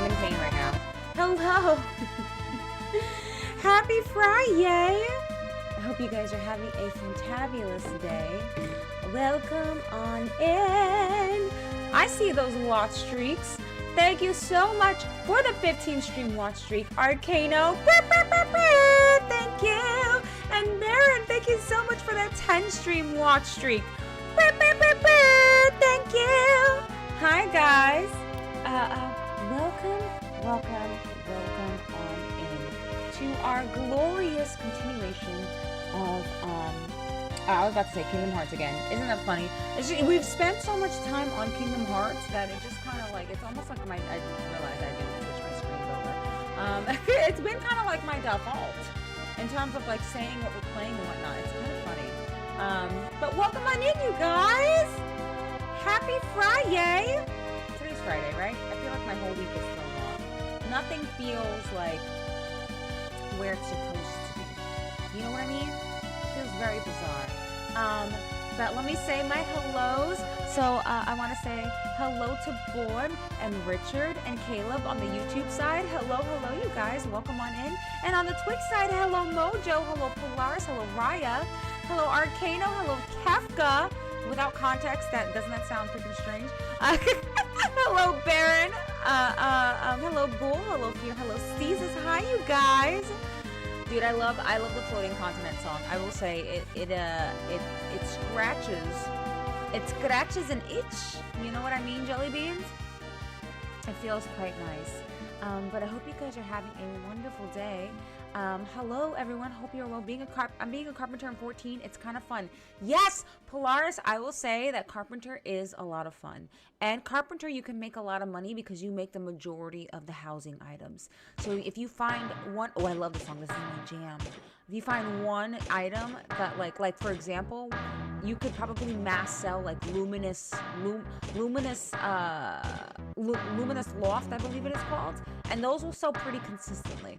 in pain right now. Hello. Happy Friday. I hope you guys are having a fantabulous day. Welcome on in. I see those watch streaks. Thank you so much for the 15 stream watch streak, Arcano. Thank you. And Baron, thank you so much for that 10 stream watch streak. Thank you. Hi guys. Welcome on in to our glorious continuation of I was about to say Kingdom Hearts again. Isn't that funny? We've spent so much time on Kingdom Hearts that it just kind of like, it's almost like I didn't realize I didn't switch my screen over. It's been kind of like my default in terms of like saying what we're playing and whatnot. It's kind of funny. But welcome on in, you guys. Happy Friday. Today's Friday, right? I feel like my whole week is thrown off. Nothing feels like where it's supposed to be. You know what I mean? It feels very bizarre. But let me say my hellos. So I want to say hello to Born and Richard and Caleb on the YouTube side. Hello, you guys. Welcome on in. And on the Twitch side, hello Mojo, hello Polaris, hello Raya, hello Arcano, hello Kafka. Without context, doesn't that sound freaking strange? Hello Baron. Hello Bull. Hello Fear. Hello Steezes. Hi, you guys. Dude, I love the floating continent song. I will say it scratches an itch. You know what I mean, jelly beans? It feels quite nice. But I hope you guys are having a wonderful day. Hello everyone, hope you're well. I'm being a carpenter in 14. It's kind of fun. Yes, Polaris, I will say that carpenter is a lot of fun. And carpenter, you can make a lot of money because you make the majority of the housing items. So if you find one, oh, I love this song. This is my jam. If you find one item that like for example, you could probably mass sell like luminous loft, I believe it is called, and those will sell pretty consistently.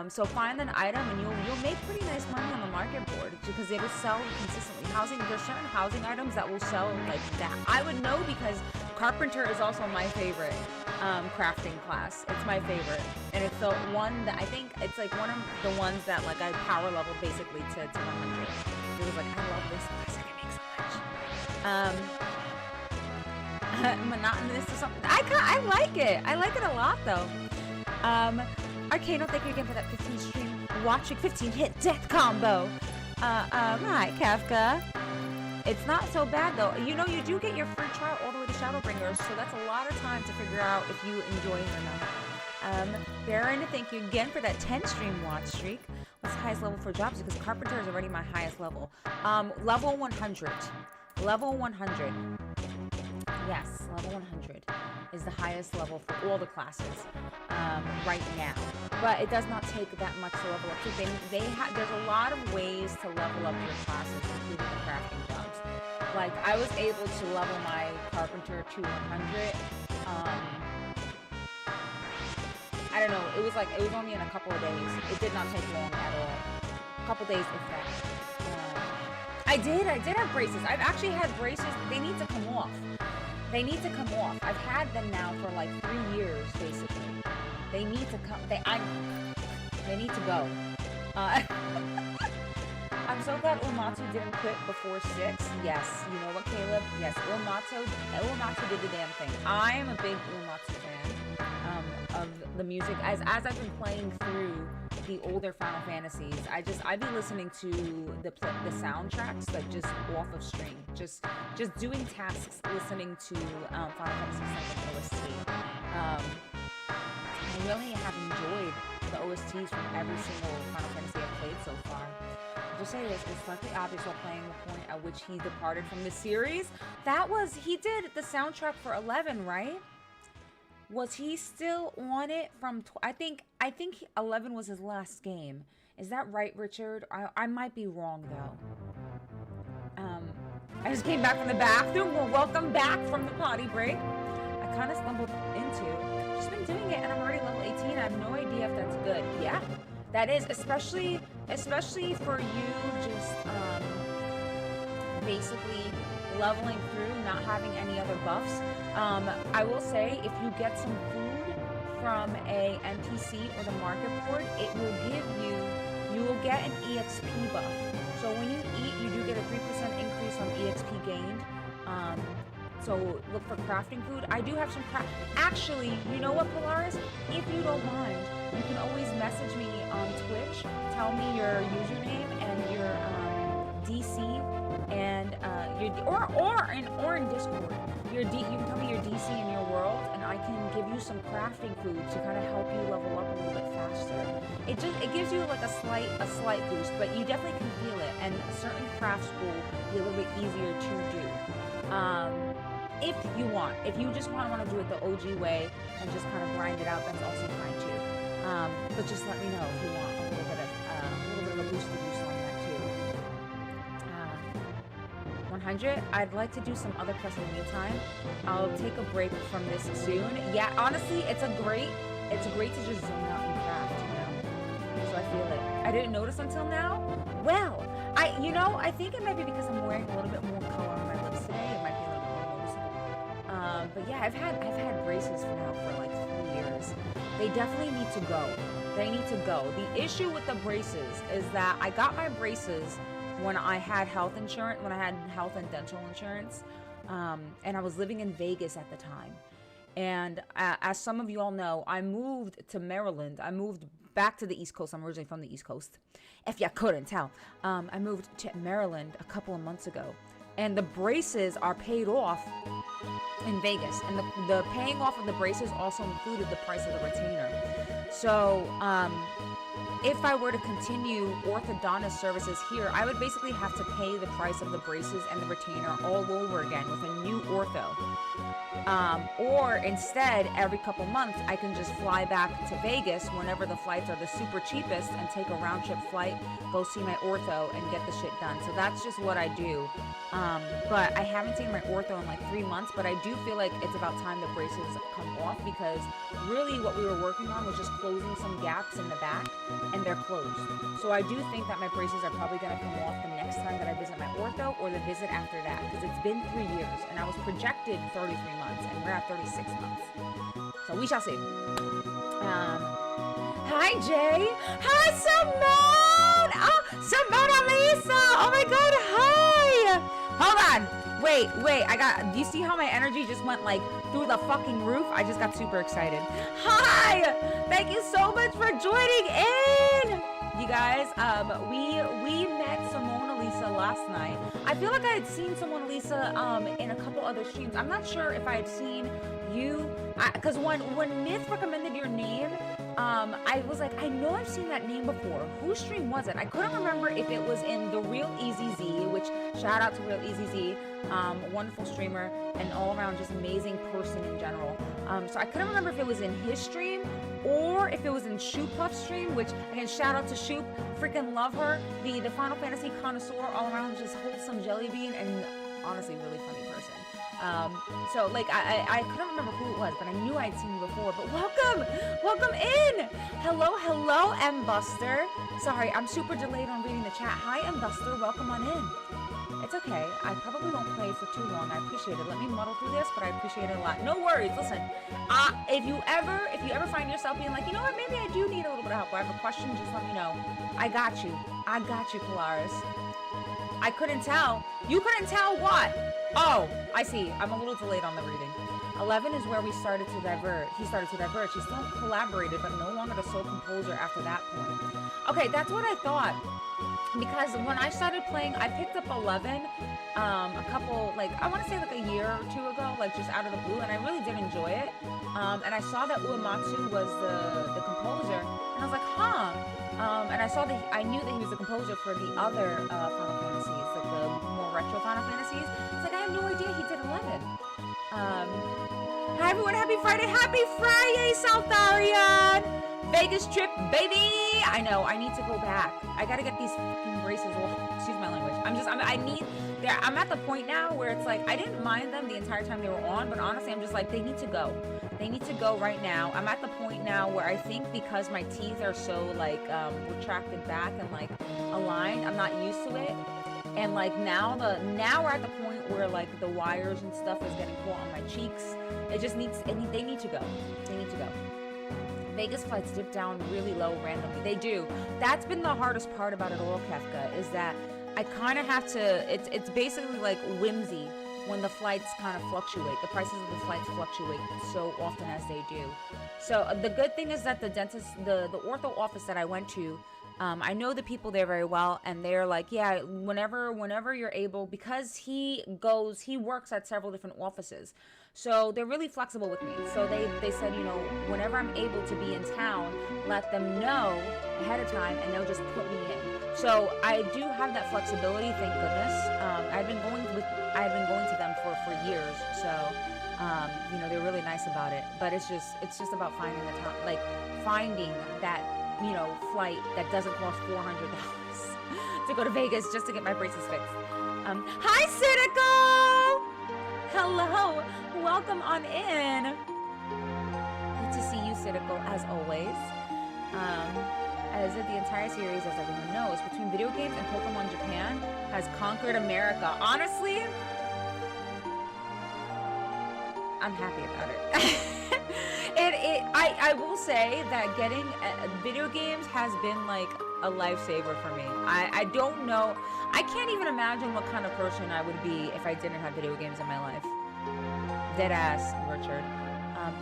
So find an item and you'll make pretty nice money on the market board because it will sell consistently. There's certain housing items that will sell like that. I would know because carpenter is also my favorite crafting class. It's my favorite, and it's the one that I think it's like one of the ones that like I power level basically to 100. It was like, I love this class. I can make so much. Monotonous or something. I like it. I like it a lot though. Arcano, thank you again for that 15 stream watching 15 hit death combo. Right, Kafka. It's not so bad though. You know, you do get your free trial all the way to Shadowbringers, so that's a lot of time to figure out if you enjoy it or not. Baron, thank you again for that 10 stream watch streak. What's the highest level for jobs? Because carpenter is already my highest level. Level 100. Level 100. Yes, level 100 is the highest level for all the classes right now. But it does not take that much to level up. So there's a lot of ways to level up your classes, including the crafting jobs. Like, I was able to level my carpenter to 100. I don't know. It was only in a couple of days. It did not take long at all. A couple days, if that. I did have braces. I've actually had braces. They need to come off. They need to come off. I've had them now for like 3 years, basically. They need to come. They need to go. I'm so glad Uematsu didn't quit before 6. Yes, you know what, Caleb? Yes, Uematsu did the damn thing. I am a big Uematsu fan of the music. As I've been playing through the older Final Fantasies, I be listening to the soundtracks like just off of stream, just doing tasks, listening to Final Fantasy VII OST. I really have enjoyed the OSTs from every single Final Fantasy I've played so far. I'll just say this, it's likely obvious while playing the point at which he departed from the series. He did the soundtrack for 11, right? Was he still on it from? I think 11 was his last game. Is that right, Richard? I might be wrong though. I just came back from the bathroom. Well, welcome back from the potty break. I kind of stumbled into. Just been doing it, and I'm already level 18. I have no idea if that's good. Yeah, that is especially for you. Just basically leveling through, not having any other buffs. I will say, if you get some food from a NPC or the market board, it will give you will get an EXP buff. So when you eat, you do get a 3% increase on EXP gained. So look for crafting food. I do have some Actually, you know what, Polaris? If you don't mind, you can always message me on Twitch. Tell me your username and your DC and or in Discord. You can tell me your DC in your world, and I can give you some crafting food to kind of help you level up a little bit faster. It gives you like a slight boost, but you definitely can feel it. And certain crafts will be a little bit easier to do. If you want. If you just want to do it the OG way and just kind of grind it out, that's also fine too. But just let me know if you want a little bit of a boost on that too. 100. I'd like to do some other quests in the meantime. I'll take a break from this soon. Yeah, honestly, it's great to just zone out and craft, you know. So I feel it. I didn't notice until now. Well, I think it might be because I'm wearing a little bit more color on my lips today. It might be a little bit more noticeable. But yeah, I've had braces for like 3 years. They definitely need to go. They need to go. The issue with the braces is that I got my braces when I had health insurance, when I had health and dental insurance, and I was living in Vegas at the time. And as some of you all know, I moved to Maryland. I moved back to the East Coast. I'm originally from the East Coast, if you couldn't tell. I moved to Maryland a couple of months ago, and the braces are paid off in Vegas, and the paying off of the braces also included the price of the retainer. So if I were to continue orthodontist services here, I would basically have to pay the price of the braces and the retainer all over again with a new ortho. Or instead, every couple months, I can just fly back to Vegas whenever the flights are the super cheapest and take a round trip flight, go see my ortho, and get the shit done. So that's just what I do. But I haven't seen my ortho in like 3 months, but I do feel like it's about time the braces come off, because really what we were working on was just closing some gaps in the back, and they're closed. So I do think that my braces are probably going to come off the next time that I visit my ortho, or the visit after that, because it's been 3 years, and I was projected 33 months, and we're at 36 months. So we shall see. Hi, Jay. Hi, Simone. Oh, Simone Lisa. Oh my God. Hi. Hold on. Wait. Do you see how my energy just went like through the fucking roof? I just got super excited. Hi. Thank you so much for joining in. You guys, we met Simone Lisa last night. I feel like I had seen Simone Lisa in a couple other streams. I'm not sure if I had seen you, because when Myth recommended your name, I was like, I know I've seen that name before. Whose stream was it? I couldn't remember if it was in The Real Easy Z, which shout out to Real Easy Z, wonderful streamer and all around just amazing person in general. So I couldn't remember if it was in his stream or if it was in Shoop Puff's stream, which again, shout out to Shoop, freaking love her, the Final Fantasy connoisseur, all around just wholesome jelly bean, and honestly really funny person. So like I couldn't remember who it was, but I knew I'd seen you before. But welcome in. Hello, M Buster. Sorry, I'm super delayed on reading the chat. Hi, M Buster. Welcome on in. It's okay. I probably won't play for too long. I appreciate it. Let me muddle through this, but I appreciate it a lot. No worries. Listen, if you ever find yourself being like, you know what, maybe I do need a little bit of help, or I have a question, just let me know. I got you, Polaris. I couldn't tell. You couldn't tell what? Oh, I see. I'm a little delayed on the reading. 11 is where we started to diverge. He started to diverge. He still collaborated, but no longer the sole composer after that point. Okay, that's what I thought. Because when I started playing, I picked up 11 a couple, like, I want to say like a year or two ago, like just out of the blue, and I really did enjoy it. And I saw that Uematsu was the composer, and I was like, huh. And I knew that he was the composer for the other Final Fantasies, like the more retro Final Fantasies. It's like, I have no idea he did 11. Hi everyone, happy Friday, South Arian! Vegas trip, baby! I know, I need to go back. I gotta get these fucking braces. Well, excuse my language. I'm at the point now where it's like, I didn't mind them the entire time they were on, but honestly, I'm just like, they need to go. They need to go right now. I'm at the point now where I think because my teeth are so like retracted back and like aligned, I'm not used to it. And like now we're at the point where like the wires and stuff is getting caught on my cheeks. It just needs, they need to go. They need to go. Vegas flights dip down really low randomly. They do. That's been the hardest part about it all, Kefka, is that I kind of have to, it's basically like whimsy when the flights kind of fluctuate. The prices of the flights fluctuate so often as they do. So the good thing is that the dentist, the ortho office that I went to, I know the people there very well, and they're like, yeah, whenever you're able, because he works at several different offices. So they're really flexible with me. So they said, you know, whenever I'm able to be in town, let them know ahead of time, and they'll just put me in. So I do have that flexibility, thank goodness. I've been going to them for years. So you know, they're really nice about it. But it's just about finding the time, like finding that, you know, flight that doesn't cost $400 to go to Vegas just to get my braces fixed. Hi, Cynical! Hello, welcome on in. Good to see you, Cynical, as always. As if the entire series, as everyone knows, between video games and Pokemon Japan, has conquered America. Honestly, I'm happy about it. I will say that getting video games has been like a lifesaver for me. I don't know. I can't even imagine what kind of person I would be if I didn't have video games in my life. Deadass, Richard.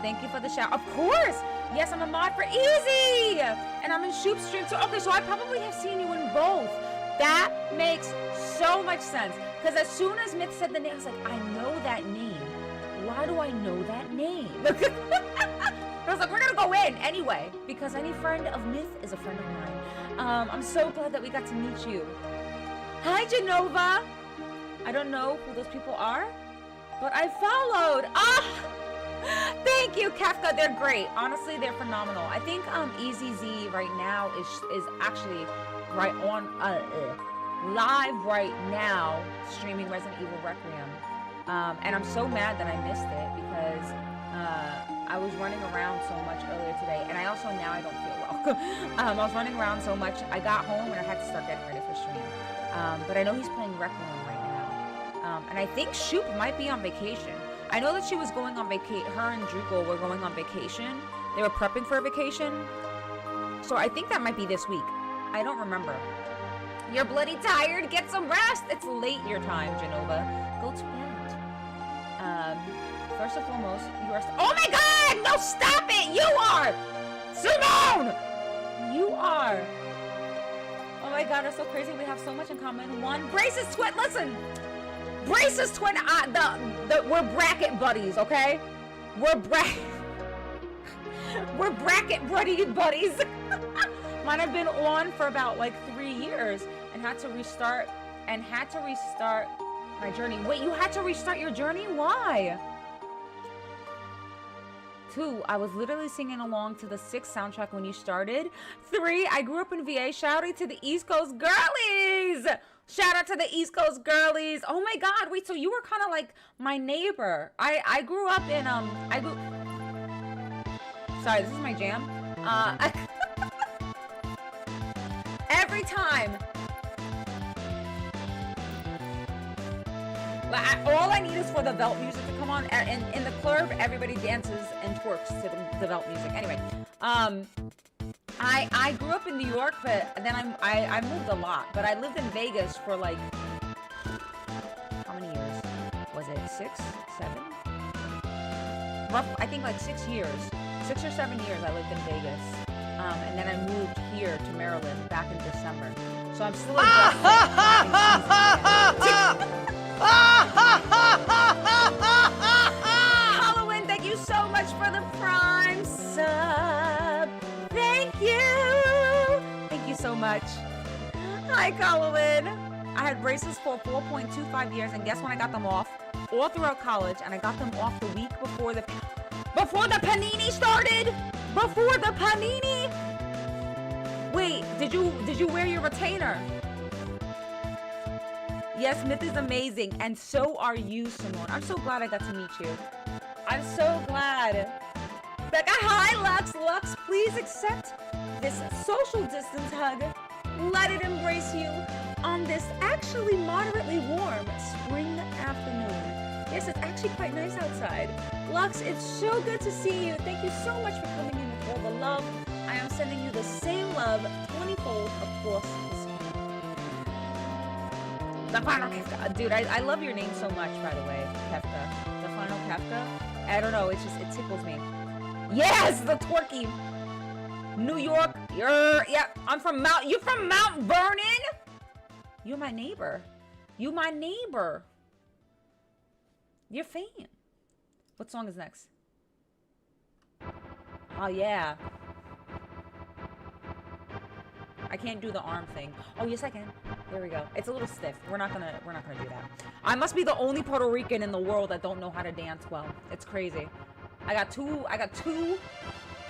Thank you for the shout. Of course! Yes, I'm a mod for Easy! And I'm in Shoop Stream too. Okay, so I probably have seen you in both. That makes so much sense. Because as soon as Myth said the name, I was like, I know that name. Why do I know that name? I was like, we're gonna go in anyway, because any friend of Myth is a friend of mine. I'm so glad that we got to meet you. Hi, Genova. I don't know who those people are, but I followed. Thank you, Kefka. They're great. Honestly, they're phenomenal. I think Easy Z right now is actually right on live right now streaming Resident Evil Requiem. And I'm so mad that I missed it because I was running around so much earlier today, and I also now I don't feel well. I was running around so much. I got home and I had to start getting ready for stream. But I know he's playing Requiem right now, and I think Shoop might be on vacation. I know that she was going on vacation. Her and Druko were going on vacation. They were prepping for a vacation, so I think that might be this week. I don't remember. You're bloody tired. Get some rest. It's late your time, Genova. Go to bed. First and foremost, you are. Oh my God! No, stop it! You are, Simone. You are. Oh my God, that's so crazy. We have so much in common. One, Brace's twin. Listen, Brace's twin. We're bracket buddies, okay? We're bracket buddies. Mine have been on for about like 3 years and had to restart my journey. Wait, you had to restart your journey? Why? 2, I was literally singing along to the 6 soundtrack when you started. 3, I grew up in VA. Shout out to the East Coast girlies. Shout out to the East Coast girlies. Oh my God, wait, so you were kind of like my neighbor. I grew up in, sorry, this is my jam. Every time. All I need is for the Velt music to come on, and in the club, everybody dances and twerks to the Velt music. Anyway, I grew up in New York, but then I moved a lot. But I lived in Vegas for like, how many years? Was it 6, 7? I think like 6 years. 6 or 7 years I lived in Vegas. And then I moved here to Maryland back in December. So I'm still Halloween, thank you so much for the Prime sub. Thank you. Thank you so much. Hi, Halloween. I had braces for 4.25 years, and guess when I got them off? All throughout college, and I got them off the week before the panini started. Before the panini. Wait, did you wear your retainer? Yes, Myth is amazing, and so are you, Simone. I'm so glad I got to meet you. I'm so glad. Becca, hi, Lux. Lux, please accept this social distance hug. Let it embrace you on this actually moderately warm spring afternoon. Yes, it's actually quite nice outside. Lux, it's so good to see you. Thank you so much for coming in with all the love sending you the same love 20-fold across the screen. The final Kefka. Dude, I love your name so much, by the way, Kefka. The final Kefka. I don't know, it tickles me. Yes, the twerky. New York. Yeah, you're from Mount Vernon? You're my neighbor. You my neighbor. You're fan. What song is next? Oh yeah. I can't do the arm thing. Oh yes I can. There we go. It's a little stiff. We're not gonna do that. I must be the only Puerto Rican in the world that don't know how to dance well. It's crazy. I got two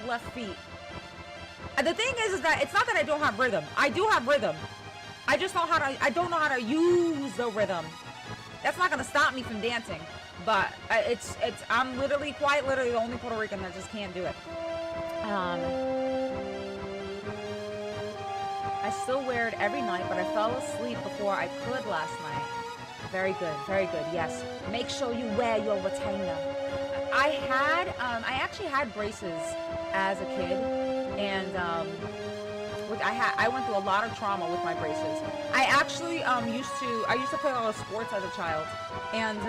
left feet. And the thing is that it's not that I don't have rhythm. I do have rhythm. I don't know how to use the rhythm. That's not gonna stop me from dancing. But I'm quite literally the only Puerto Rican that just can't do it. I still wear it every night, but I fell asleep before I could last night. Very good, yes. Make sure you wear your retainer. I actually had braces as a kid, and I went through a lot of trauma with my braces. I actually used to play a lot of sports as a child, and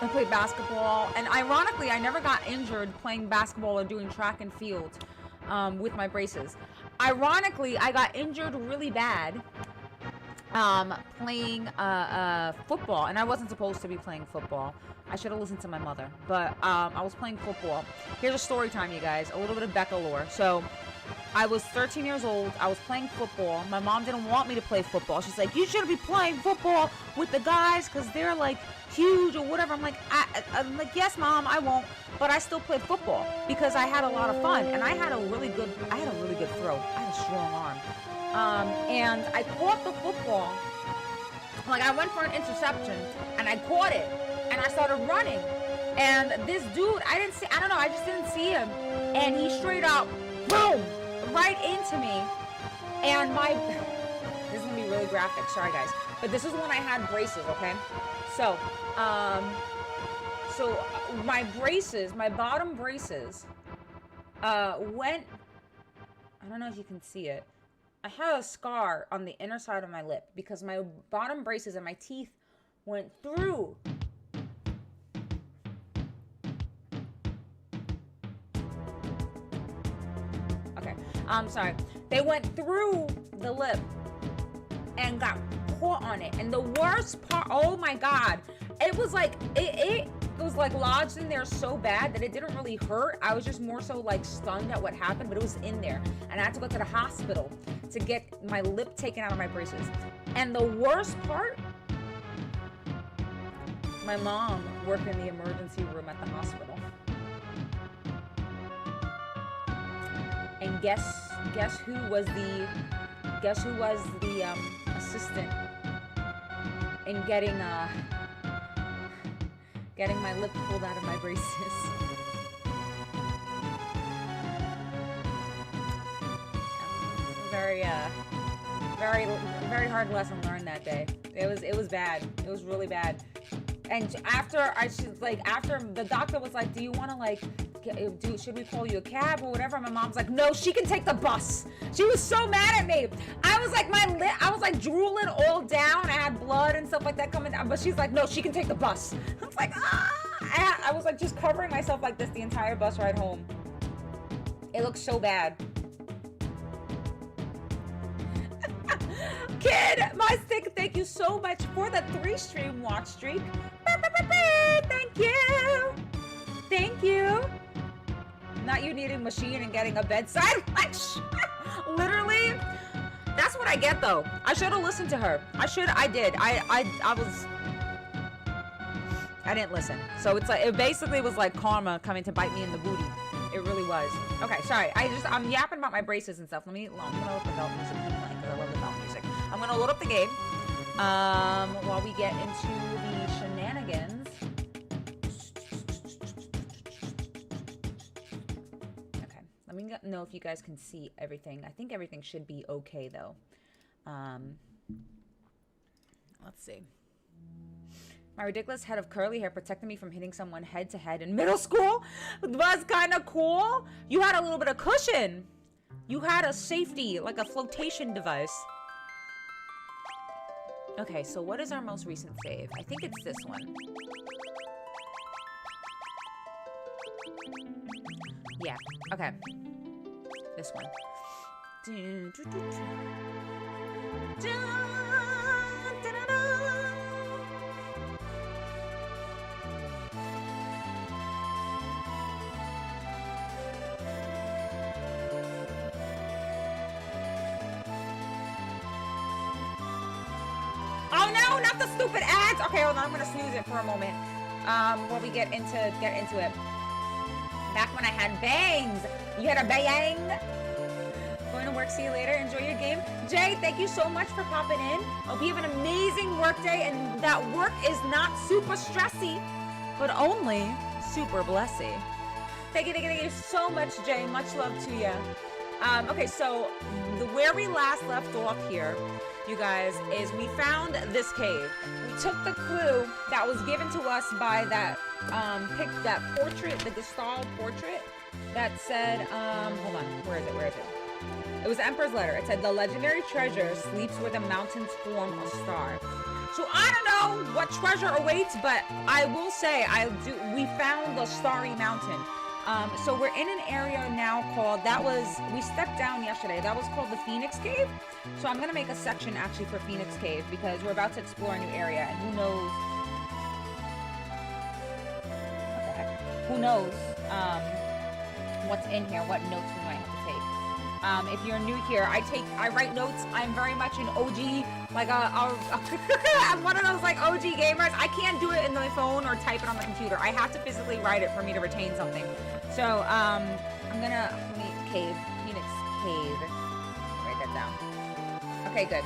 I played basketball, and ironically, I never got injured playing basketball or doing track and field with my braces. Ironically, I got injured really bad playing football, and I wasn't supposed to be playing football. I should have listened to my mother, but I was playing football. Here's a story time, you guys, a little bit of Becca lore. So I was 13 years old. I was playing football. My mom didn't want me to play football. She's like, you should be playing football with the guys because they're like huge or whatever. I'm like, yes, Mom, I won't. But I still played football because I had a lot of fun, and I had a really good throw. I had a strong arm. And I caught the football. Like, I went for an interception, and I caught it, and I started running. And this dude, I just didn't see him. And he straight up, boom, right into me. And this is gonna be really graphic, sorry guys. But this is when I had braces, okay? So my braces, my bottom braces, went, I don't know if you can see it. I had a scar on the inner side of my lip because my bottom braces and my teeth went through. Okay, I'm sorry. They went through the lip and got caught on it. And the worst part, oh my God, it was like, it was like lodged in there so bad that it didn't really hurt. I was just more so like stunned at what happened, but it was in there. And I had to go to the hospital to get my lip taken out of my braces. And the worst part, my mom worked in the emergency room at the hospital. And guess who was the assistant in getting my lip pulled out of my braces. Very hard lesson learned that day. It was bad. It was really bad. And after the doctor was like, do you want to should we call you a cab or whatever? My mom's like, no, she can take the bus. She was so mad at me. I was like drooling all down. I had blood and stuff like that coming down, but she's like, no, she can take the bus. I was like, I was like just covering myself like this the entire bus ride home. It looked so bad. Kid, my stick, thank you so much for the 3-stream watch streak. Thank you. Thank you. Not you needing a machine and getting a bedside watch. Literally, that's what I get though. I should have listened to her. I did. I didn't listen. So it's like, it basically was like karma coming to bite me in the booty. It really was. Okay, sorry. I'm yapping about my braces and stuff. I'm gonna let the belt music keep playing because I love the belt music. I'm gonna load up the game while we get into the shenanigans. Okay, let me know if you guys can see everything. I think everything should be okay though. Let's see. My ridiculous head of curly hair protected me from hitting someone head to head in middle school. It was kind of cool. You had a little bit of cushion. You had a safety, like a flotation device. Okay, so what is our most recent save? I think it's this one. Yeah, okay. This one. Oh no, not the stupid ads! Okay, hold on, I'm gonna snooze it for a moment. While we get into it. Back when I had bangs. You had a bang. Going to work, see you later. Enjoy your game. Jay, thank you so much for popping in. Hope you have an amazing work day and that work is not super stressy, but only super blessy. Thank you so much, Jay. Much love to you. Okay, so where we last left off here, you guys, is we found this cave. We took the clue that was given to us by that that portrait, the Gestalt portrait that said, hold on, where is it? It was the Emperor's letter. It said, the legendary treasure sleeps where the mountains form a star. So I don't know what treasure awaits, but I will say we found the starry mountain. So we're in an area now called, we stepped down yesterday, that was called the Phoenix Cave. So I'm gonna make a section actually for Phoenix Cave because we're about to explore a new area and who knows, what's in here, what notes we might have to take. If you're new here, I write notes. I'm very much an OG, like I'm one of those like OG gamers. I can't do it in my phone or type it on the computer. I have to physically write it for me to retain something. So I'm gonna Phoenix Cave. Write that down. Okay, good.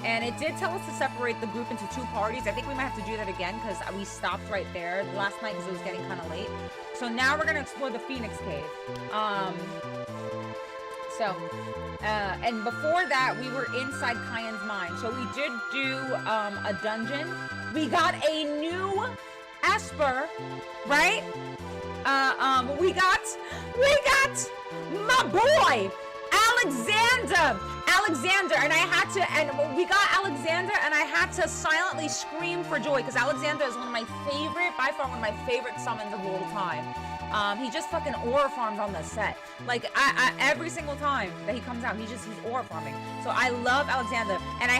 And it did tell us to separate the group into two parties. I think we might have to do that again because we stopped right there last night because it was getting kind of late. So now we're gonna explore the Phoenix Cave. And before that, we were inside Kyan's mine. So we did do a dungeon. We got a new Esper, right? We got my boy Alexander, and we got Alexander, and I had to silently scream for joy because Alexander is by far one of my favorite summons of all time. He just fucking aura farms on the set. Like, every single time that he comes out, he's aura farming. So I love Alexander. And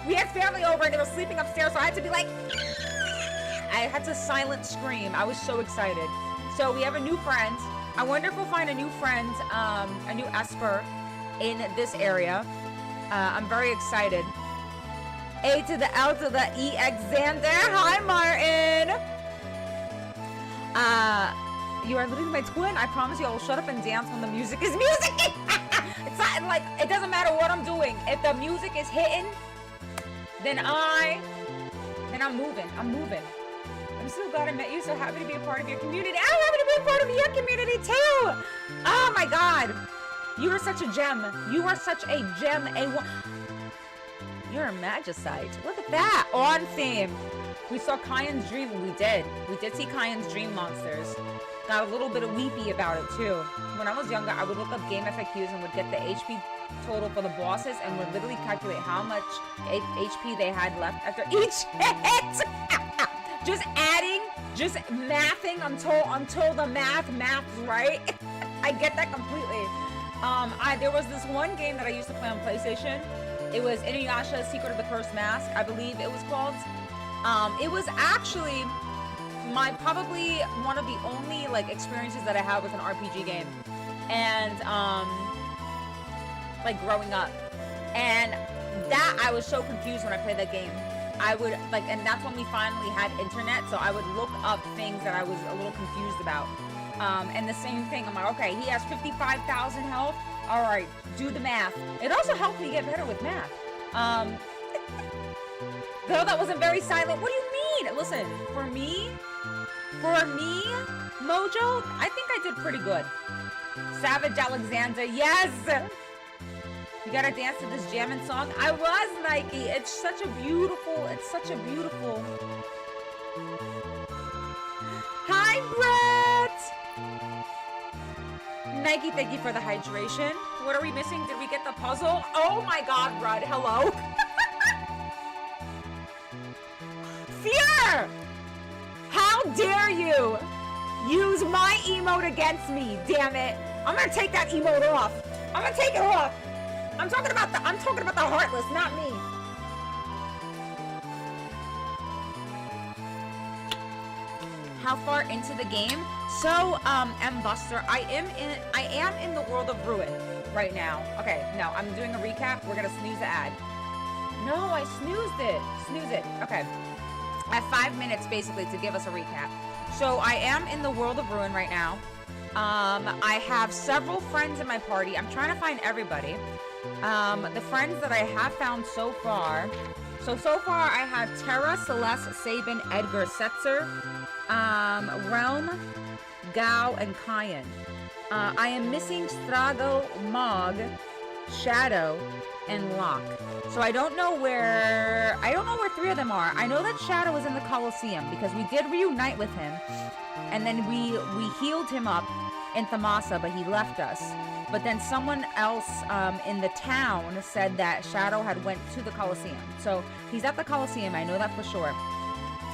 we had family over and they were sleeping upstairs, so I had to be like, I had to silent scream. I was so excited. So we have a new friend. I wonder if we'll find a new friend, a new Esper in this area. I'm very excited. A to the L to the E, Xander. Hi, Martin. You are literally my twin. I promise you I will shut up and dance when the music is music. It's not like, it doesn't matter what I'm doing. If the music is hitting, then I'm moving. I'm so glad I met you. So happy to be a part of your community. I'm happy to be a part of your community too. Oh my God. You are such a gem. You are such a gem. You're a magicite. Look at that. On theme. We saw Kyan's dream. We did see Kyan's dream monsters. Got a little bit of weepy about it too. When I was younger, I would look up game FAQs and would get the HP total for the bosses and would literally calculate how much HP they had left after each hit. Just adding, just mathing until the math's right. I get that completely. There was this one game that I used to play on PlayStation. It was Inuyasha Secret of the Cursed Mask, I believe it was called. It was actually probably one of the only like experiences that I had with an RPG game, and like growing up, and that I was so confused when I played that game. I would like, and that's when we finally had internet, so I would look up things that I was a little confused about. And the same thing, I'm like, okay, he has 55,000 health. All right, do the math. It also helped me get better with math. Girl, that wasn't very silent. What do you mean? Listen, for me, Mojo, I think I did pretty good. Savage Alexander, yes! You gotta dance to this jamming song. I was, Nike. It's such a beautiful. Hi, Brett! Nike, thank you for the hydration. What are we missing? Did we get the puzzle? Oh my god, Rudd, hello. Fear! How dare you use my emote against me, damn it. I'm gonna take that emote off. I'm gonna take it off. I'm talking about the heartless, not me. How far into the game? So, M Buster, I am in the world of Ruin right now. Okay, no, I'm doing a recap. We're gonna snooze the ad. No, I snoozed it. Snooze it. Okay. I have 5 minutes basically to give us a recap. So I am in the world of Ruin right now. I have several friends in my party. I'm trying to find everybody. The friends that I have found so far. So far I have Tara, Celeste, Sabin, Edgar, Setzer, Realm, Gao, and Kyan. I am missing Strago, Mog, Shadow, and Locke. So I don't know where 3 of them are. I know that Shadow is in the Colosseum because we did reunite with him, and then we healed him up in Thamasa, but he left us. But then someone else in the town said that Shadow had went to the Colosseum. So he's at the Colosseum, I know that for sure.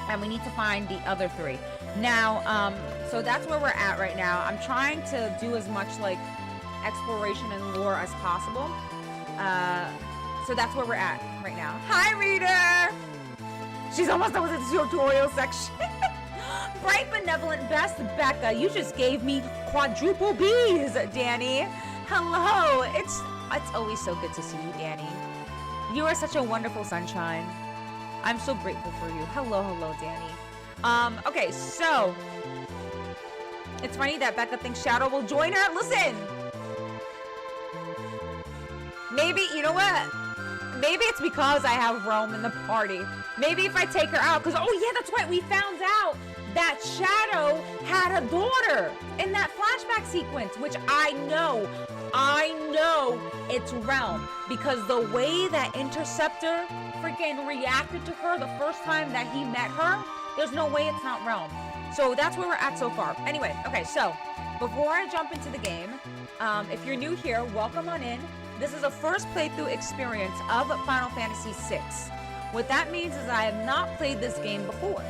And we need to find the other 3. Now, so that's where we're at right now. I'm trying to do as much like exploration and lore as possible. So that's where we're at right now. Hi, reader! She's almost done with the tutorial section. Bright Benevolent Best Becca, you just gave me quadruple B's, Danny. Hello. It's always so good to see you, Danny. You are such a wonderful sunshine. I'm so grateful for you. Hello, Danny. Okay, so it's funny that Becca thinks Shadow will join her. Listen. Maybe, you know what? Maybe it's because I have Rome in the party. Maybe if I take her out, because, oh yeah, that's right, we found out that Shadow had a daughter in that flashback sequence, which I know it's Realm, because the way that Interceptor freaking reacted to her the first time that he met her, there's no way it's not Realm. So that's where we're at so far. Anyway, okay, so before I jump into the game, if you're new here, welcome on in. This is a first playthrough experience of Final Fantasy VI. What that means is I have not played this game before.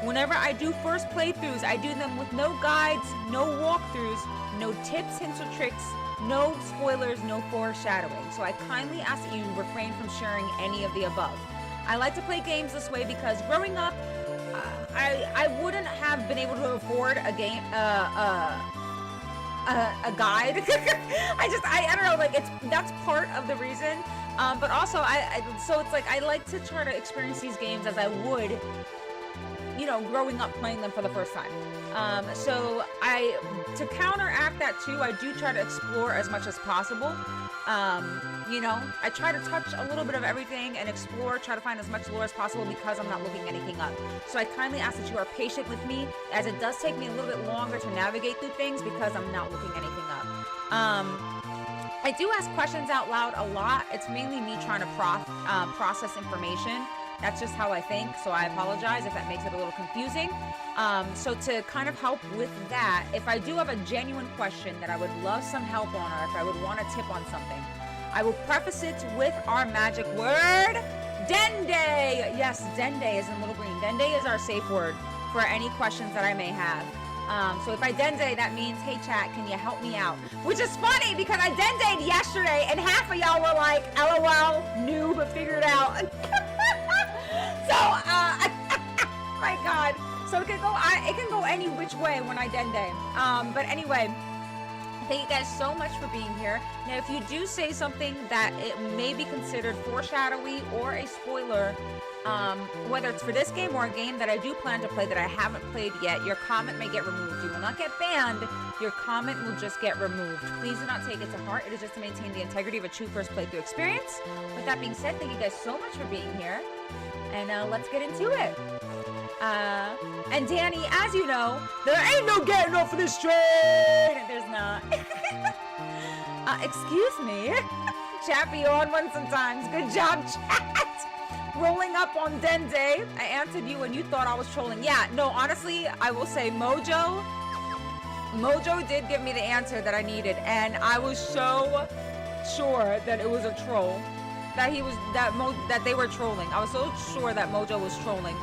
Whenever I do first playthroughs, I do them with no guides, no walkthroughs, no tips, hints, or tricks, no spoilers, no foreshadowing. So I kindly ask that you refrain from sharing any of the above. I like to play games this way because growing up, I wouldn't have been able to afford a game, a guide. I don't know, like that's part of the reason. But also so it's like I like to try to experience these games as I would, you know, growing up playing them for the first time. So to counteract that too, I do try to explore as much as possible. You know, I try to touch a little bit of everything and explore, try to find as much lore as possible because I'm not looking anything up. So I kindly ask that you are patient with me, as it does take me a little bit longer to navigate through things because I'm not looking anything up. I do ask questions out loud a lot. It's mainly me trying to process information. That's just how I think, so I apologize if that makes it a little confusing. So to kind of help with that, if I do have a genuine question that I would love some help on, or if I would want a tip on something, I will preface it with our magic word, Dende! Yes, Dende is in little green. Dende is our safe word for any questions that I may have. So if I Dende, that means, hey chat, can you help me out? Which is funny because I Dended yesterday and half of y'all were like, LOL, noob, figure it out. So, my God. So it can go any which way when I Dende. But anyway, thank you guys so much for being here. Now, if you do say something that it may be considered foreshadowy or a spoiler, whether it's for this game or a game that I do plan to play that I haven't played yet, your comment may get removed. You will not get banned. Your comment will just get removed. Please do not take it to heart. It is just to maintain the integrity of a true first playthrough experience. With that being said, thank you guys so much for being here. And let's get into it. And Danny, as you know, there ain't no getting off of this train. There's not. Excuse me. Chat be on one sometimes. Good job, chat. Rolling up on Dende. I answered you and you thought I was trolling. Yeah, no, honestly, I will say Mojo Mojo did give me the answer that I needed, and I was so sure that it was a troll, that they were trolling. I was so sure that Mojo was trolling,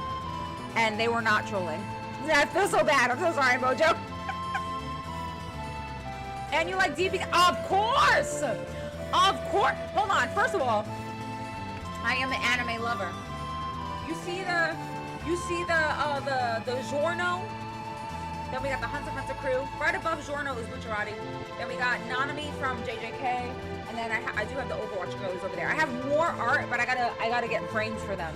and they were not trolling. I feel so bad. I'm so sorry, Mojo. And you like DP? Of course. Hold on. First of all, I am an anime lover. You see the Giorno? Then we got the Hunter x Hunter crew. Right above Giorno is Bucciarati. Then we got Nanami from JJK, and then I do have the Overwatch girlies over there. I have more art, but I gotta get frames for them.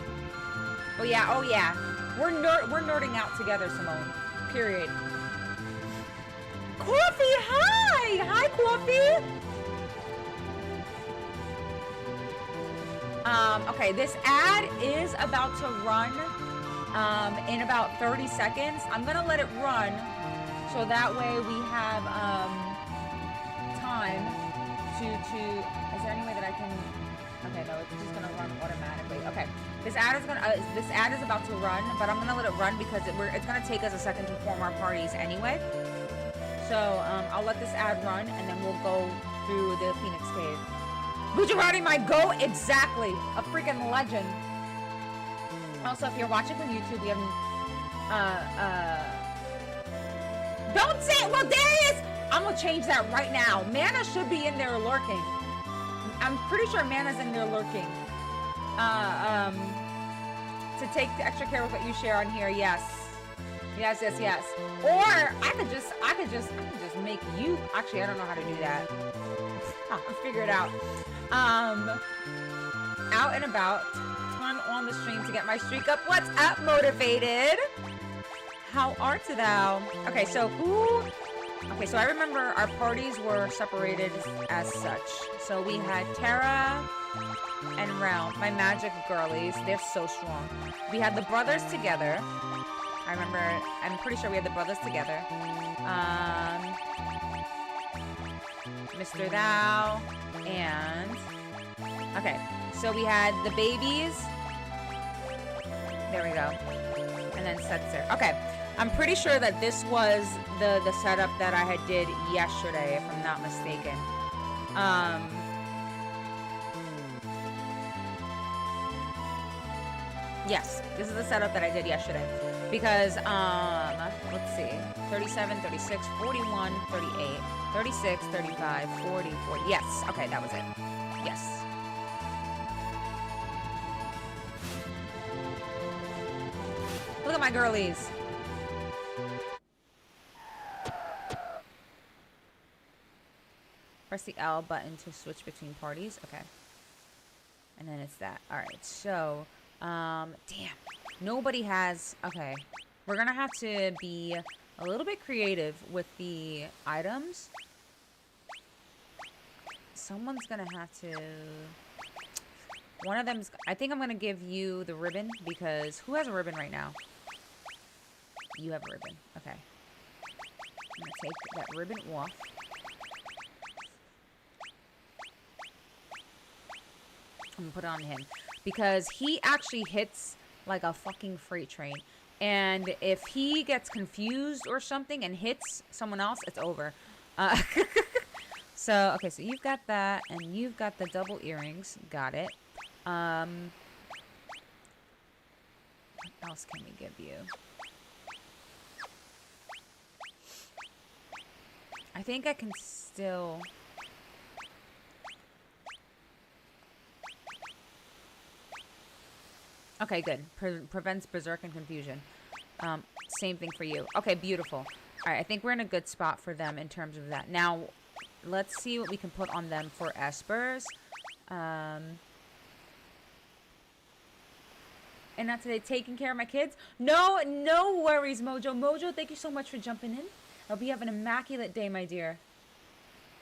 But yeah, oh yeah, we're nerding out together, Simone. Period. Coffee, hi, Coffee. Okay, this ad is about to run in about 30 seconds. I'm gonna let it run so that way we have time to is there any way that I can, okay, no, it's just gonna run automatically. Okay, this ad is about to run, but I'm gonna let it run because it's gonna take us a second to form our parties anyway. So I'll let this ad run and then we'll go through the Phoenix Cave. Bucciarati, my goat, exactly. A freaking legend. Also, if you're watching from YouTube, we have don't say it. Well, there he is. I'm gonna change that right now. Mana should be in there lurking. I'm pretty sure Mana's in there lurking. To take extra care of what you share on here. Yes. Or I could just make you. Actually, I don't know how to do that. I'll figure it out. Out and about. Turn on the stream to get my streak up. What's up, Motivated? How art thou? Okay, so I remember our parties were separated as such. So we had Terra and Realm, my magic girlies. They're so strong. We had the brothers together. I'm pretty sure we had the brothers together. Mr. Thou and okay, so we had the babies. There we go. And then Setzer. Okay, I'm pretty sure that this was the setup that I did yesterday, if I'm not mistaken. Yes, this is the setup that I did yesterday. Because, let's see, 37, 36, 41, 38, 36, 35, 40, 40. Yes, okay, that was it. Yes. Look at my girlies. Press the L button to switch between parties. Okay. And then it's that. All right, so, damn. Nobody has... Okay. We're gonna have to be a little bit creative with the items. Someone's gonna have to... One of them's... I think I'm gonna give you the ribbon because... Who has a ribbon right now? You have a ribbon. Okay. I'm gonna take that ribbon off. I'm gonna put it on him. Because he actually hits like a fucking freight train. And if he gets confused or something and hits someone else, it's over. So, okay, so you've got that. And you've got the double earrings. Got it. What else can we give you? I think I can still... Okay, good. Prevents berserk and confusion. Same thing for you. Okay, beautiful. All right, I think we're in a good spot for them in terms of that. Now, let's see what we can put on them for espers. And not today, taking care of my kids. No worries, Mojo. Mojo, thank you so much for jumping in. I hope you have an immaculate day, my dear.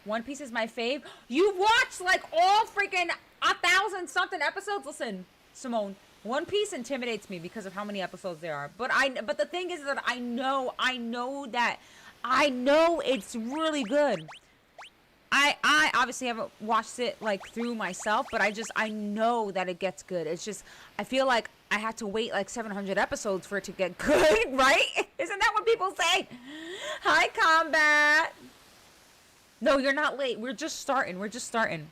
One Piece is my fave. You've watched like all freaking 1,000-something episodes. Listen, Simone. One Piece intimidates me because of how many episodes there are. But the thing is that I know it's really good. I obviously haven't watched it like through myself, but I know that it gets good. It's just I feel like I had to wait like 700 episodes for it to get good, right? Isn't that what people say? Hi, Combat. No, you're not late. We're just starting. We're just starting.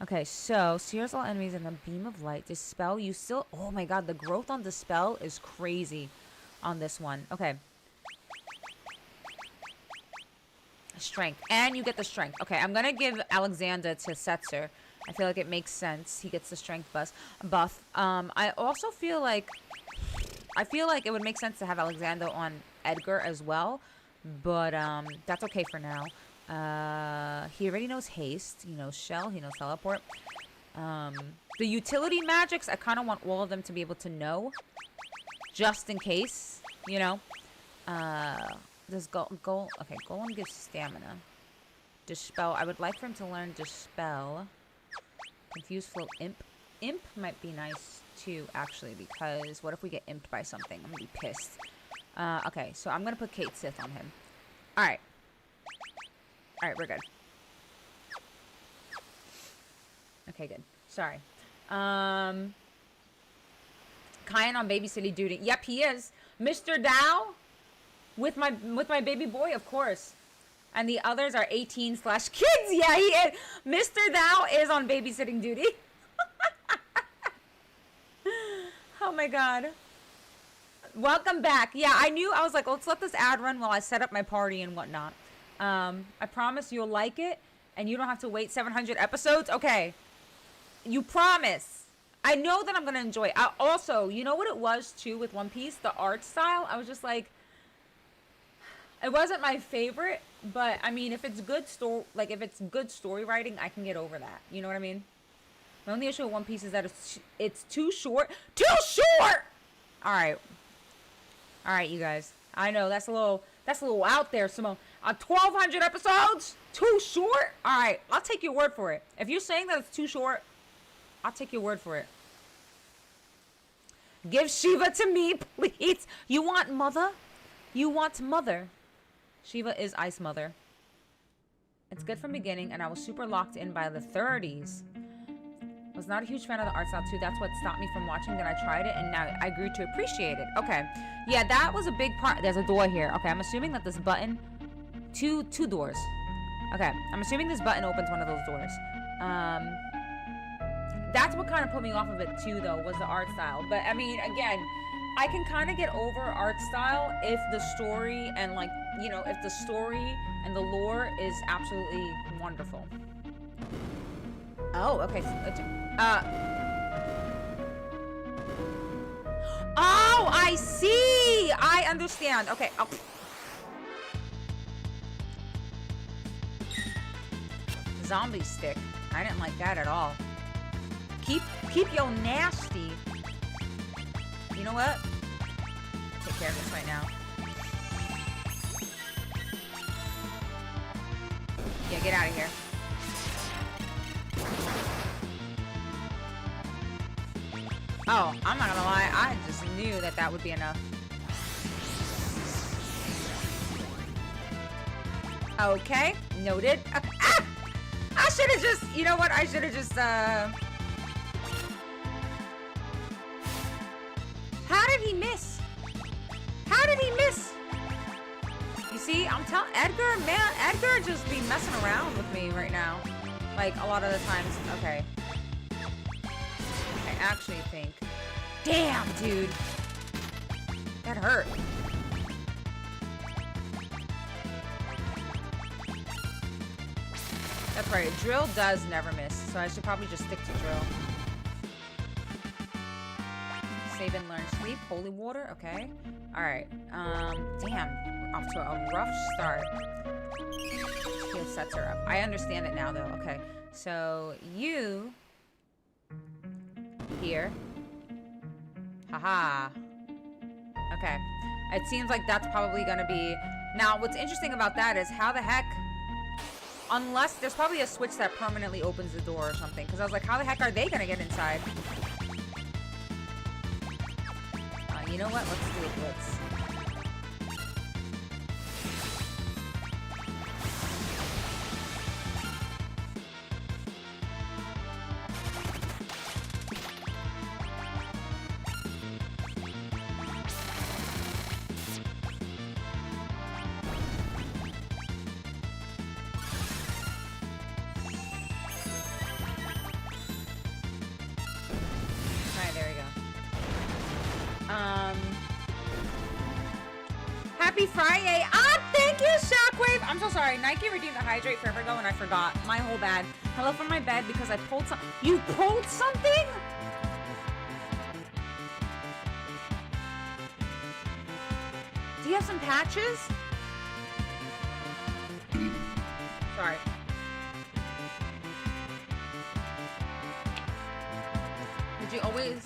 Okay, so sears all enemies in a beam of light. Dispel. You still... Oh my god, the growth on Dispel is crazy on this one. Okay. Strength. And you get the strength. Okay, I'm going to give Alexander to Setzer. I feel like it makes sense. He gets the strength buff. I also feel like... I feel like it would make sense to have Alexander on Edgar as well. But that's okay for now. He already knows haste. He knows shell. He knows teleport. The utility magics, I kind of want all of them to be able to know. Just in case, you know. Does Golem... Okay, Golem gives stamina. Dispel. I would like for him to learn Dispel. Confuse Flow. Imp. Imp might be nice too, actually, because what if we get imped by something? I'm gonna be pissed. Okay, so I'm gonna put Kate Sith on him. Alright. Alright, we're good. Okay, good. Sorry. Kyan on babysitting duty. Yep, he is. Mr. Dow with my baby boy, of course. And the others are 18/kids. Yeah, he is. Mr. Dow is on babysitting duty. Oh my god. Welcome back. Yeah, I knew. I was like, let's let this ad run while I set up my party and whatnot. I promise you'll like it, and you don't have to wait 700 episodes. Okay. You promise. I know that I'm going to enjoy it. Also, you know what it was, too, with One Piece? The art style. I was just like... It wasn't my favorite, but, I mean, if it's good if it's good story writing, I can get over that. You know what I mean? My only issue with One Piece is that it's too short. Too short! Alright. Alright, you guys. I know, that's a little out there, Simone. 1,200 episodes? Too short? Alright, I'll take your word for it. If you're saying that it's too short, I'll take your word for it. Give Shiva to me, please. You want mother? You want mother. Shiva is Ice Mother. It's good from beginning, and I was super locked in by the 30s. Was not a huge fan of the art style, too. That's what stopped me from watching. Then I tried it, and now I grew to appreciate it. Okay. Yeah, that was a big part. There's a door here. Okay, I'm assuming that this button... Two doors. Okay, I'm assuming this button opens one of those doors. That's what kind of put me off of it, too, though, was the art style. But, I mean, again... I can kind of get over art style if the story and, like, you know, if the story and the lore is absolutely wonderful. Oh, okay. Oh, I see! I understand. Okay. Oh. Zombie stick. I didn't like that at all. Keep your nasty. You know what? Take care of this right now. Yeah, get out of here. Oh, I'm not gonna lie. I just knew that that would be enough. Okay, noted. Ah! I should have just, you know what? I should have just, How did he miss? How did he miss? You see, I'm telling Edgar, man, Edgar just be messing around with me right now. Like, a lot of the times. Okay. I actually think... Damn, dude. That hurt. That's right. Drill does never miss, so I should probably just stick to drill. Save and learn sleep. Holy water. Okay. Alright. Damn. We're off to a rough start. Skill sets her up. I understand it now, though. Okay. So, you... Here. Haha. Okay. It seems like that's probably gonna be... Now, what's interesting about that is how the heck... Unless... There's probably a switch that permanently opens the door or something. Because I was like, how the heck are they gonna get inside? You know what? Let's do a blitz. Happy Friday. Ah, thank you, Shockwave. I'm so sorry. Nike redeemed the Hydrate forever ago and I forgot. My whole bad. Hello from my bed because I pulled some. You pulled something? Do you have some patches? Sorry. Did you always,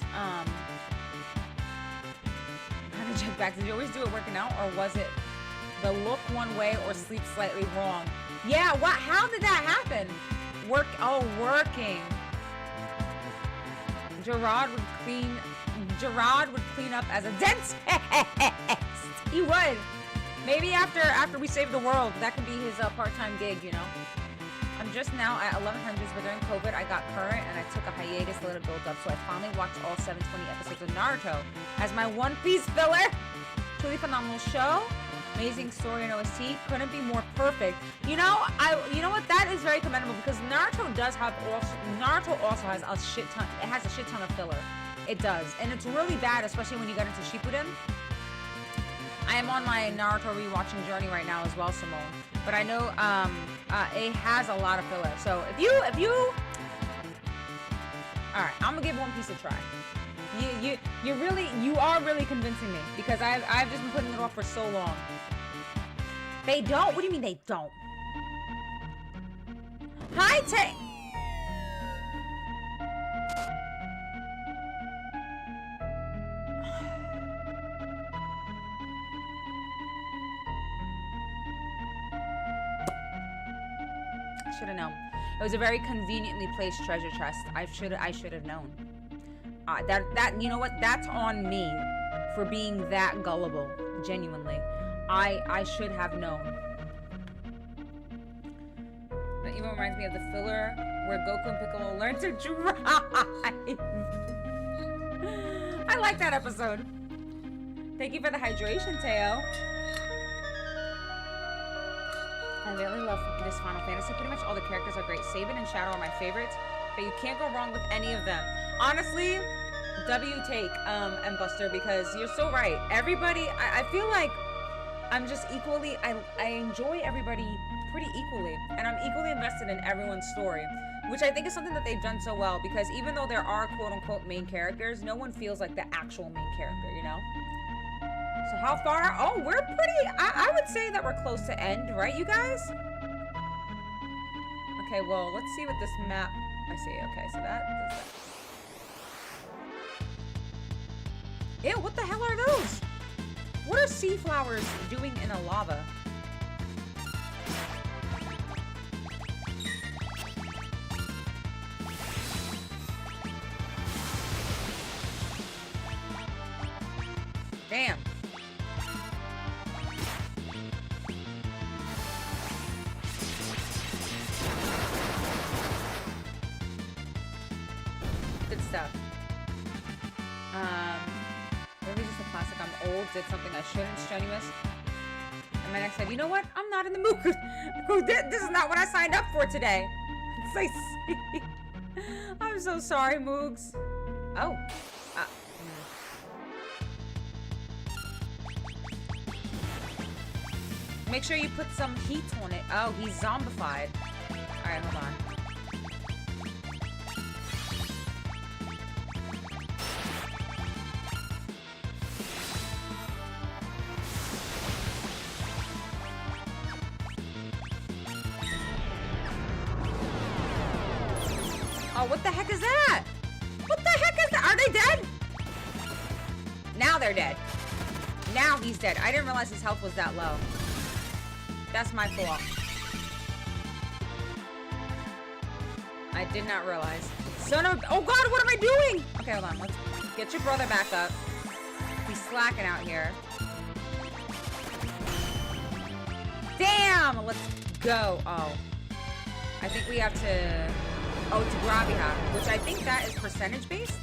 kind of check back, did you always do it working out, or was it the look one way or sleep slightly wrong? Yeah, what, how did that happen? Working. Gerard would clean up as a dentist. He would. Maybe after we save the world, that could be his part-time gig, you know? I'm just now at 1100s, but during COVID, I got current and I took a hiatus to let it build up, so I finally watched all 720 episodes of Naruto as my One Piece filler. Truly phenomenal show. Amazing story and OST. Couldn't be more perfect. You know what? That is very commendable because Naruto also has a shit ton. It has a shit ton of filler. It does, and it's really bad, especially when you get into Shippuden. I am on my Naruto rewatching journey right now as well, Simone. But I know it has a lot of filler. So if you, all right, I'm gonna give One Piece a try. You are really convincing me because I've just been putting it off for so long. They don't? What do you mean they don't? Hi, Tay. Should have known. It was a very conveniently placed treasure chest. I should have known. That you know what? That's on me for being that gullible. Genuinely, I should have known. That even reminds me of the filler where Goku and Piccolo learn to drive. I like that episode. Thank you for the hydration, Teo. I really love this Final Fantasy. Pretty much all the characters are great. Sabin and Shadow are my favorites, but you can't go wrong with any of them. Honestly, W take, M Buster, because you're so right. Everybody, I feel like I'm just equally, I enjoy everybody pretty equally, and I'm equally invested in everyone's story, which I think is something that they've done so well, because even though there are quote-unquote main characters, no one feels like the actual main character, you know? So how far? Oh, we're pretty, I would say that we're close to end, right, you guys? Okay, well, let's see what this map, I see, okay, so that. Ew, what the hell are those? What are sea flowers doing in a lava? Damn. Good stuff. Really just a classic. I'm old, did something I shouldn't, strenuous. And then I said, you know what? I'm not in the mood. This is not what I signed up for today. It's like, I'm so sorry, Moogs. Oh. Make sure you put some heat on it. Oh, he's zombified. Alright, hold on. Oh, what the heck is that? What the heck is that? Are they dead? Now they're dead. Now he's dead. I didn't realize his health was that low. That's my fault. I did not realize. Son of... Oh god, what am I doing? Okay, hold on. Let's get your brother back up. He's slacking out here. Damn! Let's go. Oh. I think we have to... Oh, it's Graviha, which I think that is percentage based,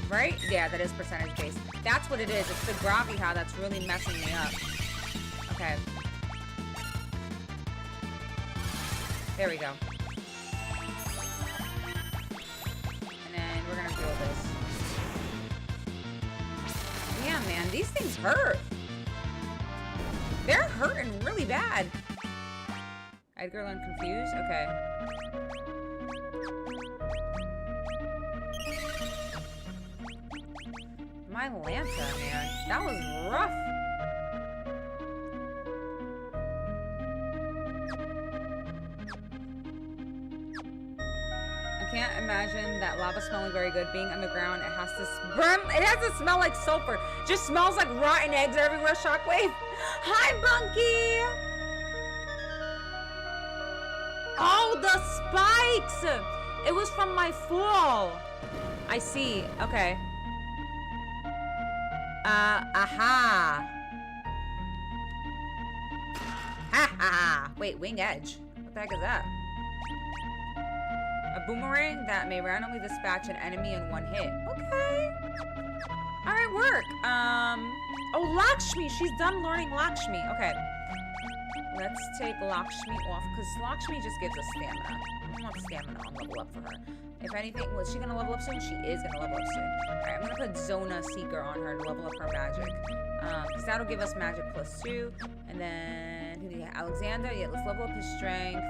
right? Yeah, that is percentage based. That's what it is. It's the Graviha that's really messing me up. Okay. There we go. And then we're gonna drill this. Yeah, man, these things hurt. They're hurting really bad. Edgar learned confused? Okay. My Lanta, man. That was rough. I can't imagine that lava smelling very good. Being underground, it has to burn. It has to smell like sulfur. Just smells like rotten eggs everywhere. Shockwave. Hi, Bunky. Oh, the spikes. It was from my fall. I see. Okay. Aha. Ha ha. Wait, wing edge. What the heck is that? A boomerang that may randomly dispatch an enemy in one hit. Okay. Alright, work. Oh, Lakshmi. She's done learning Lakshmi. Okay. Let's take Lakshmi off, because Lakshmi just gives us stamina. I want stamina on level up for her. If anything, was she going to level up soon? She is going to level up soon. Alright, I'm going to put Zona Seeker on her to level up her magic. Because that'll give us magic +2. And then, who do you have? Alexander. Yeah, let's level up his strength.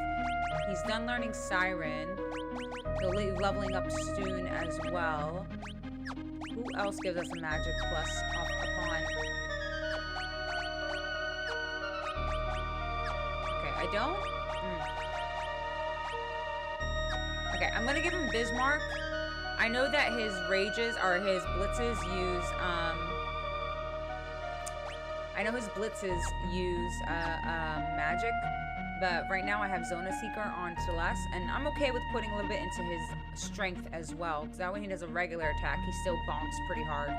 He's done learning Siren. He'll be leveling up soon as well. Who else gives us a magic plus off upon? Okay, I don't? Okay, I'm gonna give him Bismarck. I know that his rages or his blitzes use, I know his blitzes use magic, but right now I have Zona Seeker on Celeste, and I'm okay with putting a little bit into his strength as well, because that way he does a regular attack, he still bonks pretty hard.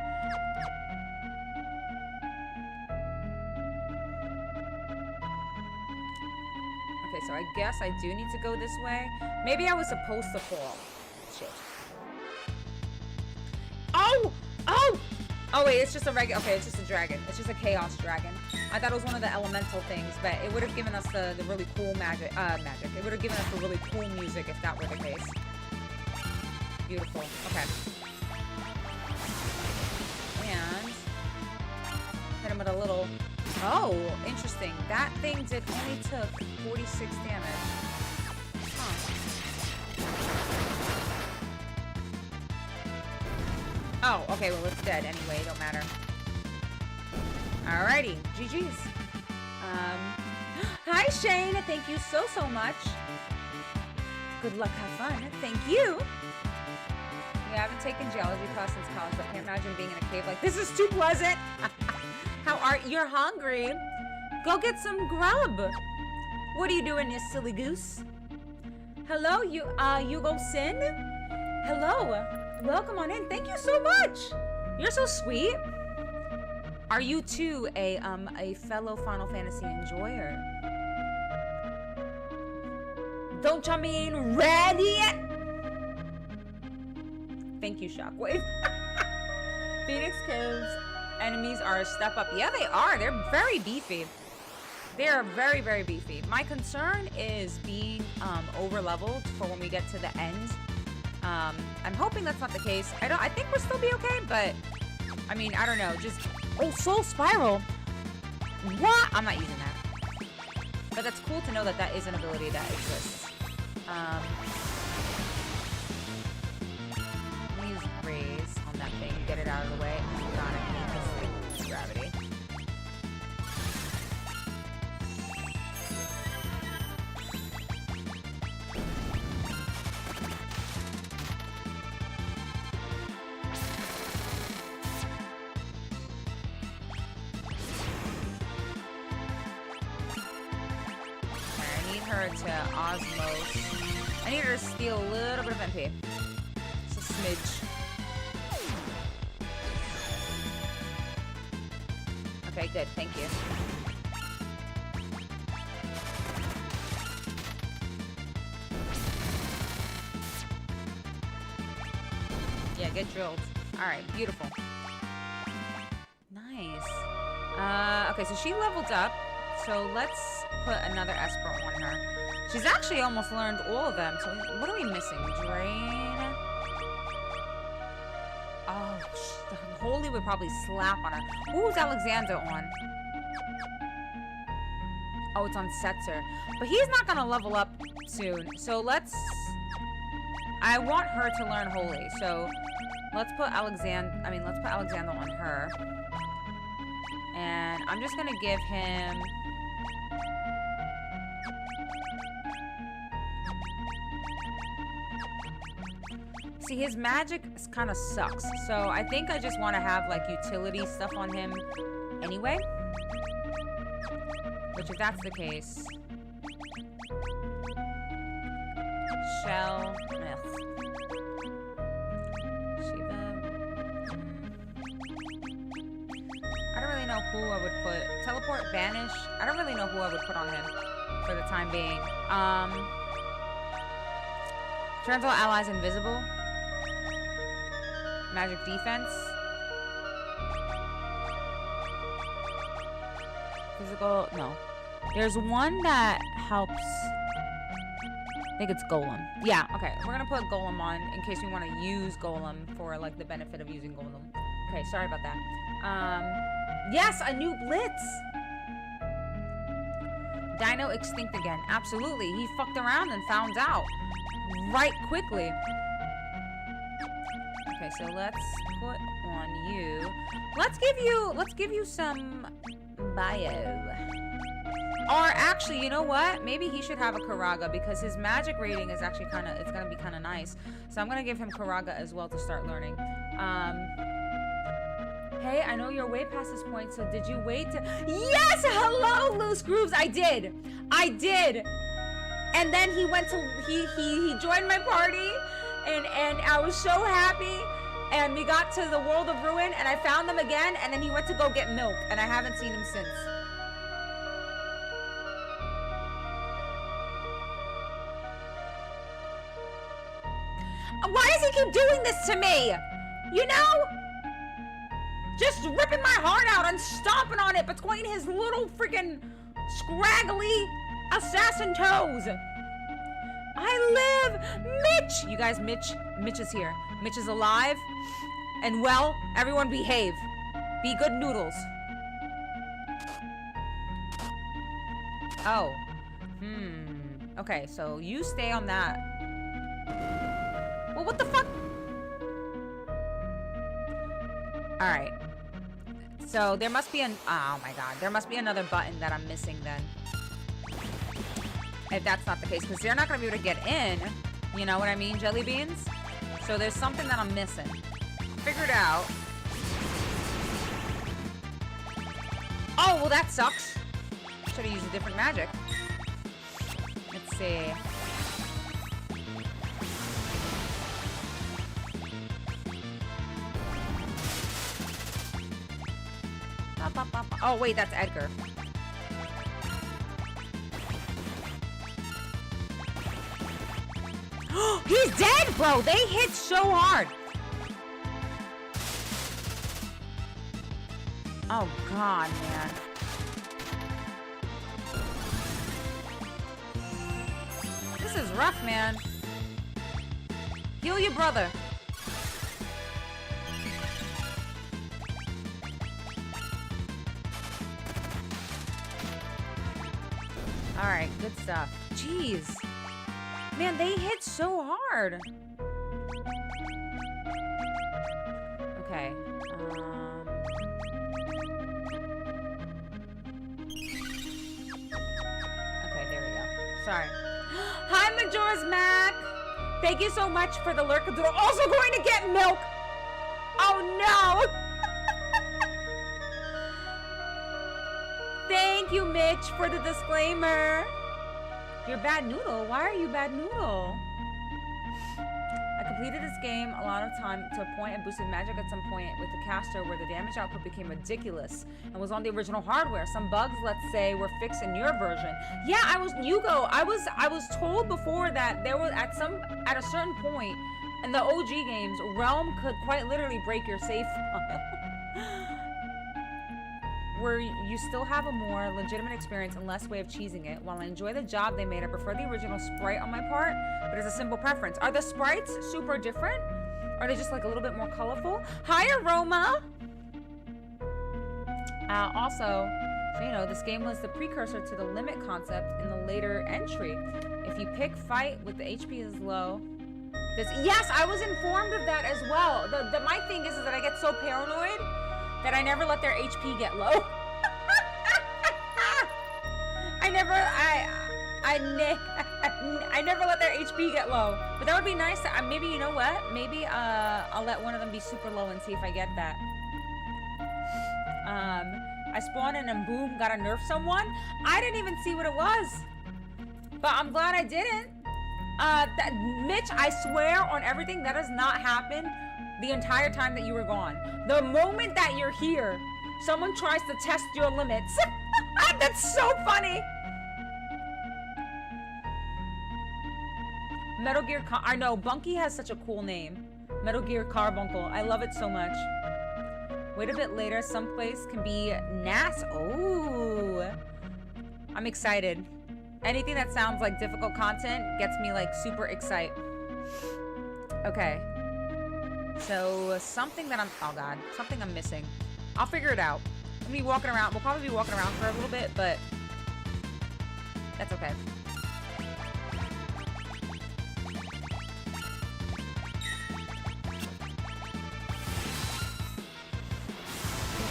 Okay, so I guess I do need to go this way. Maybe I was supposed to fall. Shit. Oh! Oh! Oh wait, it's just a regular, okay, it's just a dragon. It's just a chaos dragon. I thought it was one of the elemental things, but it would have given us the really cool magic. It would have given us the really cool music if that were the case. Beautiful. Okay. And hit him with a little. Oh, interesting. That thing only took 46 damage. Huh. Oh, okay. Well, it's dead anyway. It don't matter. Alrighty, GG's. Hi Shane, thank you so much. Good luck, have fun. Thank you. We haven't taken geology class since college, but I can't imagine being in a cave like this is too pleasant. How are you're hungry? Go get some grub. What are you doing, you silly goose? Hello, you go Sin? Hello. Welcome on in. Thank you so much. You're so sweet. Are you too a fellow Final Fantasy enjoyer? Don't you mean ready? Thank you, Shockwave. Phoenix Caves enemies are a step up. Yeah, they are. They're very beefy. They are very, very beefy. My concern is being over-leveled for when we get to the end. I'm hoping that's not the case. I think we'll still be okay, but I mean, I don't know. Just Soul Spiral. What? I'm not using that. But that's cool to know that that is an ability that exists. Let me use Raise on that thing. Get it out of the way. Oh god, I hate this thing. Gravity. Her to Osmos. I need her to steal a little bit of MP. Just a smidge. Okay, good. Thank you. Yeah, get drilled. Alright, beautiful. Nice. Okay, so she leveled up. So let's put another Esper on her. She's actually almost learned all of them. So what are we missing? Drain. Oh, Holy would probably slap on her. Who's Alexander on? Oh, it's on Setzer. But he's not gonna level up soon. So let's... I want her to learn Holy. So let's put Alexander on her. And I'm just gonna give him... See, his magic kind of sucks. So I think I just want to have like utility stuff on him anyway. Which, if that's the case... Shell... Shiva... I don't really know who I would put. Teleport, Banish. I don't really know who I would put on him for the time being. Turns all allies invisible. Magic defense. Physical, no. There's one that helps. I think it's Golem. Yeah, okay. We're gonna put Golem on in case we want to use Golem for like the benefit of using Golem. Okay, sorry about that. Yes, a new Blitz. Dino extinct again. Absolutely. He fucked around and found out right quickly. Okay, so let's put on you. Let's give you some bio. Or actually, you know what? Maybe he should have a Karaga because his magic rating is actually it's gonna be kind of nice. So I'm gonna give him Karaga as well to start learning. Hey, I know you're way past this point, so did you wait to... Yes! Hello, Loose Grooves! I did! And then he went to... He joined my party, and I was so happy, and we got to the World of Ruin, and I found him again, and then he went to go get milk, and I haven't seen him since. Why does he keep doing this to me? You know? Just ripping my heart out and stomping on it between his little freaking scraggly assassin toes. I live! Mitch! You guys, Mitch is here. Mitch is alive. And well, everyone behave. Be good noodles. Oh. Okay, so you stay on that. Well, what the fuck? Alright. So there must be oh my god, there must be another button that I'm missing then. If that's not the case, because they're not going to be able to get in. You know what I mean, jelly beans? So there's something that I'm missing. Figured out. Oh, well that sucks. Should have used a different magic. Let's see. Oh, wait, that's Edgar. He's dead, bro! They hit so hard! Oh, God, man. This is rough, man. Heal your brother. Alright, good stuff. Jeez. Man, they hit so hard. Okay. Okay, there we go. Sorry. Hi, Majora's Mac! Thank you so much for the lurkadoodle. Also going to get milk! Oh, no! Thank you, Mitch, for the disclaimer. You're Bad Noodle? Why are you Bad Noodle? I completed this game a lot of time to a point and boosted magic at some point with the caster where the damage output became ridiculous and was on the original hardware. Some bugs, let's say, were fixed in your version. Yeah, I was told before that there was at a certain point in the OG games, Realm could quite literally break your save file. Where you still have a more legitimate experience and less way of cheesing it. While I enjoy the job they made, I prefer the original sprite on my part, but it's a simple preference. Are the sprites super different? Are they just like a little bit more colorful? Hi, Aroma! Also, So, you know, this game was the precursor to the limit concept in the later entry. If you pick fight with the HP is low. Yes, I was informed of that as well. My thing is that I get so paranoid that I never let their HP get low. I never let their HP get low. But that would be nice to, maybe, you know what? Maybe I'll let one of them be super low and see if I get that. I spawned in and boom, gotta nerf someone. I didn't even see what it was. But I'm glad I didn't. Mitch, I swear on everything, that does not happen the entire time that you were gone. The moment that you're here, someone tries to test your limits. That's so funny. Metal Gear I know, Bunky has such a cool name. Metal Gear Carbuncle. I love it so much. Wait a bit later, someplace can be NAS. Oh, I'm excited. Anything that sounds like difficult content gets me like super excited. Okay. So something that something I'm missing. I'll figure it out. I'm gonna be walking around. We'll probably be walking around for a little bit, but that's okay.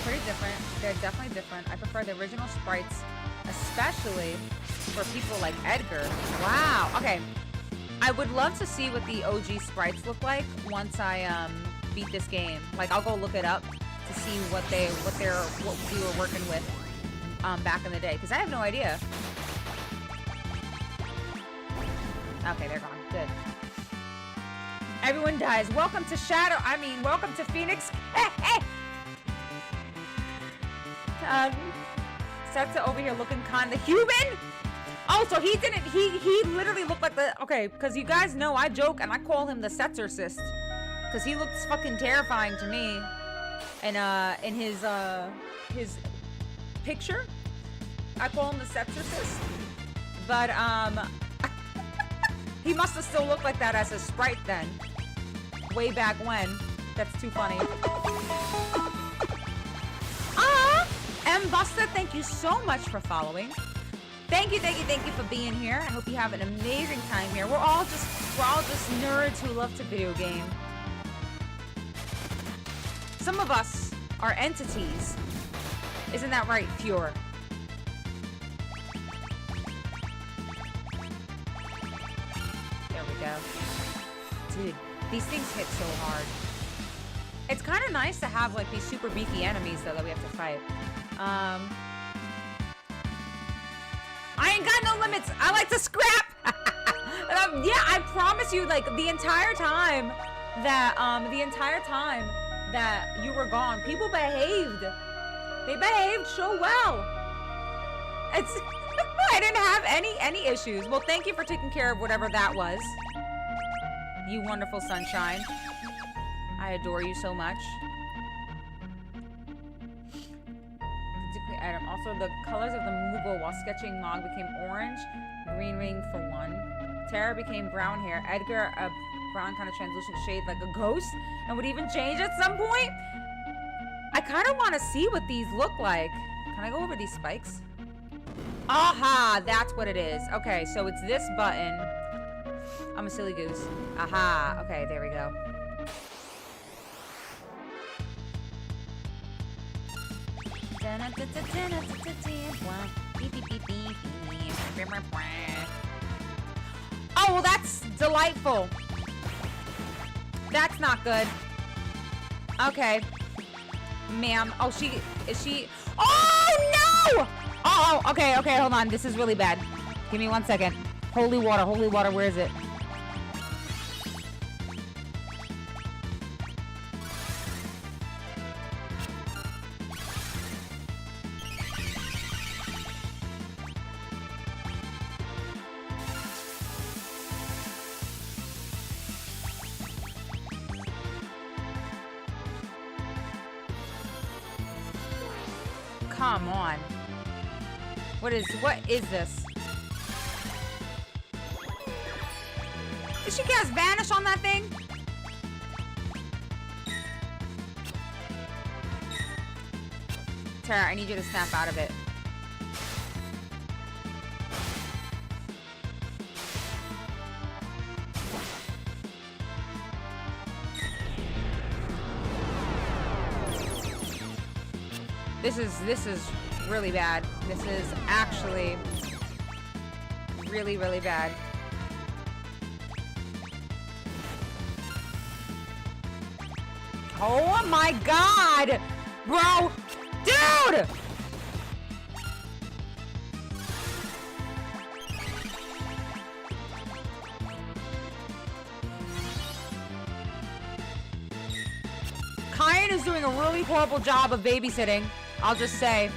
Pretty different. They're definitely different. I prefer the original sprites, especially for people like Edgar. Wow. Okay. I would love to see what the OG sprites look like once I beat this game. Like, I'll go look it up to see what we were working with back in the day, because I have no idea. Okay, they're gone. Good. Everyone dies. Welcome to welcome to Phoenix. Setsa over here looking kinda human. Oh, so he literally looked like okay, because you guys know I joke and I call him the Setzercist, because he looks fucking terrifying to me. And in his picture, I call him the Setzercist. But he must have still looked like that as a sprite then, way back when. That's too funny. M. Buster, thank you so much for following. Thank you for being here. I hope you have an amazing time here. We're all just nerds who love to video game. Some of us are entities. Isn't that right, Pure? There we go. Dude, these things hit so hard. It's kind of nice to have like these super beefy enemies though that we have to fight. I ain't got no limits. I like to scrap. Yeah, I promise you, like the entire time that you were gone, people behaved. They behaved so well. It's I didn't have any issues. Well, thank you for taking care of whatever that was. You wonderful sunshine. I adore you so much. Item. Also, the colors of the Moogle while sketching Mog became orange, green ring for one. Tara became brown hair. Edgar, a brown kind of translucent shade like a ghost, and would even change at some point. I kind of want to see what these look like. Can I go over these spikes? Aha, that's what it is. Okay, so it's this button. I'm a silly goose. Aha, okay, there we go. Oh, well, that's delightful. That's not good. Okay. Ma'am. Oh, is she? Oh, no! Oh, okay, hold on. This is really bad. Give me 1 second. Holy water, where is it? Come on. What is this? Did she cast Vanish on that thing? Tara, I need you to snap out of it. This is really bad. This is actually really, really bad. Oh my god! Bro! Dude! Kyan is doing a really horrible job of babysitting, I'll just say.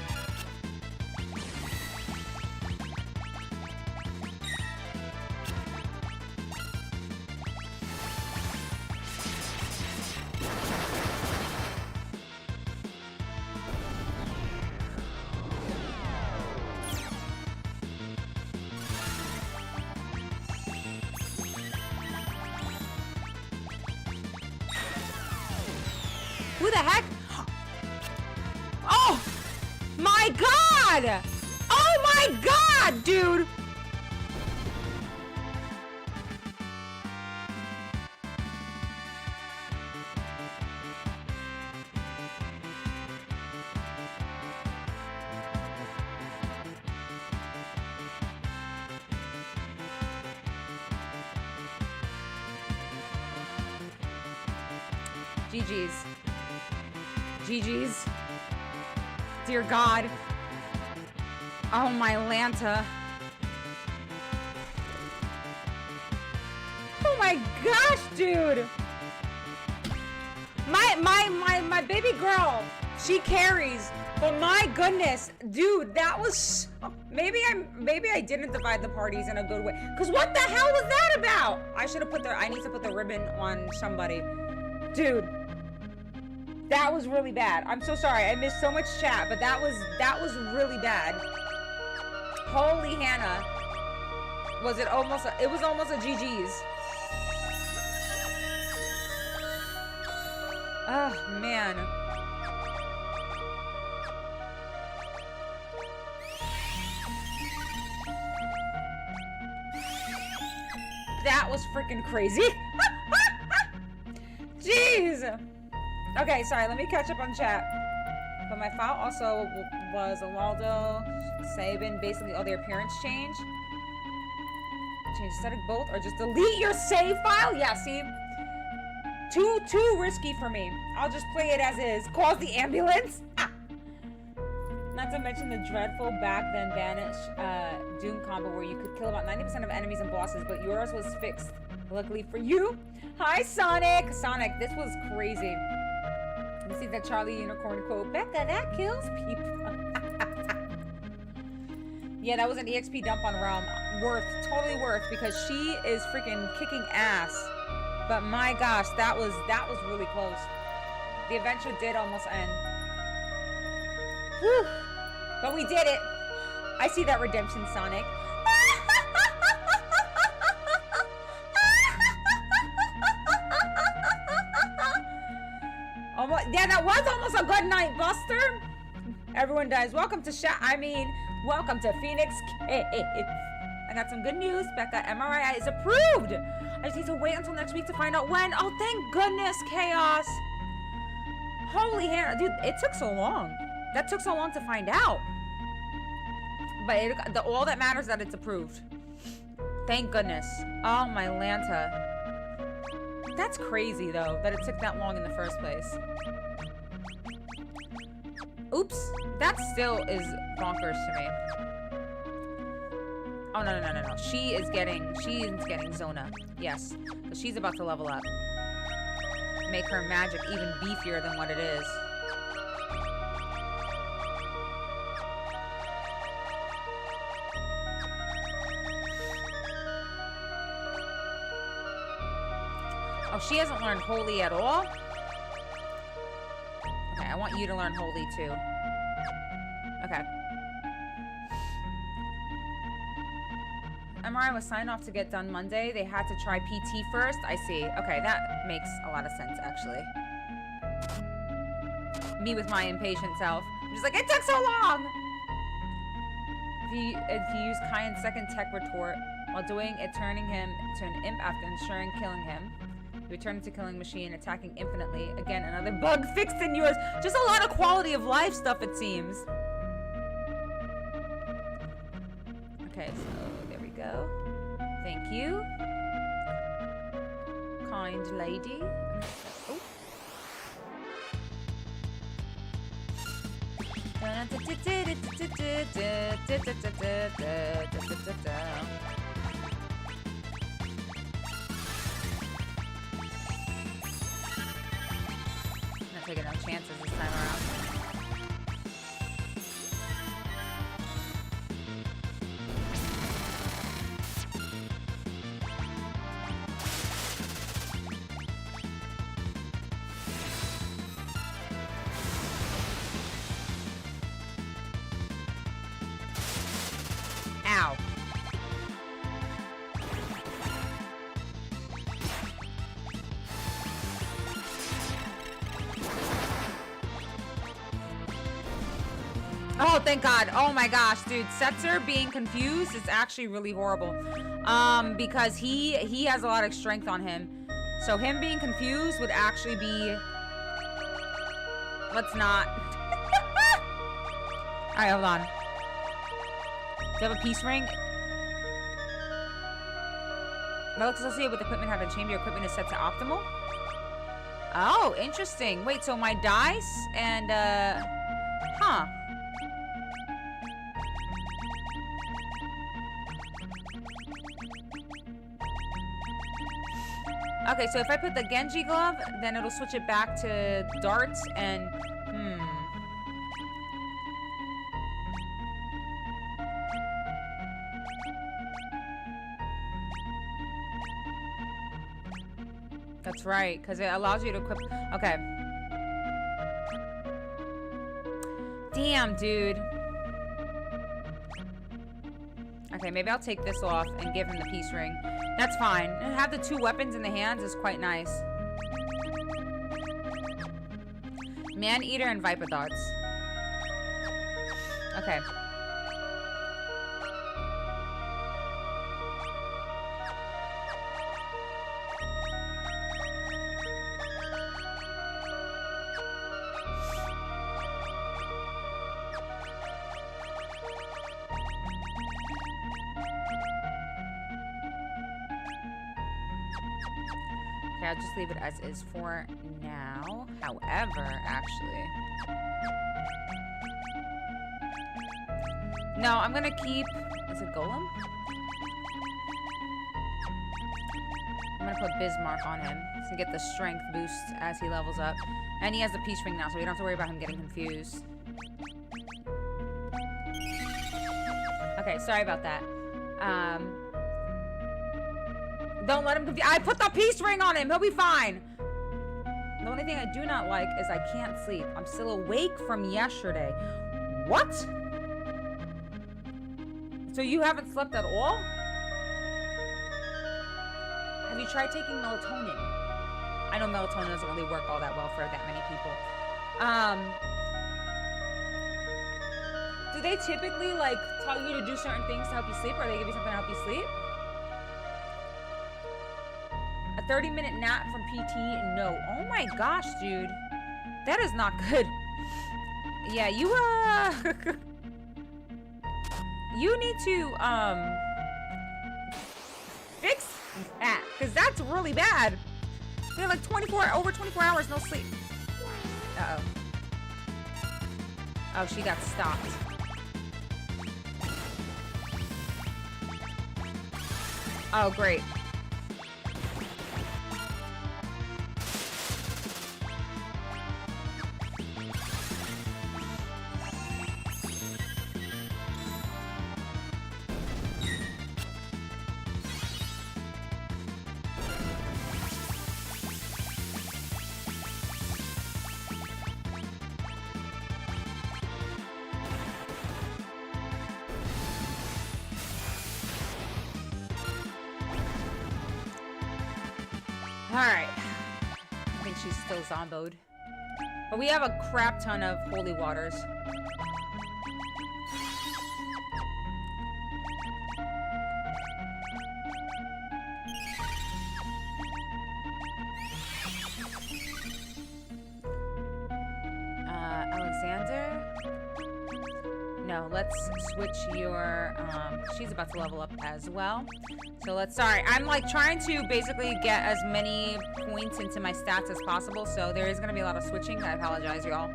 Who the heck? Oh my god! Oh my god, dude! GG's. GG's. Dear God. Oh my Lanta. Oh my gosh, dude. My baby girl, she carries. But my goodness, dude, that was maybe I didn't divide the parties in a good way. Cause what the hell was that about? I need to put the ribbon on somebody. Dude. That was really bad. I'm so sorry. I missed so much chat, but that was really bad. Holy Hannah. It was almost a GG's. Oh, man. That was freaking crazy. Jeez. Okay, sorry, let me catch up on chat. But my file also was Alvaldo, Sabin, basically all their appearance change. Change aesthetic both, or just delete your save file? Yeah, see? Too risky for me. I'll just play it as is. Calls the ambulance? Ah. Not to mention the dreadful back then banish Doom combo where you could kill about 90% of enemies and bosses, but yours was fixed. Luckily for you. Hi, Sonic! Sonic, this was crazy. You see that Charlie Unicorn quote, Becca, that kills people. Yeah, that was an EXP dump on Realm. Worth, totally worth, because she is freaking kicking ass. But my gosh, that was really close. The adventure did almost end. Whew. But we did it. I see that redemption, Sonic. Yeah, that was almost a good night, Buster. Everyone dies. Welcome to welcome to Phoenix Cave. I got some good news. Becca, MRI is approved. I just need to wait until next week to find out when. Oh, thank goodness, Chaos. Holy Hannah. Dude, it took so long. That took so long to find out. But all that matters is that it's approved. Thank goodness. Oh, my Lanta. That's crazy, though, that it took that long in the first place. Oops. That still is bonkers to me. Oh, no. She is getting Zona. Yes. But she's about to level up. Make her magic even beefier than what it is. Oh, she hasn't learned Holy at all? Okay, I want you to learn Holy too. Okay. MRI was signed off to get done Monday. They had to try PT first. I see. Okay, that makes a lot of sense, actually. Me with my impatient self. I'm just like, it took so long! If you use Kyan's second tech retort while doing it, turning him to an imp after ensuring killing him. You return into killing machine, attacking infinitely. Again, another bug fixed in yours. Just a lot of quality of life stuff, it seems. Okay, so there we go. Thank you. Kind lady. Oh. Not taking no chances this time around. Ow. Oh, thank God. Oh my gosh, dude. Setzer being confused is actually really horrible. Because he has a lot of strength on him. So him being confused would actually be... Let's not. Alright, hold on. Do you have a peace ring? Relics associated with equipment have been changed. Your equipment is set to optimal. Oh, interesting. Wait, so my dice and, huh. Okay, so if I put the Genji glove, then it'll switch it back to darts and, That's right, because it allows you to equip... Okay. Damn, dude. Okay, maybe I'll take this off and give him the peace ring. That's fine. And have the two weapons in the hands is quite nice. Man-eater and viper darts. Okay. I'll just leave it as is for now. However, actually... No, I'm gonna keep... Is it Golem? I'm gonna put Bismarck on him to get the strength boost as he levels up. And he has the peace ring now, so we don't have to worry about him getting confused. Okay, sorry about that. Don't let him confuse. I put the peace ring on him. He'll be fine. The only thing I do not like is I can't sleep. I'm still awake from yesterday. What? So you haven't slept at all? Have you tried taking melatonin? I know melatonin doesn't really work all that well for that many people. Do they typically like tell you to do certain things to help you sleep, or they give you something to help you sleep? A 30-minute nap from PT? No. Oh my gosh, dude. That is not good. Yeah, you, you need to, fix that. Because that's really bad. You have like over 24 hours no sleep. Uh-oh. Oh, she got stopped. Oh, great. Alright. I think she's still zomboed. But we have a crap ton of holy waters. So let's switch your, she's about to level up as well. So sorry, I'm like trying to basically get as many points into my stats as possible. So there is going to be a lot of switching. I apologize, y'all.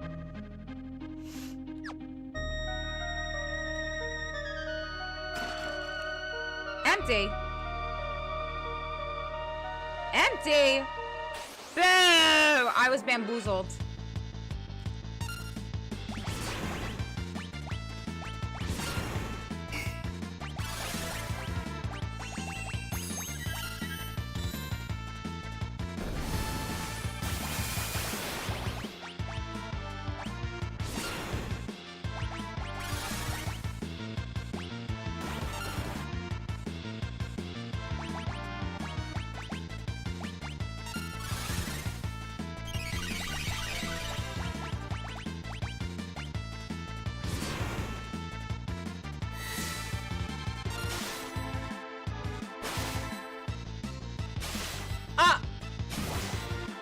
Empty. Empty. Boo! I was bamboozled.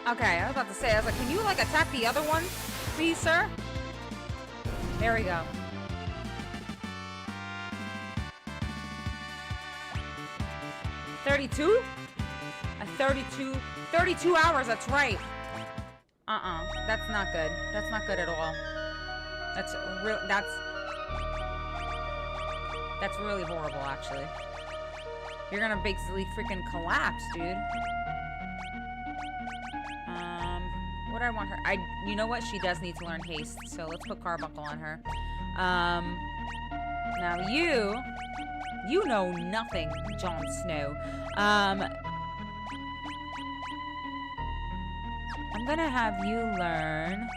Okay, I was about to say, I was like, can you, like, attack the other one, please, sir? There we go. $32? 32 hours, that's right. That's not good. That's not good at all. That's really horrible, actually. You're gonna basically freaking collapse, dude. What do I want her? You know what? She does need to learn haste, so let's put Carbuncle on her. Now you know nothing, Jon Snow. I'm gonna have you learn.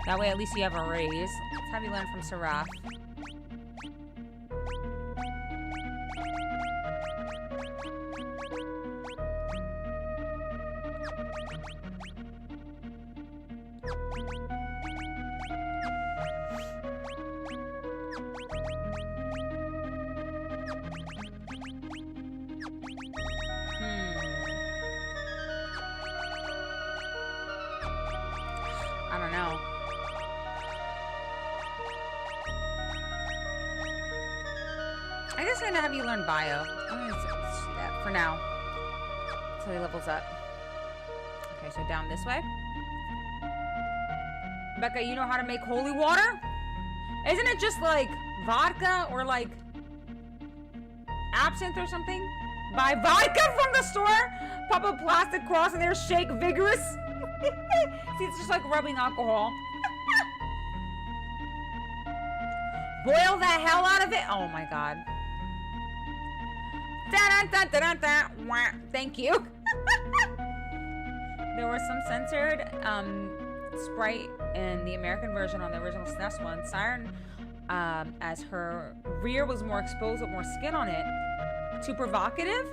That way, at least you have a raise. Let's have you learn from Seraph. I don't know. I guess I'm gonna have you learn bio. I'm gonna do that for now. Until he levels up. Okay, so down this way. Becca, you know how to make holy water? Isn't it just like vodka or like absinthe or something? Buy vodka from the store, pop a plastic cross in there, shake vigorous. See, it's just like rubbing alcohol. Boil the hell out of it. Oh my god. Thank you. There was some censored sprite in the American version on the original SNES one. Siren, as her rear was more exposed with more skin on it, too provocative,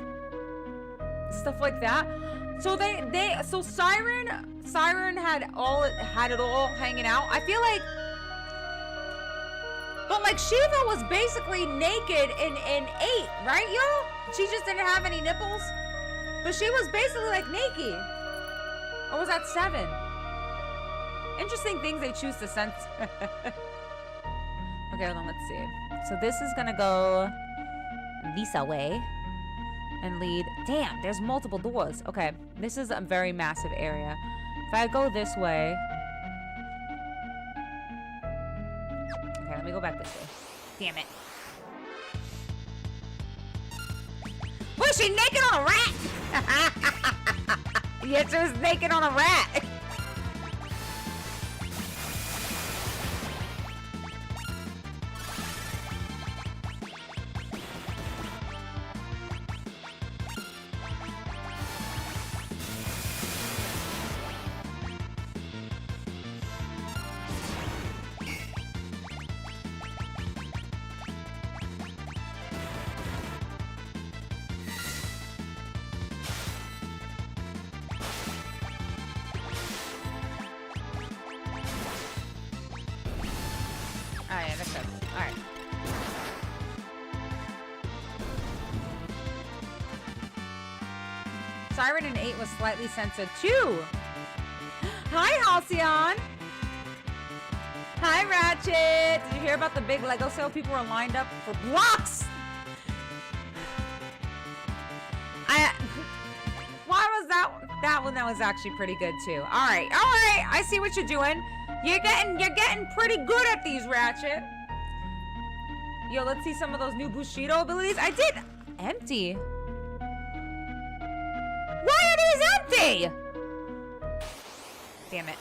stuff like that. So so Siren had it all hanging out. I feel like, but like Shiva was basically naked in 8, right, y'all? She just didn't have any nipples, but she was basically like naked. Or was that 7? Interesting things they choose to censor. Okay, hold on, let's see. So this is gonna go this way and lead. Damn, there's multiple doors. Okay, this is a very massive area. If I go this way. Okay, let me go back this way. Damn it. Was she naked on a rat? Yes, she was naked on a rat. Siren in 8 was slightly censored too. Hi, Halcyon. Hi, Ratchet. Did you hear about the big Lego sale? People were lined up for blocks. Why was that one? That was actually pretty good too. All right. I see what you're doing. You're getting pretty good at these, Ratchet. Yo, let's see some of those new Bushido abilities. I did empty. Why are these empty? Damn it.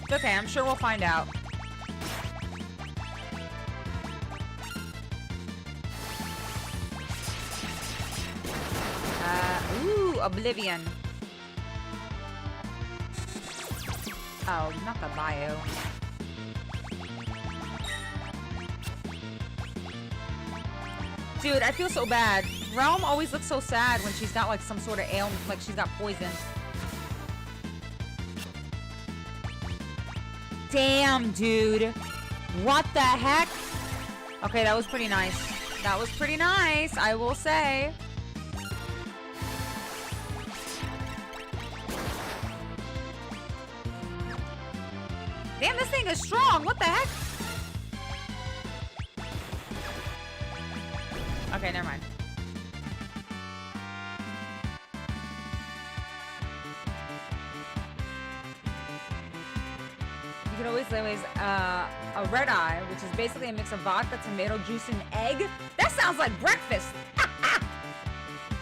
It's okay, I'm sure we'll find out. Ooh, Oblivion. Oh, not the bio. Dude, I feel so bad. Realm always looks so sad when she's got like some sort of ailment, like she's got poison. Damn, dude. What the heck? Okay, that was pretty nice. That was pretty nice, I will say. Damn, this thing is strong. What the heck? Okay, never mind. You could always a red eye, which is basically a mix of vodka, tomato juice, and egg. That sounds like breakfast.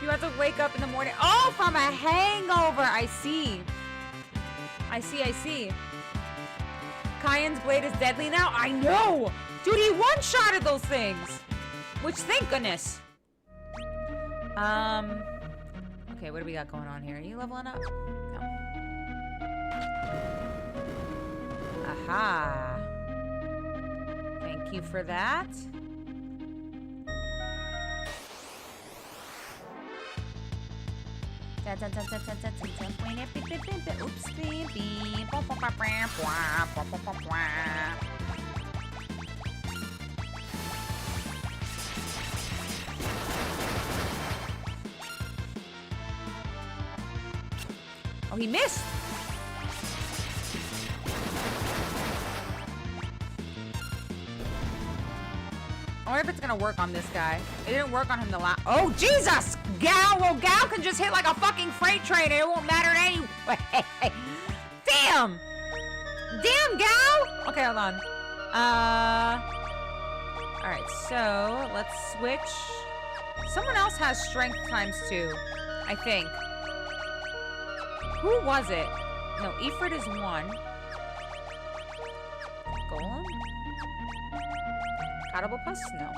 You have to wake up in the morning. Oh, from a hangover. I see. I see. Cayenne's blade is deadly now? I know! Dude, he one-shotted those things! Which, thank goodness. Okay, what do we got going on here? Are you leveling up? No. Aha. Thank you for that. Oops, oh, he missed. I wonder if it's gonna work on this guy. It didn't work on him the last. Oh, Jesus! Gal! Well, Gal can just hit like a fucking freight train and it won't matter anyway. Damn! Damn, Gal! Okay, hold on. Alright, so let's switch. Someone else has strength ×2, I think. Who was it? No, Ifrit is 1. Golem? Catapultus? No.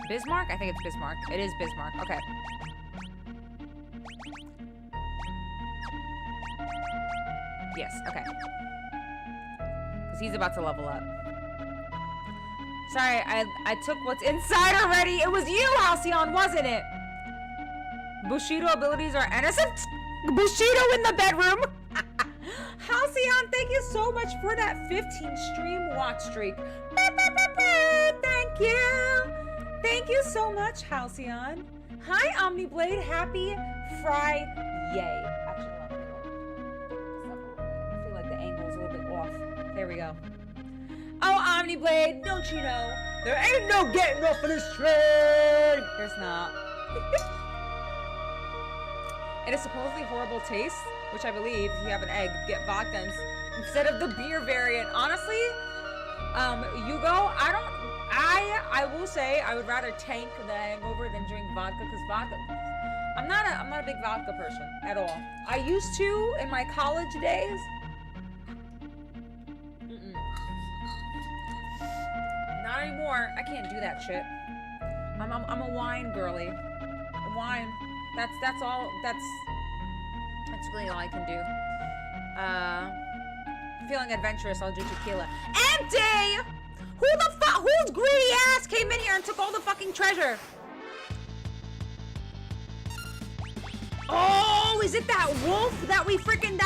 Bismarck? I think it's Bismarck. It is Bismarck. Okay. Yes, okay. Because he's about to level up. Sorry, I took what's inside already. It was you, Halcyon, wasn't it? Bushido abilities are innocent. Bushido in the bedroom. Halcyon, thank you so much for that 15 stream watch streak. Thank you. Thank you so much, Halcyon. Hi, Omniblade. Happy Friday. Actually, I feel like the angle's a little bit off. There we go. Oh, Omniblade, don't you know? There ain't no getting off of this train. There's not. It is supposedly horrible taste, which I believe if you have an egg, get vodka instead of the beer variant. Honestly, Hugo, I will say I would rather tank the hangover than drink vodka because vodka. I'm not a big vodka person at all. I used to in my college days. Not anymore. I can't do that shit. I'm a wine girly. Wine. That's all. That's really all I can do. Feeling adventurous, I'll do tequila. Empty! Whose greedy ass came in here and took all the fucking treasure? Oh, is it that wolf that we freaking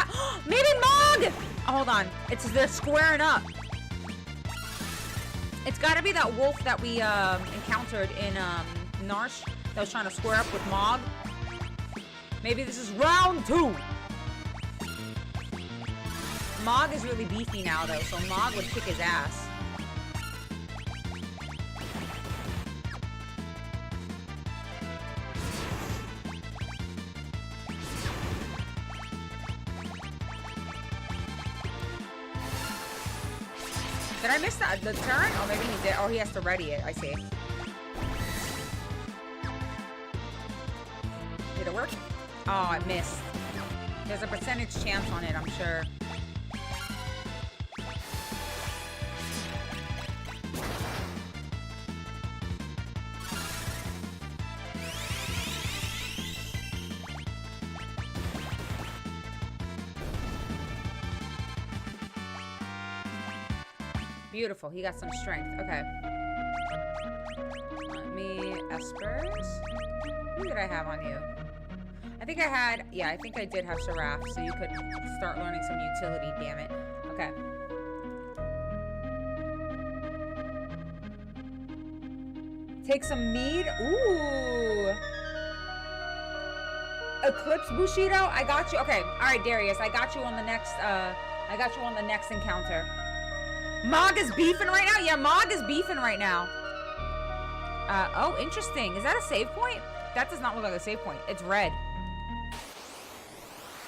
maybe Mog! Oh, hold on. They're squaring up. It's gotta be that wolf that we encountered in Narsh that was trying to square up with Mog. Maybe this is round 2. Mog is really beefy now, though, so Mog would kick his ass. Did I miss the turn? Oh, maybe he did. Oh, he has to ready it. I see. Did it work? Oh, I missed. There's a percentage chance on it, I'm sure. Beautiful. He got some strength. Okay. Let me Espers. Who did I have on you? I think I had... Yeah, I think I did have Seraph, so you could start learning some utility, damn it. Okay. Take some mead. Ooh. Eclipse Bushido. I got you. Okay. All right, Darius. I got you on the next. I got you on the next encounter. Mog is beefing right now. Yeah, Mog is beefing right now. Oh, interesting. Is that a save point? That does not look like a save point. It's red.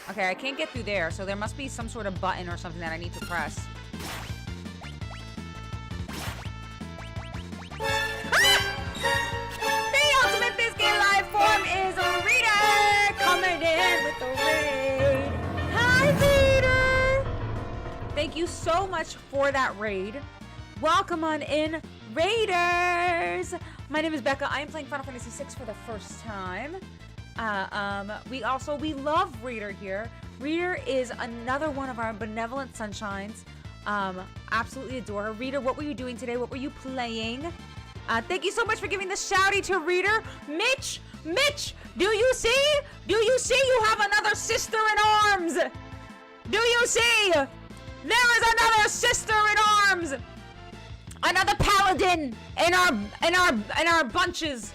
Okay, I can't get through there, so there must be some sort of button or something that I need to press. The ultimate biscuit life form is a Rita coming in with the raid. Hi, Rita. Thank you so much for that raid. Welcome on in, Raiders. My name is Becca. I am playing Final Fantasy VI for the first time. We love Reader here. Reader is another one of our benevolent sunshines. Absolutely adore her. Reader, what were you doing today? What were you playing? Thank you so much for giving the shouty to Reader. Mitch, do you see? Do you see you have another sister in arms? Do you see? There is another sister in arms. Another paladin in our bunches.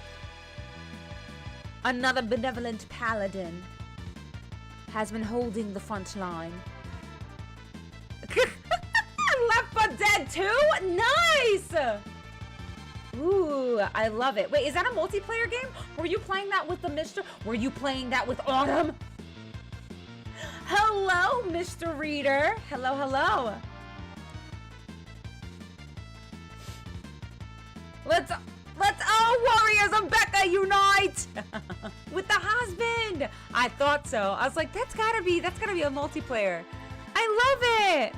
Another benevolent paladin has been holding the front line. Left 4 Dead 2? Nice! Ooh, I love it. Wait, is that a multiplayer game? Were you playing that with the Mr.? Were you playing that with Autumn? Hello, Mr. Reader. Hello, hello. Let's all warriors of Becca unite with the husband. I thought so. I was like, that's gotta be a multiplayer. I love it.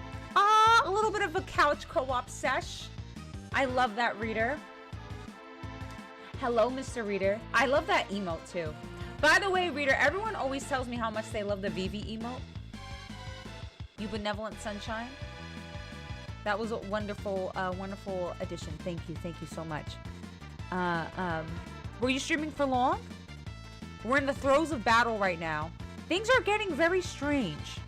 A little bit of a couch co-op sesh. I love that, Reader. Hello, Mr. Reader. I love that emote too. By the way, Reader, everyone always tells me how much they love the VV emote. You benevolent sunshine. That was a wonderful, wonderful addition. Thank you so much. Were you streaming for long? We're in the throes of battle right now. Things are getting very strange.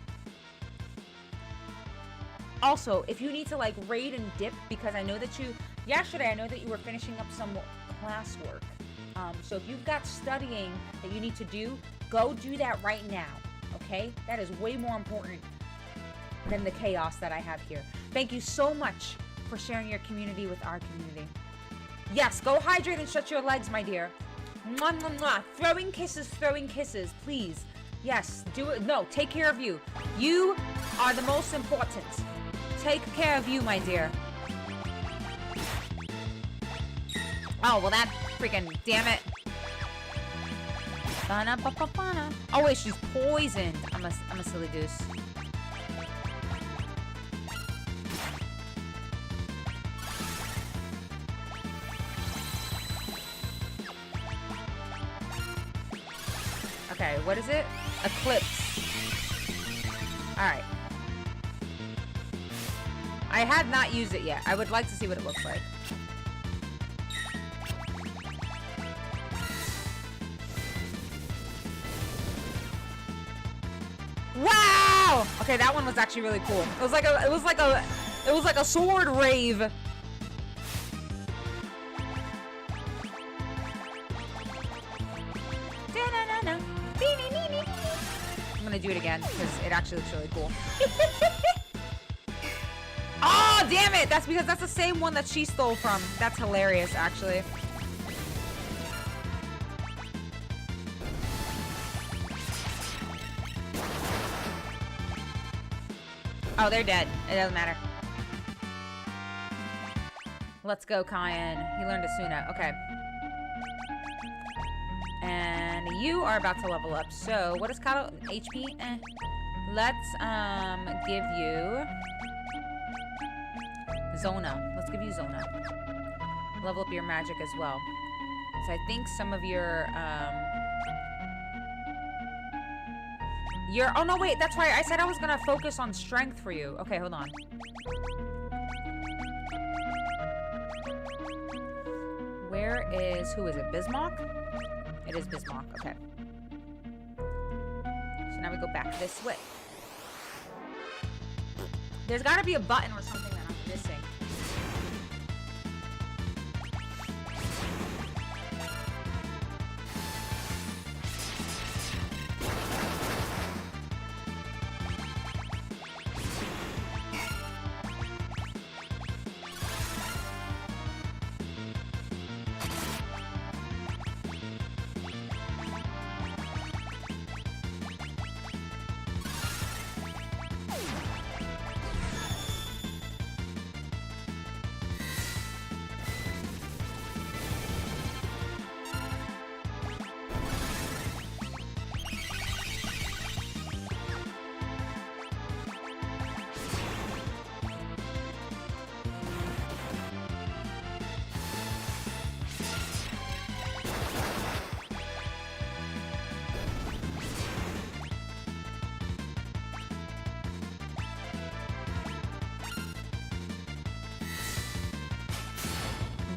Also, if you need to like raid and dip, because I know that yesterday I know that you were finishing up some classwork. So if you've got studying that you need to do, go do that right now, okay? That is way more important than the chaos that I have here. Thank you so much for sharing your community with our community. Yes, go hydrate and shut your legs, my dear. Mwah, mwah, mwah. Throwing kisses, please. Yes, do it. No, take care of you. You are the most important. Take care of you, my dear. Oh, well, that freaking, damn it. Oh, wait, she's poisoned. I'm a silly goose. Okay, what is it? Eclipse. Alright. I have not used it yet. I would like to see what it looks like. Wow! Okay, that one was actually really cool. It was like a sword rave. I'm gonna do it again because it actually looks really cool. Oh, damn it! That's because that's the same one that she stole from. That's hilarious, actually. Oh, they're dead. It doesn't matter. Let's go, Kyan. He learned Asuna. Okay. And you are about to level up. So, what is Kato? HP? Eh. Let's give you Zona. Let's give you Zona. Level up your magic as well. So I think some of your oh no, wait, that's right. I said I was gonna focus on strength for you. Okay, hold on. Who is it? Bismarck? It is Bismarck, okay. So now we go back this way. There's gotta be a button or something that I'm missing.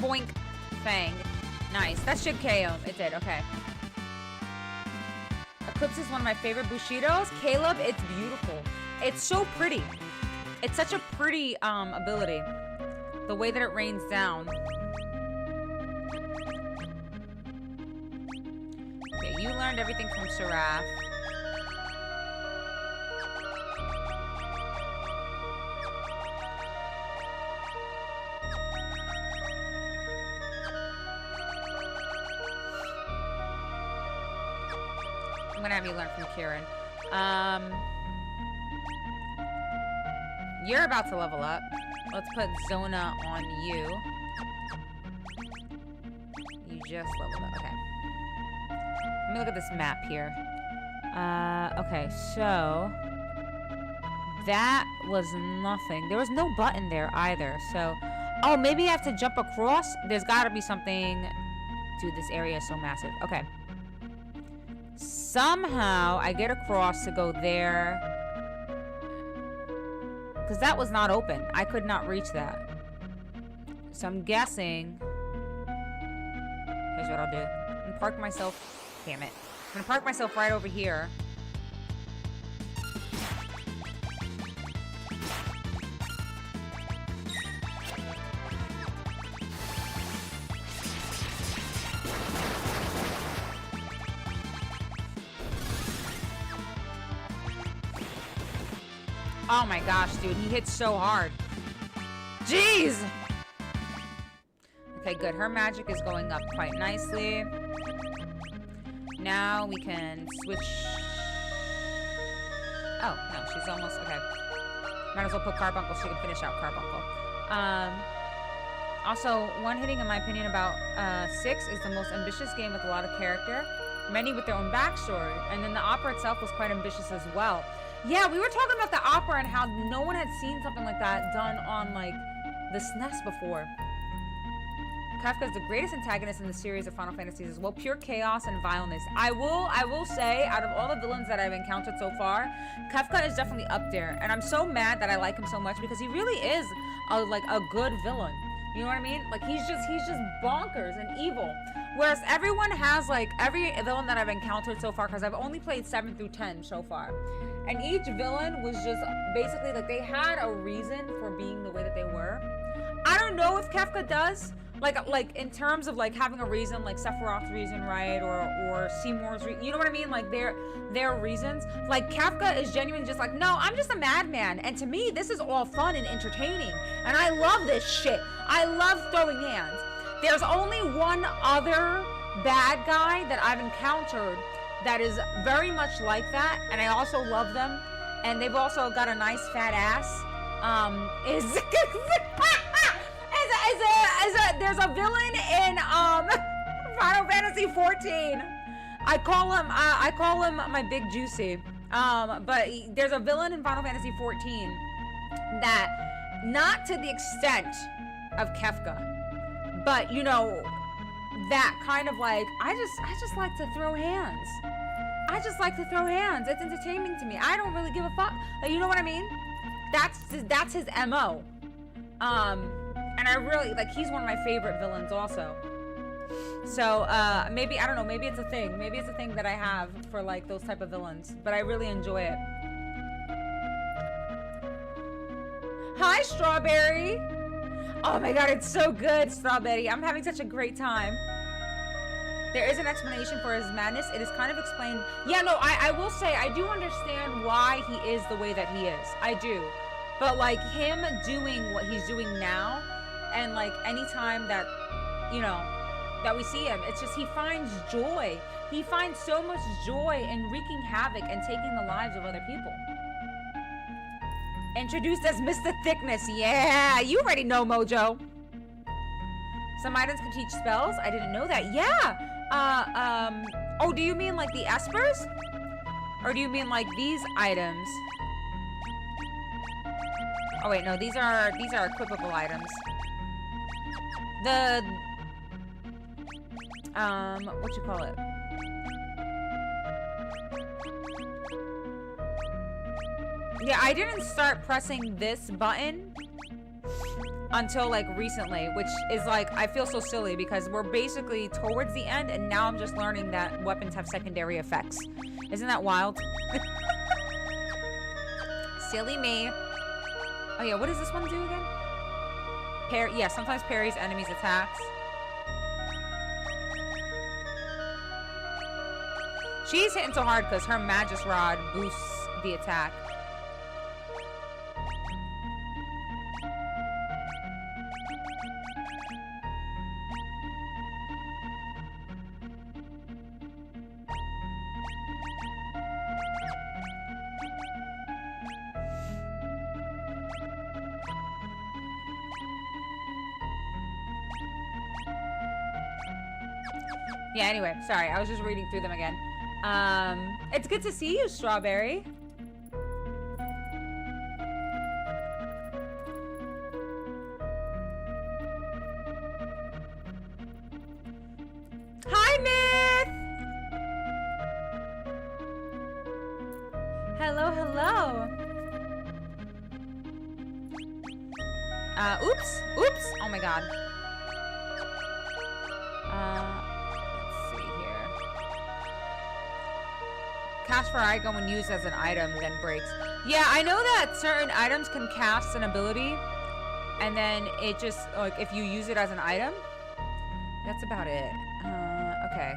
Boink. Fang. Nice. That should KO him. It did. Okay. Eclipse is one of my favorite Bushidos. Caleb, it's beautiful. It's so pretty. It's such a pretty ability. The way that it rains down. Okay, you learned everything from Seraph. I'm gonna have you learn from Kieran. You're about to level up. Let's put Zona on you. You just leveled up. Okay. Let me look at this map here. Okay, so that was nothing. There was no button there either. So, oh, maybe I have to jump across. There's got to be something. Dude, this area is so massive. Okay. Somehow I get across to go there. Because that was not open. I could not reach that. So I'm guessing. Here's what I'll do. I'm going to park myself. Damn it. I'm going to park myself right over here. Oh my gosh, dude. He hits so hard. Jeez! Okay, good. Her magic is going up quite nicely. Now we can switch... Oh, no. She's almost... Okay. Might as well put Carbuncle so she can finish out Carbuncle. Also, one hitting, in my opinion, about 6 is the most ambitious game with a lot of character. Many with their own backstory. And then the opera itself was quite ambitious as well. Yeah, we were talking about the opera and how no one had seen something like that done on, like, the SNES before. Kafka is the greatest antagonist in the series of Final Fantasies as well. Pure chaos and vileness. I will say, out of all the villains that I've encountered so far, Kafka is definitely up there. And I'm so mad that I like him so much because he really is, a good villain. You know what I mean? Like, he's just bonkers and evil. Whereas everyone has, like, every villain that I've encountered so far, because I've only played 7 through 10 so far. And each villain was just basically, like, they had a reason for being the way that they were. I don't know if Kefka does, like in terms of like having a reason, like Sephiroth's reason, right, or Seymour's reason, you know what I mean, like their reasons. Like Kafka is genuinely just like, no, I'm just a madman, and to me this is all fun and entertaining, and I love this shit. I love throwing hands. There's only one other bad guy that I've encountered that is very much like that, and I also love them, and they've also got a nice fat ass. There's a villain in Final Fantasy 14. I call him my Big Juicy. But there's a villain in Final Fantasy 14 that, not to the extent of Kefka, but you know, that kind of like, I just like to throw hands. I just like to throw hands. It's entertaining to me. I don't really give a fuck. Like, you know what I mean? That's his MO. And I really, like, he's one of my favorite villains also. So, maybe, I don't know, maybe it's a thing. Maybe it's a thing that I have for, like, those type of villains. But I really enjoy it. Hi, Strawberry. Oh my god, it's so good, Strawberry. I'm having such a great time. There is an explanation for his madness. It is kind of explained. Yeah, no, I will say, I do understand why he is the way that he is. I do. But, like, him doing what he's doing now, and, like, anytime that, you know, that we see him, it's just he finds joy. He finds so much joy in wreaking havoc and taking the lives of other people. Introduced as Mr. Thickness. Yeah, you already know, Mojo. Some items can teach spells. I didn't know that. Yeah. Oh, do you mean like the espers? Or do you mean like these items? Oh wait, no, these are equipable items. The what you call it? Yeah, I didn't start pressing this button until like recently, which is like, I feel so silly because we're basically towards the end and now I'm just learning that weapons have secondary effects. Isn't that wild? Silly me. Oh yeah, what does this one do again? Yeah, sometimes parries enemies' attacks. She's hitting so hard because her Magus Rod boosts the attack. Yeah, anyway, sorry, I was just reading through them again. It's good to see you, Strawberry. Hi, Myth! Hello, hello. Oops, oops, oh my god. Cast for icon when used as an item, then breaks. Yeah, I know that certain items can cast an ability, and then it just, like, if you use it as an item, that's about it. Okay.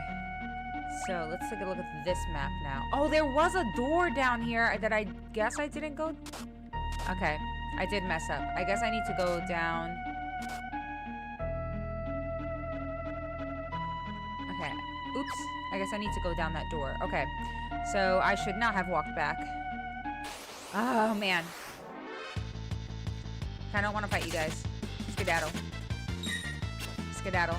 So, let's take a look at this map now. Oh, there was a door down here that I guess I didn't go... Okay, I did mess up. I guess I need to go down... Okay, oops. I guess I need to go down that door. Okay. So, I should not have walked back. Oh, man. I don't want to fight you guys. Skedaddle. Skedaddle.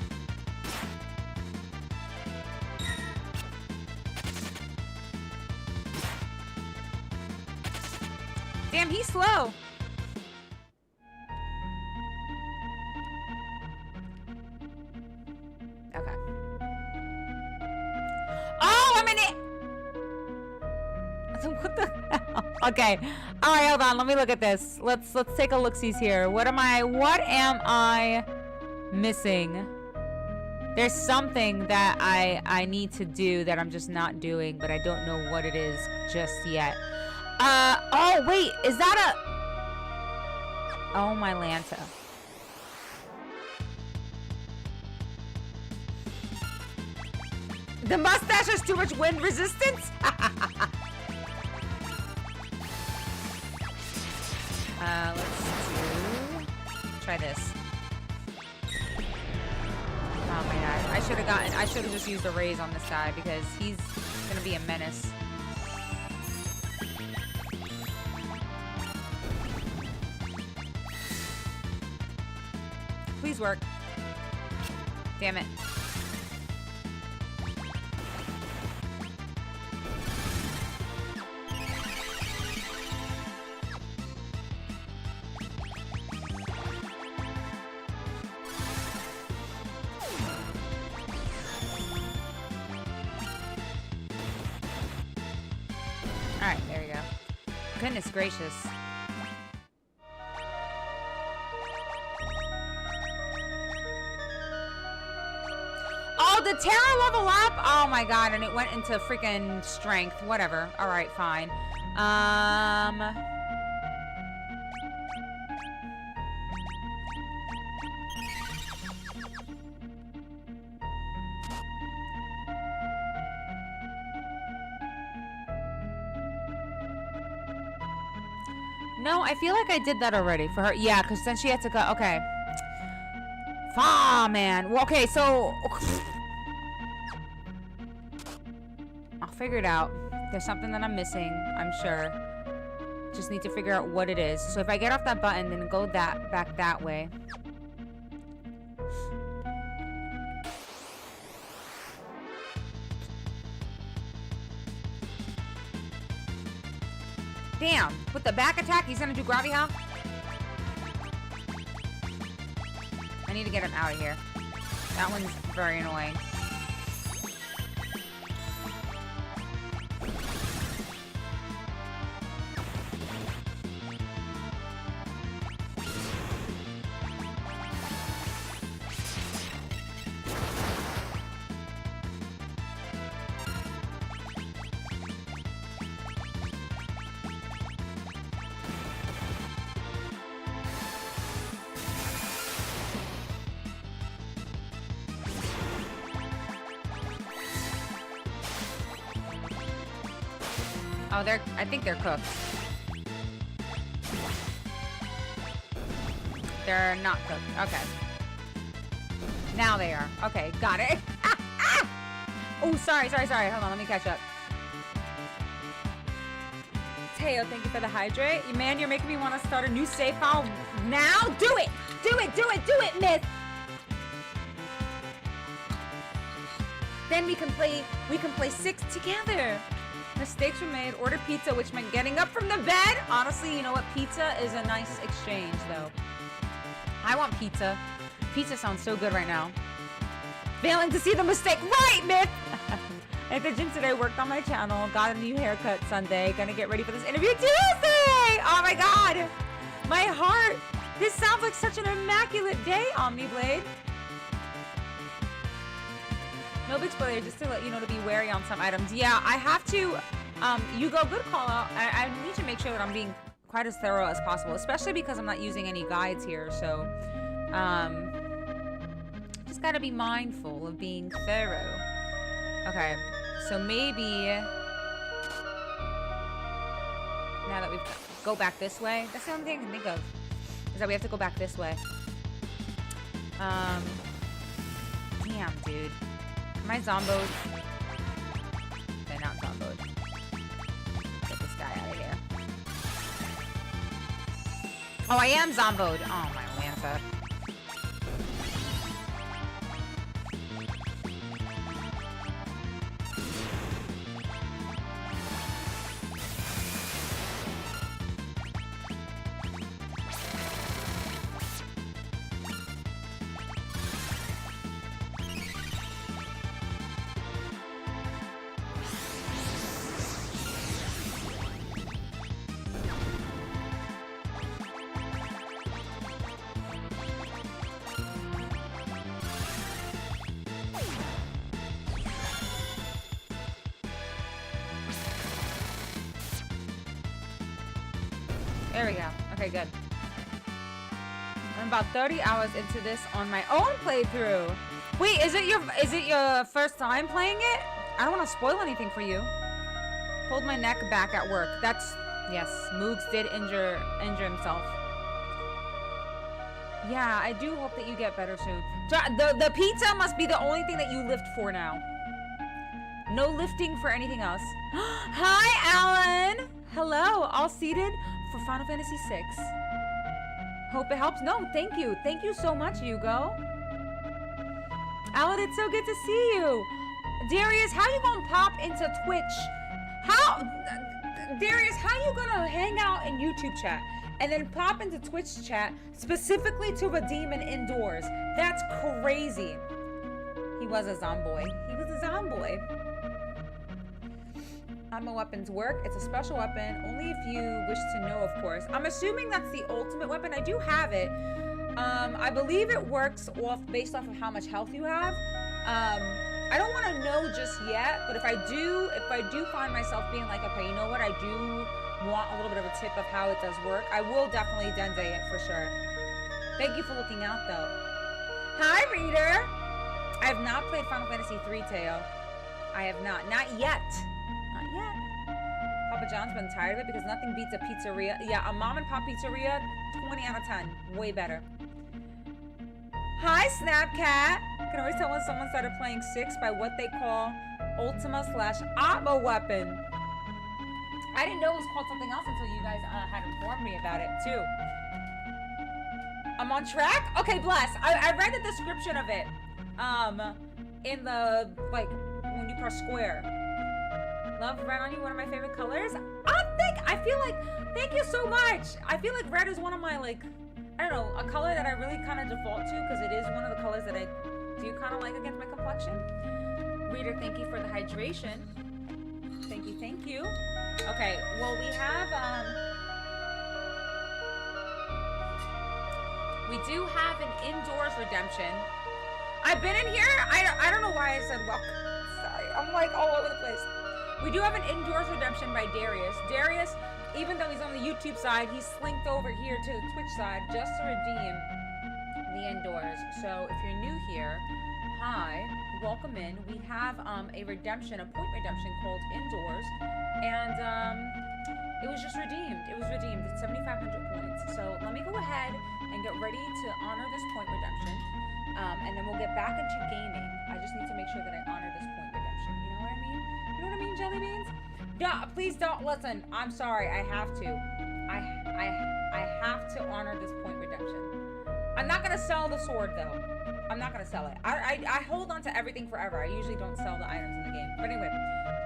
Damn, he's slow. Okay. Oh, I'm in it! What the hell? Okay. All right, hold on. Let me look at this. Let's take a look-sees here. What am I missing? There's something that I need to do that I'm just not doing, but I don't know what it is just yet. Oh, wait. Is that a... Oh, my Lanta. The mustache has too much wind resistance? Try this. Oh my god. I should have just used a raise on this guy because he's gonna be a menace. Please work. Damn it. Alright, there we go. Goodness gracious. Oh, the Terra level up? Oh my god, and it went into freaking strength. Whatever. Alright, fine. No, I feel like I did that already for her. Yeah, because then she had to go. Okay. Ah, man. Well, okay, so... I'll figure it out. There's something that I'm missing, I'm sure. Just need to figure out what it is. So if I get off that button, then go back that way. Damn, with the back attack, he's gonna do Gravity Hop? I need to get him out of here. That one's very annoying. Oh, I think they're cooked. They're not cooked. Okay. Now they are. Okay, got it. Oh, sorry. Hold on, let me catch up. Teo, thank you for the hydrate. Man, you're making me want to start a new save file now. Do it, miss. Then we can play 6 together. Mistakes were made. Order pizza, which meant getting up from the bed. Honestly, you know what? Pizza is a nice exchange, though. I want pizza. Pizza sounds so good right now. Failing to see the mistake. Right, Myth! At the gym today, worked on my channel. Got a new haircut Sunday. Gonna get ready for this interview Tuesday! Oh my god! My heart! This sounds like such an immaculate day, Omniblade. No big spoiler, just to let you know to be wary on some items. Yeah, I have to, you go, good call out. I need to make sure that I'm being quite as thorough as possible, especially because I'm not using any guides here, so, just gotta be mindful of being thorough. Okay, so maybe, now that we've, go back this way. That's the only thing I can think of, is that we have to go back this way. Damn, dude. Am I zomboed? Okay, not zomboed. Get this guy out of here. Oh, I am zomboed. Oh, my Lanta. There we go. Okay, good. I'm about 30 hours into this on my own playthrough. Wait, is it your first time playing it? I don't want to spoil anything for you. Pulled my neck back at work. That's yes. Moogs did injure himself. Yeah, I do hope that you get better soon. The pizza must be the only thing that you lift for now. No lifting for anything else. Hi, Alan. Hello. All seated for Final Fantasy VI. Hope it helps. No, thank you. Thank you so much, Hugo. Alan, it's so good to see you. Darius, how you gonna pop into Twitch? Darius, how you gonna hang out in YouTube chat and then pop into Twitch chat specifically to redeem an indoors? That's crazy. He was a zomboy. He was a zomboy. Ammo weapons work. It's a special weapon, only if you wish to know, of course. I'm assuming that's the ultimate weapon. I do have it. I believe it works based off of how much health you have. I don't want to know just yet, but if I do find myself being like, okay, you know what, I do want a little bit of a tip of how it does work, I will definitely dende it for sure. Thank you for looking out, though. Hi, Reader. I have not played Final Fantasy III, Teo. I have not yet. Not yet. Papa John's been tired of it because nothing beats a pizzeria. Yeah, a mom and pop pizzeria, 20 out of 10. Way better. Hi, Snapcat. You can always tell when someone started playing 6 by what they call Ultima/Atma weapon. I didn't know it was called something else until you guys had informed me about it, too. I'm on track? Okay, bless. I read the description of it. In the, like, when you press square. Love red on you, one of my favorite colors. Thank you so much. I feel like red is one of my, like, I don't know, a color that I really kind of default to because it is one of the colors that I do kind of like against my complexion. Reader, thank you for the hydration. Thank you. Okay, well, we do have an indoors redemption. I've been in here. I don't know why I said welcome. Sorry, I'm like all over the place. We do have an indoors redemption by Darius. Darius, even though he's on the YouTube side, he's slinked over here to the Twitch side just to redeem the indoors. So if you're new here, hi, welcome in. We have a point redemption called Indoors, and it was just redeemed. It was redeemed. It's 7,500 points. So let me go ahead and get ready to honor this point redemption, and then we'll get back into gaming. I just need to make sure that I honor this point redemption. You know what I mean? You know what I mean, Jelly Beans? Yeah, please don't listen. I'm sorry. I have to. I have to honor this point redemption. I'm not gonna sell the sword though. I'm not gonna sell it. I hold on to everything forever. I usually don't sell the items in the game. But anyway,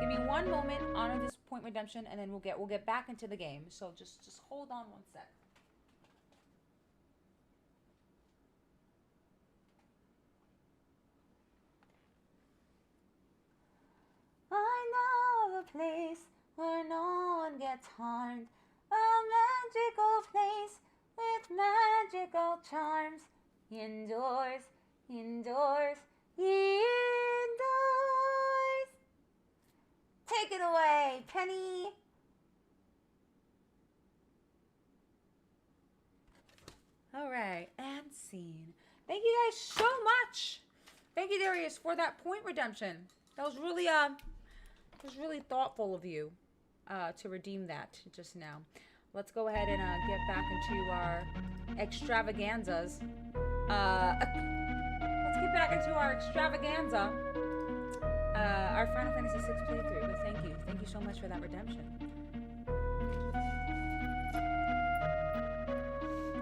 give me one moment. Honor this point redemption, and then we'll get back into the game. So just hold on one sec. I know a place where no one gets harmed, a magical place with magical charms. Indoors, indoors, indoors. Take it away, Penny. All right, and scene. Thank you guys so much. Thank you, Darius, for that point redemption. That was really really thoughtful of you to redeem that just now. Let's go ahead and get back into our extravaganzas. Let's get back into our extravaganza. Our Final Fantasy VI playthrough. But thank you so much for that redemption.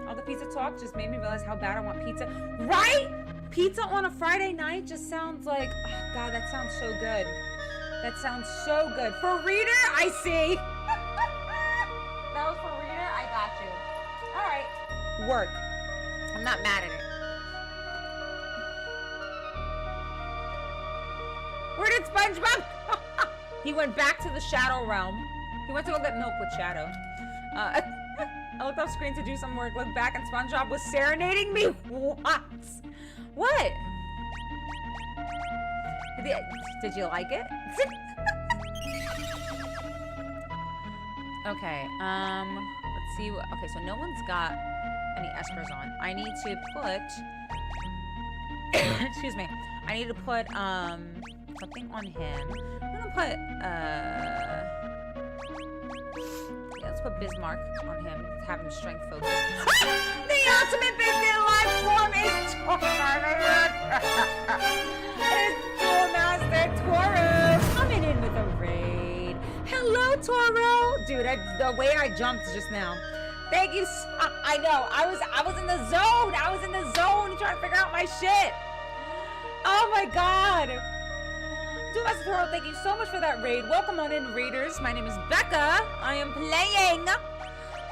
All the pizza talk just made me realize how bad I want pizza. Right? Pizza on a Friday night just sounds like, oh God, that sounds so good. That sounds so good. For Reader, I see. That was for Reader, I got you. All right. Work. I'm not mad at it. Where did SpongeBob? He went back to the Shadow Realm. He went to go get milk with Shadow. I looked off screen to do some work, looked back, and SpongeBob was serenading me? What? What? Did you like it? Okay, let's see what, okay, so no one's got any espers on. I need to put, excuse me, I I need to put something on him. I'm gonna put yeah, let's put Bismarck on him. Have him strength focus. The ultimate biscuit life form is it's Duel Master Toro coming in with a raid. Hello, Toro. Dude, the way I jumped just now. Thank you. I know. I was in the zone. I was in the zone trying to figure out my shit. Oh my god. Duel Master Toro, thank you so much for that raid. Welcome on in, raiders. My name is Becca. I am playing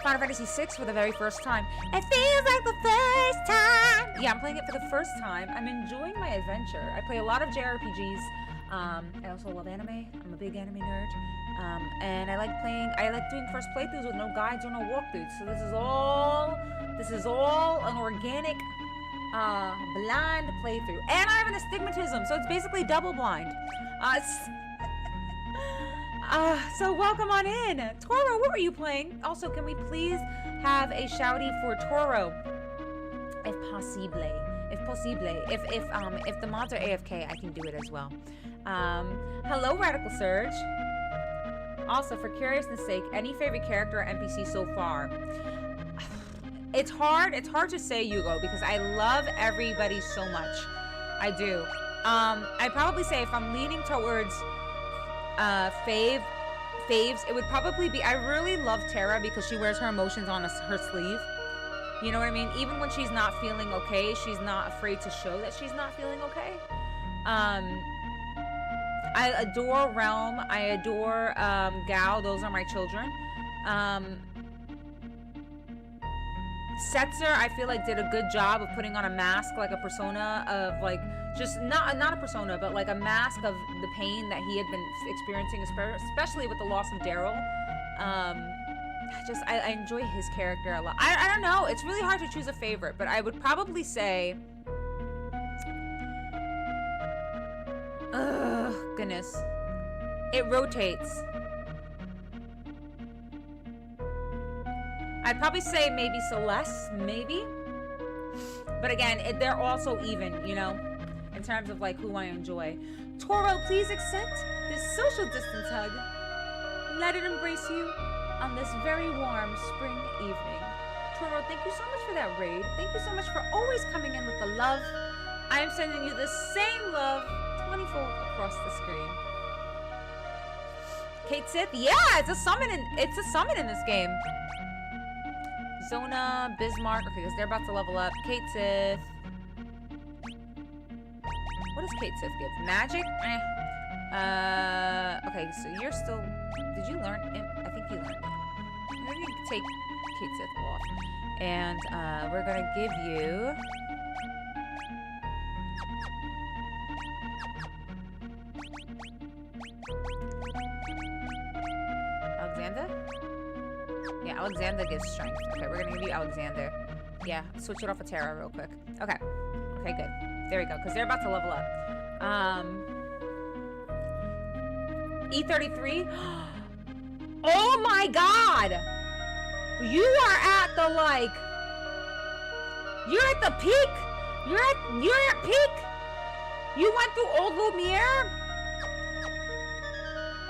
Final Fantasy VI for the very first time. It feels like the first time. Yeah, I'm playing it for the first time. I'm enjoying my adventure. I play a lot of JRPGs. I also love anime. I'm a big anime nerd. And I like doing first playthroughs with no guides or no walkthroughs. So this is all an organic, blind playthrough. And I have an astigmatism, so it's basically double blind. So welcome on in. Toro, what were you playing? Also, can we please have a shouty for Toro? If possible. If the mods are AFK, I can do it as well. Hello, Radical Surge. Also, for curiousness sake, any favorite character or NPC so far? It's hard to say, Yugo, because I love everybody so much. I do. I'd probably say if I'm leaning towards faves, it would probably be, I really love Terra because she wears her emotions on her sleeve. You know what I mean? Even when she's not feeling okay, she's not afraid to show that she's not feeling okay. I adore Realm. I adore Gao. Those are my children. Setzer, I feel like did a good job of putting on a mask, like a persona of like, just not a persona, but like a mask of the pain that he had been experiencing, especially with the loss of Daryl. I enjoy his character a lot. I don't know. It's really hard to choose a favorite, but I would probably say, goodness, it rotates. I'd probably say maybe Celeste, maybe. But again, they're also even, you know, in terms of like who I enjoy. Toro, please accept this social distance hug. Let it embrace you on this very warm spring evening. Toro, thank you so much for that raid. Thank you so much for always coming in with the love. I am sending you the same love 20-fold across the screen. Kate Sith, yeah, it's a summon in this game. Zona, Bismarck, okay, because they're about to level up. Kate Sith. What does Kate Sith give? Magic? Okay, so you're still, did you learn it? I think you learned it. Maybe you can take Kate Sith off. And we're gonna give you Alexander? Yeah, Alexander gives strength. Okay, we're gonna give you Alexander. Yeah, switch it off of Terra real quick. Okay. Okay, good. There we go, because they're about to level up. E33. Oh my god! You are at the, like... You're at the peak! You're at peak! You went through Old Lumiere?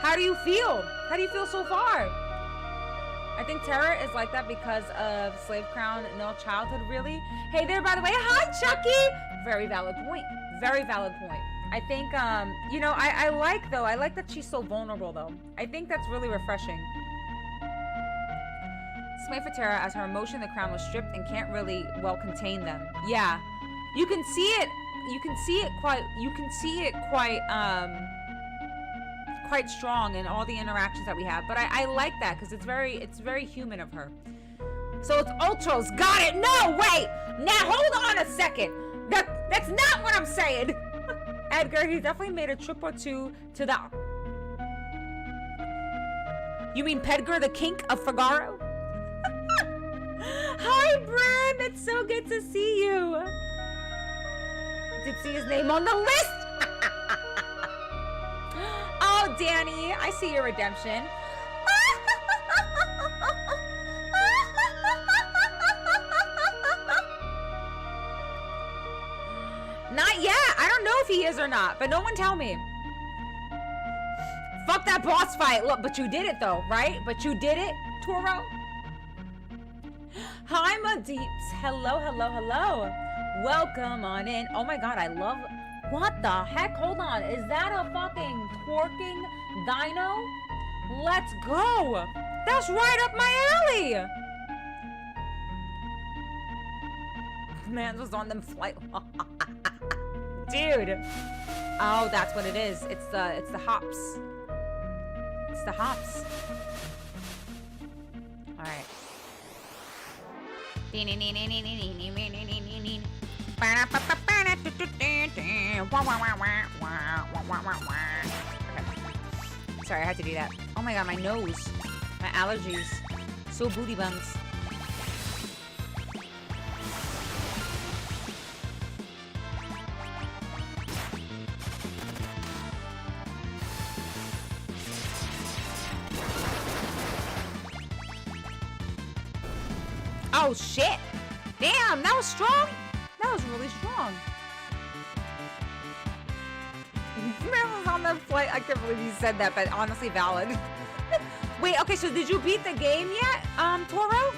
How do you feel? How do you feel so far? I think Terra is like that because of Slave Crown, no childhood, really. Hey there, by the way. Hi, Chucky! Very valid point. Very valid point. I think, you know, I like that she's so vulnerable, though. I think that's really refreshing. Smite for Terra, as her emotion, the crown was stripped and can't really, well, contain them. Yeah. You can see it. You can see it quite strong in all the interactions that we have. But I like that because it's very human of her. So it's Ultros. Got it. No, wait. Now hold on a second. That's not what I'm saying. Edgar, he definitely made a trip or two to the... You mean Pedgar, the kink of Figaro? Hi, Brim. It's so good to see you. Did see his name on the list. Oh, Danny, I see your redemption. Not yet. I don't know if he is or not, but no one tell me. Fuck that boss fight. Look, but you did it though, right? But you did it, Toro. Hi, my deeps. Hello, hello, hello. Welcome on in. Oh my God, I love... What the heck? Hold on. Is that a fucking twerking dino? Let's go. That's right up my alley. Man was on them flight. Dude. Oh, that's what it is. It's the hops. It's the hops. All right. Okay. Sorry, I had to do that. Oh my God, my nose. My allergies. So booty buns. Oh shit! Damn, that was strong! That was really strong. Man was on the flight. I can't believe you said that, but honestly valid. Wait, okay, so did you beat the game yet, Toro?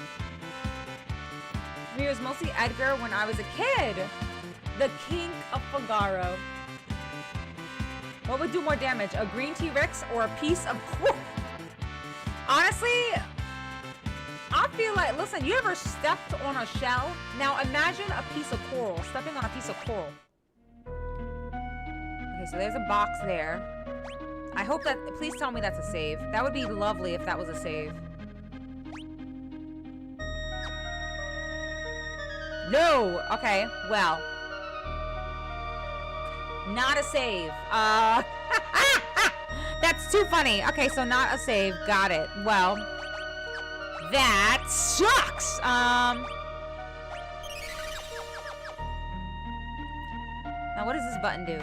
Me was mostly Edgar when I was a kid. The King of Figaro. What would do more damage, a green T-Rex or a piece of coral? Honestly, I feel like, listen, you ever stepped on a shell? Now imagine a piece of coral, stepping on a piece of coral. Okay, so there's a box there. I hope that, please tell me that's a save. That would be lovely if that was a save. No! Okay, well. Not a save. That's too funny. Okay, so not a save. Got it. Well. That sucks! Now what does this button do?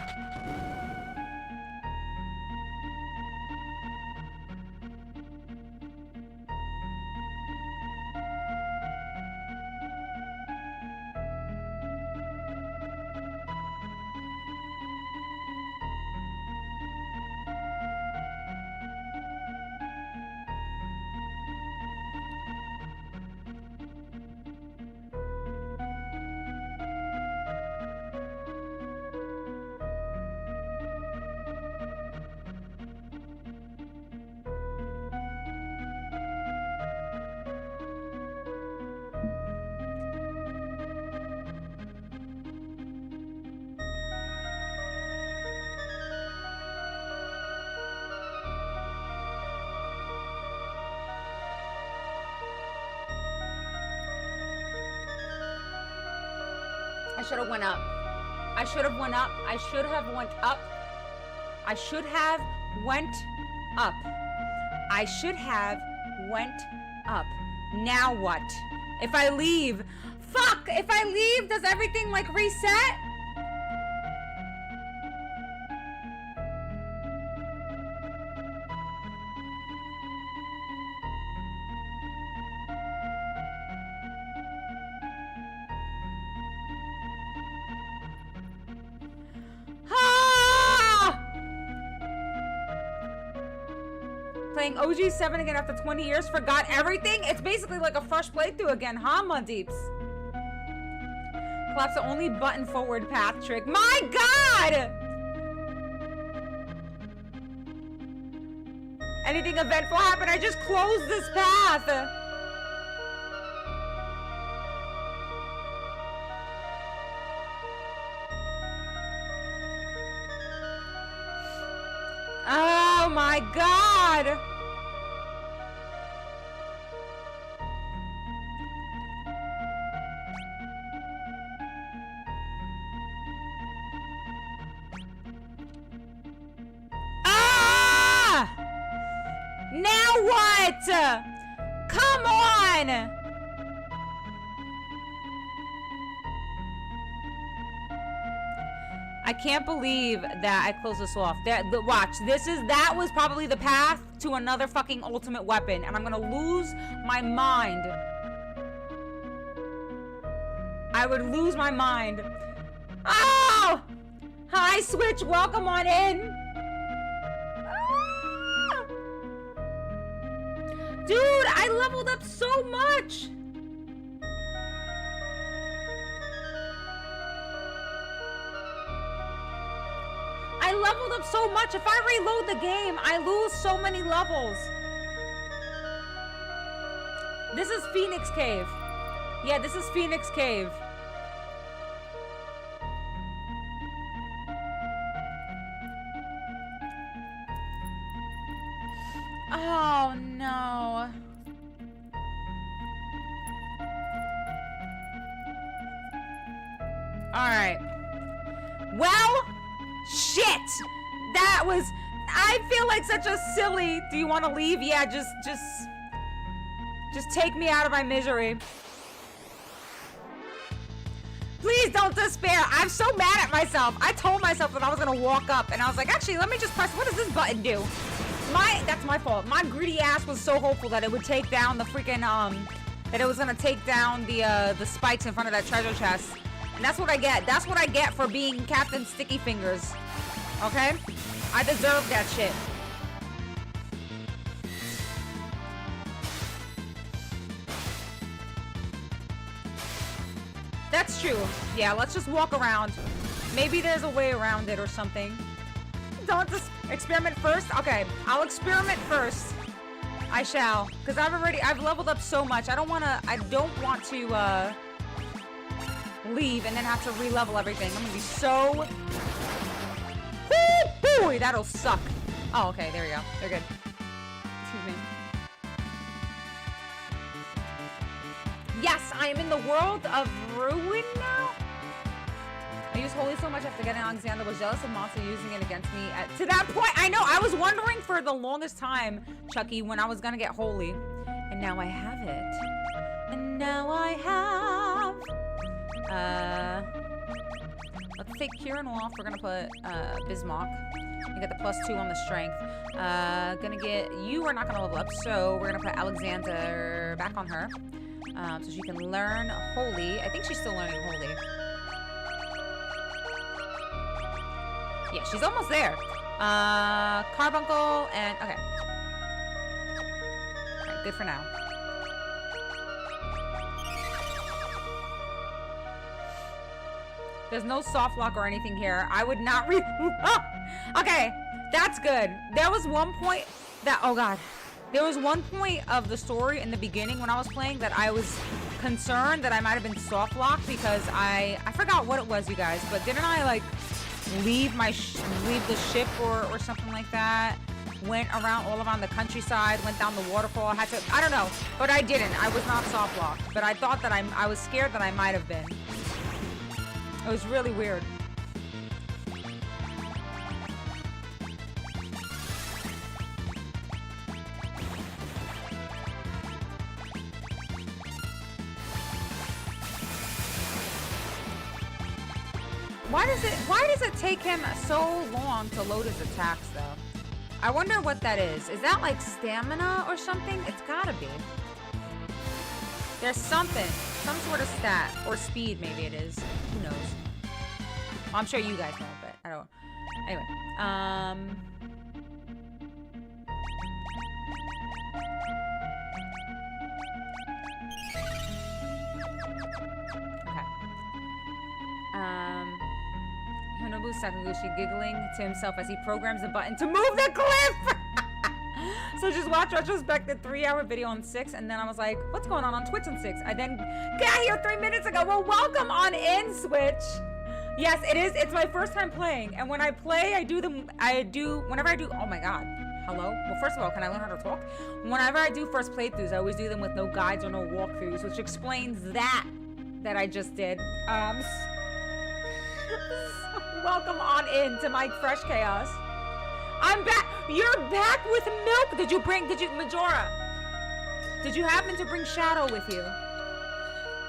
I should have went up. I should have went up. I should have went up. I should have went up. I should have went up. Now what? If I leave, fuck! If I leave, does everything like reset? Playing OG 7 again after 20 years, forgot everything? It's basically like a fresh playthrough again, huh, my deeps? Collapse the only button forward path trick. My God! Anything eventful happened? I just closed this path. Oh my God! Ah! Now what? Come on! I can't believe that I closed this off. Watch, that was probably the path to another fucking ultimate weapon, and I'm gonna lose my mind. I would lose my mind. Oh! Hi, Switch. Welcome on in. Ah! Dude, I leveled up so much. I leveled up so much. If I reload the game, I lose so many levels. This is Phoenix Cave. Yeah, this is Phoenix Cave. Oh, no. All right. Well, shit. That was... I feel like such a silly... Do you want to leave? Yeah, just take me out of my misery. Please don't despair. I'm so mad at myself. I told myself that I was going to walk up, and I was like, actually, let me just press... What does this button do? That's my fault. My greedy ass was so hopeful that it would take down the freaking, that it was going to take down the spikes in front of that treasure chest. And that's what I get. That's what I get for being Captain Sticky Fingers. Okay? I deserve that shit. That's true. Yeah, let's just walk around. Maybe there's a way around it or something. Don't just experiment first? Okay, I'll experiment first. I shall. Because I've leveled up so much. I don't want to leave and then have to re-level everything. I'm gonna be so... Boy, that'll suck. Oh, okay, there we go. They're good. Excuse me. Yes, I am in the world of ruin now. I use holy so much after getting Alexander was jealous of Monster using it against me to that point. I know, I was wondering for the longest time, Chucky, when I was gonna get holy. And now I have it. And now I have... let's take Kieran off. We're gonna put Bismarck. You get the +2 on the strength. Gonna get... You are not gonna level up, so we're gonna put Alexander back on her. So she can learn holy. I think she's still learning holy. Yeah, she's almost there. Carbuncle and... Okay. Alright, good for now. There's no soft lock or anything here. I would not Okay, that's good. There was one point that... Oh, God. There was one point of the story in the beginning when I was playing that I was concerned that I might have been soft locked because I forgot what it was, you guys. But didn't I, like... leave the ship or something like that, went around all around the countryside, went down the waterfall. I don't know, but I didn't. I was not soft locked, but I thought that I was scared that I might have been. It was really weird. Why does it take him so long to load his attacks, though? I wonder what that is. Is that like stamina or something? It's gotta be. There's something. Some sort of stat. Or speed, maybe it is. Who knows? Well, I'm sure you guys know, but I don't. Anyway. Hironobu Sakaguchi giggling to himself as he programs the button to move the cliff! So just watch retrospective 3-hour video on 6, and then I was like, what's going on Twitch on 6? I then got here 3 minutes ago. Well, welcome on in, Switch. Yes, it is. It's my first time playing, and when I play, whenever I do, oh my God. Hello? Well, first of all, can I learn how to talk? Whenever I do first playthroughs, I always do them with no guides or no walkthroughs, which explains that I just did. Welcome on in to my fresh chaos. I'm back. You're back with milk. Majora? Did you happen to bring Shadow with you?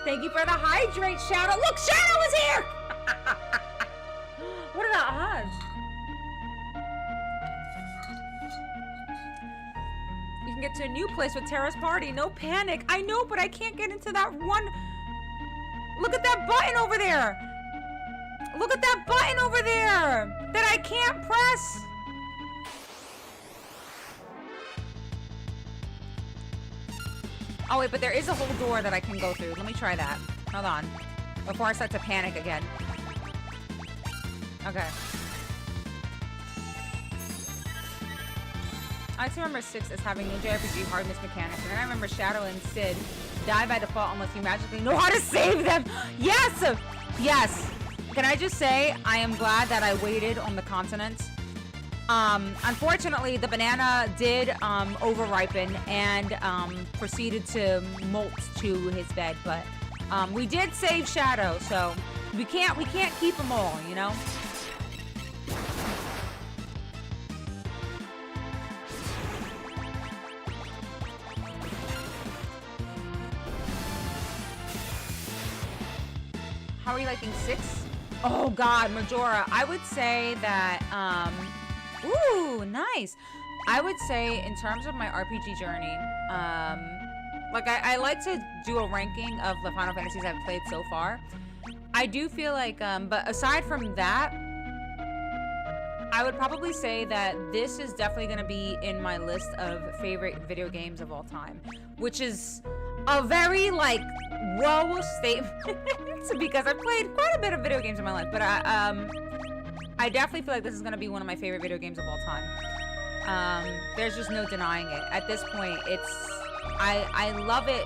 Thank you for the hydrate, Shadow. Look, Shadow is here. What are the odds? You can get to a new place with Terra's party. No panic. I know, but I can't get into that one. Look at that button over there. Look at that button over there that I can't press. Oh wait, but there is a whole door that I can go through. Let me try that. Hold on. Before I start to panic again. Okay. I just remember 6 as having no JRPG hardness mechanics, and then I remember Shadow and Sid die by default unless you magically know how to save them. Yes! Yes! Can I just say, I am glad that I waited on the continent. Unfortunately, the banana did over-ripen and proceeded to molt to his bed, but we did save Shadow, so we can't keep them all, you know? How are you liking 6? Oh God, Majora. I would say that, ooh, nice. I would say in terms of my RPG journey, like I like to do a ranking of the Final Fantasies I've played so far. I do feel like, but aside from that, I would probably say that this is definitely going to be in my list of favorite video games of all time, which is a very, like, low statement because I've played quite a bit of video games in my life, but I definitely feel like this is going to be one of my favorite video games of all time. There's just no denying it. At this point, I love it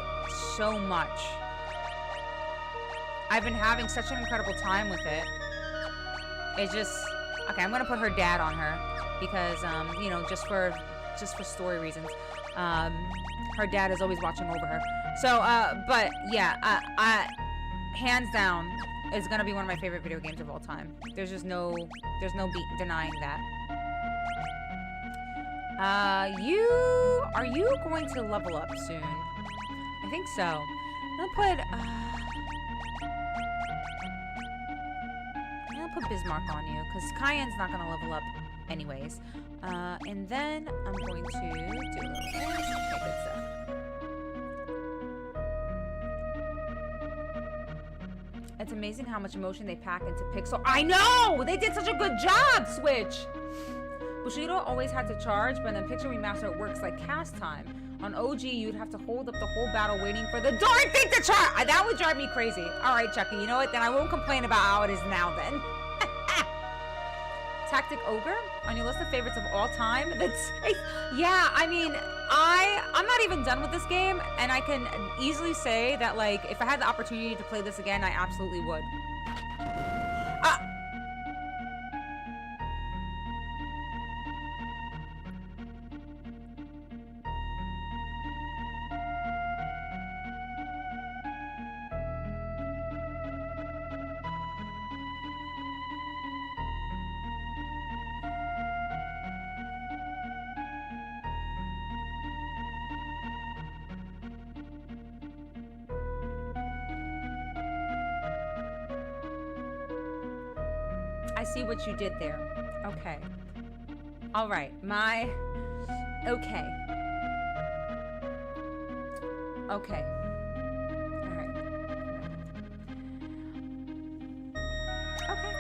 so much. I've been having such an incredible time with it. It's just, okay, I'm going to put her dad on her because, you know, just for story reasons. Her dad is always watching over her. So, but yeah, hands down, is gonna be one of my favorite video games of all time. There's no denying that. Are you going to level up soon? I think so. I'm gonna put Bismarck on you, because Cayenne's not gonna level up anyways. And then I'm going to do a little this. Okay, good stuff. It's amazing how much emotion they pack into Pixel. I know! They did such a good job, Switch! Bushido always had to charge, but in Pixel Remaster it works like cast time. On OG, you'd have to hold up the whole battle waiting for the darn thing to charge! That would drive me crazy. Alright, Chucky, you know what? Then I won't complain about how it is now then. Tactic Ogre on your list of favorites of all time. Yeah, I mean, I'm not even done with this game, and I can easily say that, like, if I had the opportunity to play this again, I absolutely would. I see what you did there. Okay. All right. Okay. Okay. All right. Okay.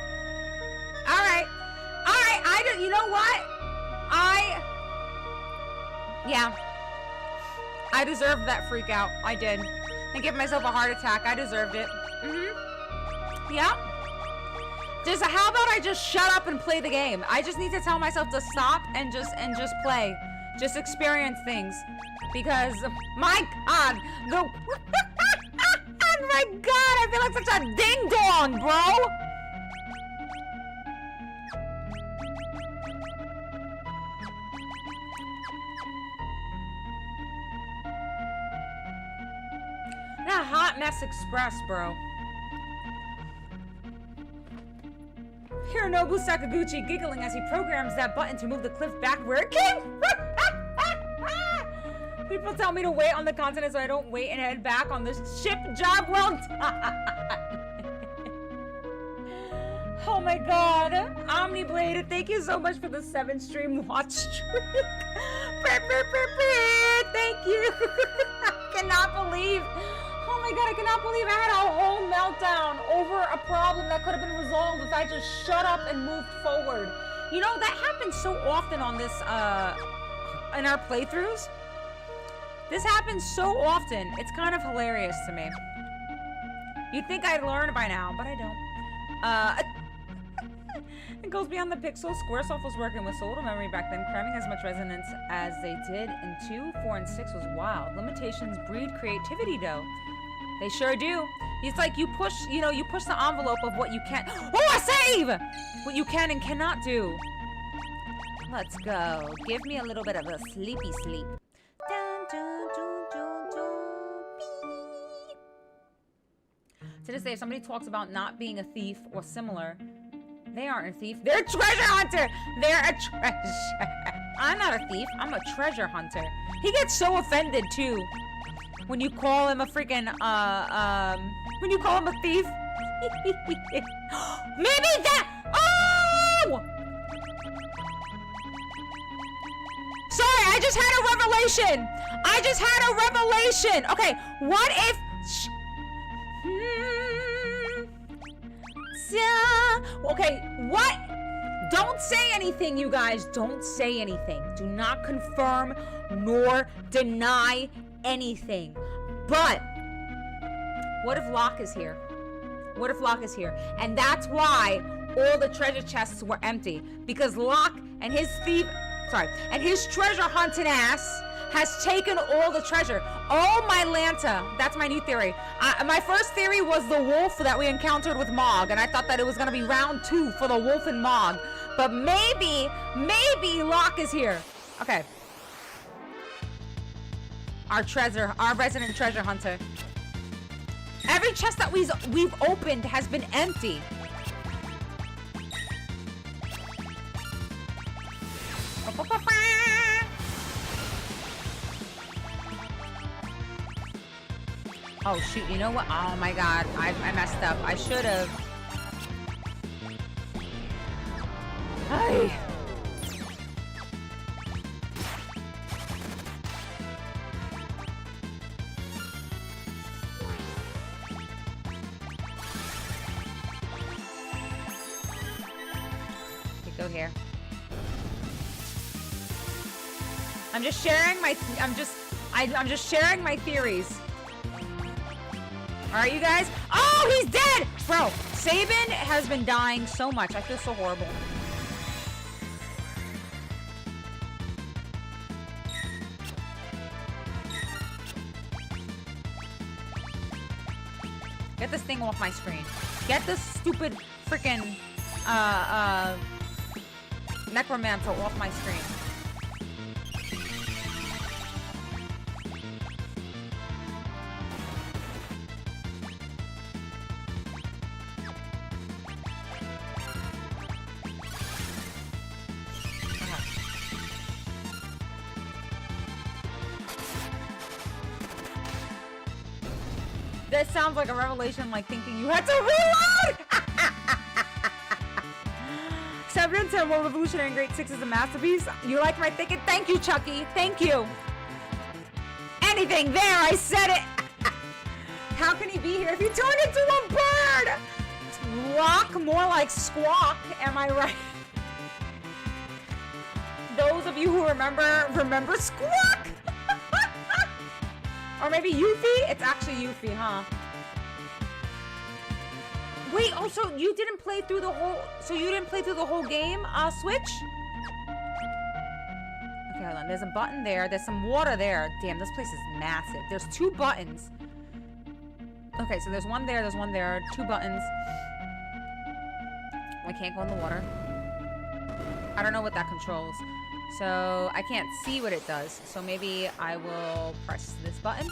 All right. All right. You know what? Yeah. I deserved that freak out. I did. I gave myself a heart attack. I deserved it. Yeah. Just how about I just shut up and play the game? I just need to tell myself to stop and just play. Just experience things. Because my God, oh my God, I feel like such a ding dong, bro. That Hot Mess Express, bro. Hironobu Sakaguchi giggling as he programs that button to move the cliff back where it came from. People tell me to wait on the continent so I don't wait and head back on this ship. Job well done. Oh my God. Omniblade, thank you so much for the 7-stream watch streak. Thank you. I cannot believe. Oh my god, I cannot believe I had a whole meltdown over a problem that could have been resolved if I just shut up and moved forward. You know, that happens so often on this, in our playthroughs. This happens so often. It's kind of hilarious to me. You'd think I'd learn by now, but I don't. It goes beyond the pixels. Squaresoft was working with so little memory back then. Cramming as much resonance as they did in 2, 4, and 6 was wild. Limitations breed creativity, though. They sure do. It's like you push, you know, you push the envelope of what you can. Oh, a save! What you can and cannot do. Let's go. Give me a little bit of a sleepy sleep. Dun, dun, dun, dun, dun, beep. To this day, if somebody talks about not being a thief or similar, they aren't a thief. They're a treasure hunter. They're a treasure. I'm not a thief. I'm a treasure hunter. He gets so offended too when you call him a freaking when you call him a thief. Maybe that. Oh! Sorry, I just had a revelation. I just had a revelation. Okay, what if? Okay, what? Don't say anything, you guys. Don't say anything. Do not confirm nor deny anything. But what if Locke is here? What if Locke is here? And that's why all the treasure chests were empty. Because Locke and his treasure hunting ass has taken all the treasure. Oh, my Lanta. That's my new theory. My first theory was the wolf that we encountered with Mog, and I thought that it was going to be round 2 for the wolf and Mog. But maybe Locke is here. Okay. Our resident treasure hunter. Every chest that we've opened has been empty. Oh shoot, you know what? Oh my god, I messed up. I should have. Hey. Okay, go here. I'm just sharing my sharing my theories. Alright, you guys? Oh, he's dead! Bro, Sabin has been dying so much. I feel so horrible. Get this thing off my screen. Get this stupid freaking necromancer off my screen. That sounds like a revelation, like thinking you had to reload! 7 and 10 were revolutionary and Great 6 is a masterpiece. You like my thinking? Thank you, Chucky. Thank you. Anything there, I said it. How can he be here if he turned into a bird? Rock, more like squawk, am I right? Those of you who remember squawk. Or maybe Yuffie? It's actually Yuffie, huh? Wait, also, you didn't play through the whole... So you didn't play through the whole game, Switch? Okay, hold on. There's a button there. There's some water there. Damn, this place is massive. There's 2 buttons. Okay, so there's one there. There's one there. 2 buttons. I can't go in the water. I don't know what that controls. So I can't see what it does. So maybe I will press this button.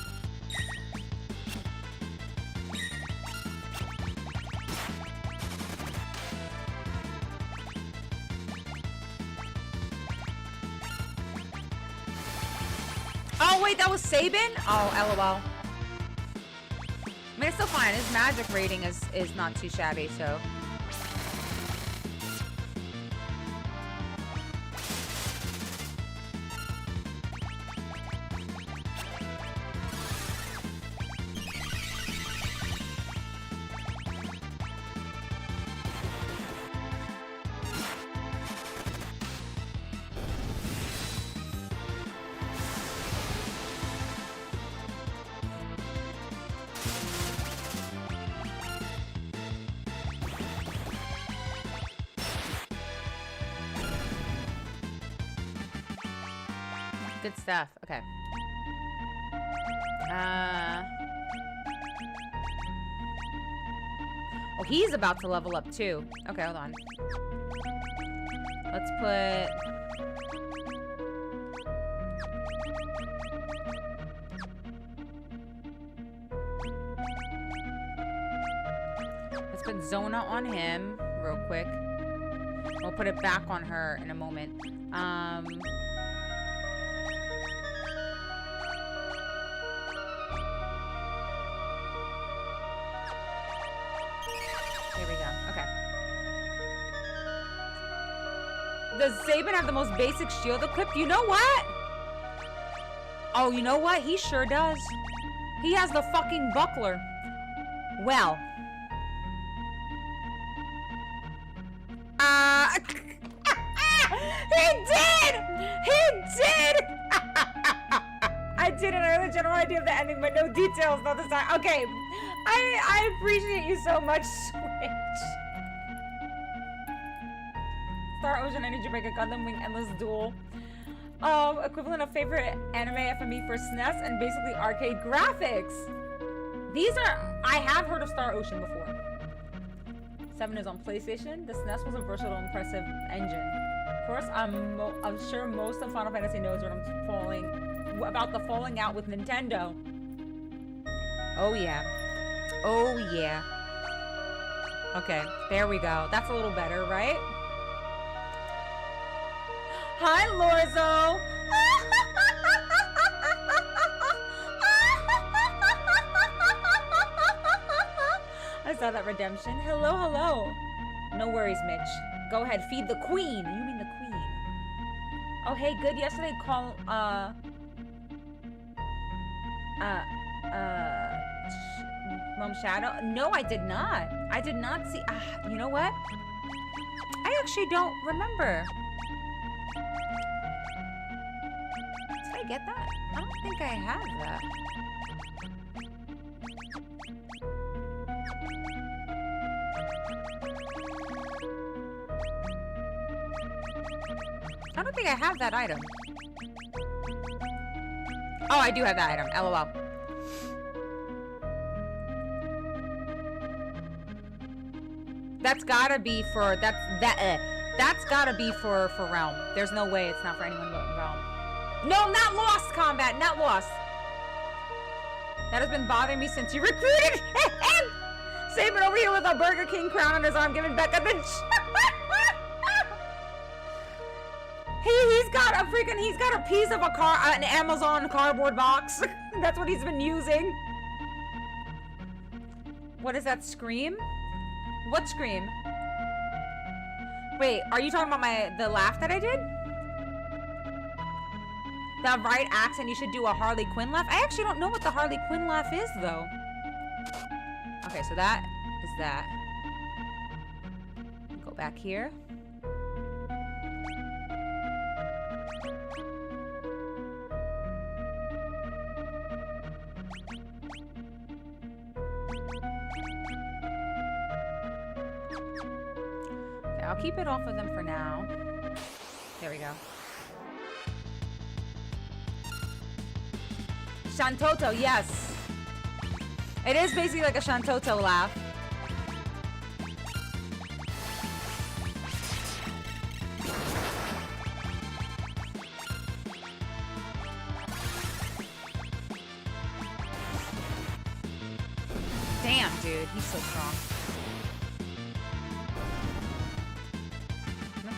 Oh wait, that was Sabin? Oh, LOL. I mean, it's still fine. His magic rating is not too shabby, so... Good stuff. Okay. Oh, he's about to level up too. Okay, hold on. Let's put... Let's put Zona on him real quick. We'll put it back on her in a moment. There we go. Okay. Does Sabin have the most basic shield equipped? You know what? Oh, you know what? He sure does. He has the fucking buckler. Well. He did! He did! I did it. I have a general idea of the ending, but no details, not this time. Okay. I appreciate you so much, Switch. Star Ocean, I need you to make a Gundam Wing Endless Duel. Equivalent of favorite anime FME for SNES and basically arcade graphics. These are... I have heard of Star Ocean before. 7 is on PlayStation. The SNES was a versatile, impressive engine. Of course, I'm sure most of Final Fantasy knows what I'm about the falling out with Nintendo. Oh yeah. Oh yeah. Okay, there we go. That's a little better, right? Hi, Lorzo. I saw that redemption. Hello, hello. No worries, Mitch. Go ahead, feed the queen. You mean the queen? Oh, hey, good. Yesterday, call, Mom Shadow? No, I did not. I did not see. You know what? I actually don't remember. Did I get that? I don't think I have that. I don't think I have that item. Oh, I do have that item. LOL. That's gotta be for that's gotta be for Realm. There's no way it's not for anyone but Realm. No, not Lost Combat, not Lost. That has been bothering me since you recruited him. Sabin over here with a Burger King crown on his arm, giving Becca the. He's got a piece of an Amazon cardboard box. That's what he's been using. What is that scream? What scream? Wait, are you talking about the laugh that I did? The right accent, you should do a Harley Quinn laugh. I actually don't know what the Harley Quinn laugh is, though. Okay, so that is that. Go back here. I'll keep it off of them for now. There we go. Shantoto, yes. It is basically like a Shantoto laugh. Damn, dude, he's so strong.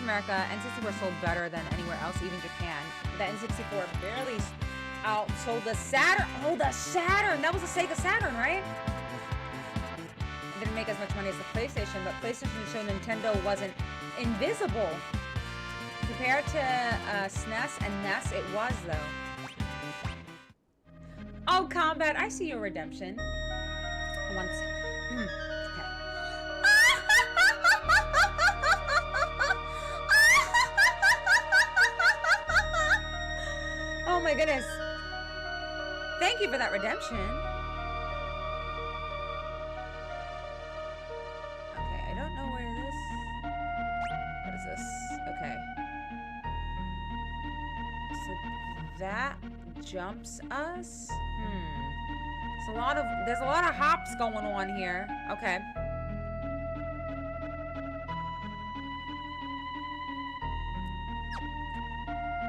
America, N64 sold better than anywhere else, even Japan. The N64 barely outsold the Saturn. Oh, the Saturn! That was a Sega Saturn, right? It didn't make as much money as the PlayStation, but PlayStation showed Nintendo wasn't invisible. Compared to SNES and NES, it was, though. Oh, Combat, I see your redemption. Once. Oh my goodness. Thank you for that redemption. Okay, I don't know where this... What is this? Okay. So that jumps us. There's a lot of hops going on here. Okay.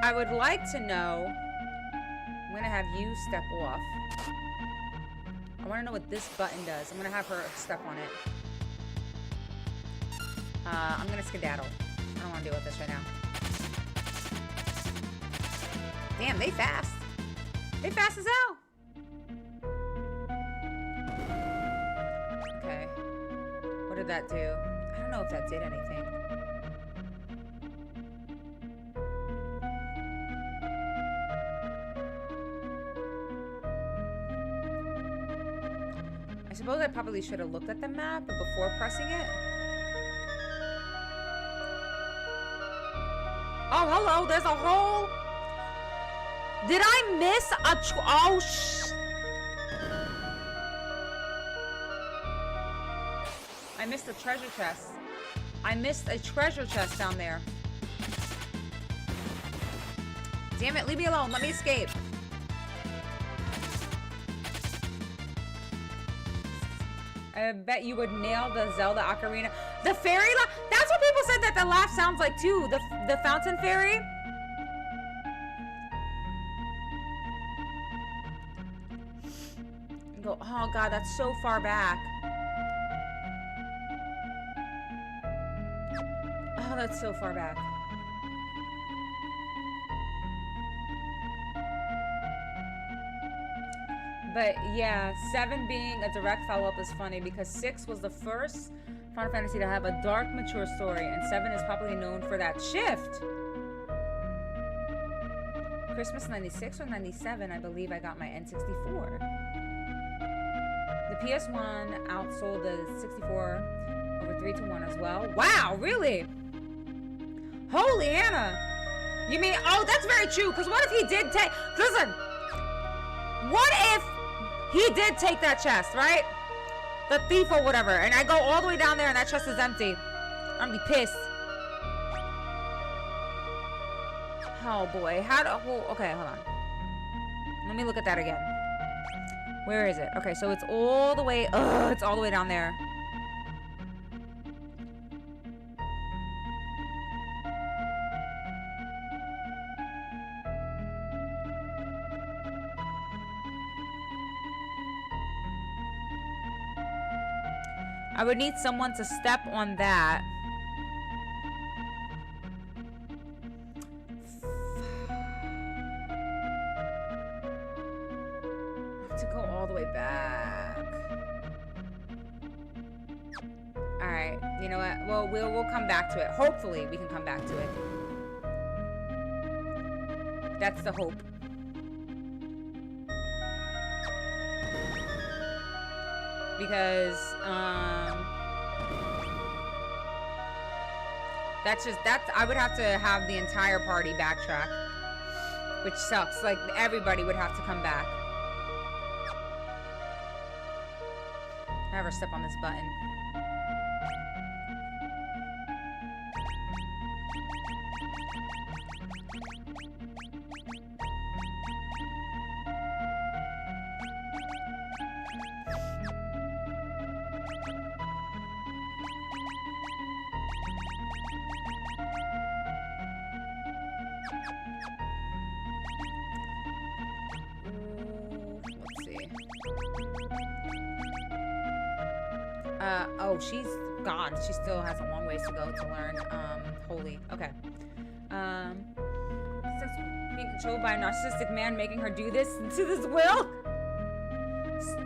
I would like to know. I'm gonna have you step off. I want to know what this button does. I'm gonna have her step on it. I'm gonna skedaddle. I don't want to deal with this right now. Damn, they fast. They fast as hell. Okay. What did that do? I don't know if that did anything. I suppose I probably should have looked at the map before pressing it. Oh, hello. There's a hole. Did I miss a oh, I missed a treasure chest. I missed a treasure chest down there. Damn it, leave me alone. Let me escape. I bet you would nail the Zelda Ocarina. The fairy laugh. That's what people said that the laugh sounds like too. The fountain fairy. Go. Oh god, that's so far back. Oh, that's so far back. But yeah, 7 being a direct follow-up is funny because 6 was the first Final Fantasy to have a dark, mature story, and 7 is probably known for that shift. Christmas 96 or 97, I believe I got my N64. The PS1 outsold the 64 over 3-1 as well. Wow, really? Holy Hannah! You mean, oh, that's very true, because what if he did take, listen, what if he did take that chest, right? The thief or whatever, and I go all the way down there and that chest is empty. I'm gonna be pissed. Oh boy, how do, okay, hold on. Let me look at that again. Where is it? Okay, so it's all the way, it's all the way down there. I would need someone to step on that. To go all the way back. All right, you know what? Well, we'll come back to it. Hopefully, we can come back to it. That's the hope. Because that's I would have to have the entire party backtrack, which sucks. Like everybody would have to come back. Never step on this button. Oh, she's gone. She still has a long ways to go to learn holy. Okay. Since being controlled by a narcissistic man making her do this to this will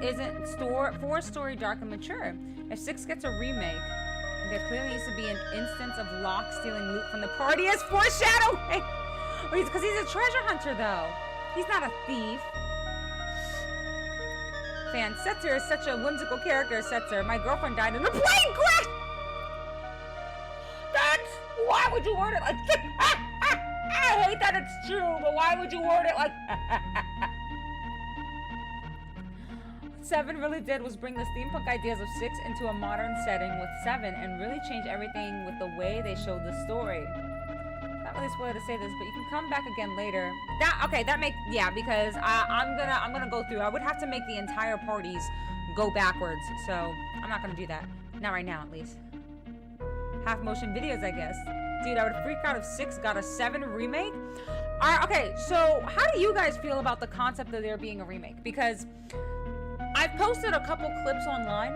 isn't 4-story dark and mature. If 6 gets a remake, there clearly needs to be an instance of Locke stealing loot from the party as foreshadowing. Because he's a treasure hunter, though. He's not a thief. Fan, Setzer is such a whimsical character, Setzer. My girlfriend died in a plane crash! That's... Why would you word it like that? I hate that it's true, but why would you word it like... What 7 really did was bring the steampunk ideas of 6 into a modern setting with 7 and really change everything with the way they showed the story. That really spoiled to say this, but you can come back again later. Because I'm gonna go through. I would have to make the entire parties go backwards, so I'm not gonna do that. Not right now, at least. Half motion videos, I guess. Dude, I would freak out if 6 got a 7 remake. Okay, so how do you guys feel about the concept of there being a remake? Because I've posted a couple clips online,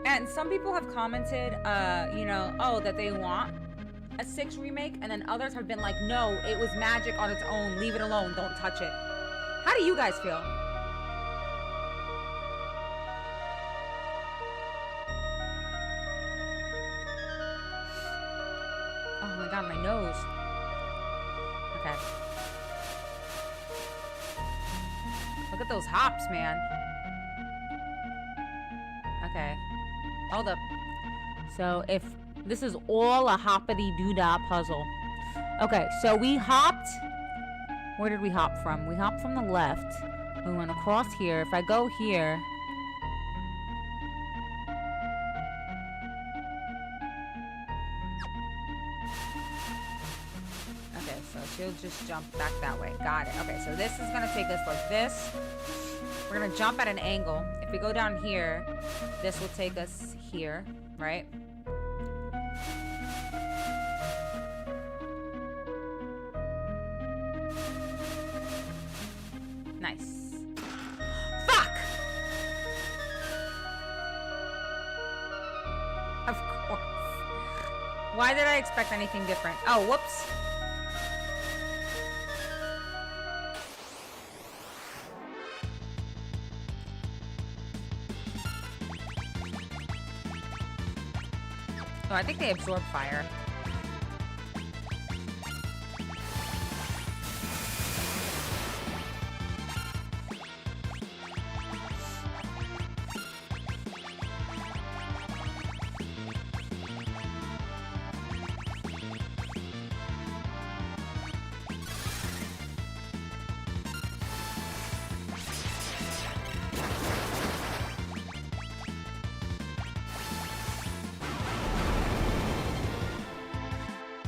and some people have commented, that they want a 6 remake, and then others have been like, no, it was magic on its own, leave it alone, don't touch it. How do you guys feel? Oh my god, my nose. Okay. Look at those hops, man. Okay. Hold up. So if this is all a hoppity-doo-dah puzzle. Okay, so we hopped. Where did we hop from? We hopped from the left. We went across here. If I go here. Okay, so she'll just jump back that way. Got it. Okay, so this is going to take us like this. We're going to jump at an angle. If we go down here, this will take us here, right? Nice. Fuck! Of course. Why did I expect anything different? Oh, whoops. Oh, I think they absorb fire.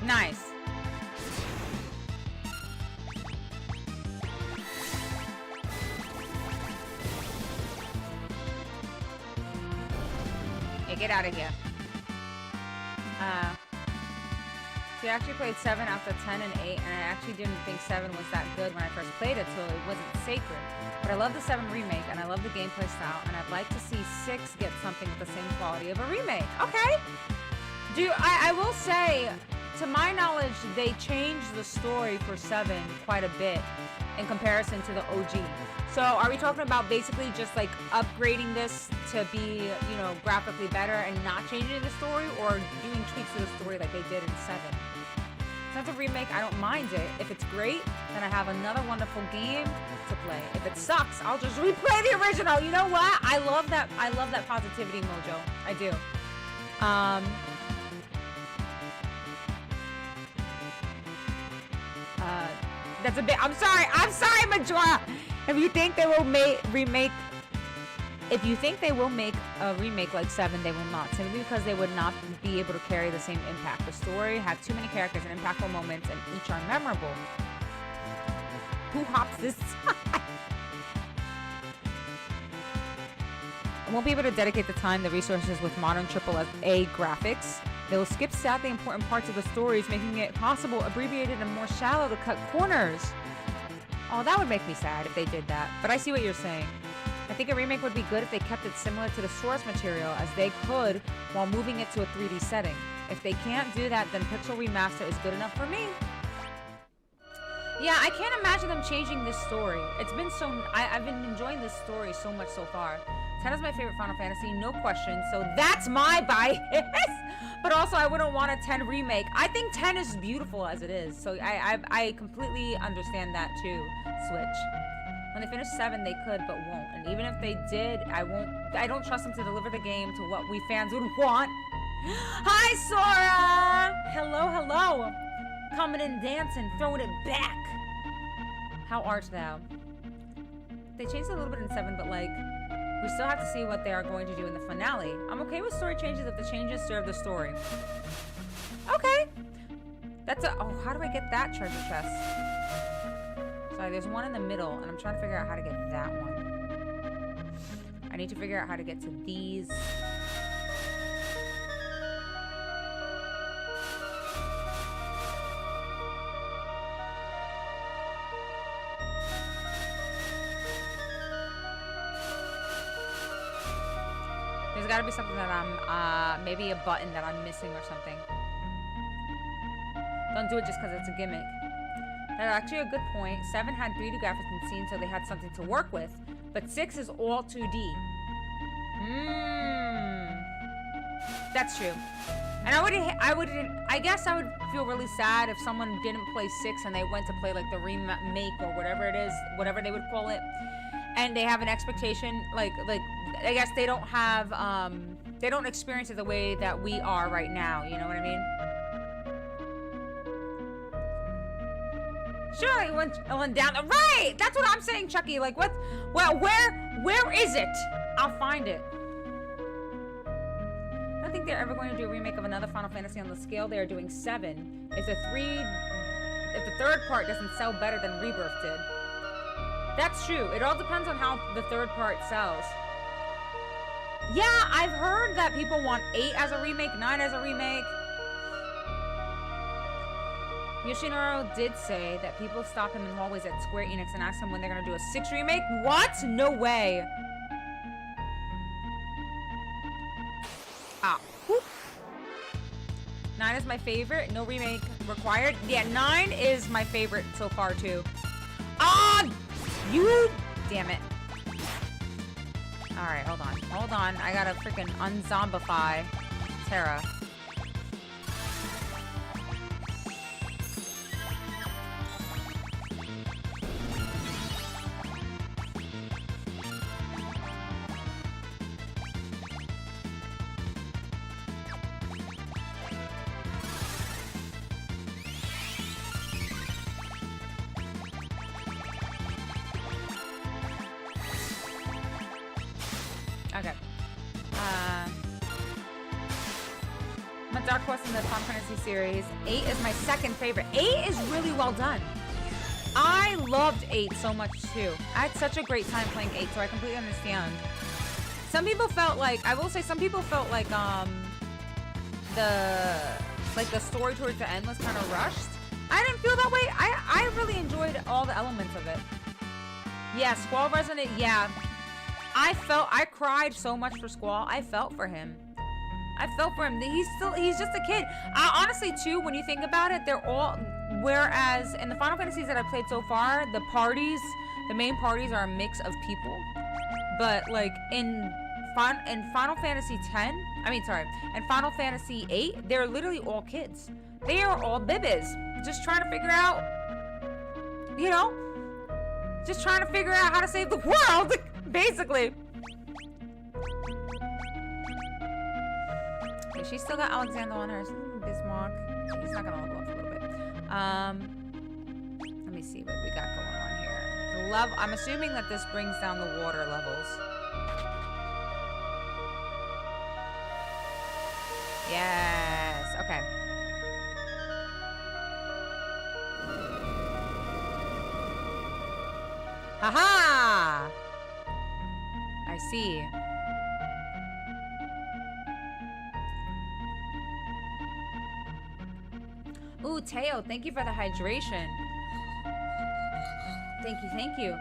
Nice. Hey, get out of here. So I actually played 7 after 10 and 8, and I actually didn't think 7 was that good when I first played it, so it wasn't sacred. But I love the 7 remake, and I love the gameplay style, and I'd like to see 6 get something with the same quality of a remake. Okay. I will say, to my knowledge, they changed the story for 7 quite a bit in comparison to the OG. So are we talking about basically just like upgrading this to be, graphically better and not changing the story, or doing tweaks to the story like they did in 7? Since it's a remake, I don't mind it. If it's great, then I have another wonderful game to play. If it sucks, I'll just replay the original. You know what? I love that positivity mojo. I do. That's a bit. I'm sorry, Majora. If you think they will make a remake like 7, they will not. Simply because they would not be able to carry the same impact. The story had too many characters and impactful moments, and each are memorable. Who hops this time? I won't be able to dedicate the time, the resources with modern AAA graphics. They will skip sadly important parts of the stories, making it possible, abbreviated and more shallow to cut corners. Oh, that would make me sad if they did that. But I see what you're saying. I think a remake would be good if they kept it similar to the source material as they could while moving it to a 3D setting. If they can't do that, then Pixel Remaster is good enough for me. Yeah, I can't imagine them changing this story. It's been I've been enjoying this story so much so far. 10 is my favorite Final Fantasy, no question, so that's my bias. But also, I wouldn't want a 10 remake. I think 10 is beautiful as it is, so I completely understand that too, Switch. When they finish 7, they could, but won't. And even if they did, I don't trust them to deliver the game to what we fans would want. Hi, Sora! Hello. Coming and dancing, throwing it back. How art thou? They changed it a little bit in 7, but we still have to see what they are going to do in the finale. I'm okay with story changes if the changes serve the story. Okay. That's a... Oh, how do I get that treasure chest? Sorry, there's one in the middle, and I'm trying to figure out how to get that one. I need to figure out how to get to these. There's gotta be something that I'm, maybe a button that I'm missing or something. Don't do it just because it's a gimmick. That's actually a good point. 7 had 3D graphics and scenes, so they had something to work with. But 6 is all 2D. That's true. And I guess I would feel really sad if someone didn't play 6 and they went to play like the remake or whatever it is, whatever they would call it. And they have an expectation, like I guess they don't have, they don't experience it the way that we are right now. You know what I mean? Sure, it went down. Right! That's what I'm saying, Chucky. Like, what? Well, where is it? I'll find it. I don't think they're ever going to do a remake of another Final Fantasy on the scale they are doing 7. If the third part doesn't sell better than Rebirth did. That's true. It all depends on how the third part sells. Yeah, I've heard that people want 8 as a remake, 9 as a remake. Yoshinoro did say that people stop him in hallways at Square Enix and ask him when they're gonna do a 6 remake. What? No way. Ah. Whoop. 9 is my favorite. No remake required. Yeah, 9 is my favorite so far too. Ah! You! Damn it. Alright, hold on. Hold on. I gotta freaking unzombify Terra. Okay. My dark horse in the Final Fantasy series. 8 is my second favorite. 8 is really well done. I loved 8 so much too. I had such a great time playing 8, so I completely understand. Some people felt like, I will say, some people felt like the story towards the end was kind of rushed. I didn't feel that way. I really enjoyed all the elements of it. Yeah, Squall Resonant. Yeah. I cried so much for Squall. I felt for him. I felt for him. He's just a kid. Honestly, too, when you think about it, they're all, whereas in the Final Fantasies that I've played so far, the main parties are a mix of people. But like in Final Fantasy in Final Fantasy 8, they're literally all kids. They are all bibis, just trying to figure out, you know, just trying to figure out how to save the world. Basically. Okay, she's still got Alexander on her. Bismarck. He's not gonna level up for a little bit. Let me see what we got going on here. The level. I'm assuming that this brings down the water levels. Yes. Okay. Haha! I see. Ooh, Teo, thank you for the hydration. Thank you, thank you.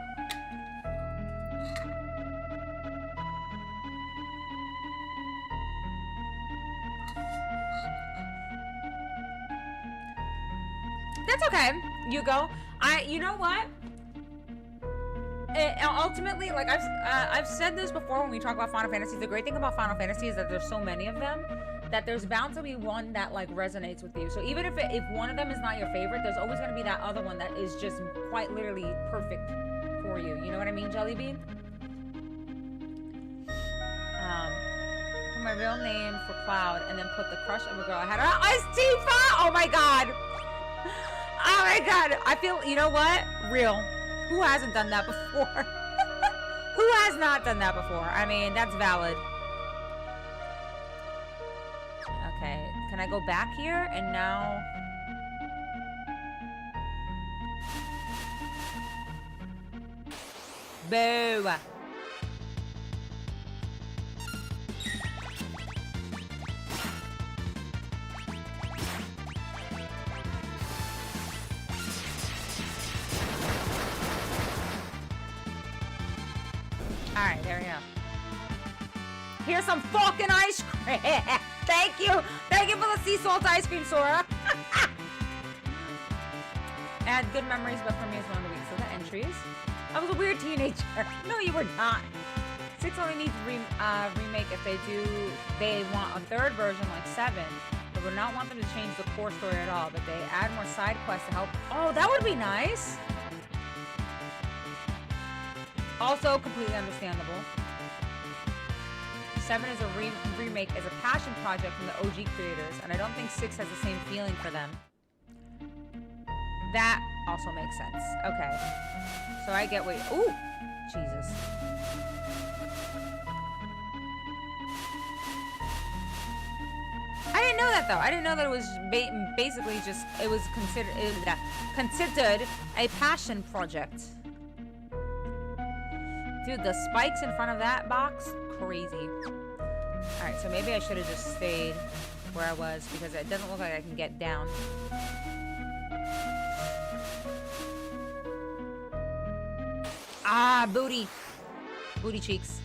That's okay, Hugo. You know what? Ultimately, like I've said this before when we talk about Final Fantasy, the great thing about Final Fantasy is that there's so many of them that there's bound to be one that like resonates with you. So even if one of them is not your favorite, there's always going to be that other one that is just quite literally perfect for you. You know what I mean, Jellybean? Put my real name for Cloud and then put the crush of a girl I had. It's Tifa! Oh my god! Oh my god! I feel, you know what? Real. Who hasn't done that before? Who has not done that before? I mean, that's valid. Okay, can I go back here? And now... Boo. Alright, there we go. Here's some fucking ice cream. Thank you. Thank you for the sea salt ice cream, Sora. I had good memories, but for me it's one of the weeks. So the entries. I was a weird teenager. No, you were not. 6 only needs remake if they want a third version like 7. But would not want them to change the core story at all. But they add more side quests to help. Oh, that would be nice. Also completely understandable. 7 is a remake, is a passion project from the OG creators, and I don't think 6 has the same feeling for them. That also makes sense. Okay. So I get what... Ooh! Jesus. I didn't know that, though. I didn't know that it was basically just... It was considered a passion project. Dude, the spikes in front of that box, crazy. Alright, so maybe I should have just stayed where I was because it doesn't look like I can get down. Ah, booty. Booty cheeks.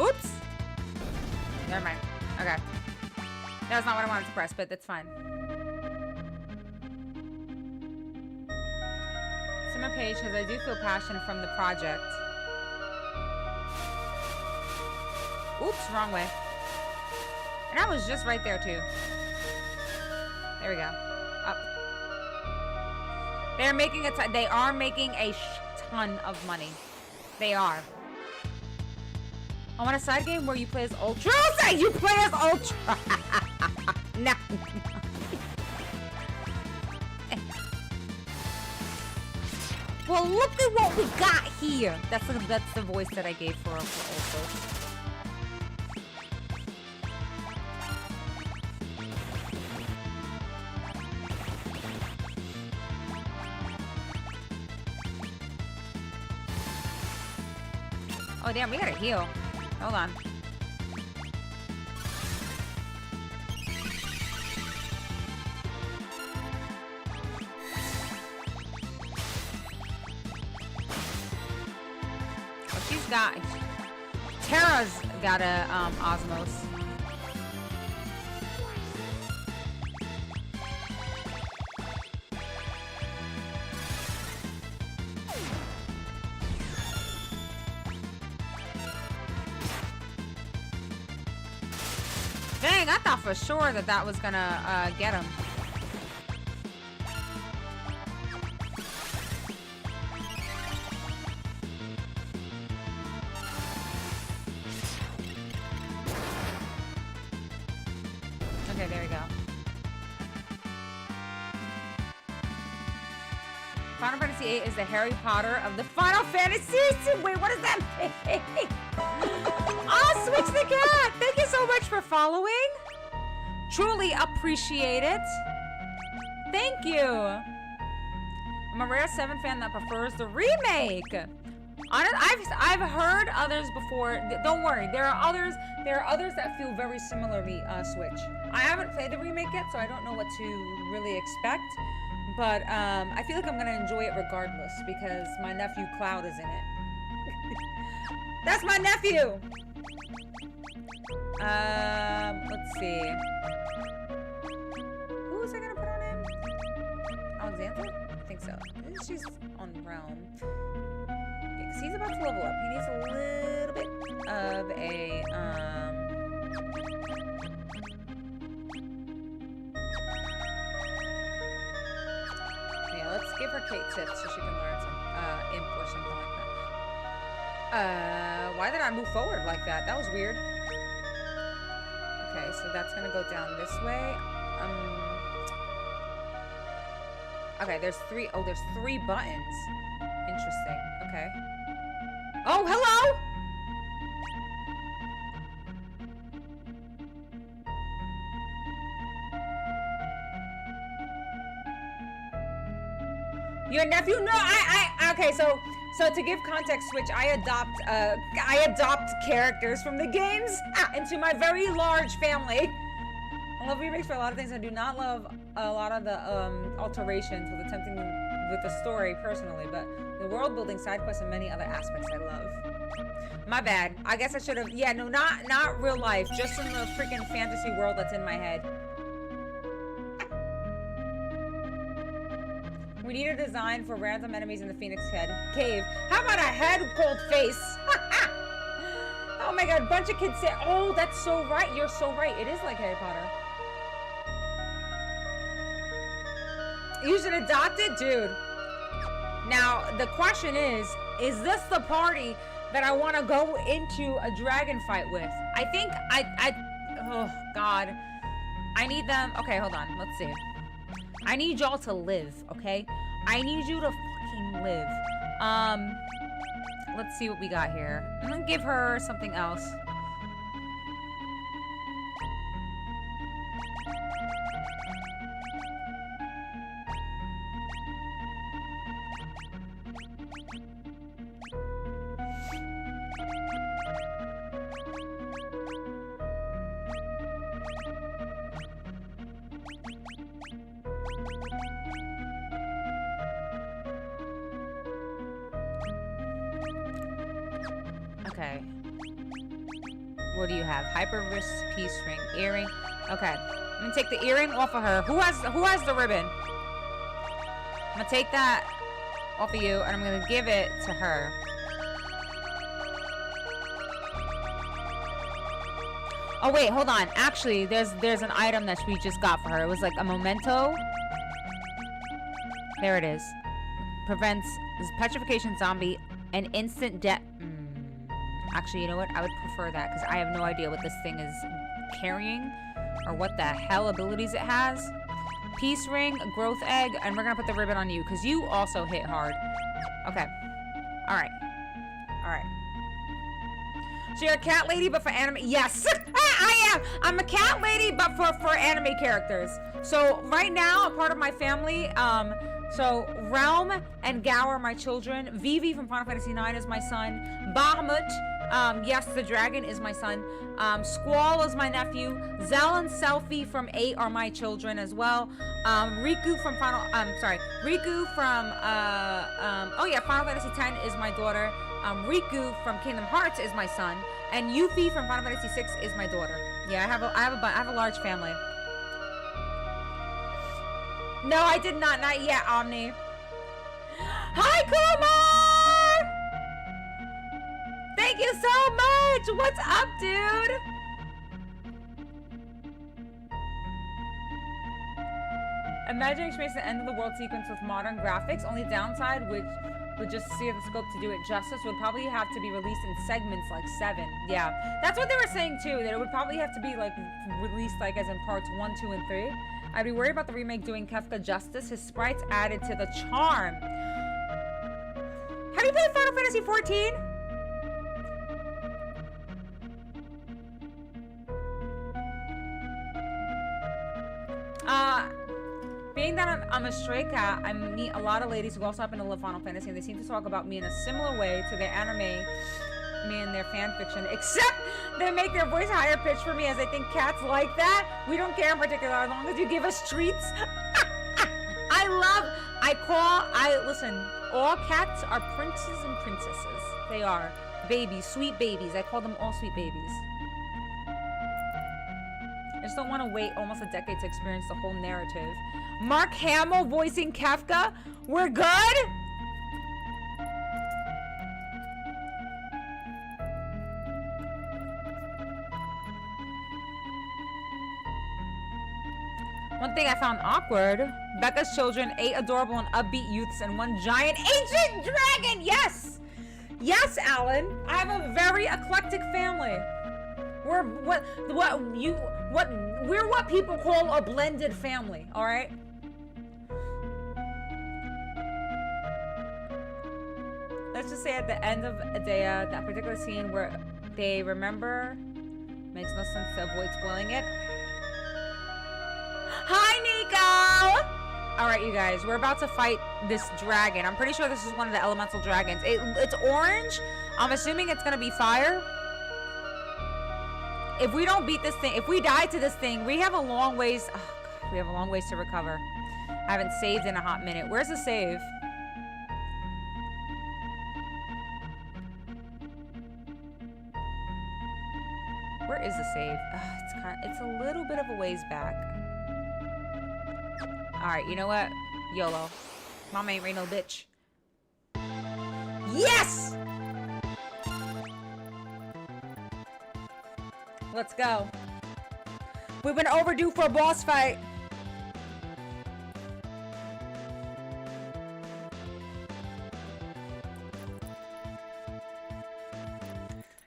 Oops! Never mind. Okay. That's not what I wanted to press, but that's fine. Simmer page says I do feel passion from the project. Oops, wrong way. And I was just right there too. There we go. Up. They are making a ton of money. They are. I want a side game where you play as Ultra. Say you play as Ultra. No. Well, look at what we got here. That's the voice that I gave for Ultra. Oh damn, we gotta heal. Hold on. Oh, she's got... Terra's got a, Osmos. Dang, I thought for sure that was gonna get him. Okay, there we go. Final Fantasy VIII is the Harry Potter of the Final Fantasy. Wait, what does that mean? Oh, Switch the Cat! Thank you so much for following. Truly appreciate it. Thank you. I'm a rare 7 fan that prefers the remake. I've heard others before. Don't worry, there are others that feel very similarly. Switch. I haven't played the remake yet, so I don't know what to really expect. But I feel like I'm gonna enjoy it regardless because my nephew Cloud is in it. That's my nephew. Let's see. Who was I gonna put on him? Alexander? I think so. She's on Realm. Because he's about to level up. He needs a little bit of a, yeah, let's give her Kate tips so she can learn some, imp or something like that. Why did I move forward like that? That was weird. Okay, so that's gonna go down this way. Okay, there's three. Oh, there's 3 buttons. Interesting. Okay. Oh, hello! Your nephew? No, okay, so to give context switch, I adopt characters from the games into my very large family. I love remakes for a lot of things. I do not love a lot of the alterations with attempting with the story personally, but the world building, side quests, and many other aspects I love. My bad. I guess I should have. Yeah, no, not real life. Just in the freaking fantasy world that's in my head. We need a design for random enemies in the Phoenix Cave. How about a head called face? Oh my god, a bunch of kids say, oh, that's so right. You're so right. It is like Harry Potter. You should adopt it, dude. Now, the question is this the party that I want to go into a dragon fight with? I think oh god. I need them. Okay, hold on. Let's see. I need y'all to live, okay? I need you to fucking live. Let's see what we got here. I'm gonna give her something else. Okay. What do you have? Hyper wrist piece ring, earring. Okay. I'm gonna take the earring off of her. Who has the ribbon? I'm gonna take that off of you and I'm gonna give it to her. Oh wait, hold on. Actually, there's an item that we just got for her. It was like a memento. There it is. Prevents petrification, zombie, and instant death. Actually, you know what? I would prefer that because I have no idea what this thing is carrying or what the hell abilities it has. Peace ring, growth egg, and we're gonna put the ribbon on you because you also hit hard. Okay. All right. All right. So you're a cat lady, but for anime? Yes, I am. I'm a cat lady, but for anime characters. So right now, a part of my family. So Realm and Gao are my children. Vivi from Final Fantasy IX is my son. Bahamut, yes, the dragon is my son. Squall is my nephew. Zell and Selfie from 8 are my children as well. Riku from Final Fantasy X is my daughter. Riku from Kingdom Hearts is my son, and Yuffie from Final Fantasy VI is my daughter. Yeah, I have a large family. No, I did not. Not yet, Omni. Hi, Kumar! Thank you so much! What's up, dude? Imagine experiencing the end of the world sequence with modern graphics. Only downside, which would just see the scope to do it justice, would probably have to be released in segments like 7. Yeah, that's what they were saying too, that it would probably have to be like released like as in parts 1, 2, and 3. I'd be worried about the remake doing Kefka justice. His sprites added to the charm. Have you played Final Fantasy 14? Being that I'm a stray cat, I meet a lot of ladies who also happen to love Final Fantasy, and they seem to talk about me in a similar way to their anime, me and their fan fiction, except they make their voice higher pitched for me, as I think cats like that. We don't care in particular, as long as you give us treats. Listen, all cats are princes and princesses. They are babies, sweet babies. I call them all sweet babies. I just don't want to wait almost a decade to experience the whole narrative. Mark Hamill voicing Kefka? We're good? One thing I found awkward, Becca's children, 8 adorable and upbeat youths, and 1 giant ancient dragon! Yes! Yes, Alan. I have a very eclectic family. We're what people call a blended family, all right? Let's just say at the end of that particular scene where they remember, makes no sense to avoid spoiling it. Hi, Nico! All right, you guys, we're about to fight this dragon. I'm pretty sure this is one of the elemental dragons. It's orange. I'm assuming it's gonna be fire. If we don't beat this thing, if we die to this thing, we have a long ways. Oh God, we have a long ways to recover. I haven't saved in a hot minute. Where's the save? Where is the save? It's a little bit of a ways back. Alright, you know what? YOLO. Mama ain't no bitch. Yes! Let's go. We've been overdue for a boss fight.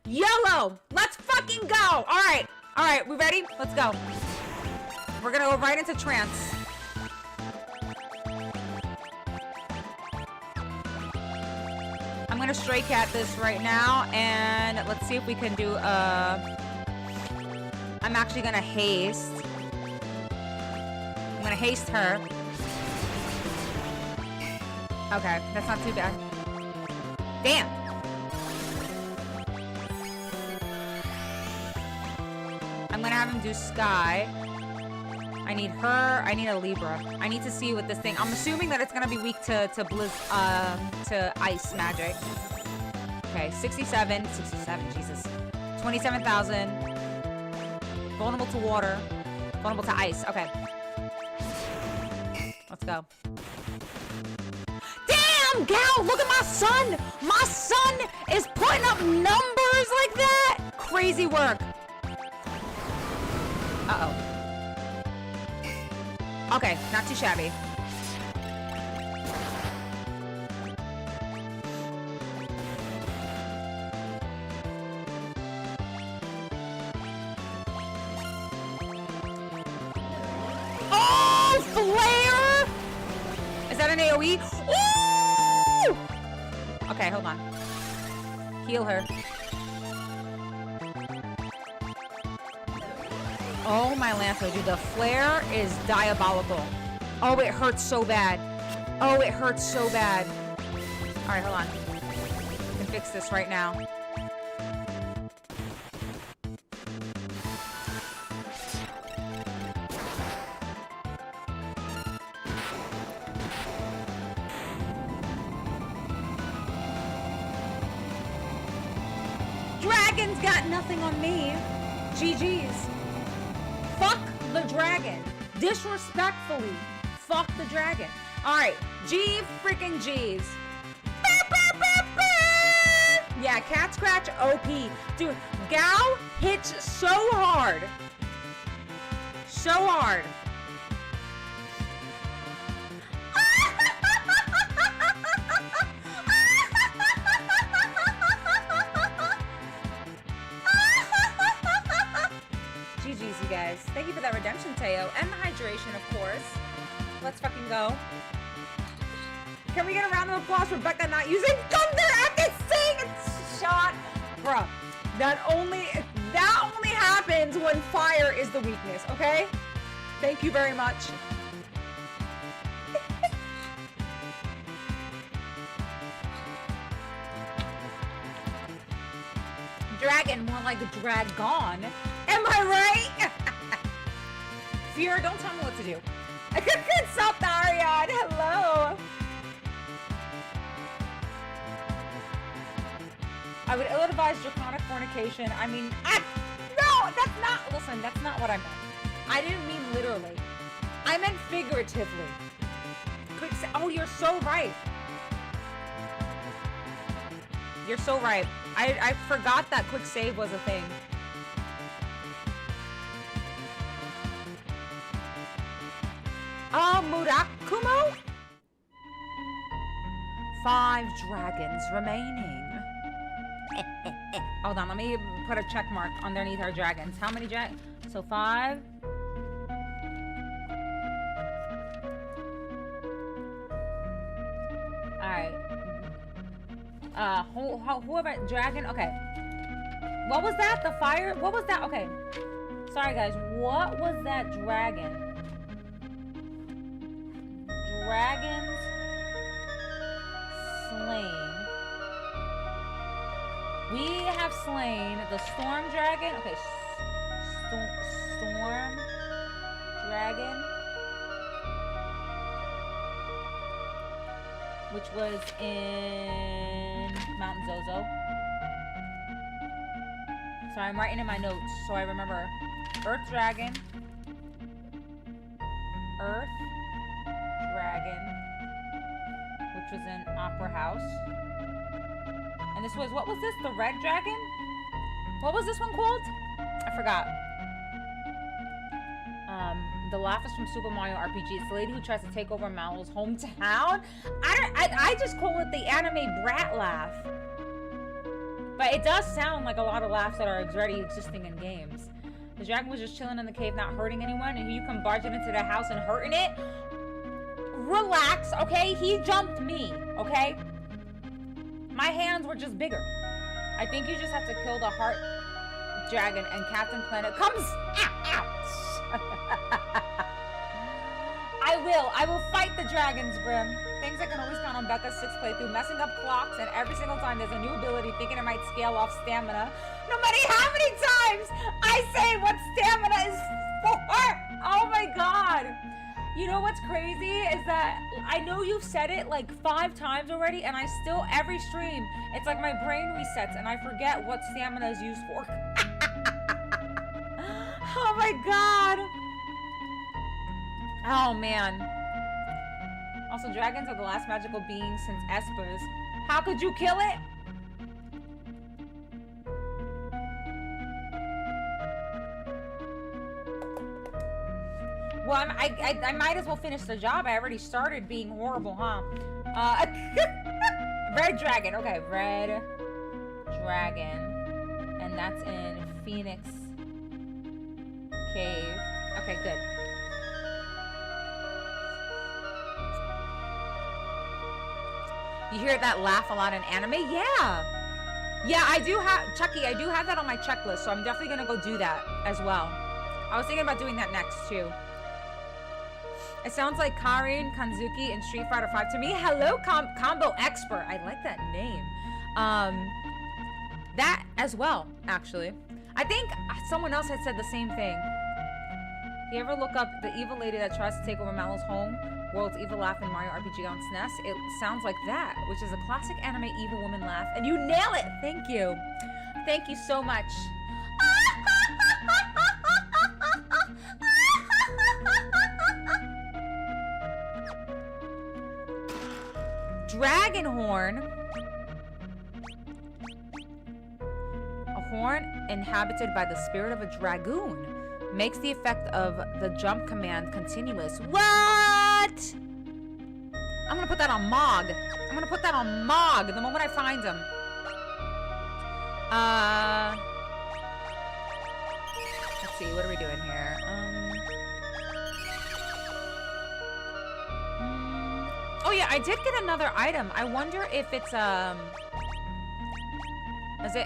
YOLO! Let's fucking go! Alright. Alright, we ready? Let's go. We're gonna go right into trance. I'm gonna stray cat this right now, and let's see if we can do I'm actually gonna haste. I'm gonna haste her. Okay, that's not too bad. Damn! I'm gonna have him do Sky. I need her. I need a Libra. I need to see what this thing. I'm assuming that it's gonna be weak to ice magic. Okay, 67, Jesus. 27,000. Vulnerable to water. Vulnerable to ice. Okay. Let's go. Damn, gal! Look at my son! My son is putting up numbers like that! Crazy work. Uh-oh. Okay, not too shabby. Oh, flare! Is that an AoE? Ooh! Okay, hold on. Heal her. Oh my Lancer, dude, the flare is diabolical. Oh, it hurts so bad. Oh, it hurts so bad. All right, hold on. We can fix this right now. Dragon's got nothing on me. GG's. Fuck the dragon. Disrespectfully. Fuck the dragon. Alright. G freaking G's. Yeah, cat scratch OP. Dude, Gal hits so hard. So hard. GG's, you guys. Thank you for that redemption, Teo. And the hydration, of course. Let's fucking go. Can we get a round of applause for Becca not using thunder at this thing? Shot. Bruh. That only happens when fire is the weakness, okay? Thank you very much. Dragon, more like a dragon. Am I right? Fiora, don't tell me what to do. What's up, Ariad? Hello. I would ill-advise draconic fornication. I mean, no, that's not, listen, that's not what I meant. I didn't mean literally. I meant figuratively. Oh, you're so right. You're so right. I forgot that quick save was a thing. Murakumo? 5 dragons remaining. Hold on, let me put a check mark underneath our dragons. How many dragons? So 5. Alright. Whoever, dragon, okay. What was that? The fire? What was that? Okay. Sorry, guys. What was that dragon? Dragons slain. We have slain the storm dragon. Okay. Storm dragon. Which was in Mount Zozo. Sorry, I'm writing in my notes so I remember. Earth Dragon. Earth Dragon. Which was in Opera House. And this was, what was this? The Red Dragon? What was this one called? I forgot. The laugh is from Super Mario RPG. It's the lady who tries to take over Mallow's hometown. I just call it the anime brat laugh. But it does sound like a lot of laughs that are already existing in games. The dragon was just chilling in the cave, not hurting anyone, and you come barging into the house and hurting it. Relax, okay? He jumped me, okay? My hands were just bigger. I think you just have to kill the heart dragon and Captain Planet comes out. I will fight the dragons, Brim. Things I can always count on Becca's 6th playthrough, messing up clocks, and every single time there's a new ability, thinking it might scale off stamina. No matter how many times I say what stamina is for. Oh my god. You know what's crazy is that I know you've said it like 5 times already, and I still, every stream, it's like my brain resets and I forget what stamina is used for. Oh my god. Oh man. Also, dragons are the last magical beings since espers. How could you kill it? Well, I might as well finish the job. I already started being horrible, huh? Red dragon. Okay, red dragon. And that's in Phoenix Cave. Okay, good. You hear that laugh a lot in anime? Yeah. Yeah, I do have, Chucky, I do have that on my checklist, so I'm definitely going to go do that as well. I was thinking about doing that next, too. It sounds like Karin Kanzuki in Street Fighter 5 to me. Hello, combo expert. I like that name. That as well, actually. I think someone else had said the same thing. You ever look up the evil lady that tries to take over Mallow's home? World's evil laugh in Mario RPG on SNES. It sounds like that, which is a classic anime evil woman laugh. And you nail it! Thank you. Thank you so much. Dragon horn. A horn inhabited by the spirit of a dragoon. Makes the effect of the jump command continuous. What? I'm gonna put that on Mog. I'm gonna put that on Mog the moment I find him. Let's see, what are we doing here? Oh yeah, I did get another item. I wonder if it's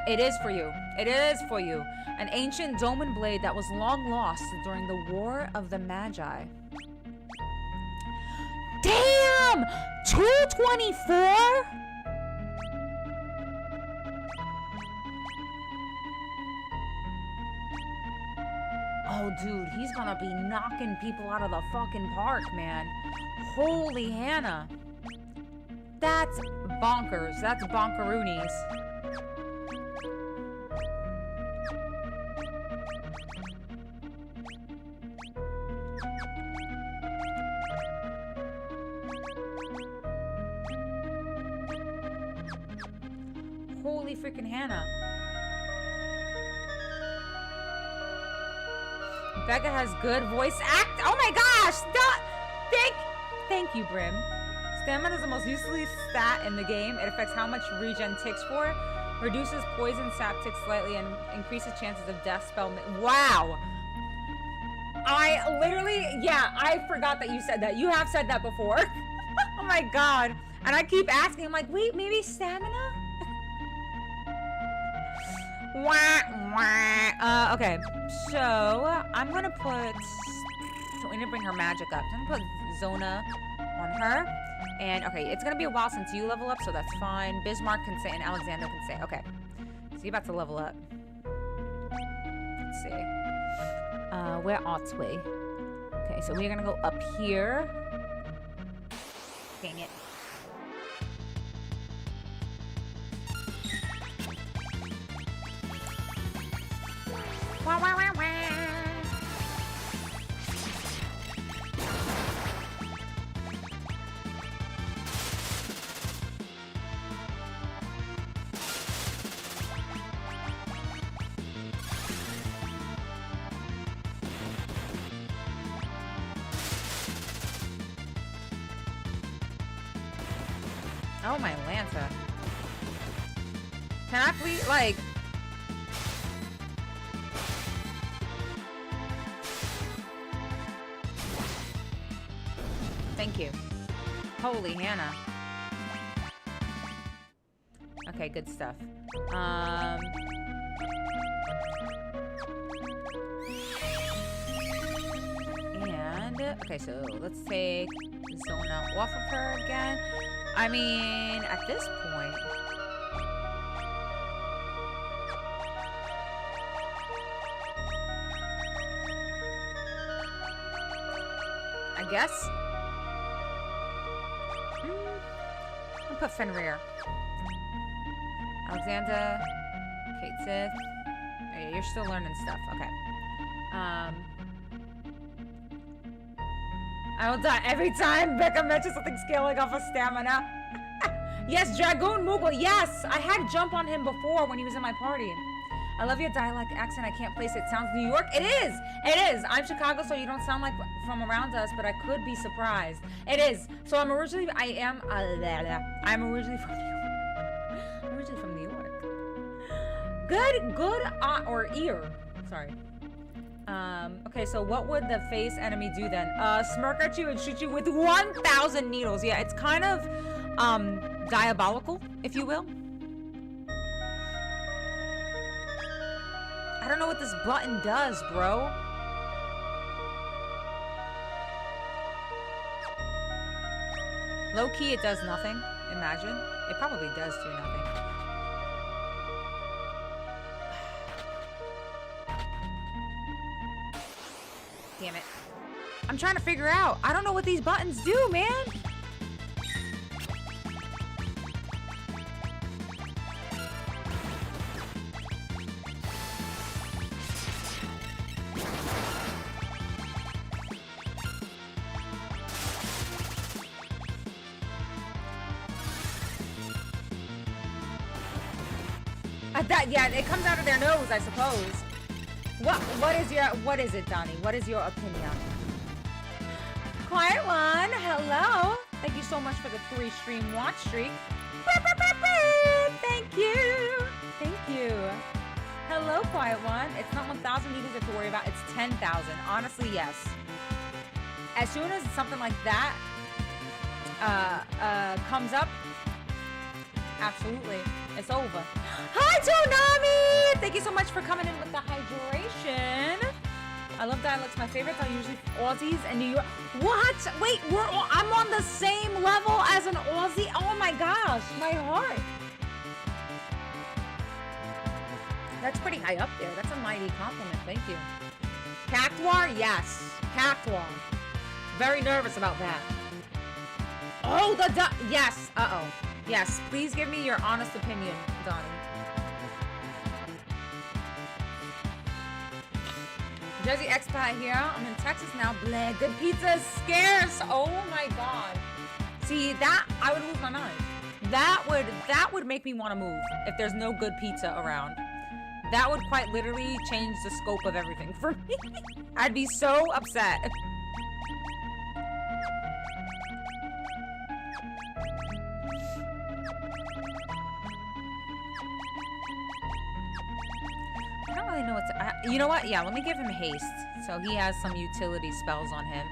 it is for you. It is for you. An ancient Doman blade that was long lost during the War of the Magi. Damn! 224? Oh, dude, he's gonna be knocking people out of the fucking park, man. Holy Hannah. That's bonkers. That's bonkeroonies. Holy freaking Hannah. Becca has good voice act. Oh my gosh! Stop! Thank you, Brim. Stamina is the most useless stat in the game. It affects how much regen takes for. Reduces poison sap tick slightly and increases chances of death spell. Wow. I literally, yeah, I forgot that you said that. You have said that before. Oh my god. And I keep asking, I'm like, wait, maybe stamina? Okay, so I'm gonna put, we need to bring her magic up. So I'm gonna put Zona on her. And okay, it's gonna be a while since you level up, so that's fine. Bismarck can say and Alexander can say. Okay, so you're about to level up. Let's see. Where ought we? Okay, so we're gonna go up here. Dang it. Wah, wah, wah, wah. Oh, my Lanta. Can I please, like... Thank you. Holy Hannah. Okay, good stuff. And, okay, so let's take Zona off of her again. I mean, at this point... I guess... I'll put Fenrir. Alexander. Kate Sith. Oh, yeah, you're still learning stuff. Okay. I will die every time Becca mentions something scaling off of stamina. Yes, Dragoon Moogle. Yes, I had jump on him before when he was in my party. I love your dialect accent. I can't place it. Sounds New York. It is. It is. I'm Chicago, so you don't sound like from around us, but I could be surprised. It is. So I'm originally. I'm originally from New York. I'm originally from New York. Good or ear. Sorry. Okay, so what would the face enemy do then? Smirk at you and shoot you with 1,000 needles. Yeah, it's kind of, diabolical, if you will. I don't know what this button does, bro. Low-key, it does nothing. Imagine. It probably does do nothing. Damn it. I'm trying to figure out. I don't know what these buttons do, man. Yeah, it comes out of their nose, I suppose. What is it, Donnie? What is your opinion? Quiet One, hello. Thank you so much for the 3-stream watch streak. Thank you. Thank you. Hello, Quiet One. It's not 1,000 needles you have to worry about. It's 10,000. Honestly, yes. As soon as something like that comes up, absolutely, it's over. Hi, Tonami! Thank you so much for coming in with the hydration. I love dialects. My favorites are usually Aussies and New York. What? Wait, I'm on the same level as an Aussie? Oh my gosh, my heart. That's pretty high up there. That's a mighty compliment. Thank you. Cactuar? Yes. Cactuar. Very nervous about that. Oh, yes. Uh-oh. Yes, please give me your honest opinion, Donnie. Jersey Expat here. I'm in Texas now. Blah, good pizza is scarce. Oh my god. See, that, I would lose my mind. That would make me want to move if there's no good pizza around. That would quite literally change the scope of everything for me. I'd be so upset. what you know what? Yeah, let me give him haste. So he has some utility spells on him.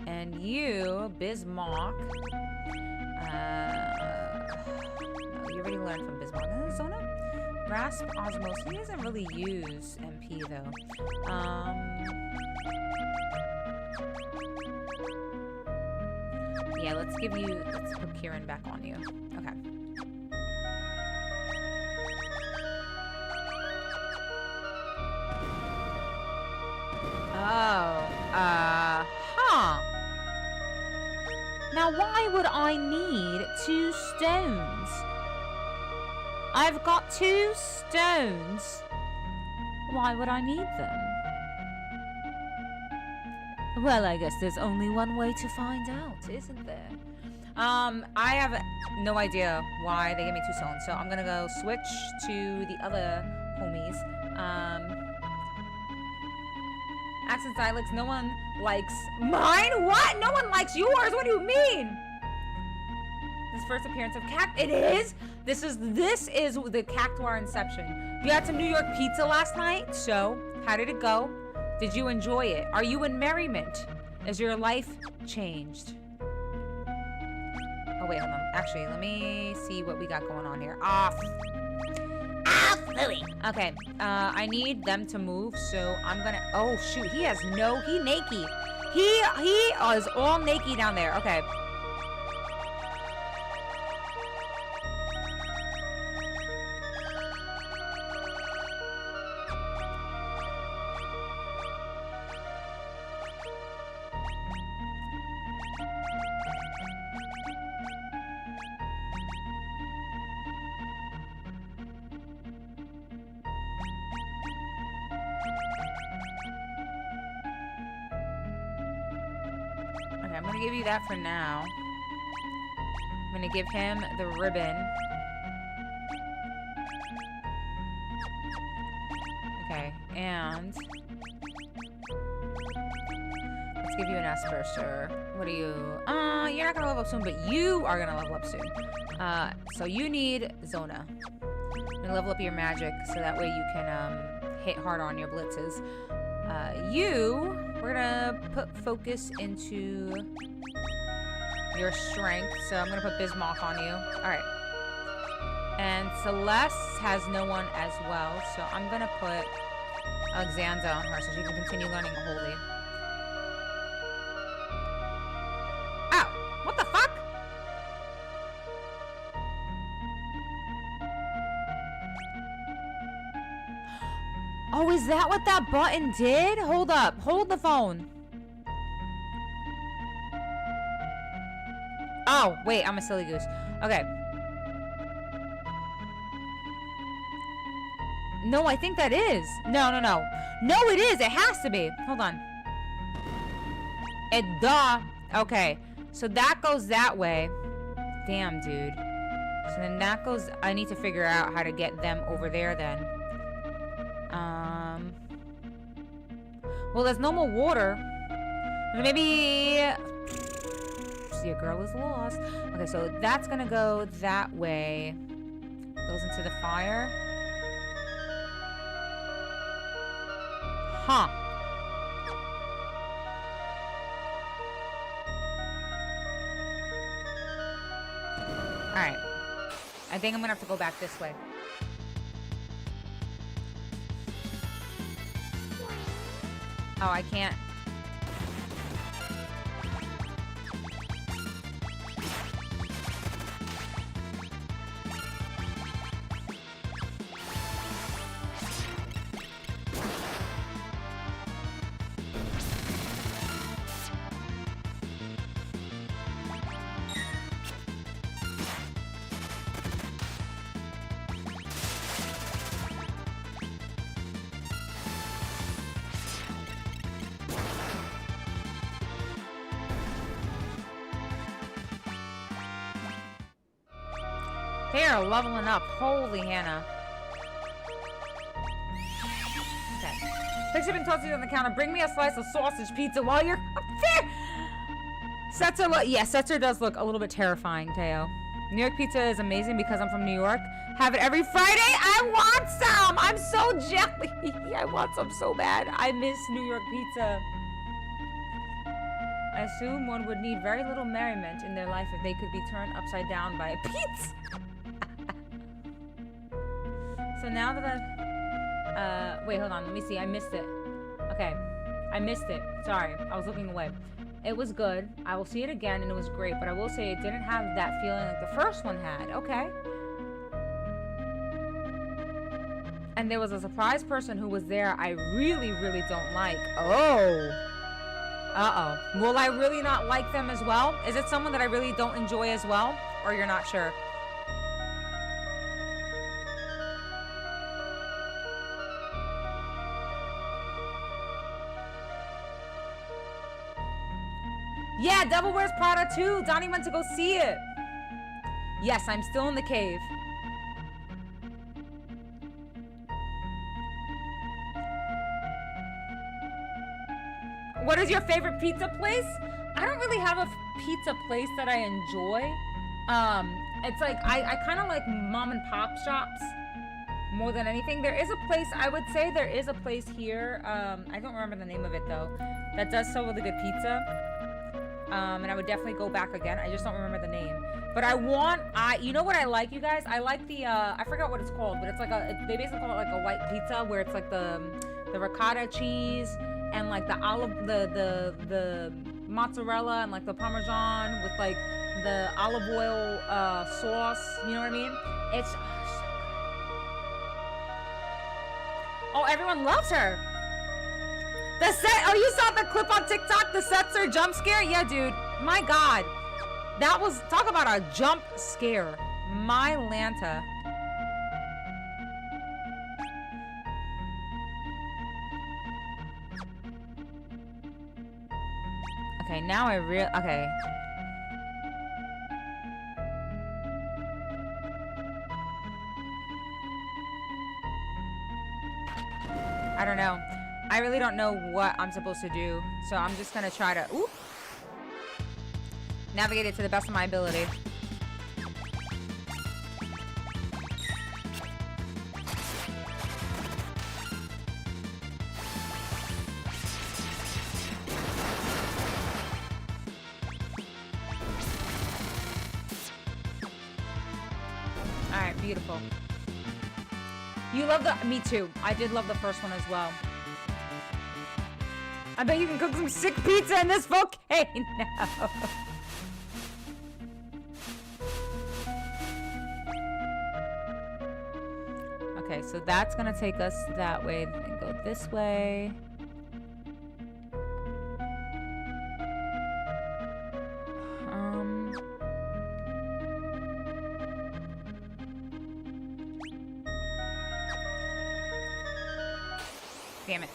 And you, Bismarck. No, you already learned from Bismarck. Zona? Grasp Osmosis. He doesn't really use MP though. Yeah, let's put Kieran back on you. Okay. Oh, huh. Now why would I need 2 stones? I've got 2 stones. Why would I need them? Well, I guess there's only one way to find out, isn't there? I have no idea why they gave me 2 stones, so I'm gonna go switch to the other homies. Accents, dialects, no one likes mine? What? No one likes yours? What do you mean? This first appearance of It is? This is the Cactuar Inception. You had some New York pizza last night, so how did it go? Did you enjoy it? Are you in merriment? Is your life changed? Oh, wait, hold on. Actually, let me see what we got going on here. Lily. Okay, I need them to move, so I'm gonna... Oh, shoot, he naked. He is all naked down there. Okay. I'm gonna give you that for now. I'm gonna give him the ribbon. Okay, and let's give you an Esper, sir. What are you? You're not gonna level up soon, but you are gonna level up soon. So you need Zona. You're gonna level up your magic so that way you can hit harder on your blitzes. We're gonna put focus into your strength, so I'm gonna put Bismarck on you. Alright. And Celeste has no one as well, so I'm gonna put Alexandra on her so she can continue learning Holy. Ow! What the fuck? Oh, is that what that button did? Hold up. Hold the phone. Oh, wait. I'm a silly goose. Okay. No, I think that is. No. No, it is. It has to be. Hold on. Okay. So that goes that way. Damn, dude. So then that goes... I need to figure out how to get them over there then. Well, there's no more water. Maybe... See, a girl is lost. Okay, so that's gonna go that way. Goes into the fire. Huh. Alright. I think I'm gonna have to go back this way. Oh, I can't. They are leveling up. Holy Hannah. Okay. Take shipping toasties on the counter. Bring me a slice of sausage pizza while you're up there. Setzer does look a little bit terrifying, Teo. New York pizza is amazing because I'm from New York. Have it every Friday. I want some. I'm so jelly. I want some so bad. I miss New York pizza. I assume one would need very little merriment in their life if they could be turned upside down by a pizza. So now that wait, hold on. Let me see. I missed it. Okay. I missed it. Sorry. I was looking away. It was good. I will see it again, and it was great. But I will say it didn't have that feeling like the first one had. Okay. And there was a surprise person who was there I really, really don't like. Oh. Uh-oh. Will I really not like them as well? Is it someone that I really don't enjoy as well? Or you're not sure? Yeah, Devil Wears Prada 2. Donnie went to go see it. Yes, I'm still in the cave. What is your favorite pizza place? I don't really have a pizza place that I enjoy. It's like, I kind of like mom and pop shops more than anything. There is a place, I would say there is a place here, I don't remember the name of it though, that does sell really good pizza. And I would definitely go back again. I just don't remember the name. But you know what I like, you guys? I like the, I forgot what it's called, but it's like they basically call it like a white pizza where it's like the ricotta cheese and like the olive, the mozzarella and like the Parmesan with like the olive oil sauce. You know what I mean? It's so good. Oh, everyone loves her. The set, oh, you saw the clip on TikTok? The Setzer jump scare? Yeah, dude. My God. That was, talk about a jump scare. My Lanta. Okay, now okay. I don't know. I really don't know what I'm supposed to do, so I'm just gonna try to navigate it to the best of my ability. All right, beautiful. You love me too. I did love the first one as well. I bet you can cook some sick pizza in this volcano. Okay, so that's gonna take us that way and go this way. Damn it.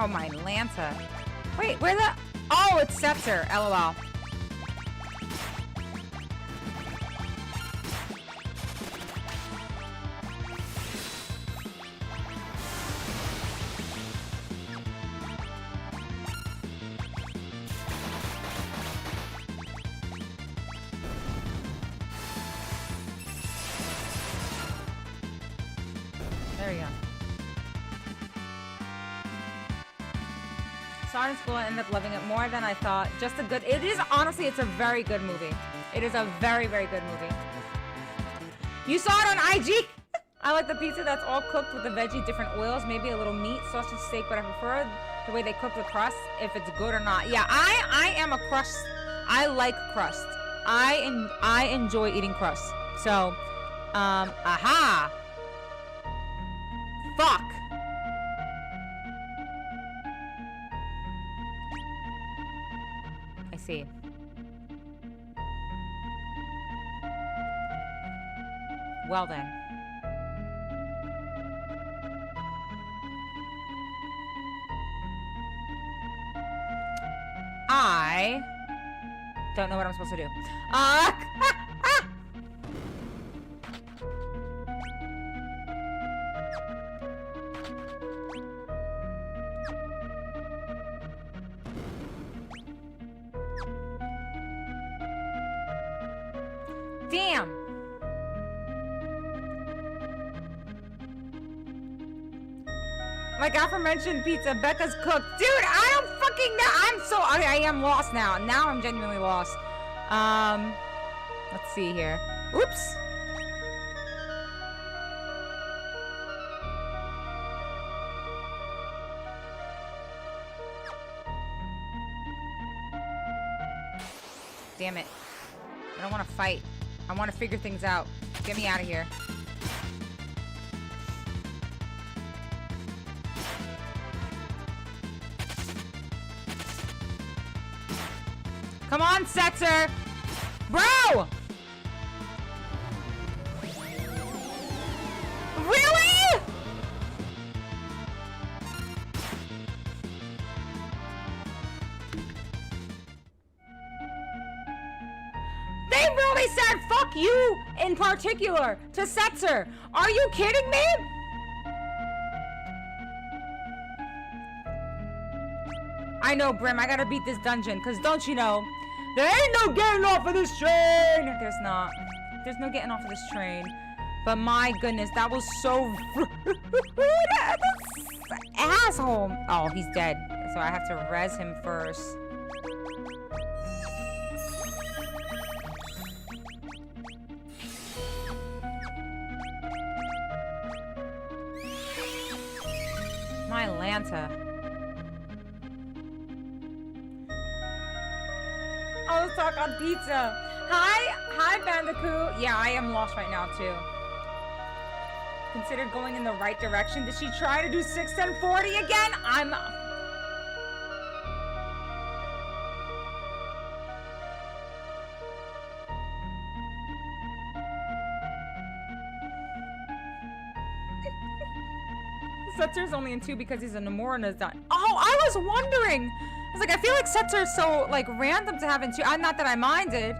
Oh, my Lanta. Wait, where the... Oh, it's Setzer. LOL. There we go. Saw it in school and ended up loving it more than I thought. Just a good... It is, honestly, it's a very good movie. It is a very, very good movie. You saw it on IG? I like the pizza that's all cooked with the veggie, different oils, maybe a little meat, sausage, steak, but I prefer the way they cook the crust, if it's good or not. Yeah, I am a crust. I like crust. I enjoy eating crust. So, aha! Fuck! I see. Well then. I don't know what I'm supposed to do. Damn. Like aforementioned pizza, Becca's cooked. Dude, I don't fucking know. I am lost now. Now I'm genuinely lost. Let's see here. Oops. Damn it. I don't want to fight. I want to figure things out. Get me out of here. Come on, Setzer! Bro! Really? They really said fuck you in particular to Setzer. Are you kidding me? I know, Brim, I gotta beat this dungeon, because don't you know, there ain't no getting off of this train! There's not. There's no getting off of this train. But my goodness, that was so rude. Asshole. Oh, he's dead. So I have to res him first. My Lanta. Oh, let's talk on pizza. Hi, Bandicoot. Yeah, I am lost right now too. Considered going in the right direction. Did she try to do 6, 10, 40 again? I'm... Setzer's only in 2 because he's a Nomura's done. Oh, I was wondering. I was like, I feel like Setzer's so like random to have in 2. Not that I minded,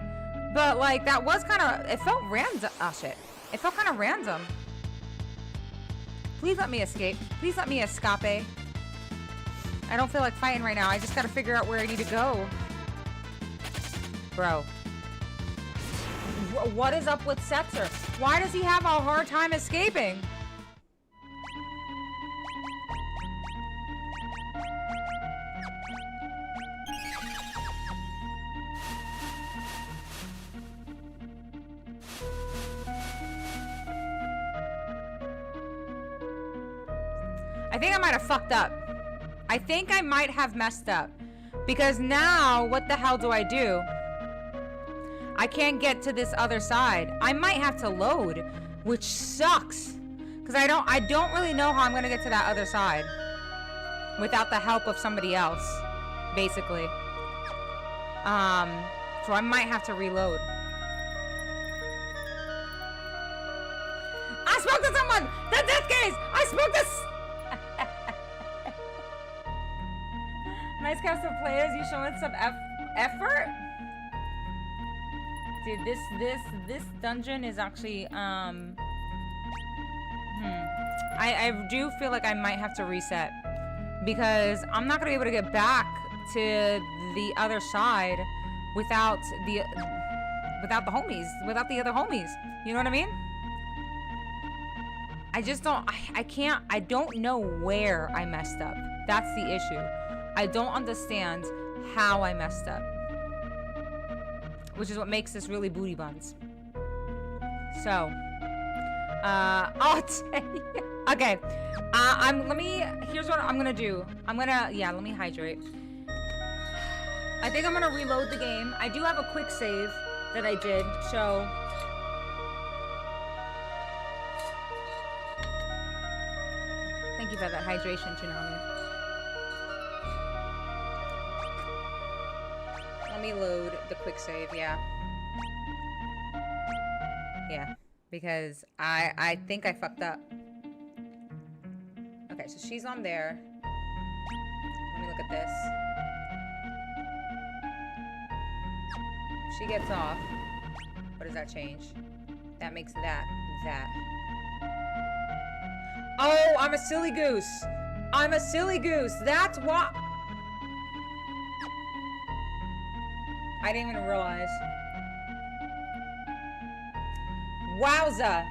but like that was kind of. It felt random. Oh shit! It felt kind of random. Please let me escape. Please let me escape. I don't feel like fighting right now. I just gotta figure out where I need to go. Bro. What is up with Setzer? Why does he have a hard time escaping? I think I might have fucked up. I think I might have messed up. Because now, what the hell do I do? I can't get to this other side. I might have to load, which sucks. Because I don't really know how I'm gonna get to that other side. Without the help of somebody else. Basically. So I might have to reload. I spoke to someone! The death case! I spoke to... Nice cast of players, you showing some effort? Dude, this dungeon is actually, I do feel like I might have to reset. Because I'm not gonna be able to get back to the other side without the homies, without the other homies. You know what I mean? I just don't, I don't know where I messed up. That's the issue. I don't understand how I messed up. Which is what makes this really booty buns. So, okay. Here's what I'm gonna do. Let me hydrate. I think I'm gonna reload the game. I do have a quick save that I did, so. Thank you for that hydration, Tsunami. Let me load the quick save, yeah. Yeah, because I think I fucked up. Okay, so she's on there. Let me look at this. If she gets off, what does that change? That makes that. Oh, I'm a silly goose. I'm a silly goose. That's why. I didn't even realize. Wowza.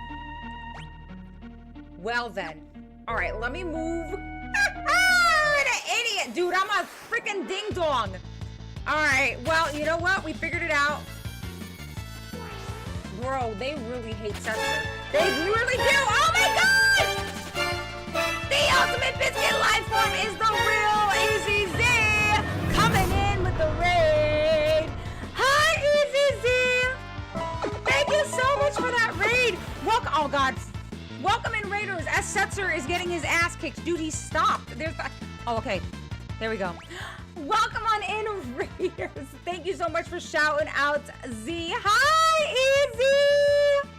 Well then. All right, let me move. What an idiot. Dude, I'm a freaking ding dong. All right, well, you know what? We figured it out. Bro, they really hate Setzer. They really do. Oh my god! The ultimate biscuit life form is the real Easy Z. Coming in with the raid. Hi, Easy Z. Thank you so much for that raid. Welcome, oh god. Welcome in, Raiders, as Setzer is getting his ass kicked. Dude, he stopped. There's the, oh, okay. There we go. Welcome on in, Raiders. Thank you so much for shouting out, Z. Hi, Easy.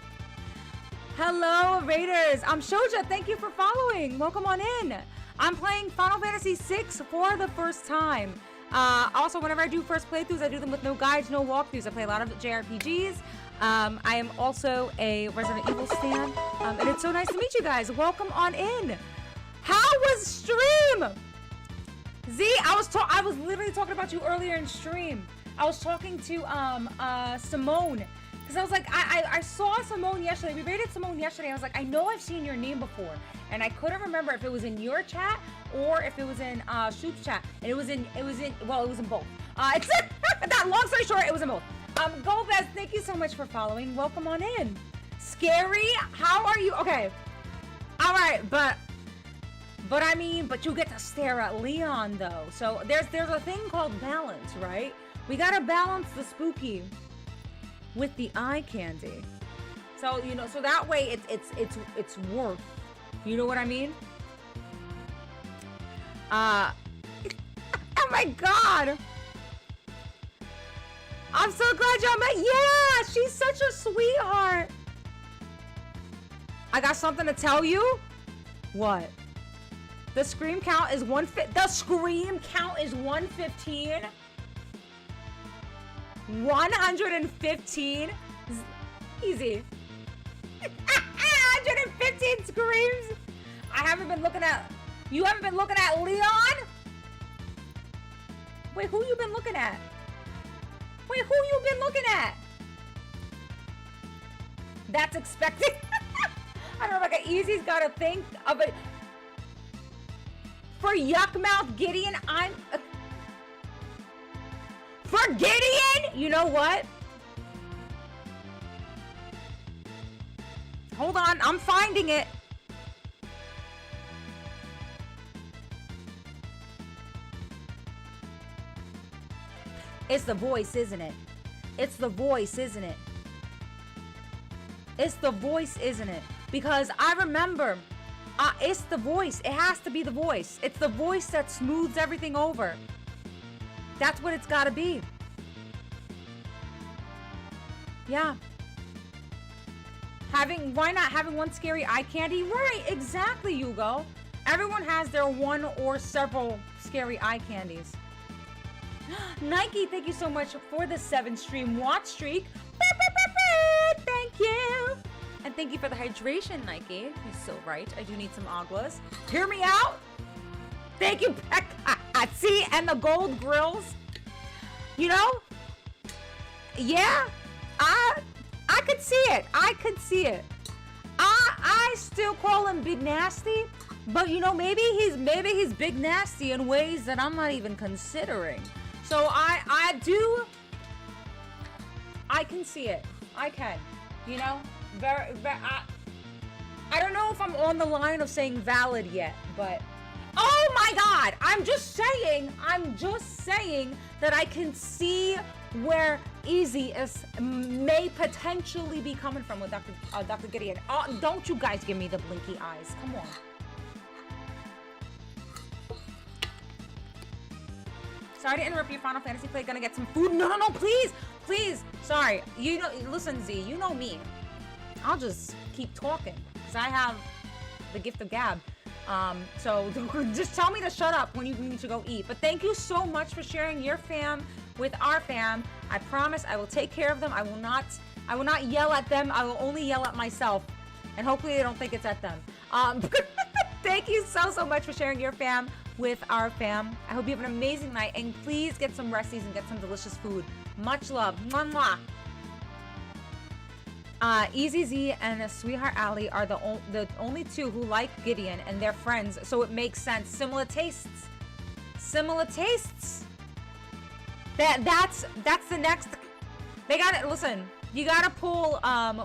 Hello, Raiders. I'm Shoja. Thank you for following. Welcome on in. I'm playing Final Fantasy VI for the first time. Also, whenever I do first playthroughs, I do them with no guides, no walkthroughs. I play a lot of JRPGs. I am also a Resident Evil stan, and it's so nice to meet you guys. Welcome on in. How was stream? Z, I was literally talking about you earlier in stream. I was talking to Simone, because I was like, I saw Simone yesterday. We rated Simone yesterday. I was like, I know I've seen your name before, and I couldn't remember if it was in your chat or if it was in Shoop's chat. And it was in both. That long story short, it was in both. Golbez, thank you so much for following. Welcome on in. Scary, how are you? Okay. All right, but you get to stare at Leon though. So there's a thing called balance, right? We gotta balance the spooky with the eye candy. So so that way it's worth. You know what I mean? Oh my god. I'm so glad y'all met. Yeah, she's such a sweetheart. I got something to tell you. What? The scream count is 115. The scream count is 115. 115. Easy. 115 screams. I haven't been looking at. You haven't been looking at Leon? Wait, who you been looking at? Wait, who you been looking at? That's expected. I don't know, like Easy's gotta think of it. For Yuckmouth Gideon, for Gideon? You know what? Hold on, I'm finding it. It's the voice, isn't it? It's the voice, isn't it? It's the voice, isn't it? Because I remember, it's the voice. It has to be the voice. It's the voice that smooths everything over. That's what it's got to be. Yeah. Why not having one scary eye candy? Right, exactly, Hugo. Everyone has their one or several scary eye candies. Nike, thank you so much for the 7-stream watch streak. Thank you. And thank you for the hydration, Nike. You're so right. I do need some aguas. Hear me out. Thank you, Becca. See, and the gold grills. You know? Yeah. I could see it. I could see it. I still call him Big Nasty, but maybe he's Big Nasty in ways that I'm not even considering. So I can see it. I can. Very, I don't know if I'm on the line of saying valid yet, but oh my god, I'm just saying that I can see where Easy may potentially be coming from with Dr. Gideon. Don't you guys give me the blinky eyes. Come on. Sorry to interrupt your Final Fantasy play. Gonna get some food. No, please. Sorry. Listen, Z, you know me. I'll just keep talking because I have the gift of gab. So just tell me to shut up when you need to go eat. But thank you so much for sharing your fam with our fam. I promise I will take care of them. I will not yell at them. I will only yell at myself. And hopefully they don't think it's at them. Thank you so much for sharing your fam with our fam. I hope you have an amazing night, and please get some resties and get some delicious food. Much love. Mwah, mwah. Easy Z and Sweetheart Allie are the only two who like Gideon, and they're friends, so it makes sense. Similar tastes. Similar tastes. That's the next. They gotta listen. You gotta pull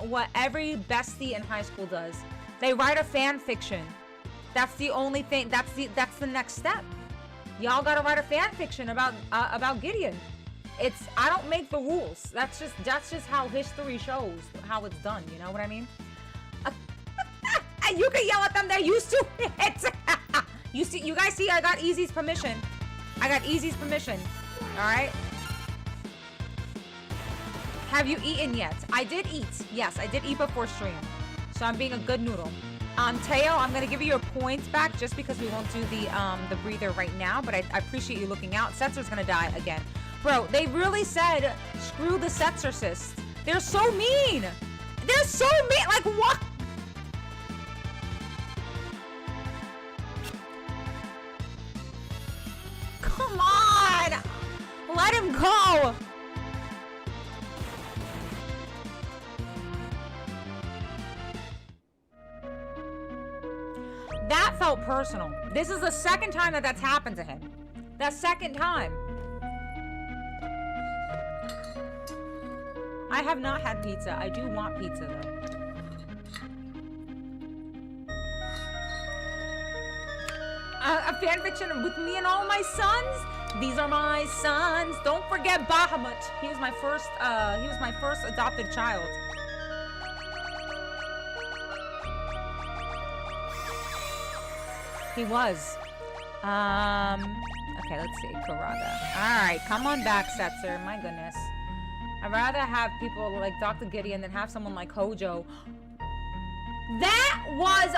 what every bestie in high school does. They write a fan fiction. That's the only thing. That's the next step. Y'all gotta write a fan fiction about Gideon. I don't make the rules. That's just how history shows how it's done. You know what I mean? You can yell at them. They're used to it. You guys see? I got Easy's permission. I got Easy's permission. All right. Have you eaten yet? I did eat. Yes, I did eat before stream. So I'm being a good noodle. Teo, I'm gonna give you your points back just because we won't do the breather right now. But I appreciate you looking out. Setzer's gonna die again. Bro, they really said, screw the Setzercists. They're so mean. They're so mean. Like, what? Come on. Let him go. That felt personal. This is the second time that's happened to him. The second time. I have not had pizza. I do want pizza, though. A fanfiction with me and all my sons? These are my sons. Don't forget Bahamut. He was my first adopted child. He was. Okay, let's see. Karaga. Alright, come on back, Setzer. My goodness. I'd rather have people like Dr. Gideon than have someone like Hojo. That was,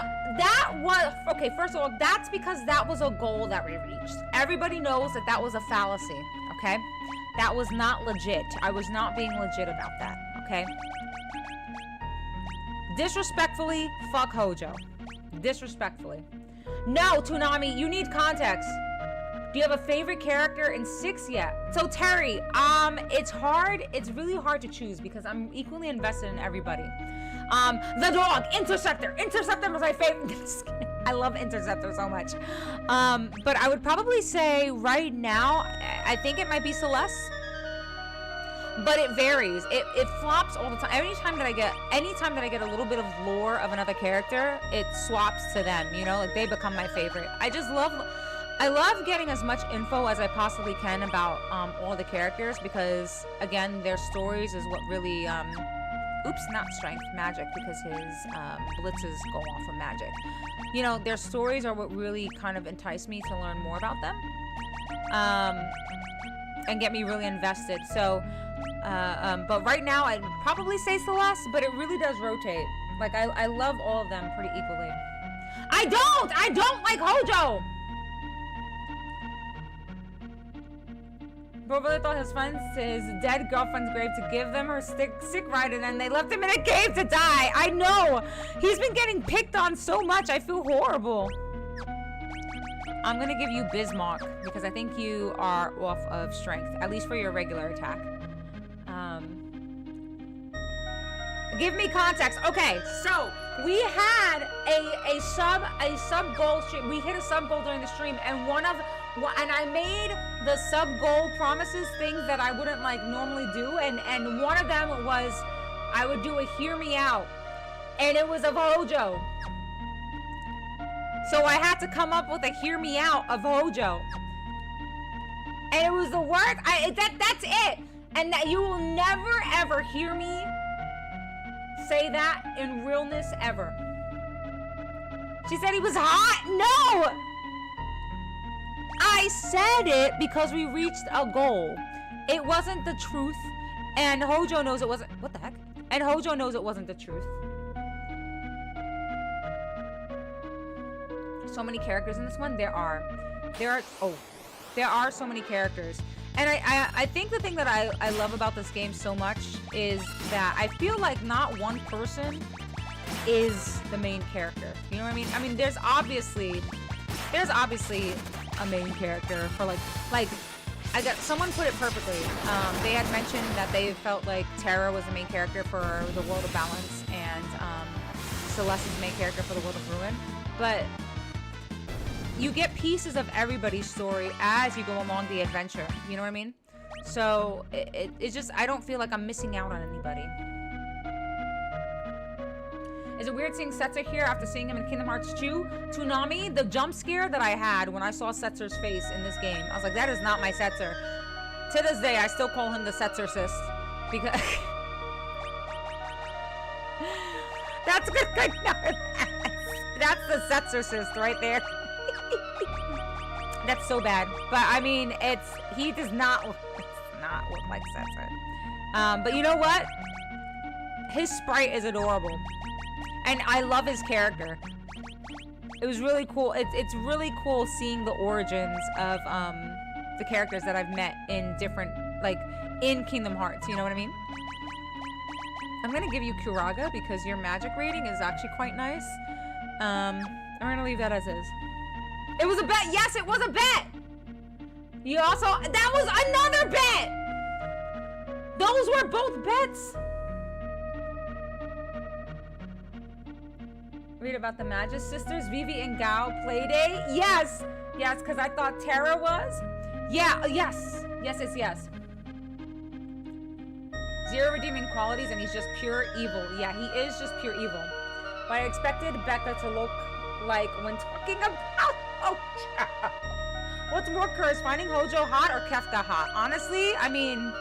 okay, first of all, that's because that was a goal that we reached. Everybody knows that was a fallacy, okay? That was not legit. I was not being legit about that, okay? Disrespectfully, fuck Hojo. Disrespectfully. No, Toonami, you need context. Do you have a favorite character in 6 yet? So Terry, it's hard. It's really hard to choose because I'm equally invested in everybody. The dog, Interceptor. Interceptor was my favorite. I love Interceptor so much. But I would probably say right now, I think it might be Celeste. But it varies. It flops all the time. Anytime that I get a little bit of lore of another character, it swaps to them. You know, like they become my favorite. I love getting as much info as I possibly can about all the characters because, again, their stories is what really, oops, not strength, magic, because his blitzes go off of magic. You know, their stories are what really kind of entice me to learn more about them and get me really invested. So, but right now, I'd probably say Celeste, but it really does rotate. Like, I love all of them pretty equally. I don't like Hojo! Bro really thought his friends to his dead girlfriend's grave to give them her sick ride, and then they left him in a cave to die. I know. He's been getting picked on so much. I feel horrible. I'm gonna give you Bismarck because I think you are off of strength, at least for your regular attack. Give me context. Okay, so we had a sub goal stream. We hit a sub goal during the stream, and I made the sub goal promises, things that I wouldn't like normally do, and one of them was I would do a hear me out, and it was of Hojo. So I had to come up with a hear me out of Hojo, and it was the worst. That's it, and that you will never ever hear me say that in realness ever. She said he was hot. No! I said it because we reached a goal. It wasn't the truth, and Hojo knows it wasn't. What the heck? And Hojo knows it wasn't the truth. So many characters in this one. There are so many characters. And I think the thing that I love about this game so much is that I feel like not one person is the main character. You know what I mean? I mean, there's obviously a main character for like someone put it perfectly. They had mentioned that they felt like Terra was the main character for the World of Balance and Celeste is the main character for the World of Ruin. But you get pieces of everybody's story as you go along the adventure. You know what I mean? So it's just, I don't feel like I'm missing out on anybody. Is it weird seeing Setzer here after seeing him in Kingdom Hearts 2? Toonami, the jump scare that I had when I saw Setzer's face in this game, I was like, that is not my Setzer. To this day, I still call him the Setzercist. Because... That's good. That's the Setzercist right there. That's so bad. But, I mean, he does not look like Setzer. But you know what? His sprite is adorable. And I love his character. It was really cool. It's really cool seeing the origins of the characters that I've met in different, like, in Kingdom Hearts. You know what I mean? I'm gonna give you Kuraga because your magic rating is actually quite nice. I'm gonna leave that as is. It was a bet. Yes, it was a bet. You also, that was another bet. Those were both bets. Read about the Magis sisters, Vivi and Gao playdate. Yes, because I thought Terra was. Yeah, yes. Zero redeeming qualities, and he's just pure evil. Yeah, he is just pure evil. But I expected Becca to look like when talking about. Oh, what's more cursed, finding Hojo hot or Kefka hot? Honestly, I mean,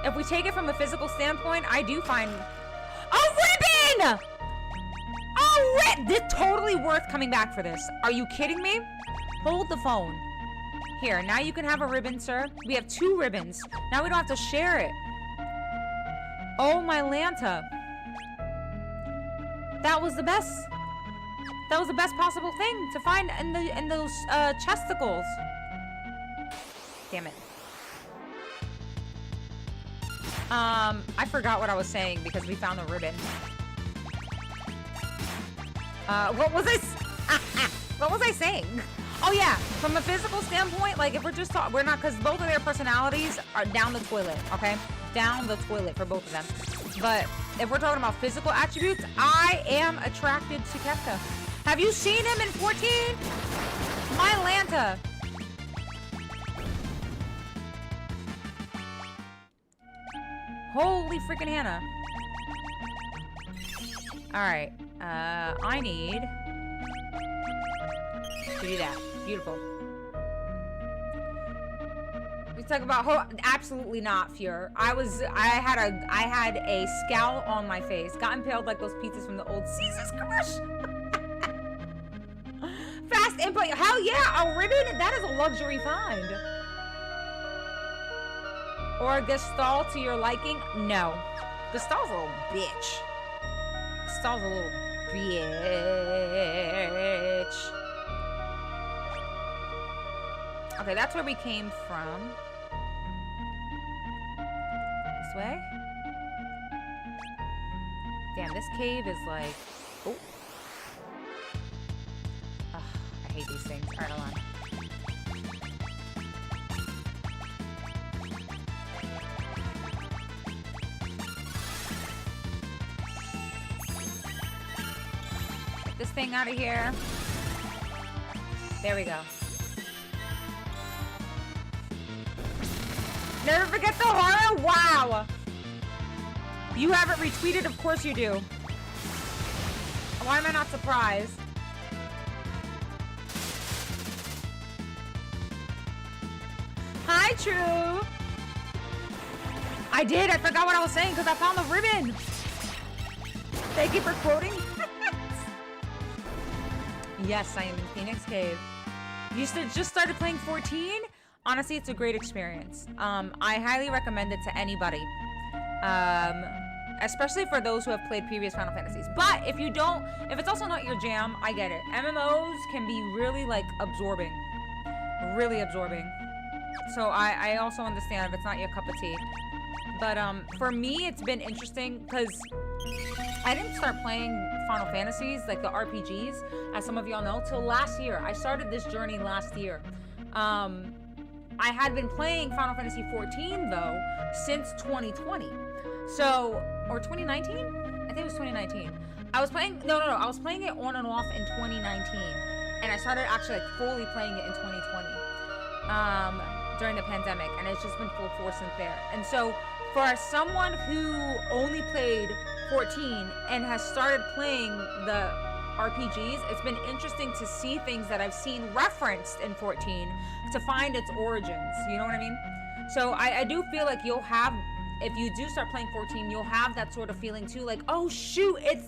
if we take it from a physical standpoint, I do find a ribbon. This totally worth coming back for this. Are you kidding me? Hold the phone. Here, now you can have a ribbon, sir. We have 2 ribbons. Now we don't have to share it. Oh, my Lanta. That was the best. That was the best possible thing to find in those chesticles. Damn it. I forgot what I was saying because we found a ribbon. What was I saying? Oh yeah, from a physical standpoint, like if we're just talking, we're not, because both of their personalities are down the toilet, okay? Down the toilet for both of them. But if we're talking about physical attributes, I am attracted to Kefka. Have you seen him in 14? My Lanta. Holy freaking Hannah. All right. I need to do that. Beautiful. We talk about absolutely not Fuhr. I had a scowl on my face. Got impaled like those pizzas from the old Caesar's commercial. Fast input. Hell yeah, a ribbon. That is a luxury find. Or a Gestalt to your liking? No. Gestalt's a little bitch. Gestalt's a little bitch. Okay, that's where we came from. This way? Damn, this cave is like... Oh. Ugh, I hate these things. Alright, hold on. Get this thing out of here. There we go. Never forget the horror? Wow! You have it retweeted? Of course you do. Why am I not surprised? Hi, True! I did! I forgot what I was saying because I found the ribbon! Thank you for quoting. Yes, I am in Phoenix Cave. You just started playing 14? Honestly, it's a great experience. I highly recommend it to anybody. Especially for those who have played previous Final Fantasies. But if you don't, if it's also not your jam, I get it. MMOs can be really, like, absorbing. Really absorbing. So I also understand if it's not your cup of tea. But for me, it's been interesting because I didn't start playing Final Fantasies, like the RPGs, as some of y'all know, till last year. I started this journey last year. I had been playing Final Fantasy 14 though since 2020. So, or 2019? I think it was 2019. I was playing, no, I was playing it on and off in 2019. And I started actually like fully playing it in 2020 during the pandemic. And it's just been full force since there. And so for someone who only played 14 and has started playing the RPGs, it's been interesting to see things that I've seen referenced in 14 to find its origins. You know what I mean? So I do feel like you'll have, if you do start playing 14, you'll have that sort of feeling too, like, oh shoot, it's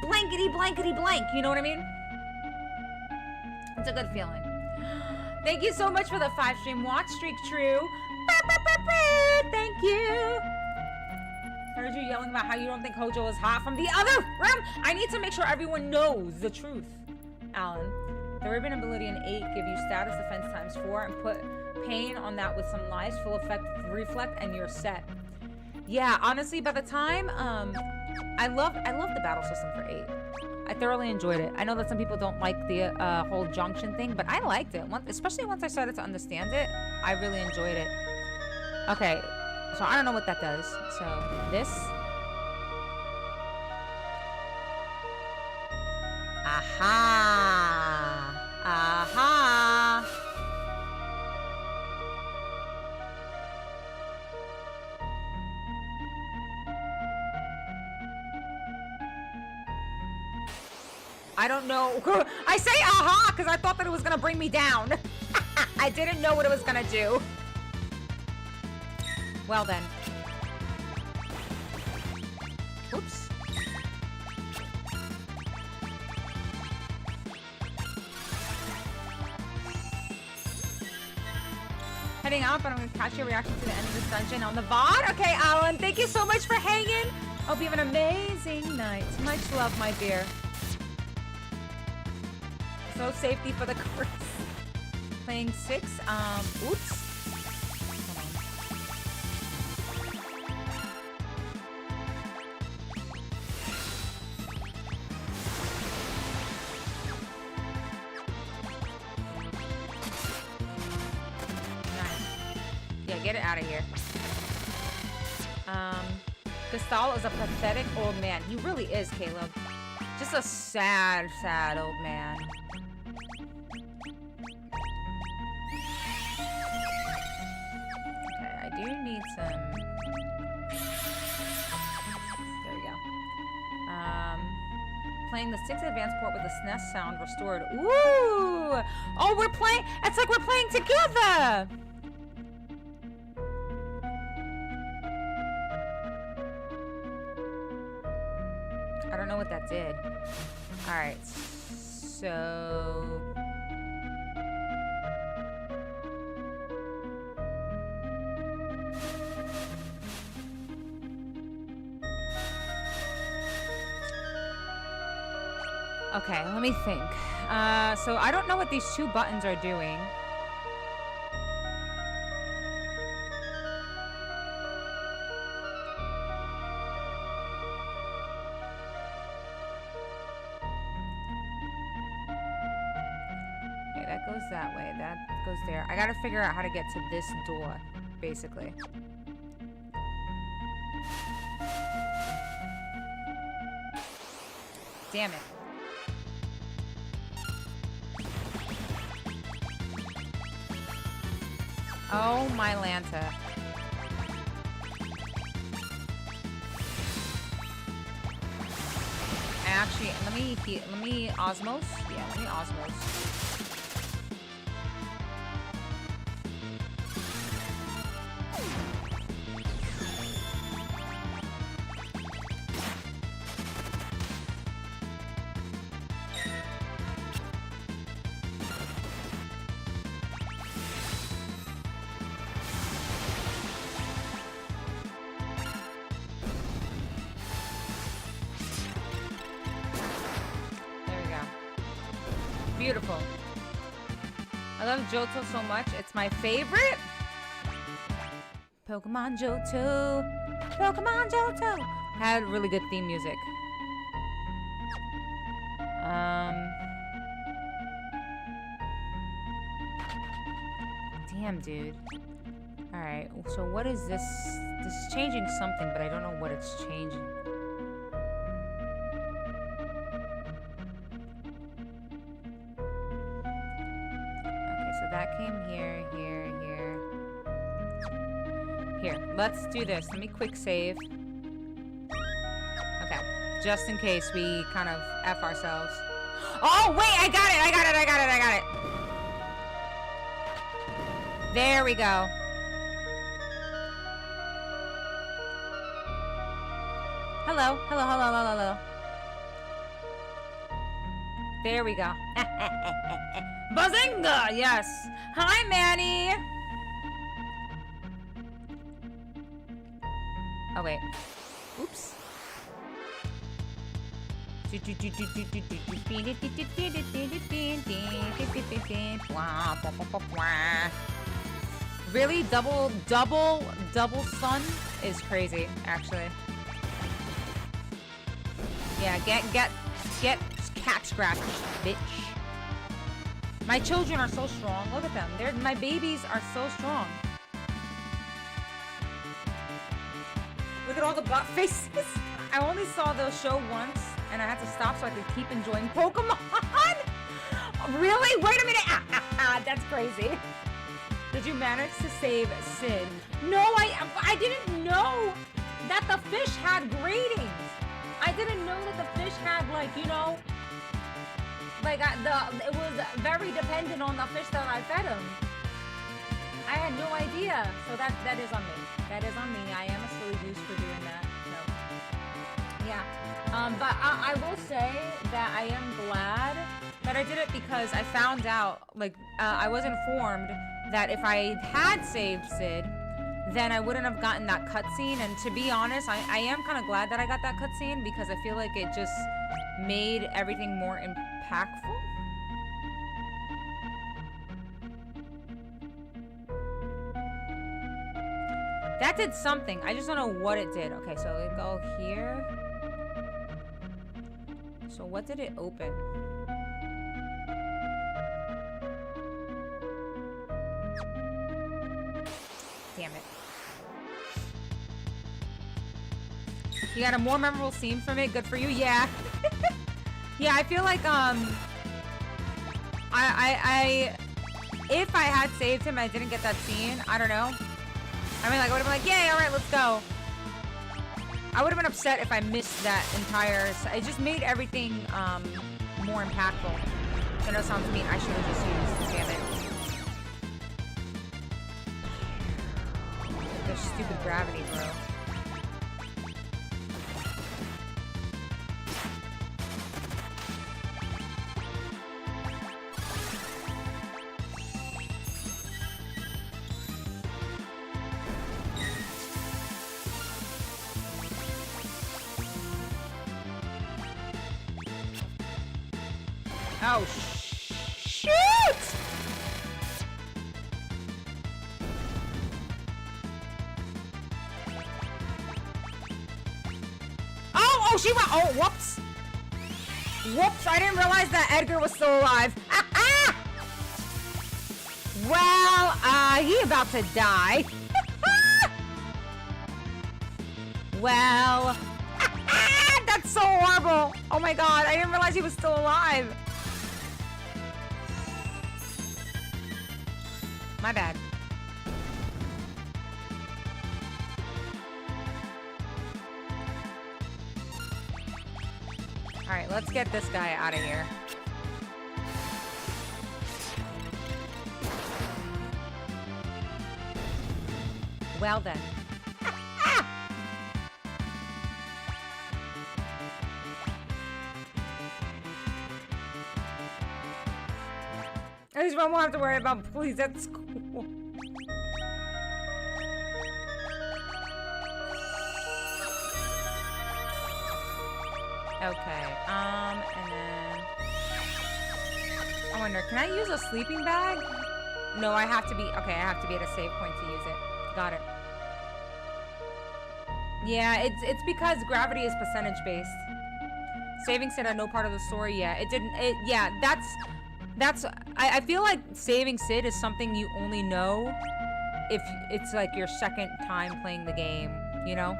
blankety blankety blank. You know what I mean? It's a good feeling. Thank you so much for the 5-stream watch streak, True. Thank you. Heard you yelling about how you don't think Hojo is hot from the other room. I need to make sure everyone knows the truth. Alan, the ribbon ability in 8 give you status defense times 4 and put pain on that with some lives, full effect, reflect, and you're set. Yeah, honestly, by the time, I love the battle system for 8. I thoroughly enjoyed it. I know that some people don't like the whole junction thing, but I liked it. Especially once I started to understand it, I really enjoyed it. Okay, so I don't know what that does. So this. Aha! Aha! I don't know. I say aha because I thought that it was gonna bring me down. I didn't know what it was gonna do. Well then. Oops. Heading up, and I'm gonna catch your reaction to the end of this dungeon on the VOD. Okay, Alan, thank you so much for hanging. Hope you have an amazing night. Much love, my dear. No safety for the Chris. Playing 6. Oops. Yeah, get it out of here. Gastal is a pathetic old man. He really is, Caleb. Just a sad, sad old man. Okay, I do need some... There we go. Playing the 6 advanced port with the SNES sound restored. Ooh! Oh, we're playing... It's like we're playing together! I don't know what that did. Alright, so... Okay, let me think. So I don't know what these 2 buttons are doing. That way, that goes there. I gotta figure out how to get to this door, basically. Damn it. Oh my Lanta. Actually, let me osmos. Yeah, let me osmos. Beautiful. I love Johto so much. It's my favorite. Pokemon Johto. Pokemon Johto. Had really good theme music. Damn, dude. Alright, so what is this? This is changing something, but I don't know what it's changing. Okay, so that came here, here, here. Here, let's do this. Let me quick save. Okay, just in case we kind of F ourselves. Oh, wait, I got it, I got it, I got it, I got it. There we go. Hello, hello, hello, hello, hello. There we go. Bazinga! Yes. Hi, Manny. Oh, wait. Oops. Really? Double stun is crazy, actually. Yeah, get cat scratch, bitch. My children are so strong. Look at them. My babies are so strong. Look at all the butt faces. I only saw the show once, and I had to stop so I could keep enjoying Pokemon. Really? Wait a minute. That's crazy. Did you manage to save Sid? No, I didn't know that the fish had gradings. I didn't know that the fish had, like, you know, like it was very dependent on the fish that I fed him. I had no idea. So that is on me. That is on me. I am a silly goose for doing that. So yeah. But I will say that I am glad that I did it because I found out, like, I was informed that if I had saved Sid, then I wouldn't have gotten that cutscene. And to be honest, I am kind of glad that I got that cutscene because I feel like it just made everything more impactful. That did something. I just don't know what it did. Okay, so we go here. So what did it open? Damn it. You got a more memorable scene from it? Good for you. Yeah. Yeah, I feel like, if I had saved him, I didn't get that scene. I don't know. I mean, like, I would have been like, yay, all right, let's go. I would have been upset if I missed that entire... It just made everything, more impactful. I know it sounds mean. I should have just used, damn it. There's stupid gravity, bro. Oh, shoot! Oh, she went. Oh, whoops. Whoops, I didn't realize that Edgar was still alive. Well, he about to die. Well, that's so horrible. Oh my god, I didn't realize he was still alive. My bad. Alright, let's get this guy out of here. Well then. At least I won't have to worry about police at school. Okay, and then... I wonder, can I use a sleeping bag? No, I have to be... Okay, I have to be at a save point to use it. Got it. Yeah, it's because gravity is percentage-based. Saving said are no part of the story yet. It didn't... yeah, that's... That's, I feel like saving Sid is something you only know if it's like your second time playing the game, you know?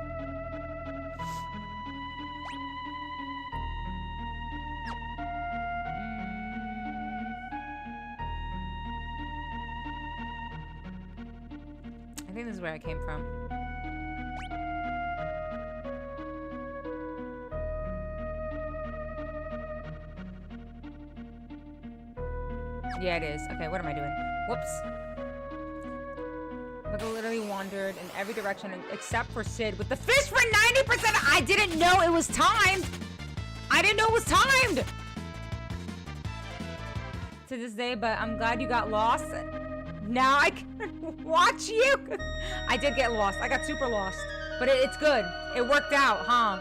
I think this is where I came from. Yeah, it is. Okay, what am I doing? Whoops. Like, I literally wandered in every direction except for Sid with the fish for 90%. I didn't know it was timed. I didn't know it was timed. To this day, but I'm glad you got lost. Now I can watch you. I did get lost. I got super lost. But it's good. It worked out, huh?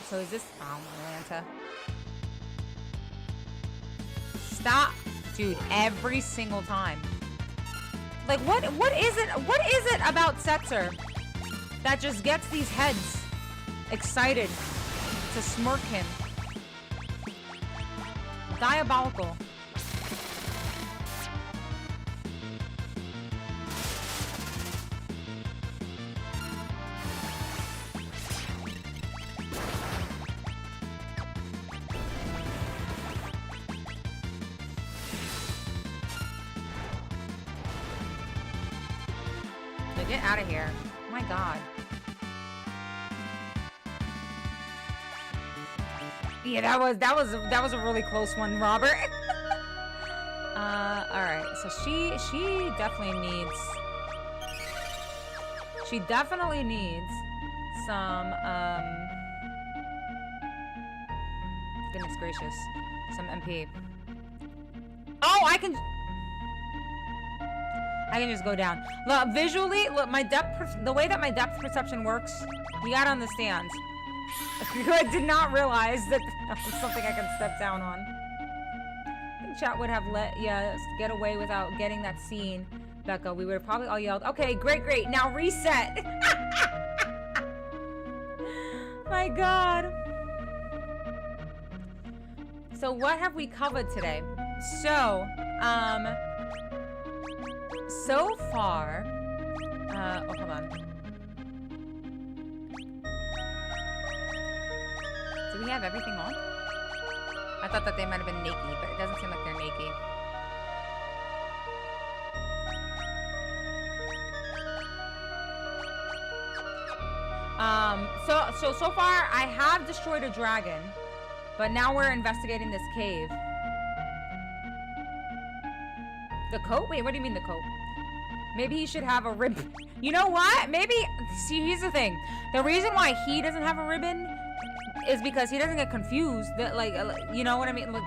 So is this... Oh, Atlanta. Stop. Dude, every single time. Like, what is it about Setzer that just gets these heads excited to smirk him? Diabolical. Get out of here. Oh my God. Yeah, that was a really close one, Robert. All right. So she definitely needs some goodness gracious, some MP. Oh, I can just go down. Look, visually, look, the way that my depth perception works, you gotta understand. I did not realize that was something I can step down on. I think chat would have let us get away without getting that scene, Becca. We would have probably all yelled, okay, great, now reset. My God. So what have we covered today? So far, oh, hold on. Do we have everything on? I thought that they might have been naked, but it doesn't seem like they're naked. So far, I have destroyed a dragon, but now we're investigating this cave. The coat? Wait, what do you mean the coat? Maybe he should have a ribbon. You know what? Maybe, see, here's the thing. The reason why he doesn't have a ribbon is because he doesn't get confused. That, like, you know what I mean? Like,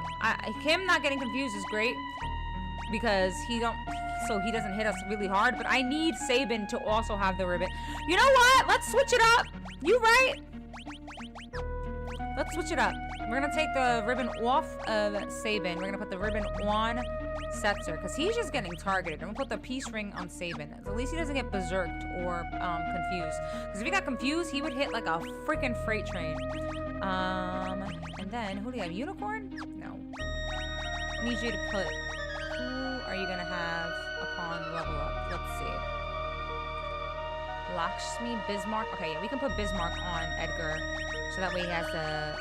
him not getting confused is great because so he doesn't hit us really hard. But I need Sabin to also have the ribbon. You know what? Let's switch it up. You right? Let's switch it up. We're gonna take the ribbon off of Sabin. We're gonna put the ribbon on Setzer, because he's just getting targeted. I'm gonna put the peace ring on Sabin. At least he doesn't get berserked or confused. Because if he got confused, he would hit like a freaking freight train. And then, who do you have? Unicorn? No. I need you to put... Who are you gonna have upon level up? Let's see. Lakshmi, Bismarck. Okay, yeah, we can put Bismarck on Edgar. So that way he has the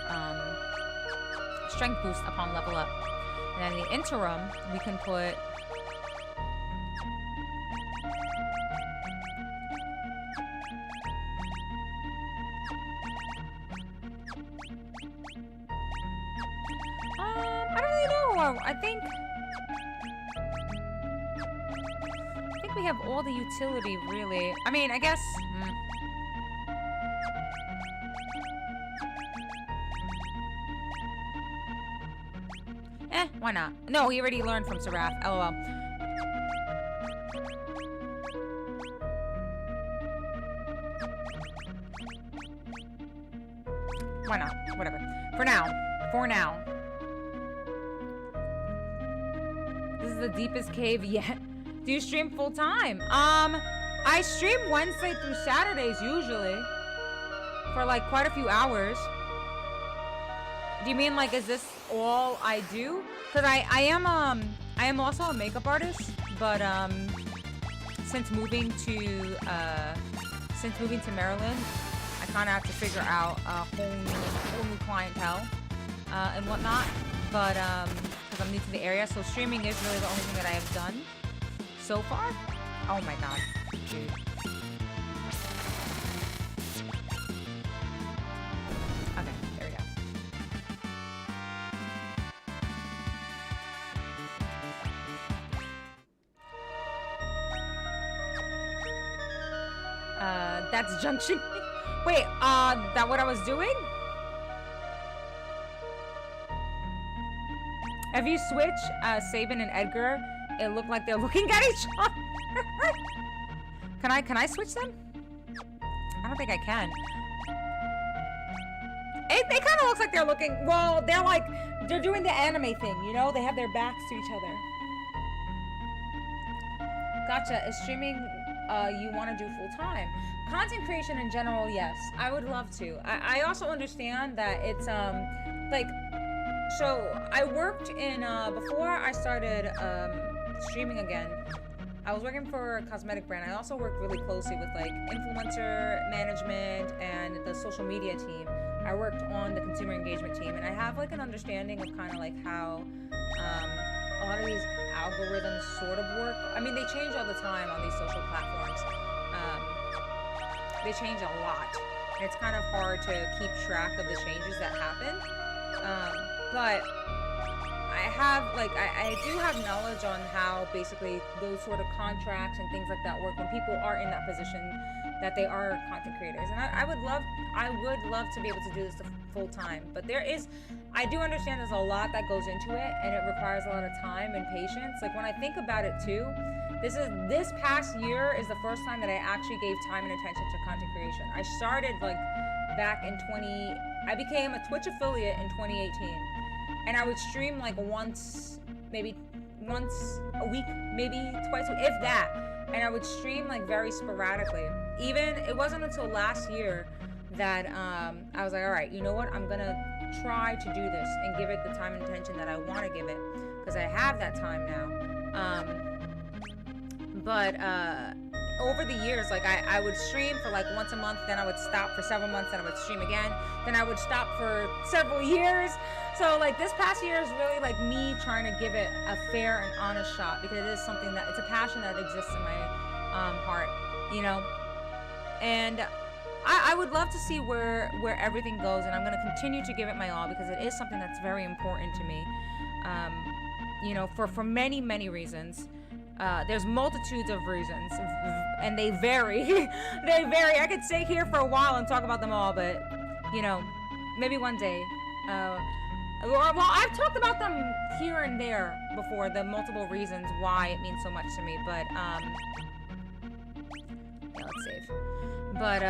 strength boost upon level up. And then in the interim, we can put... I don't really know. I think we have all the utility, really. I mean, I guess... Why not? No, he already learned from Seraph. LOL. Why not? Whatever. For now. This is the deepest cave yet. Do you stream full time? I stream Wednesday through Saturdays usually. For like quite a few hours. Do you mean like, is this all I do? Cause I am also a makeup artist, but since moving to Maryland, I kind of have to figure out a whole new clientele and whatnot. But because I'm new to the area, so streaming is really the only thing that I have done so far. Oh my god, dude. Okay, there we go. That's junction. Wait, that what I was doing? If you switch Sabin and Edgar, it looked like they're looking at each other. Can I switch them? I don't think I can. It kind of looks like they're looking, well, they're doing the anime thing, you know? They have their backs to each other. Gotcha. Is streaming you want to do full time? Content creation in general, yes. I would love to. I also understand that it's like, so I worked in before I started streaming again. I was working for a cosmetic brand. I also worked really closely with like influencer management and the social media team. I worked on the consumer engagement team, and I have like an understanding of kind of like how a lot of these algorithms sort of work. I mean, they change all the time on these social platforms. They change a lot, and it's kind of hard to keep track of the changes that happen. But I have, like, I do have knowledge on how basically those sort of contracts and things like that work when people are in that position that they are content creators. And I would love to be able to do this full time. But I do understand there's a lot that goes into it, and it requires a lot of time and patience. Like, when I think about it too, this past year is the first time that I actually gave time and attention to content creation. I started like back in I became a Twitch affiliate in 2018. And I would stream like maybe once a week, maybe twice a week, if that. And I would stream like very sporadically. It wasn't until last year that I was like, all right, you know what? I'm gonna try to do this and give it the time and attention that I want to give it, because I have that time now. But over the years, like I would stream for like once a month, then I would stop for several months, then I would stream again, then I would stop for several years. So like this past year is really like me trying to give it a fair and honest shot, because it is something that, it's a passion that exists in my heart, you know? And I would love to see where everything goes, and I'm going to continue to give it my all, because it is something that's very important to me, you know, for many, many reasons. There's multitudes of reasons, and they vary. They vary. I could stay here for a while and talk about them all, but, you know, maybe one day. Well, I've talked about them here and there before, the multiple reasons why it means so much to me, but, yeah, let's save. But,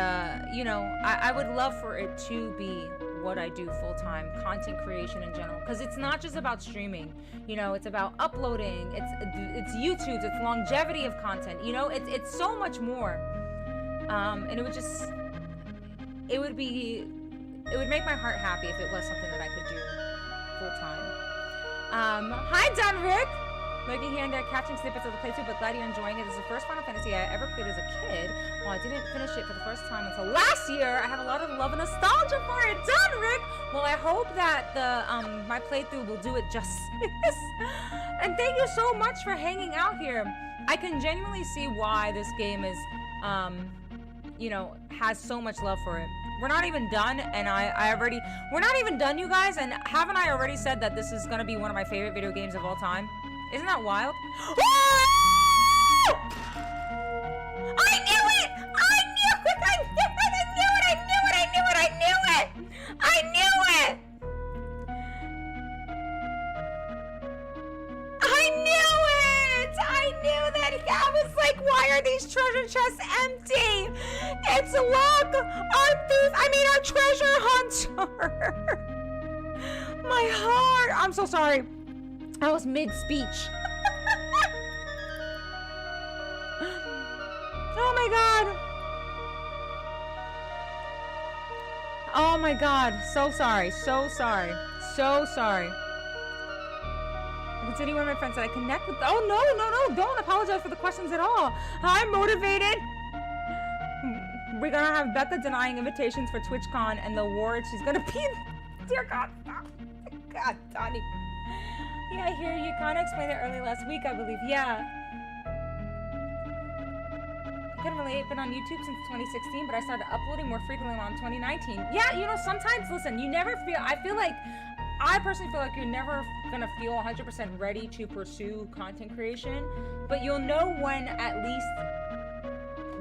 you know, I would love for it to be what I do full-time, content creation in general, because it's not just about streaming, you know, it's about uploading, it's YouTube, it's longevity of content, you know, it's so much more, and it would make my heart happy if it was something that I could do full-time. Hi Donrick! Lurking here and there, catching snippets of the playthrough, but glad you're enjoying it. This is the first Final Fantasy I ever played as a kid. While I didn't finish it for the first time until last year, I have a lot of love and nostalgia for it. Done, Rick! Well, I hope that my playthrough will do it justice. And thank you so much for hanging out here. I can genuinely see why this game is, you know, has so much love for it. We're not even done, and we're not even done, you guys, and haven't I already said that this is gonna be one of my favorite video games of all time? Isn't that wild? I knew it! I knew it! I knew it! I knew it! I knew it! I knew it! I knew it! I knew it! I knew it! I knew that. I was like, why are these treasure chests empty? It's luck! Our treasure hunter! My heart! I'm so sorry. I was mid-speech. Oh my god. Oh my god. So sorry. So sorry. so sorry. I continue one of my friends that I connect with. Oh, no, don't apologize for the questions at all. I'm motivated. We're gonna have Becca denying invitations for TwitchCon and the award. She's gonna be. Dear God, stop. God, Donnie. Yeah, I hear you kind of explained it early last week, I believe. Yeah. I couldn't relate, been on YouTube since 2016, but I started uploading more frequently around 2019. Yeah, you know, sometimes, listen, you never feel, I personally feel like you're never gonna feel 100% ready to pursue content creation, but you'll know when at least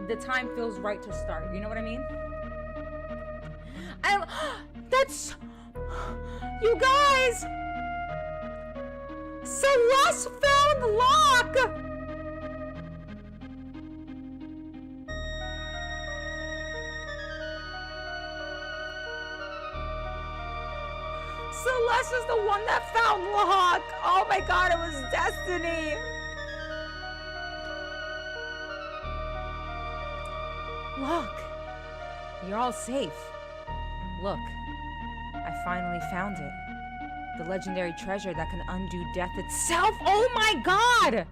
the time feels right to start. You know what I mean? That's, you guys, Celeste found Locke. Celeste is the one that found Locke. Oh my God, it was destiny. Look, you're all safe. Look, I finally found it. The legendary treasure that can undo death itself. Oh my God!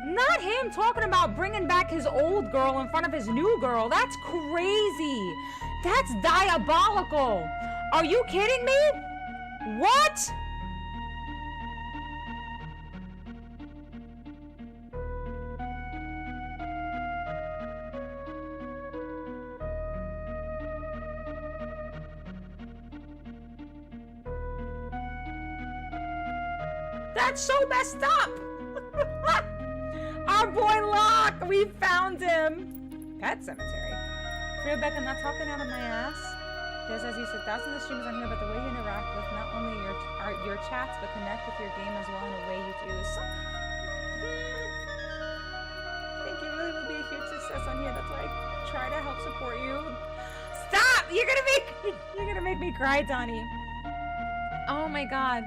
Not him talking about bringing back his old girl in front of his new girl. That's crazy. That's diabolical. Are you kidding me? What? That's so messed up. Our boy Locke, we found him. Pet Cemetery. Real Becca, I'm not talking out of my ass. There's, as you said, thousands of streamers on here, but the way you interact with not only your chats, but connect with your game as well in a way you do. So, I think you really will be a huge success on here. That's why I try to help support you. Stop! You're gonna make me cry, Donnie. Oh my God.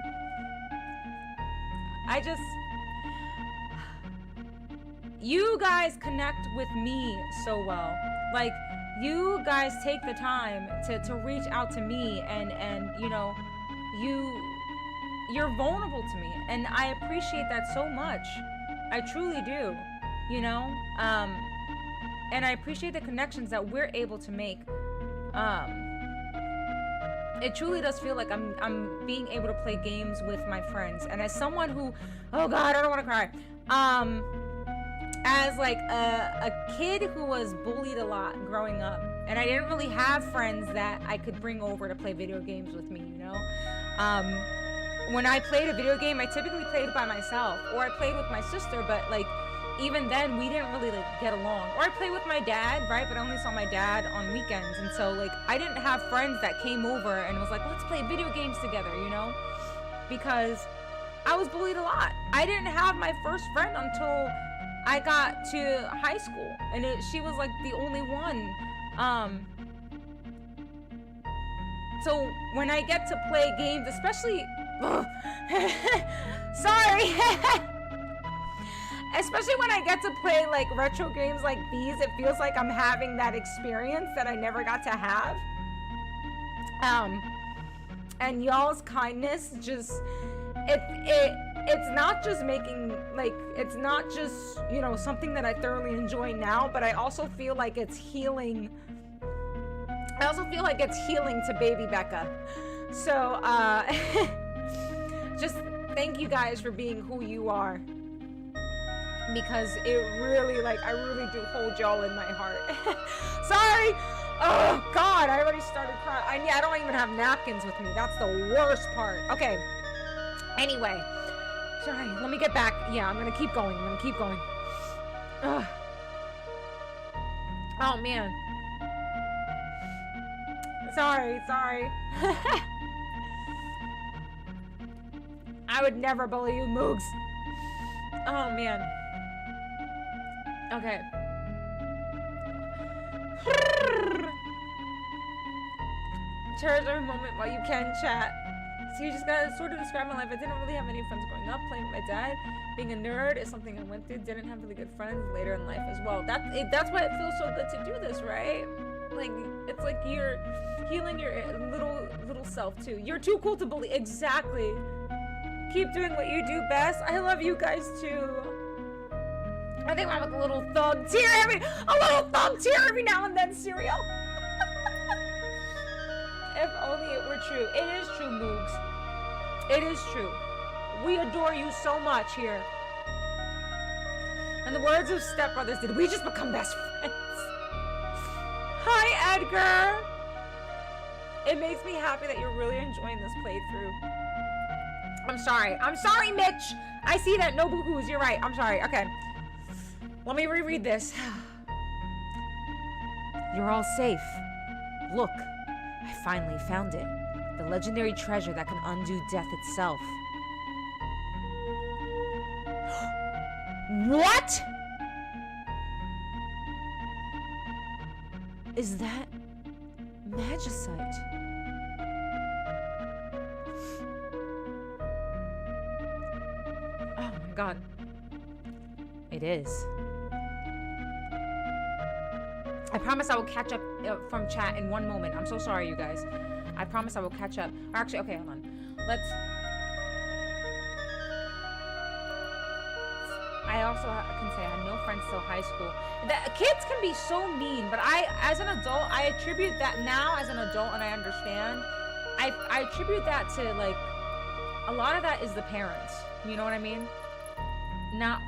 You guys connect with me so well. Like, you guys take the time to reach out to me and you know, you're vulnerable to me. And I appreciate that so much. I truly do, you know? And I appreciate the connections that we're able to make. It truly does feel like I'm being able to play games with my friends. And as someone who, oh God, I don't want to cry. As like a kid who was bullied a lot growing up, and I didn't really have friends that I could bring over to play video games with me, you know? When I played a video game, I typically played by myself, or I played with my sister, but like, even then, we didn't really like get along. Or I played with my dad, right? But I only saw my dad on weekends. And so like, I didn't have friends that came over and was like, let's play video games together, you know? Because I was bullied a lot. I didn't have my first friend until I got to high school. And she was like the only one. So when I get to play games, especially, sorry. Especially when I get to play like retro games like these, it feels like I'm having that experience that I never got to have. And y'all's kindness just, it's not just making, like, it's not just, you know, something that I thoroughly enjoy now, but I also feel like it's healing. I also feel like it's healing to baby Becca. So, just thank you guys for being who you are. Because it really, like, I really do hold y'all in my heart. Sorry! Oh, God, I already started crying. I don't even have napkins with me. That's the worst part. Okay. Anyway. Sorry, let me get back. Yeah, I'm gonna keep going. Ugh. Oh, man. Sorry. I would never bully you, Moogs. Oh, man. Okay. Cherish every moment while you can, chat. So you just gotta sort of describe my life. I didn't really have any friends growing up. Playing with my dad, being a nerd is something I went through. Didn't have really good friends later in life as well. That's why it feels so good to do this, right? Like, it's like you're healing your little self too. You're too cool to believe. Exactly. Keep doing what you do best. I love you guys too. I think I'm like a little thug tear every now and then, Cereal. If only it were true. It is true, Moogs. It is true. We adore you so much here. In the words of Step Brothers, did we just become best friends? Hi, Edgar. It makes me happy that you're really enjoying this playthrough. I'm sorry. I'm sorry, Mitch. I see that. No boo-hoos. You're right. I'm sorry. Okay. Let me reread this. You're all safe. Look, I finally found it. The legendary treasure that can undo death itself. What? Is that magicite? Oh my god. It is. I promise I will catch up from chat in one moment. I'm so sorry, you guys. I promise I will catch up. Or actually, okay, hold on. I also can say I had no friends till high school. The kids can be so mean, but as an adult, I attribute that now as an adult, and I understand. I attribute that to, like, a lot of that is the parents. You know what I mean? Not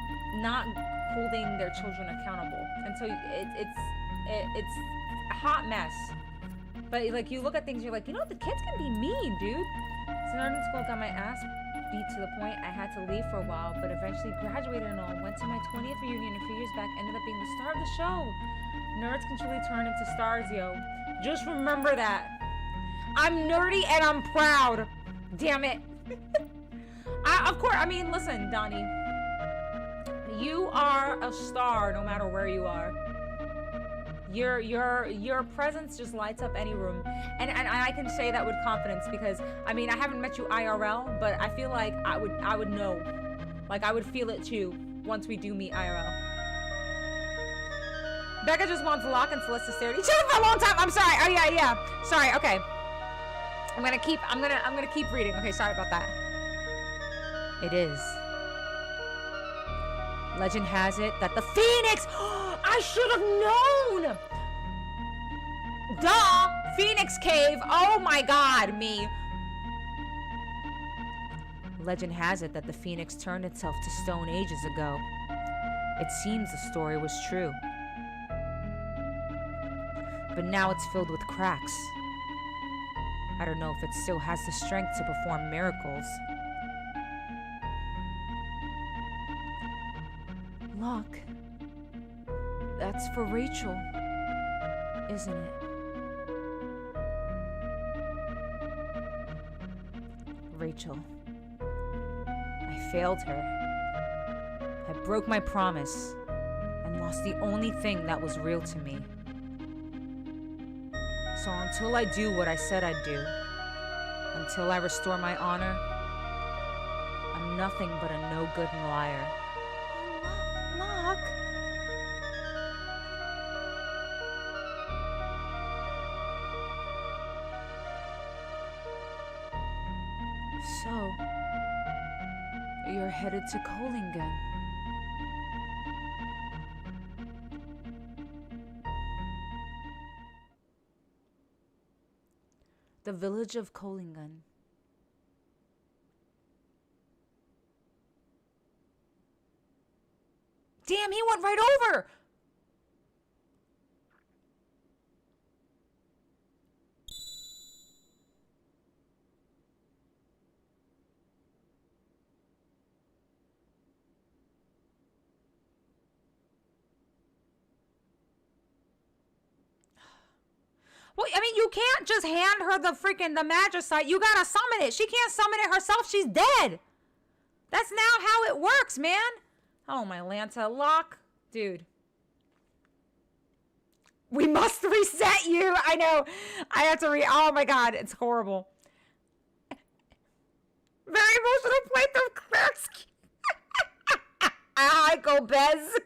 holding their children accountable, and so it's a hot mess. But like, you look at things, you're like, you know what, the kids can be mean, dude. So in school, got my ass beat to the point I had to leave for a while, but eventually graduated and all. Went to my 20th reunion a few years back, ended up being the star of the show. Nerds can truly turn into stars, yo. Just remember that. I'm nerdy and I'm proud. Damn it. Of course, I mean, listen, Donnie. You are a star no matter where you are. Your presence just lights up any room, and I can say that with confidence because I mean I haven't met you IRL, but I feel like I would know, like I would feel it too once we do meet IRL. Becca just wants Locke and Celeste sincerity. Chill for a long time. I'm sorry. Oh yeah. Sorry. Okay. I'm gonna keep reading. Okay. Sorry about that. It is. Legend has it that the Phoenix. I should have known! Duh! Phoenix Cave! Oh my god, me! Legend has it that the Phoenix turned itself to stone ages ago. It seems the story was true. But now it's filled with cracks. I don't know if it still has the strength to perform miracles. Locke. That's for Rachel, isn't it? Rachel. I failed her. I broke my promise and lost the only thing that was real to me. So until I do what I said I'd do, until I restore my honor, I'm nothing but a no-good liar. Locke. So, you're headed to Kohlingen. The village of Kohlingen. Damn, he went right over! Well, I mean, you can't just hand her the magicite. You gotta summon it. She can't summon it herself. She's dead. That's now how it works, man. Oh, my Lanta. Locke. Dude. We must reset you. I know. I have to oh my god. It's horrible. Very emotional playthrough Clerks. I go Bez.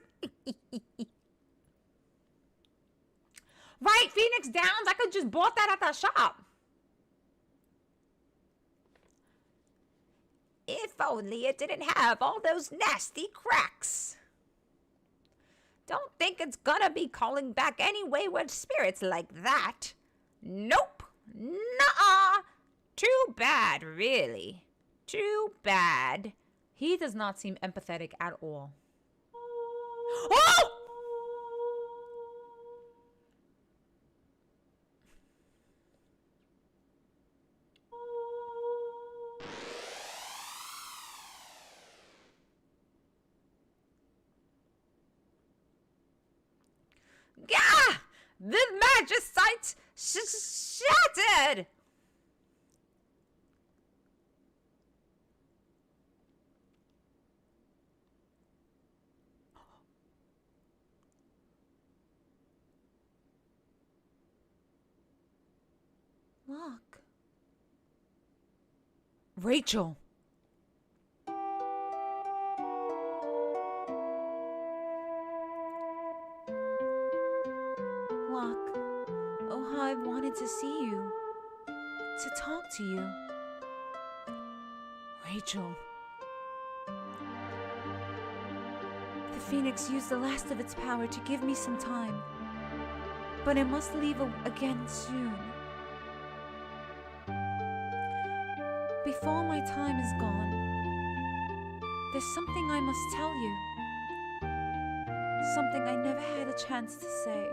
Right, Phoenix Phoenix Downs. I could just bought that at that shop. If only it didn't have all those nasty cracks. Don't think it's gonna be calling back any wayward spirits like that. Nope. Nuh-uh. Too bad, really. Too bad. He does not seem empathetic at all. Oh! Gah! The magicite shattered! Look. Rachel. Locke. Oh, how I wanted to see you. To talk to you. Rachel. The Phoenix used the last of its power to give me some time. But it must leave again soon. Before my time is gone, there's something I must tell you. Something I never had a chance to say.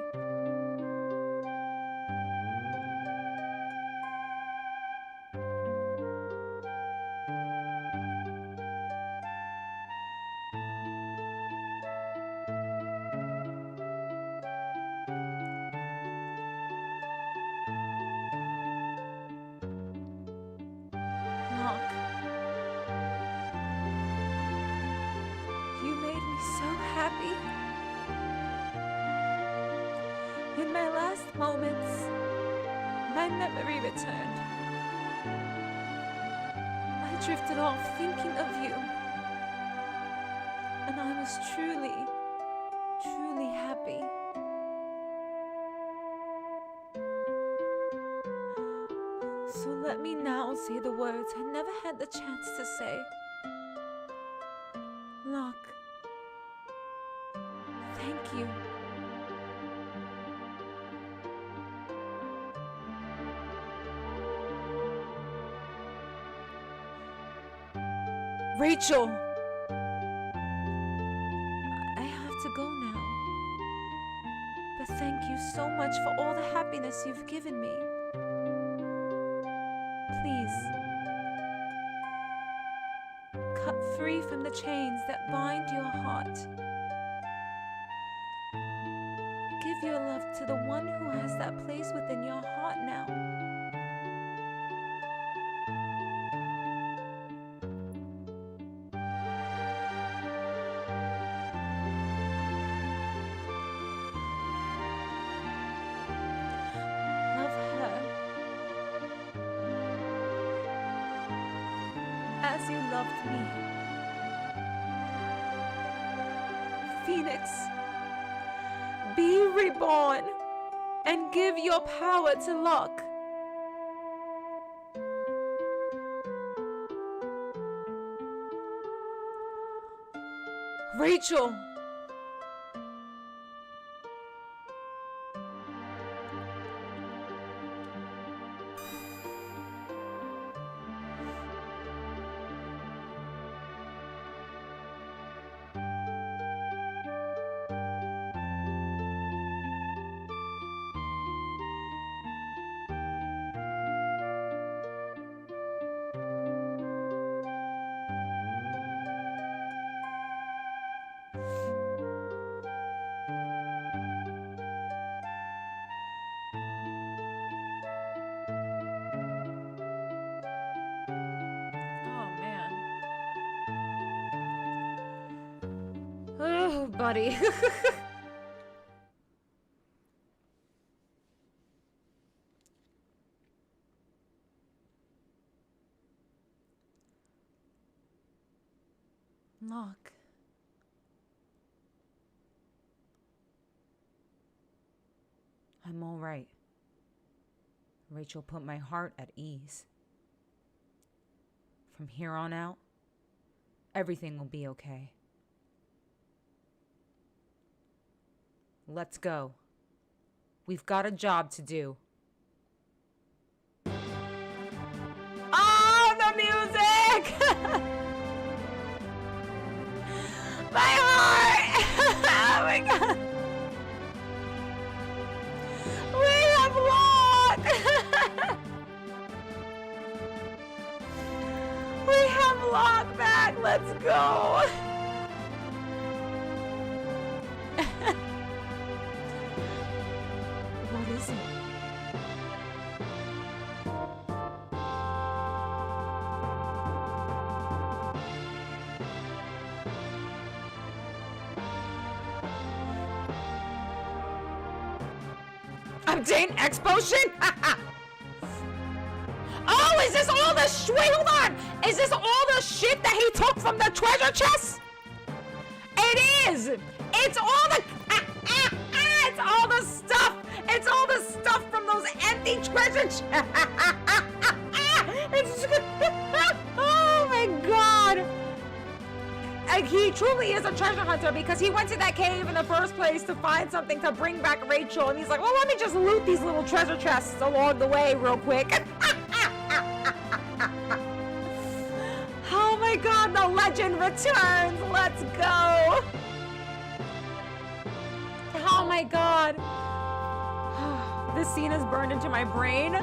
Locke, you made me so happy. In my last moments, my memory returned. I drifted off thinking of you. And I was truly, truly happy. So let me now say the words I never had the chance to say. Locke, thank you. Rachel! I have to go now. But thank you so much for all the happiness you've given me. Please, cut free from the chains that bind your heart. Give your love to the one who has that place within your heart now. As you loved me. Phoenix, be reborn and give your power to Locke. Rachel! Oh, buddy. Locke. I'm all right. Rachel put my heart at ease. From here on out, everything will be okay. Let's go. We've got a job to do. Oh, the music! My heart! Oh my god! We have Locke! We have Locke back! Let's go! What is it? Obtain X potion? Oh, is this all the wait, hold on! Is this all the shit that he took from the treasure chest? It is! It's all the it's all the stuff! It's all the stuff from those empty treasure chests! Oh my god! And he truly is a treasure hunter because he went to that cave in the first place to find something to bring back Rachel, and he's like, well, let me just loot these little treasure chests along the way real quick. Oh my god, the legend returns! Let's go! Oh my god. This scene is burned into my brain.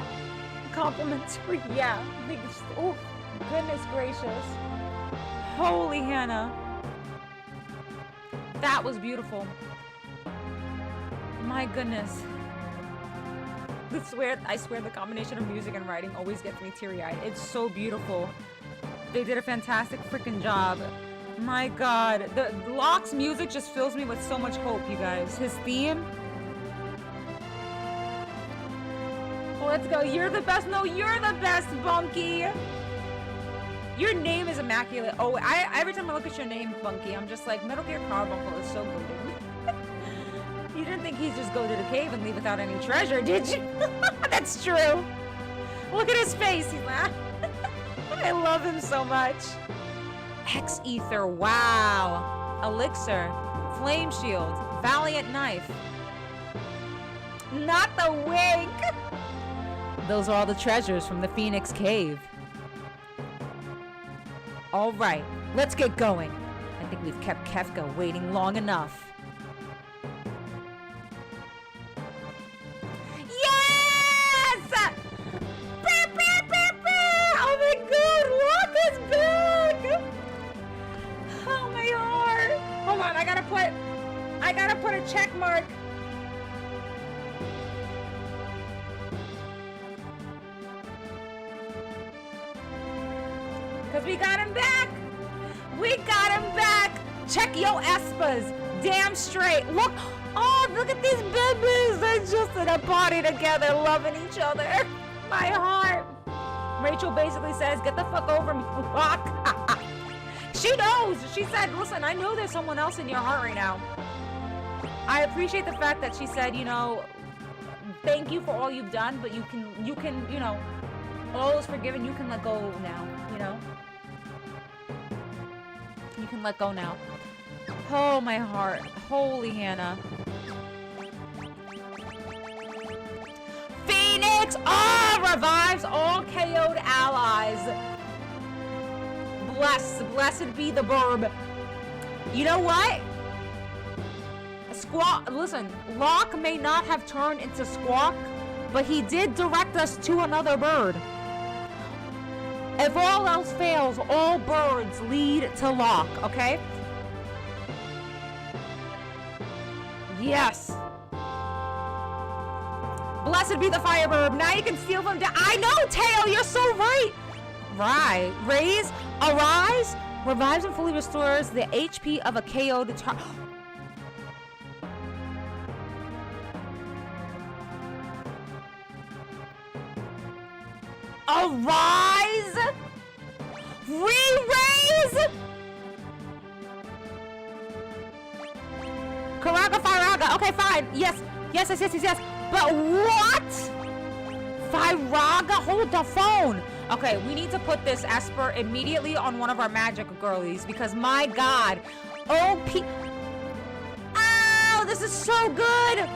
Complimentary, yeah. Oh, goodness gracious. Holy Hannah. That was beautiful. My goodness. I swear the combination of music and writing always gets me teary-eyed. It's so beautiful. They did a fantastic freaking job. My god. The Locke's music just fills me with so much hope, you guys. His theme. Let's go. You're the best. No, you're the best, Bunky. Your name is immaculate. Oh, every time I look at your name, Bunky, I'm just like, Metal Gear Carbuncle is so goated. You didn't think he'd just go to the cave and leave without any treasure, did you? That's true. Look at his face. He's like, I love him so much. Hex Ether. Wow. Elixir. Flame Shield. Valiant Knife. Not the wig. Those are all the treasures from the Phoenix Cave. All right, let's get going. I think we've kept Kefka waiting long enough. Yes! Oh my god, Locke is back! Oh my heart. Hold on, I gotta put a check mark. Because we got him back! We got him back! Check yo Espas! Damn straight! Look! Oh, look at these babies! They're just in a party together, loving each other! My heart! Rachel basically says, get the fuck over me, Locke! She knows! She said, listen, I know there's someone else in your heart right now. I appreciate the fact that she said, you know, thank you for all you've done, but you can, you know, all is forgiven, you can let go now, you know? You can let go now. Oh, my heart. Holy Hannah. Phoenix! Oh, revives all KO'd allies. Blessed be the burb. You know what? Squawk. Listen, Locke may not have turned into Squawk, but he did direct us to another bird. If all else fails, all birds lead to Locke, okay? Yes. Blessed be the Firebird. Now you can steal from I know, Teo, you're so right. Right. Arise, revives and fully restores the HP of a KO'd target. Arise! Re-raise! Karaga Faraga. Okay, fine. Yes. But what? Viraga, hold the phone. Okay, we need to put this Esper immediately on one of our magic girlies because my God, OP. Oh, this is so good.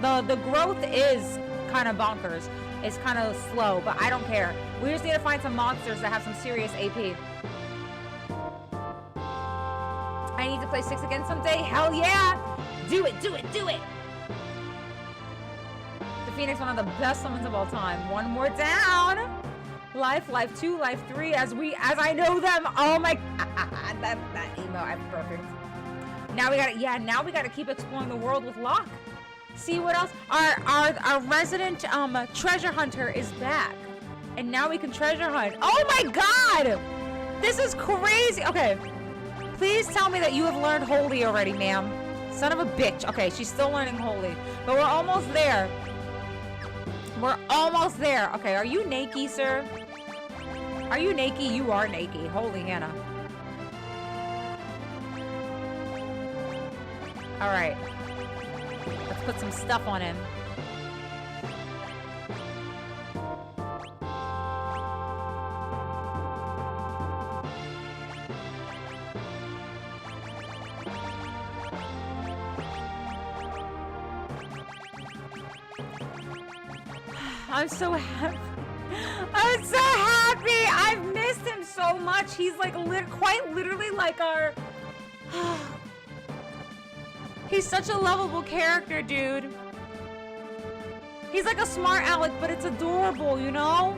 The growth is kind of bonkers. It's kind of slow, but I don't care. We just need to find some monsters that have some serious AP. I need to play 6 again someday. Hell yeah! Do it, do it, do it! The Phoenix, one of the best summons of all time. One more down. Life 2, Life 3, as I know them. Oh my, that emo, I'm perfect. Now we gotta keep exploring the world with Locke. See what else? Our resident treasure hunter is back, and now we can treasure hunt. Oh my God, this is crazy. Okay, please tell me that you have learned Holy already, ma'am. Son of a bitch. Okay, she's still learning Holy, but we're almost there. We're almost there. Okay, are you naked, sir? Are you naked? You are naked. Holy Hannah. All right. Let's put some stuff on him. I'm so happy. I'm so happy. I've missed him so much. He's like quite literally like our... He's such a lovable character, dude. He's like a smart aleck, but it's adorable, you know?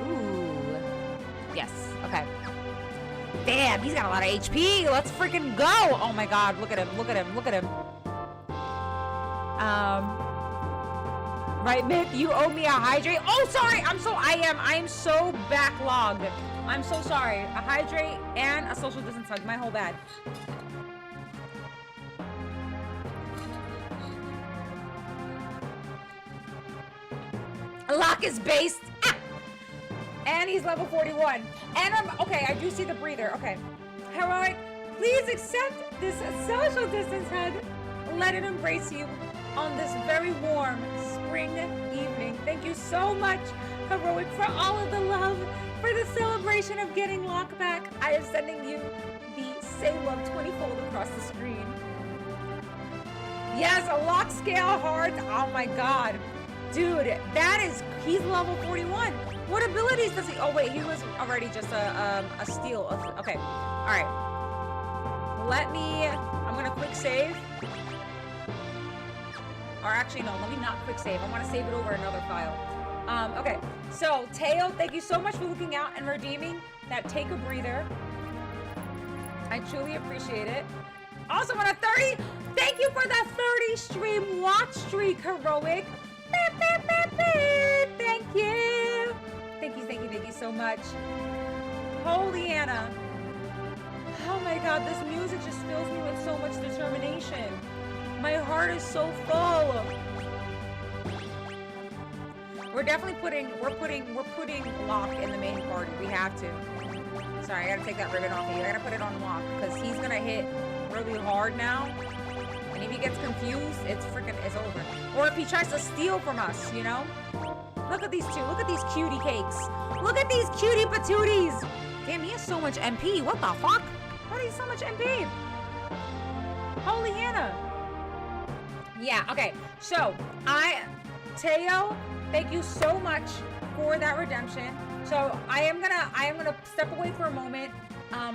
Ooh. Yes, okay. Damn, he's got a lot of HP. Let's freaking go. Oh my God, look at him, look at him, look at him. Right, Mick, you owe me a hydrate. Oh, sorry, I am so backlogged. I'm so sorry. A hydrate and a social distance hug, my whole bad. Locke is based. Ah! And he's level 41. And okay, I do see the breather. Okay. Heroic, please accept this social distance hug. Let it embrace you on this very warm spring evening. Thank you so much, Heroic, for all of the love, for the celebration of getting Locke back. I am sending you the Say Love 20-fold across the screen. Yes, a Locke scale heart. Oh my God. Dude, he's level 41. What abilities does he? Oh wait, he was already just a steal. Okay, all right. I'm gonna quick save. Or actually, no, let me not quick save. I want to save it over another file. Okay, so Teo, thank you so much for looking out and redeeming that Take a Breather. I truly appreciate it. Also on a 30, thank you for the 30 stream watch streak, Heroic. Thank you. Thank you so much. Holy Anna. Oh my God, this music just fills me with so much determination. My heart is so full. We're putting Locke in the main party. We have to. Sorry, I gotta take that ribbon off of you. I gotta put it on Locke because he's gonna hit really hard now. And if he gets confused, it's over. Or if he tries to steal from us, you know? Look at these two. Look at these cutie cakes. Look at these cutie patooties. Damn, he has so much MP. What the fuck? Why do he have so much MP? Holy Hannah. Yeah, okay. So, Teo, thank you so much for that redemption. So, I am gonna step away for a moment,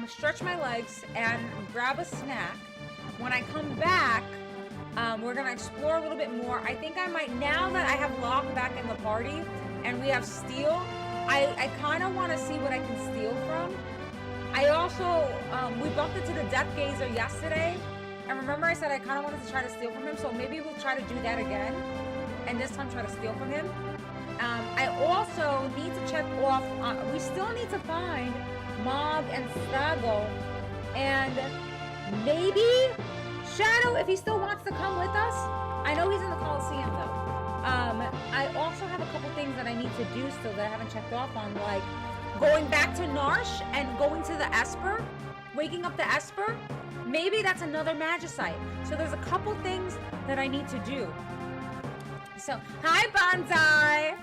stretch my legs, and grab a snack. When I come back, we're gonna explore a little bit more. I think I might, now that I have Locke back in the party and we have Steel, I kind of want to see what I can steal from. I also, we bumped into the Death Gazer yesterday, and remember I said I kind of wanted to try to steal from him, so maybe we'll try to do that again, and this time try to steal from him. I also need to check off, we still need to find Mog and Stago, and maybe Shadow, if he still wants to come with us. I know he's in the Coliseum though. I also have a couple things that I need to do still that I haven't checked off on, like going back to Narsh and going to the Esper, waking up the Esper. Maybe that's another Magicite. So there's a couple things that I need to do. So, hi Bonsai!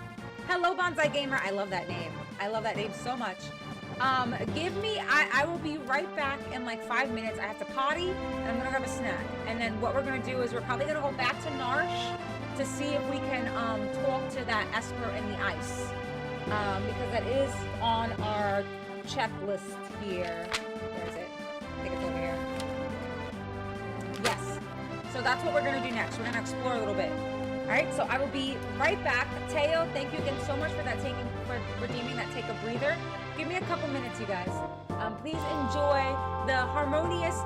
Hello Bonsai Gamer. I love that name. I love that name so much. I will be right back in like 5 minutes. I have to potty and I'm gonna grab a snack. And then what we're gonna do is we're probably gonna go back to Narsh to see if we can talk to that Esper in the ice. Because that is on our checklist here. Where is it? I think it's over here. Yes. So that's what we're gonna do next. We're gonna explore a little bit. All right, so I will be right back. Teo, thank you again so much for redeeming that take a breather. Give me a couple minutes, you guys. Please enjoy the harmonious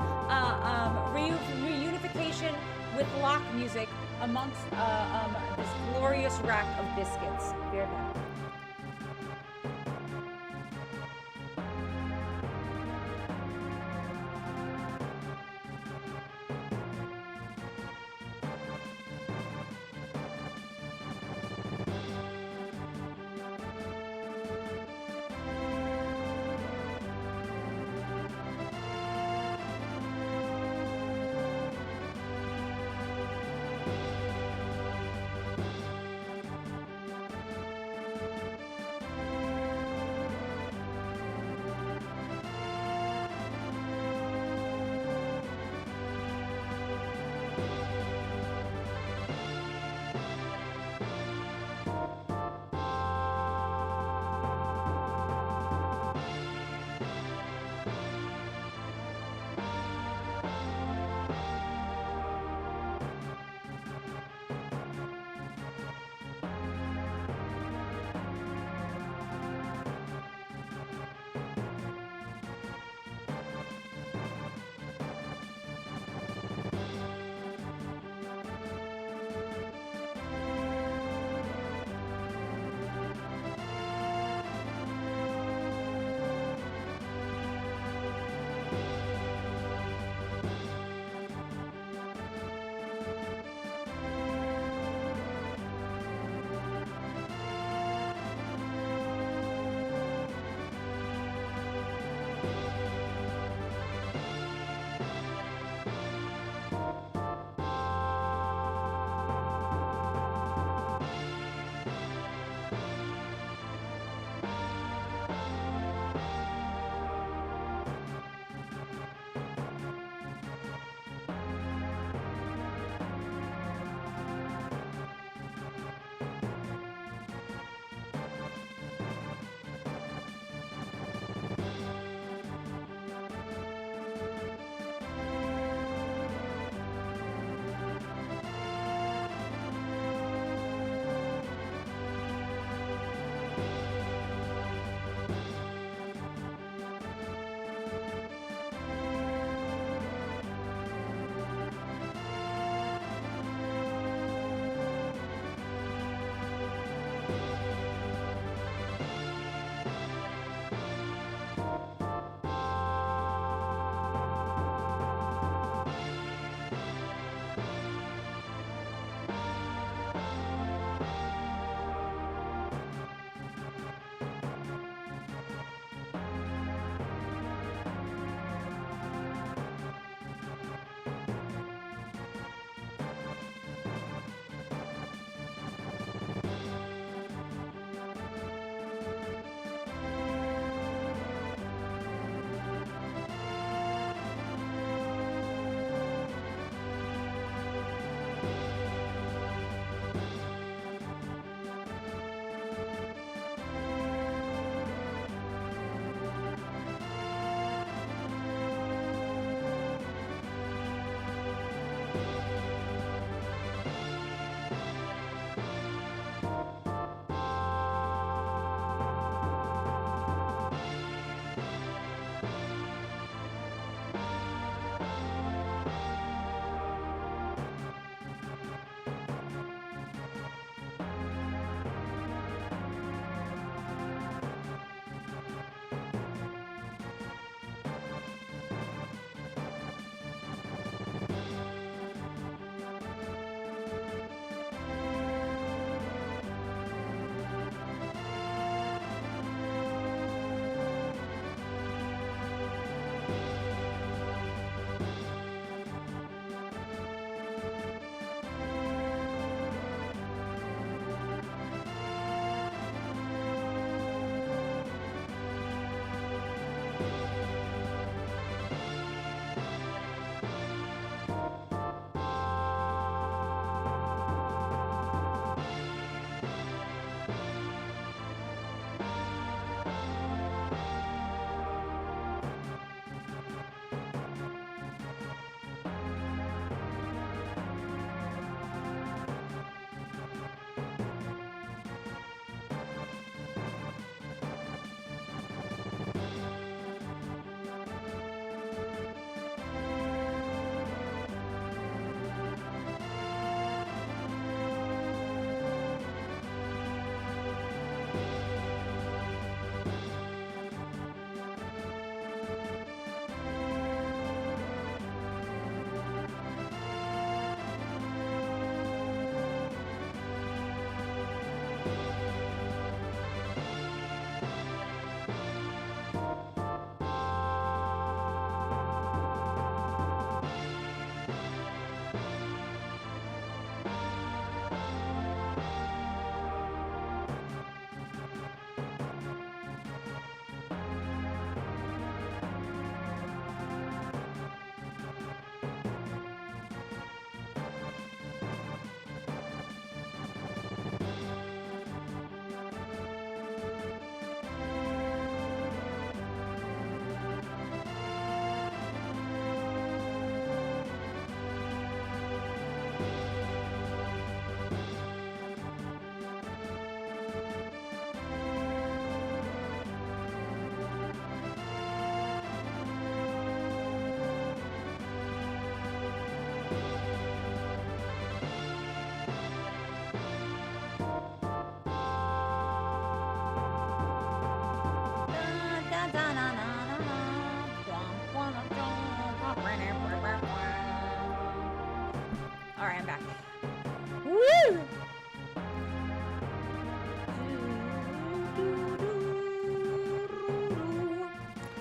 reunification with lock music amongst this glorious rack of biscuits. Be right back.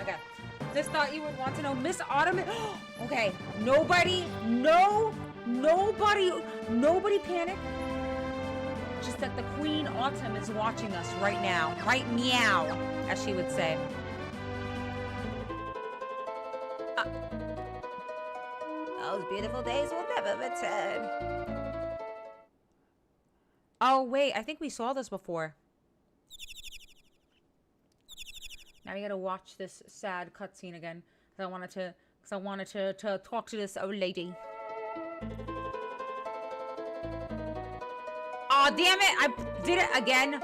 Okay. Just thought you would want to know, Miss Autumn. Okay. Nobody panic. Just that the Queen Autumn is watching us right now. Right meow, as she would say. Those beautiful days will never return. Oh, wait. I think we saw this before. Now we gotta watch this sad cutscene again. Because I wanted to talk to this old lady. Aw, oh, damn it! I did it again.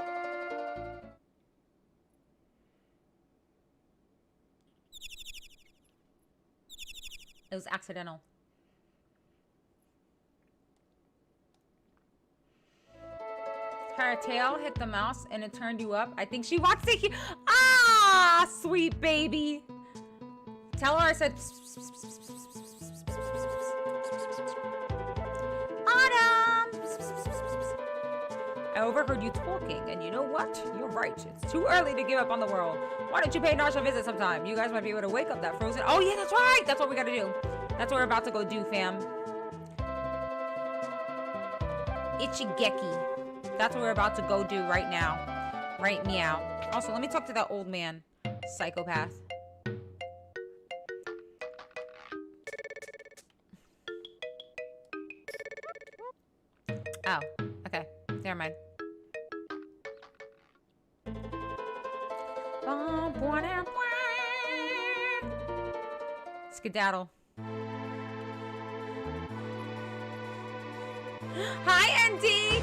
It was accidental. Her tail hit the mouse and it turned you up. I think she wants to hear. Ah, sweet baby. Tell her I said. Autumn. I overheard you talking, and you know what? You're right. It's too early to give up on the world. Why don't you pay Narsha a visit sometime? You guys might be able to wake up that frozen. Oh yeah, that's right. That's what we gotta do. That's what we're about to go do, fam. Ichigeki. That's what we're about to go do right now. Right meow. Also, let me talk to that old man. Psychopath. Oh, okay. Never mind. Skedaddle. Hi, Andy!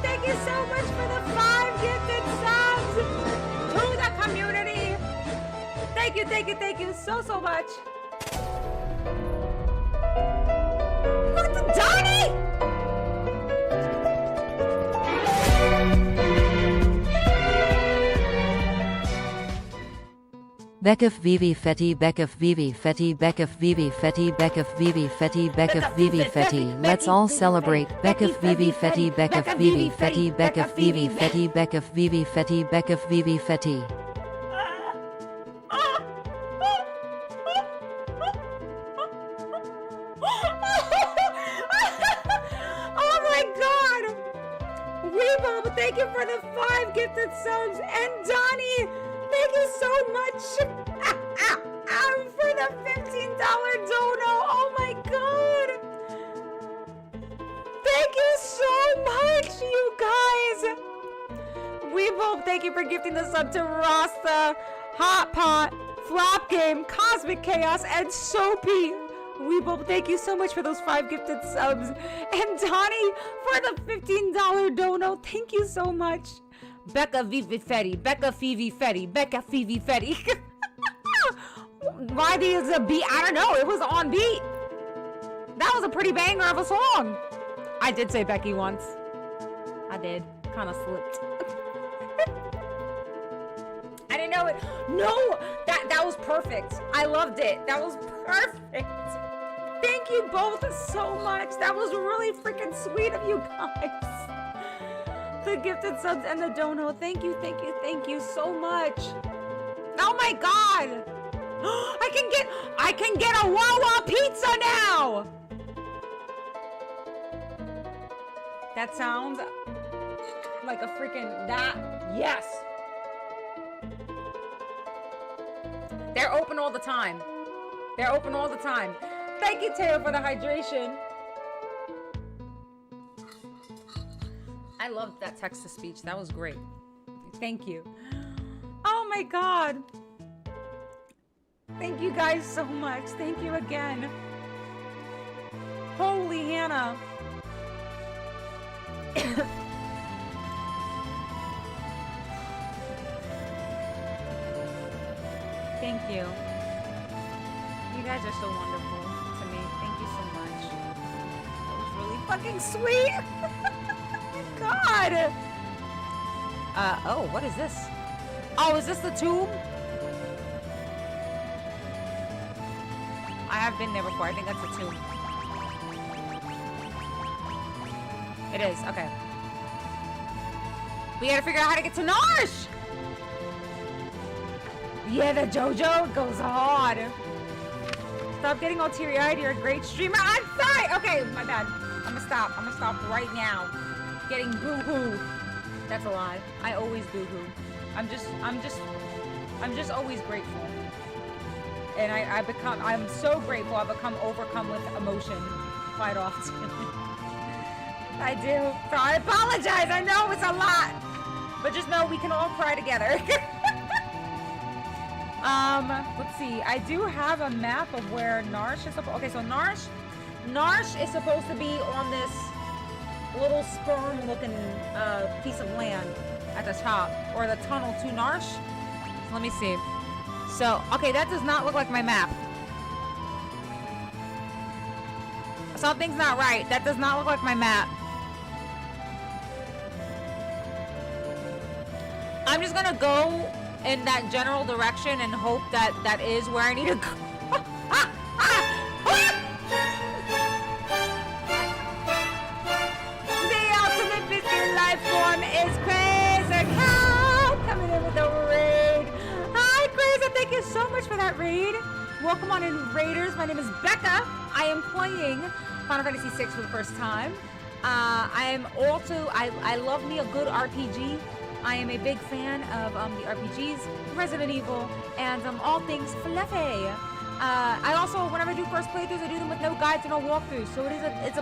Thank you so much for the 5 gifted subs to the community. Thank you so much. Look at Donnie! Bekef Vivi Feti Bekef Vivi Feti Bekef Vivi Feti Bekef Vivi Feti Bekef Vivi Feti. Let's all celebrate. Bekef Vivi Feti Bekef Vivi Feti Bekef Vivi Feti Bekef Vivi Feti Bekef Vivi Feti. Oh my god! Weebo, thank you for the 5 gifted subs, and Donnie, thank you so much for the $15 dono. Oh my god! Thank you so much, you guys. Weebo, thank you for gifting the sub to Rasta, Hot Pot, Flop Game, Cosmic Chaos, and Soapy. Weebo, thank you so much for those 5 gifted subs. And Donnie for the $15 dono. Thank you so much. Becca Vivi Fetty, Becca Phoebe Fetty, Becca Phoebe Fetty. Why is a beat? I don't know. It was on beat. That was a pretty banger of a song. I did say Becky once. I did. Kind of slipped. I didn't know it. No, that was perfect. I loved it. That was perfect. Thank you both so much. That was really freaking sweet of you guys. The gifted subs and the dono. Thank you so much. Oh my god. I can get a Wawa pizza now. That sounds like a freaking yes. They're open all the time. Thank you, Teo, for the hydration. I loved that text-to-speech. That was great. Thank you. Oh my god. Thank you guys so much. Thank you again. Holy Hannah. Thank you. You You guys are so wonderful to me. Thank you so much. That was really fucking sweet. God. Oh, what is this? Oh, is this the tomb? I have been there before. I think that's the tomb. It is. Okay. We gotta figure out how to get to Narsh. Yeah, the JoJo goes hard. Stop getting all teary-eyed. You're a great streamer. I'm sorry. Okay, my bad. I'm gonna stop. I'm gonna stop right now. Getting boo-hoo. That's a lie. I always boo-hoo. I'm just always grateful. And I'm so grateful. I become overcome with emotion quite often. I do. So I apologize. I know it's a lot. But just know we can all cry together. Let's see. I do have a map of where Narsh is supposed. Okay, so Narsh is supposed to be on this little sperm-looking piece of land at the top, or the tunnel to Narsh. So let me see. So, okay, that does not look like my map. Something's not right. That does not look like my map. I'm just gonna go in that general direction and hope that that is where I need to go. The ultimate biscuit life form is Crazy Cat coming in with a raid. Hi, Crazy. Thank you so much for that raid. Welcome on in, Raiders. My name is Becca. I am playing Final Fantasy VI for the first time. I love me a good RPG. I am a big fan of the RPGs, Resident Evil, and all things fluffy. I also, whenever I do first playthroughs, I do them with no guides and no walkthroughs. So it's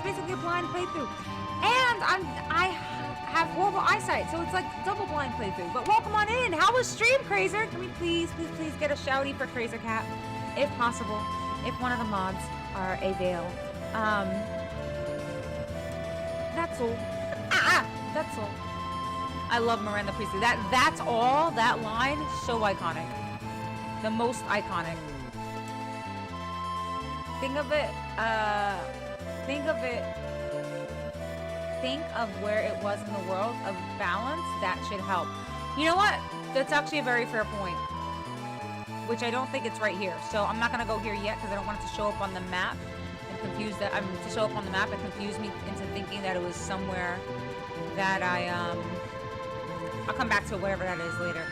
basically a blind playthrough. And I have horrible eyesight, so it's like double blind playthrough. But welcome on in. How was stream, Crazer? Can we please get a shouty for Crazer Cat, if possible, if one of the mods are avail. That's all. That's all. I love Miranda Priestley. That's all. That line, so iconic. The most iconic. Think of where it was in the world of balance. That should help. You know what? That's actually a very fair point. Which I don't think it's right here. So I'm not gonna go here yet because I don't want it to show up on the map and confuse that. To show up on the map and confuse me into thinking that it was somewhere that I'll come back to whatever that is later.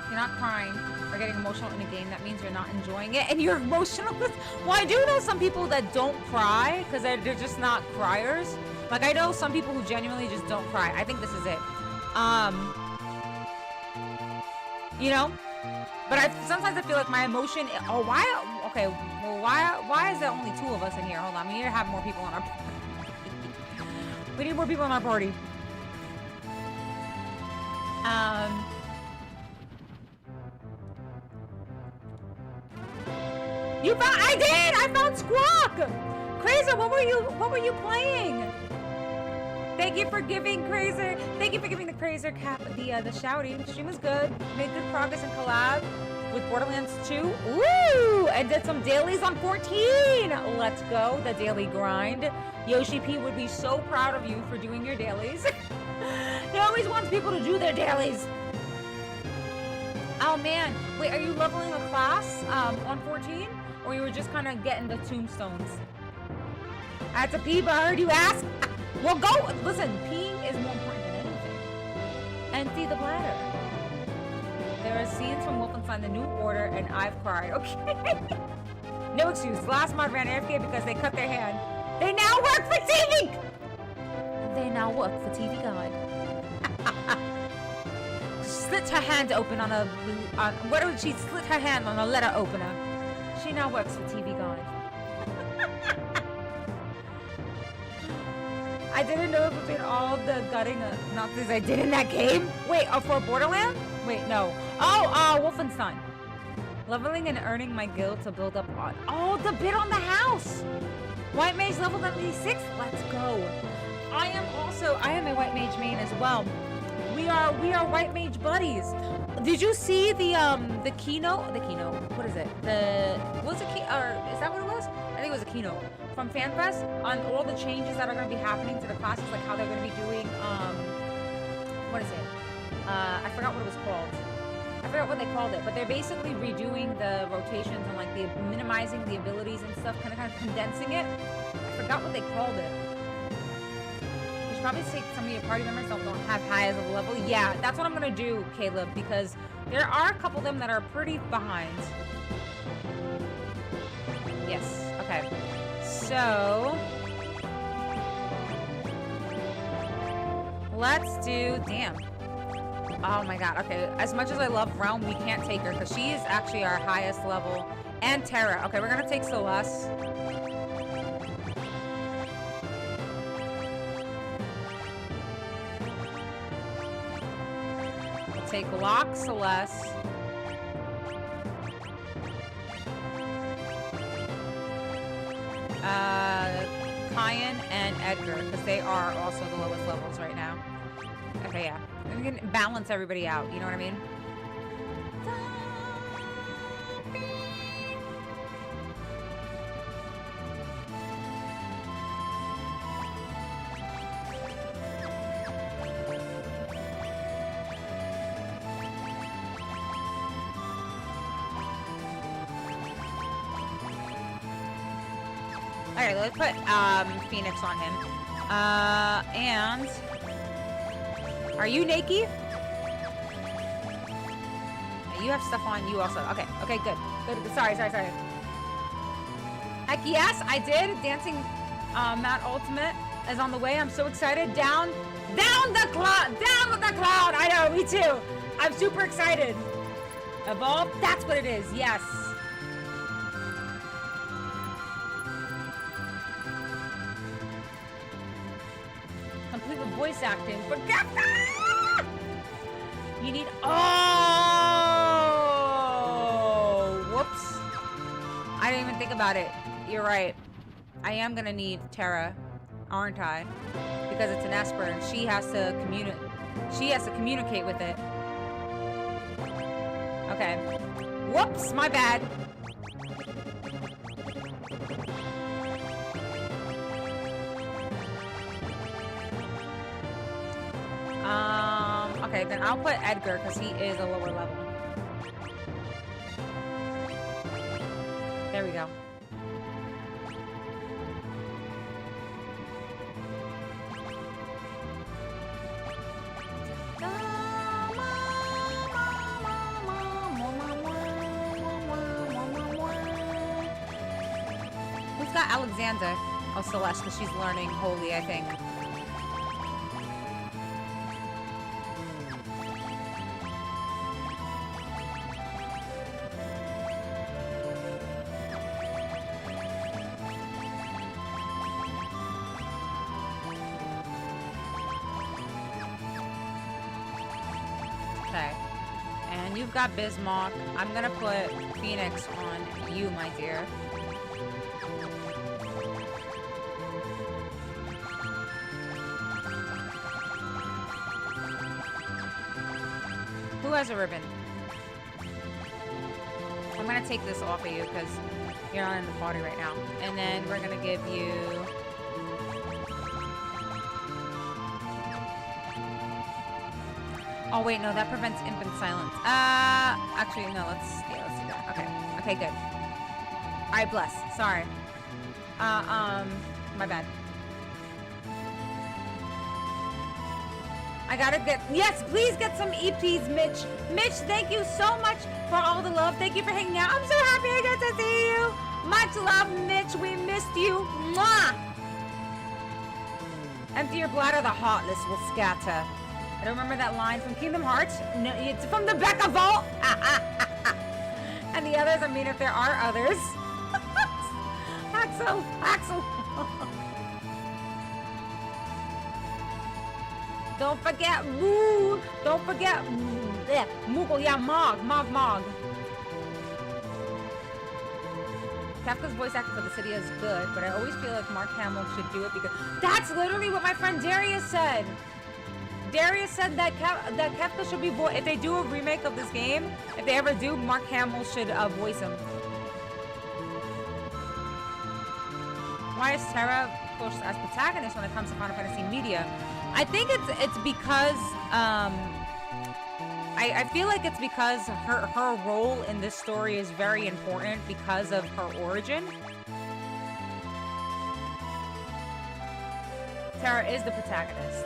You're not crying or getting emotional in a game. That means you're not enjoying it and you're emotional. Well, I do know some people that don't cry because they're just not criers. Like, I know some people who genuinely just don't cry. I think this is it. You know? But sometimes I feel like my emotion... Oh, why? Okay, well, why is there only 2 of us in here? Hold on, we need to have more people on our... We need more people in our party. You found? I did. I found Squawk. Crazer, what were you playing? Thank you for giving Crazer. Thank you for giving the Crazer Cap the shouty. The stream was good. Made good progress in collab with Borderlands 2. Ooh, and did some dailies on 14. Let's go. The daily grind. Yoshi P would be so proud of you for doing your dailies. He always wants people to do their dailies. Oh man, wait, are you leveling a class on 14? Or you were just kind of getting the tombstones? That's a pee, but I heard you ask. Well, go, listen, peeing is more important than anything. Empty the bladder. There are scenes from Wolfenstein The New Order and I've cried. Okay. No excuse. Last mod ran AFK because they cut their hand. They now work for TV! They now work for TV Guide. Slit her hand open on a... what did she slit her hand on a letter opener? She now works for TV Guide. I didn't know between all the gutting Nazis I did in that game. Wait, for Borderlands? Wait, no. Oh, Wolfenstein. Leveling and earning my guild to build up on... Oh, the bit on the house! White Mage leveled up to 6. Let's go. I am a White Mage main as well. We are white mage buddies. Did you see the keynote? The keynote. What is it? Was it or is that what it was? I think it was a keynote from FanFest on all the changes that are going to be happening to the classes, like how they're going to be doing. What is it? I forgot what it was called. I forgot what they called it, but they're basically redoing the rotations and like the minimizing the abilities and stuff, kind of condensing it. I forgot what they called it. You should probably take some of your party members that don't have high as a level. Yeah, that's what I'm gonna do, Caleb, because there are a couple of them that are pretty behind. Yes. Okay. So let's do. Damn. Oh my god, okay. As much as I love Realm, we can't take her because she is actually our highest level. And Terra. Okay, we're gonna take Celeste. We'll take Locke, Celeste. Kyan and Edgar, because they are also the lowest levels right now. Okay, yeah. We can balance everybody out, you know what I mean? Alright, let's put Phoenix on him. And are you naked? You have stuff on you also. Okay, okay, good. Good. Sorry. Heck yes, I did. Dancing Mat Ultimate is on the way. I'm so excited. Down the cloud. I know, me too. I'm super excited. Evolve, that's what it is, yes. Complete with voice acting. Forget that! You need, whoops. I didn't even think about it. You're right. I am gonna need Terra, aren't I? Because it's an Esper and she has to communicate with it. Okay. Whoops, my bad. Okay, then I'll put Edgar because he is a lower level. There we go. Who's got Alexander? Oh, Celeste, because she's learning Holy, I think. Okay. And you've got Bismarck. I'm gonna put Phoenix on you, my dear. Who has a ribbon? I'm gonna take this off of you because you're not in the party right now. And then we're gonna give you... Oh wait, no, that prevents infant silence. Actually, no, let's do that. Okay, okay, good. All right, bless. Sorry. My bad. I gotta get, yes, please get some EPs, Mitch. Mitch, thank you so much for all the love. Thank you for hanging out. I'm so happy I got to see you. Much love, Mitch. We missed you. Mwah! Empty your bladder, the heartless will scatter. I don't remember that line from Kingdom Hearts. No, it's from the Becca Vault. And the others, I mean, if there are others. Axel. Don't forget Moo. Don't forget Moogle. Yeah, Mog. Kafka's voice acting for the city is good, but I always feel like Mark Hamill should do it because that's literally what my friend Darius said. Darius said that Kefka should be if they do a remake of this game, if they ever do, Mark Hamill should voice him. Why is Terra pushed as protagonist when it comes to Final Fantasy media? I think it's because I feel like it's because her role in this story is very important because of her origin. Terra is the protagonist.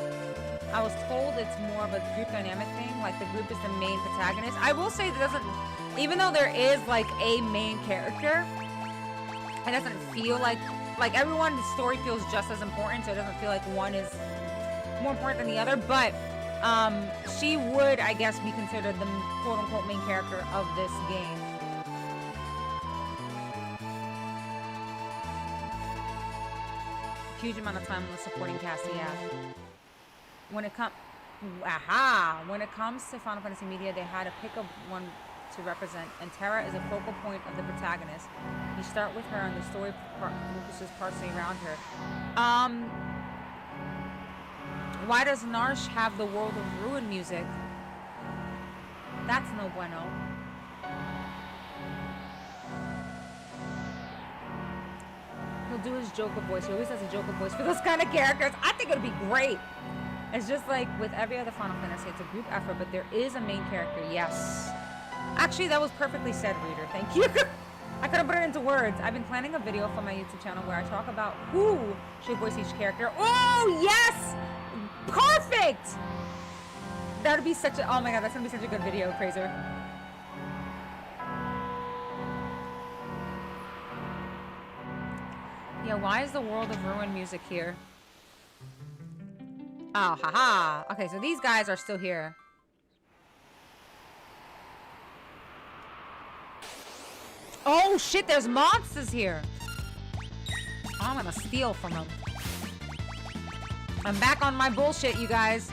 I was told it's more of a group dynamic thing, like the group is the main protagonist. I will say that even though there is like a main character, it doesn't feel like everyone's story feels just as important, so it doesn't feel like one is more important than the other, but she would, I guess, be considered the quote-unquote main character of this game. Huge amount of time on the supporting cast, yeah. When it comes to Final Fantasy media, they had to pick up one to represent, and Terra is a focal point of the protagonist. You start with her, and the story focuses partially around her. Why does Narsh have the World of Ruin music? That's no bueno. He'll do his Joker voice. He always has a Joker voice for those kind of characters. I think it would be great. It's just like with every other Final Fantasy, it's a group effort, but there is a main character, yes. Actually, that was perfectly said, Reader. Thank you. I couldn't put it into words. I've been planning a video for my YouTube channel where I talk about who should voice each character. Oh, yes! Perfect! That would be such a... Oh my god, that's going to be such a good video, Fraser. Yeah, why is the World of Ruin music here? Oh, haha. Okay, so these guys are still here. Oh, shit, there's monsters here. I'm gonna steal from them. I'm back on my bullshit, you guys.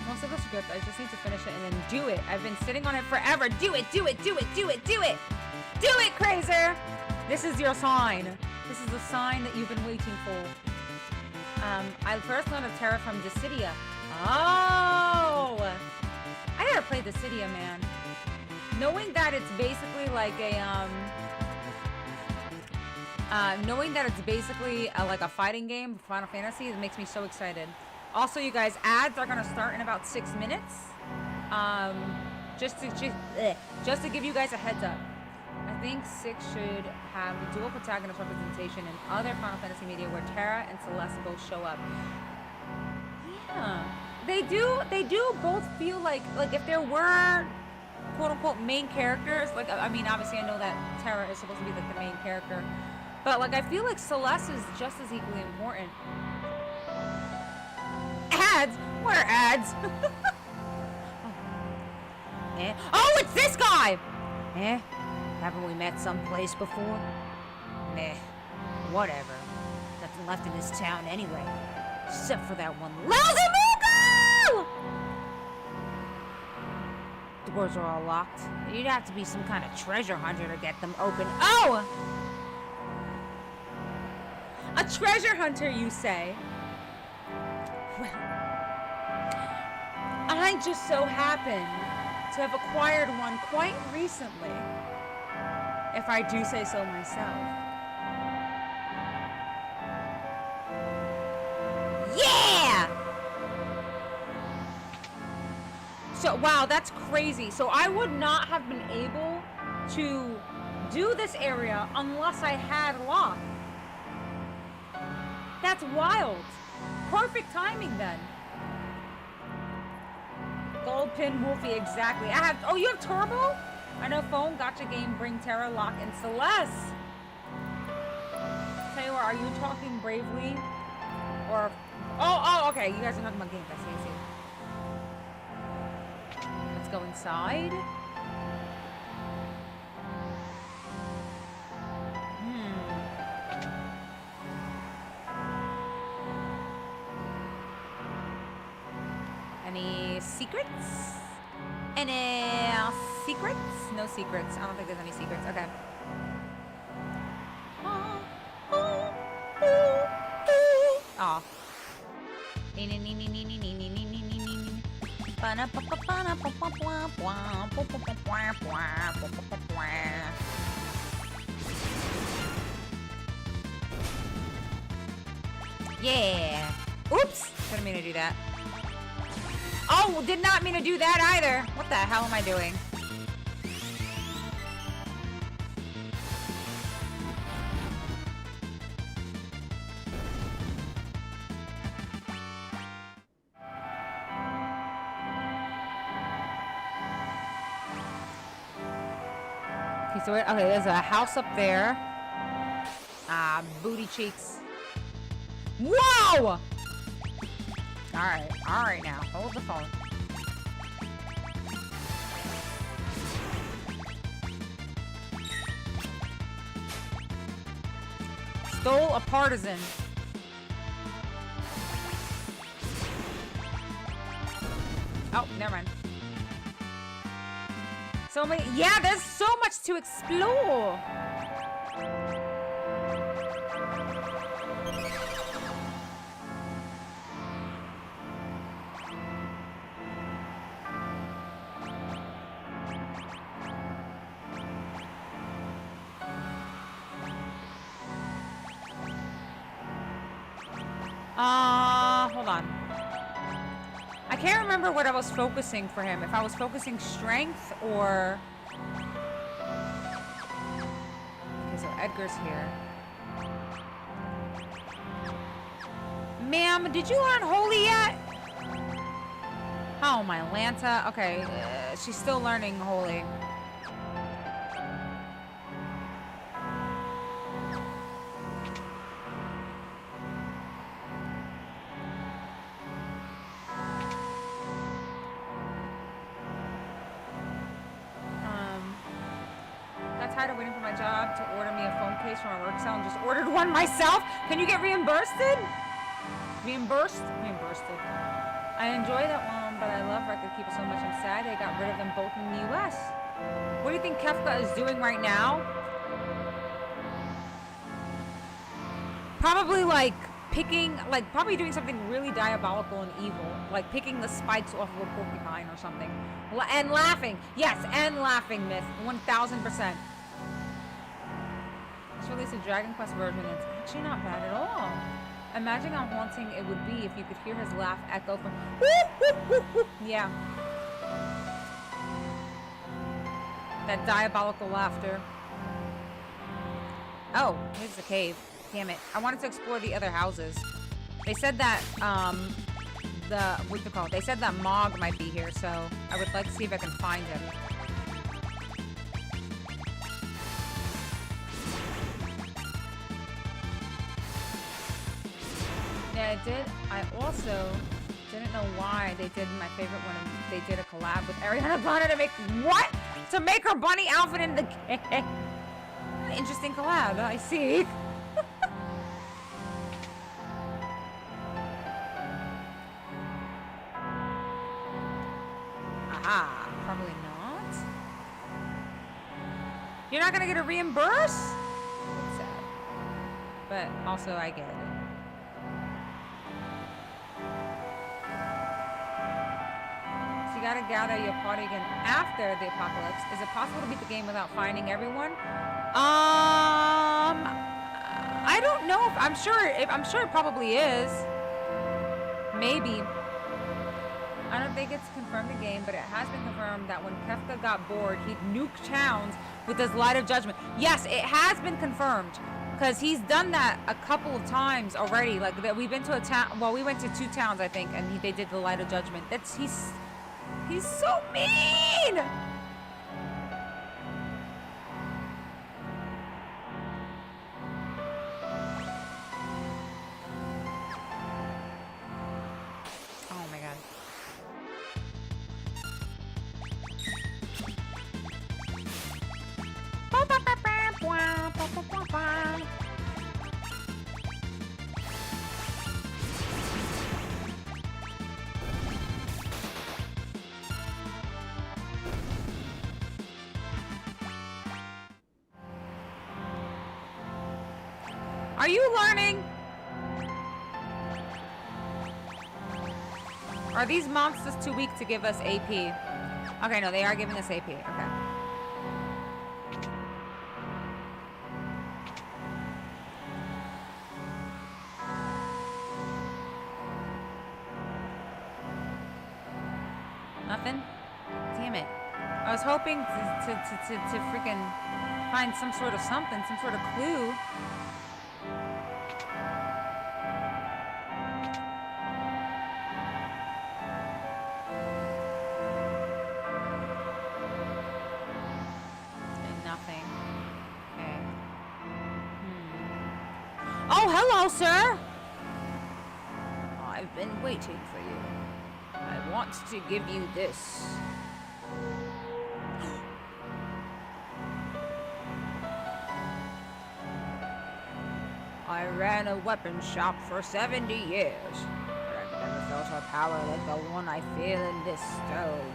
Most of the script, I just need to finish it and then do it. I've been sitting on it forever. Do it, do it, do it, do it, do it. Do it, Crazer! This is your sign. This is the sign that you've been waiting for. I first learned of Terra from Dissidia. Oh! I gotta play Dissidia, man. Knowing that it's basically like a, like a fighting game, Final Fantasy, it makes me so excited. Also, you guys, ads are gonna start in about 6 minutes. Just to give you guys a heads up. I think 6 should have dual protagonist representation in other Final Fantasy media where Terra and Celeste both show up. Yeah, they do both feel like if there were quote unquote main characters, like I mean obviously I know that Terra is supposed to be like the main character, but like I feel like Celeste is just as equally important. Ads? What are ads? Eh? Oh, it's this guy! Eh? Haven't we met someplace before? Meh. Whatever. Nothing left in this town anyway. Except for that one lousy Moogle! Doors are all locked. You'd have to be some kind of treasure hunter to get them open. Oh! A treasure hunter, you say? Well, I just so happen to have acquired one quite recently, if I do say so myself. Yeah! So, wow, that's crazy. So I would not have been able to do this area unless I had lock. That's wild. Perfect timing then. Gold pin Wolfie, exactly. I have, oh, you have turbo? I know phone, gotcha game, bring Terra, Lock, and Celeste. Tell you what, are you talking bravely? Or, oh, okay, you guys are talking about games, I see. Let's go inside. Any secrets? No secrets. I don't think there's any secrets. Okay. Oh. Yeah. Oops. Didn't mean to do that. Oh, did not mean to do that either. What the hell am I doing? Okay, so okay, there's a house up there. Ah, booty cheeks. Whoa! All right now, hold the phone. Stole a partisan. Oh, never mind. So many, yeah, there's so much to explore. Hold on. I can't remember what I was focusing for him. If I was focusing strength or... Okay, so Edgar's here. Ma'am, did you learn Holy yet? Oh, my Lanta. Okay, she's still learning Holy. Tired of waiting for my job to order me a phone case from a work cell and just ordered one myself. Can you get reimbursed? Reimbursed? I enjoy that one, but I love Record Keeper so much. I'm sad they got rid of them both in the US. What do you think Kefka is doing right now? Probably like picking, like probably doing something really diabolical and evil. Like picking the spikes off of a porcupine or something. And laughing. Yes, and laughing, Myth. 1000%. Let's release a Dragon Quest version. It's actually not bad at all. Imagine how haunting it would be if you could hear his laugh echo from... Yeah. That diabolical laughter. Oh, here's the cave. Damn it. I wanted to explore the other houses. They said that, what's it called? They said that Mog might be here, so I would like to see if I can find him. Yeah, I did. I also didn't know why they did my favorite one. They did a collab with Ariana Grande to make what? To make her bunny outfit in the game. Interesting collab. I see. Aha, probably not. You're not gonna get a reimburse? That's sad. But also, I get it. You gotta gather your party again after the apocalypse. Is it possible to beat the game without finding everyone? I don't know if I'm sure it probably is. Maybe. I don't think it's confirmed the game, but it has been confirmed that when Kefka got bored, he'd nuke towns with his Light of Judgment. Yes, it has been confirmed. Because he's done that a couple of times already. Like we've been to a town, well, we went to 2 towns, I think, and they did the Light of Judgment. He's so mean! Oh my god. Are you learning? Are these monsters too weak to give us AP? Okay, no, they are giving us AP. Okay. Nothing? Damn it. I was hoping to freaking find some sort of something, some sort of clue. Nothing. Okay. Oh, hello, sir! I've been waiting for you. I want to give you this. I ran a weapon shop for 70 years, but I've never felt a power like the one I feel in this stone.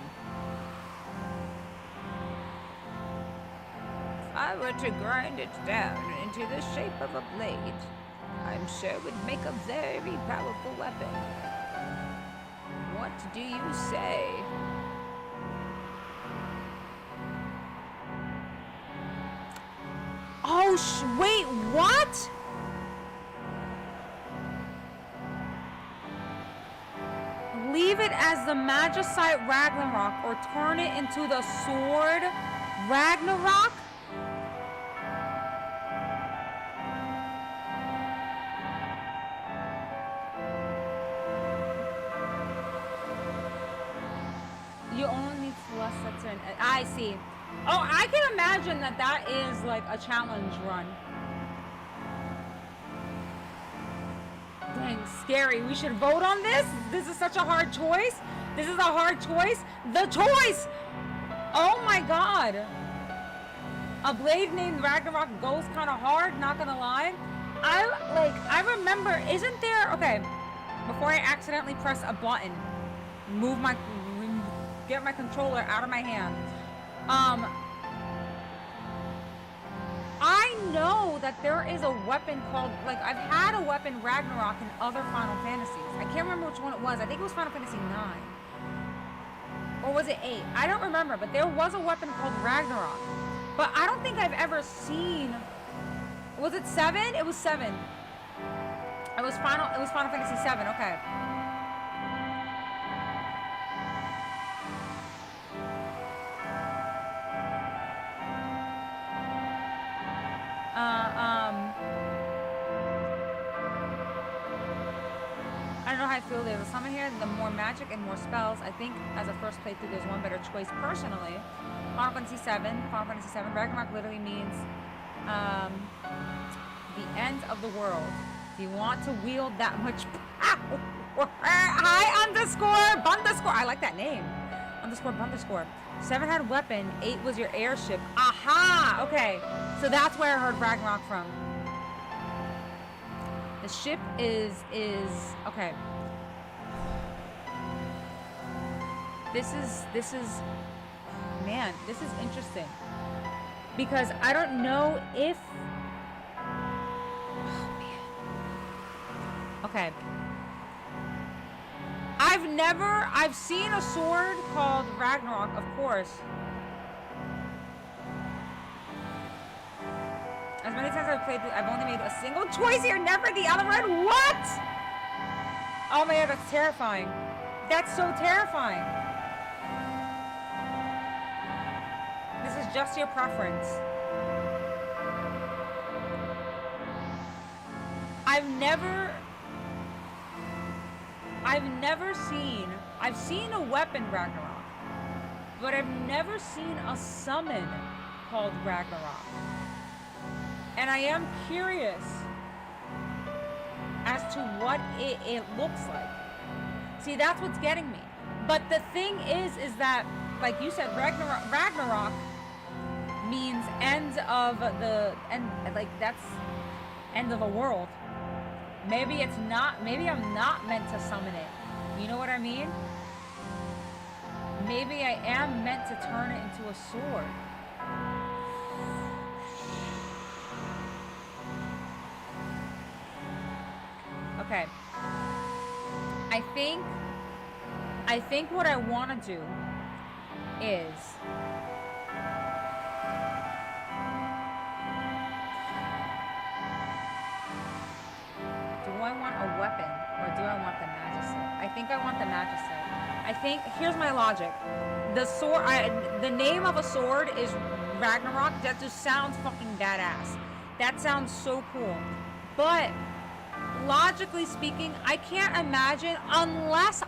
If I were to grind it down into the shape of a blade, I'm sure it would make a very powerful weapon. What do you say? Oh, wait, what? Leave it as the Magicite Ragnarok or turn it into the sword Ragnarok? You only need plus a turn. I see. Oh, I can imagine that that is like a challenge run. Dang, scary. We should vote on this? This is such a hard choice. This is a hard choice. The choice! Oh my god. A blade named Ragnarok goes kind of hard, not gonna lie. I remember, isn't there, okay, before I accidentally press a button, get my controller out of my hand. I know that there is a weapon called, like, I've had a weapon Ragnarok in other Final Fantasies. I can't remember which one it was. I think it was Final Fantasy 9. Or was it 8? I don't remember, but there was a weapon called Ragnarok. But I don't think I've ever seen... Was it 7? It was 7. It was Final Fantasy 7, okay. I don't know how I feel. There's a summon here. The more magic and more spells. I think as a first playthrough, there's one better choice personally. Final Fantasy 7. Final Fantasy 7. Ragnarok literally means the end of the world. Do you want to wield that much power? Hi, _, I like that name. _. 7 had a weapon. 8 was your airship. Aha! Okay. So that's where I heard Ragnarok from. The ship is okay. This is man, this is interesting. Because I don't know if okay. I've seen a sword called Ragnarok, of course. As many times I've played, I've only made a single choice here, never the other one. What? Oh my god, that's terrifying. That's so terrifying. This is just your preference. I've seen a weapon Ragnarok, but I've never seen a summon called Ragnarok. And I am curious as to what it looks like. See, that's what's getting me. But the thing is that, like you said, Ragnarok means end of the end, like that's end of the world. Maybe it's not. Maybe I'm not meant to summon it. You know what I mean? Maybe I am meant to turn it into a sword. Okay. I think what I want to do is do I want a weapon or do I want the Magicite? I think I want the Magicite. I think here's my logic. The sword, the name of a sword is Ragnarok. That just sounds fucking badass. That sounds so cool. But logically speaking, I can't imagine unless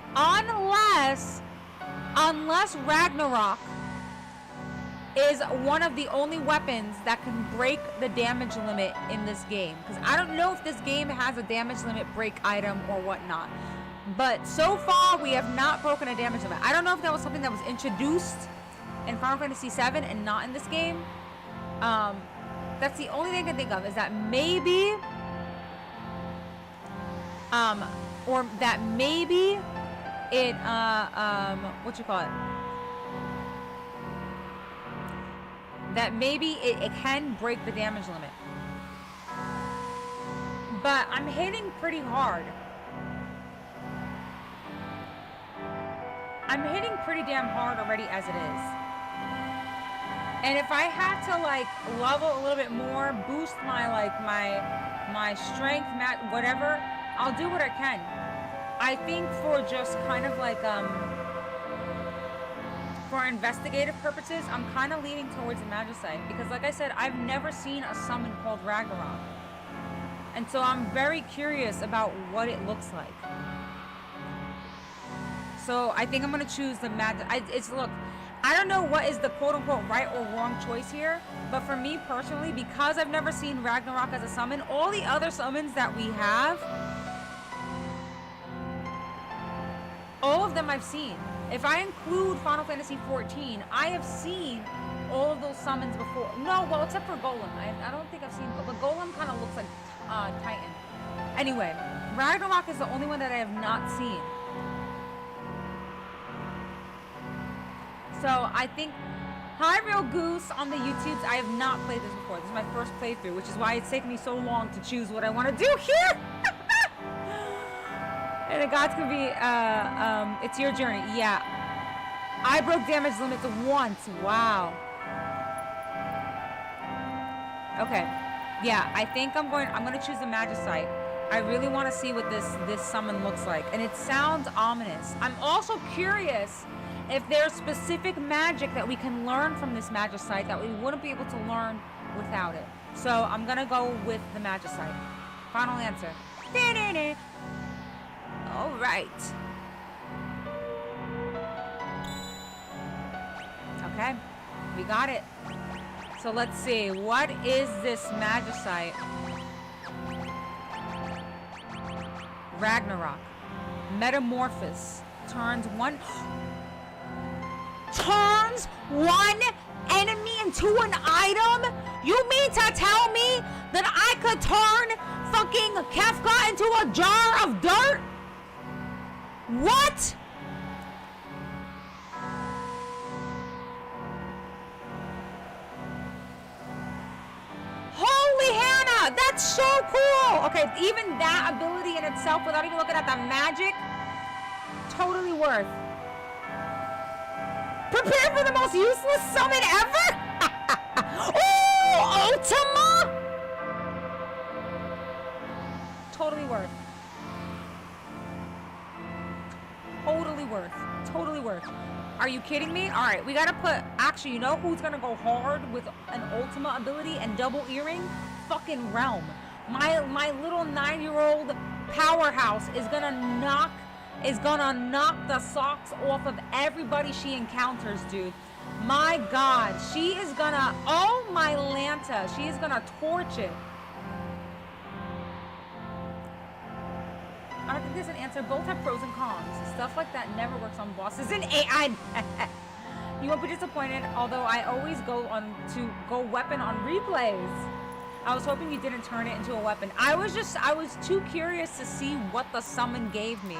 Ragnarok is one of the only weapons that can break the damage limit in this game. Because I don't know if this game has a damage limit break item or whatnot. But so far, we have not broken a damage limit. I don't know if that was something that was introduced in Final Fantasy VII and not in this game. That's the only thing I can think of, is that maybe or that maybe it what you call it, that maybe it can break the damage limit, but I'm hitting pretty hard. I'm hitting pretty damn hard already as it is. And if I had to like level a little bit more, boost my like my strength, whatever, I'll do what I can. I think for just kind of like for investigative purposes, I'm kind of leaning towards the Magicite because, like I said, I've never seen a summon called Ragnarok, and so I'm very curious about what it looks like. So I think I'm gonna choose the look, I don't know what is the quote-unquote right or wrong choice here, but for me personally, because I've never seen Ragnarok as a summon, all the other summons that we have, all of them I've seen. If I include Final Fantasy XIV, I have seen all of those summons before. No, well, except for Golem. I don't think I've seen, but Golem kind of looks like Titan. Anyway, Ragnarok is the only one that I have not seen. So I think, hi Real Goose on the YouTubes, I have not played this before. This is my first playthrough, which is why it's taken me so long to choose what I want to do here. And the gods can be, it's your journey. Yeah. I broke damage limits once. Wow. Okay. Yeah, I think I'm going to choose the Magicite. I really want to see what this summon looks like. And it sounds ominous. I'm also curious if there's specific magic that we can learn from this Magicite that we wouldn't be able to learn without it. So I'm gonna go with the Magicite. Final answer. All right. Okay, we got it. So let's see, what is this Magicite? Ragnarok. Metamorphosis. Turns one enemy into an item? You mean to tell me that I could turn fucking Kefka into a jar of dirt? What? Holy Hannah, that's so cool. Okay, even that ability in itself, without even looking at the magic, totally worth. Prepare for the most useless summon ever? Oh, Ultima! Totally worth. Totally worth. Totally worth. Are you kidding me? All right, we gotta put, actually, you know who's gonna go hard with an Ultima ability and double earring? Fucking Realm. My little 9-year-old powerhouse is gonna knock the socks off of everybody she encounters, dude. My God, she is gonna, oh my Lanta, she is gonna torch it. I don't think there's an answer. Both have pros and cons. Stuff like that never works on bosses in AI. You won't be disappointed, although I always go weapon on replays. I was hoping you didn't turn it into a weapon. I was too curious to see what the summon gave me.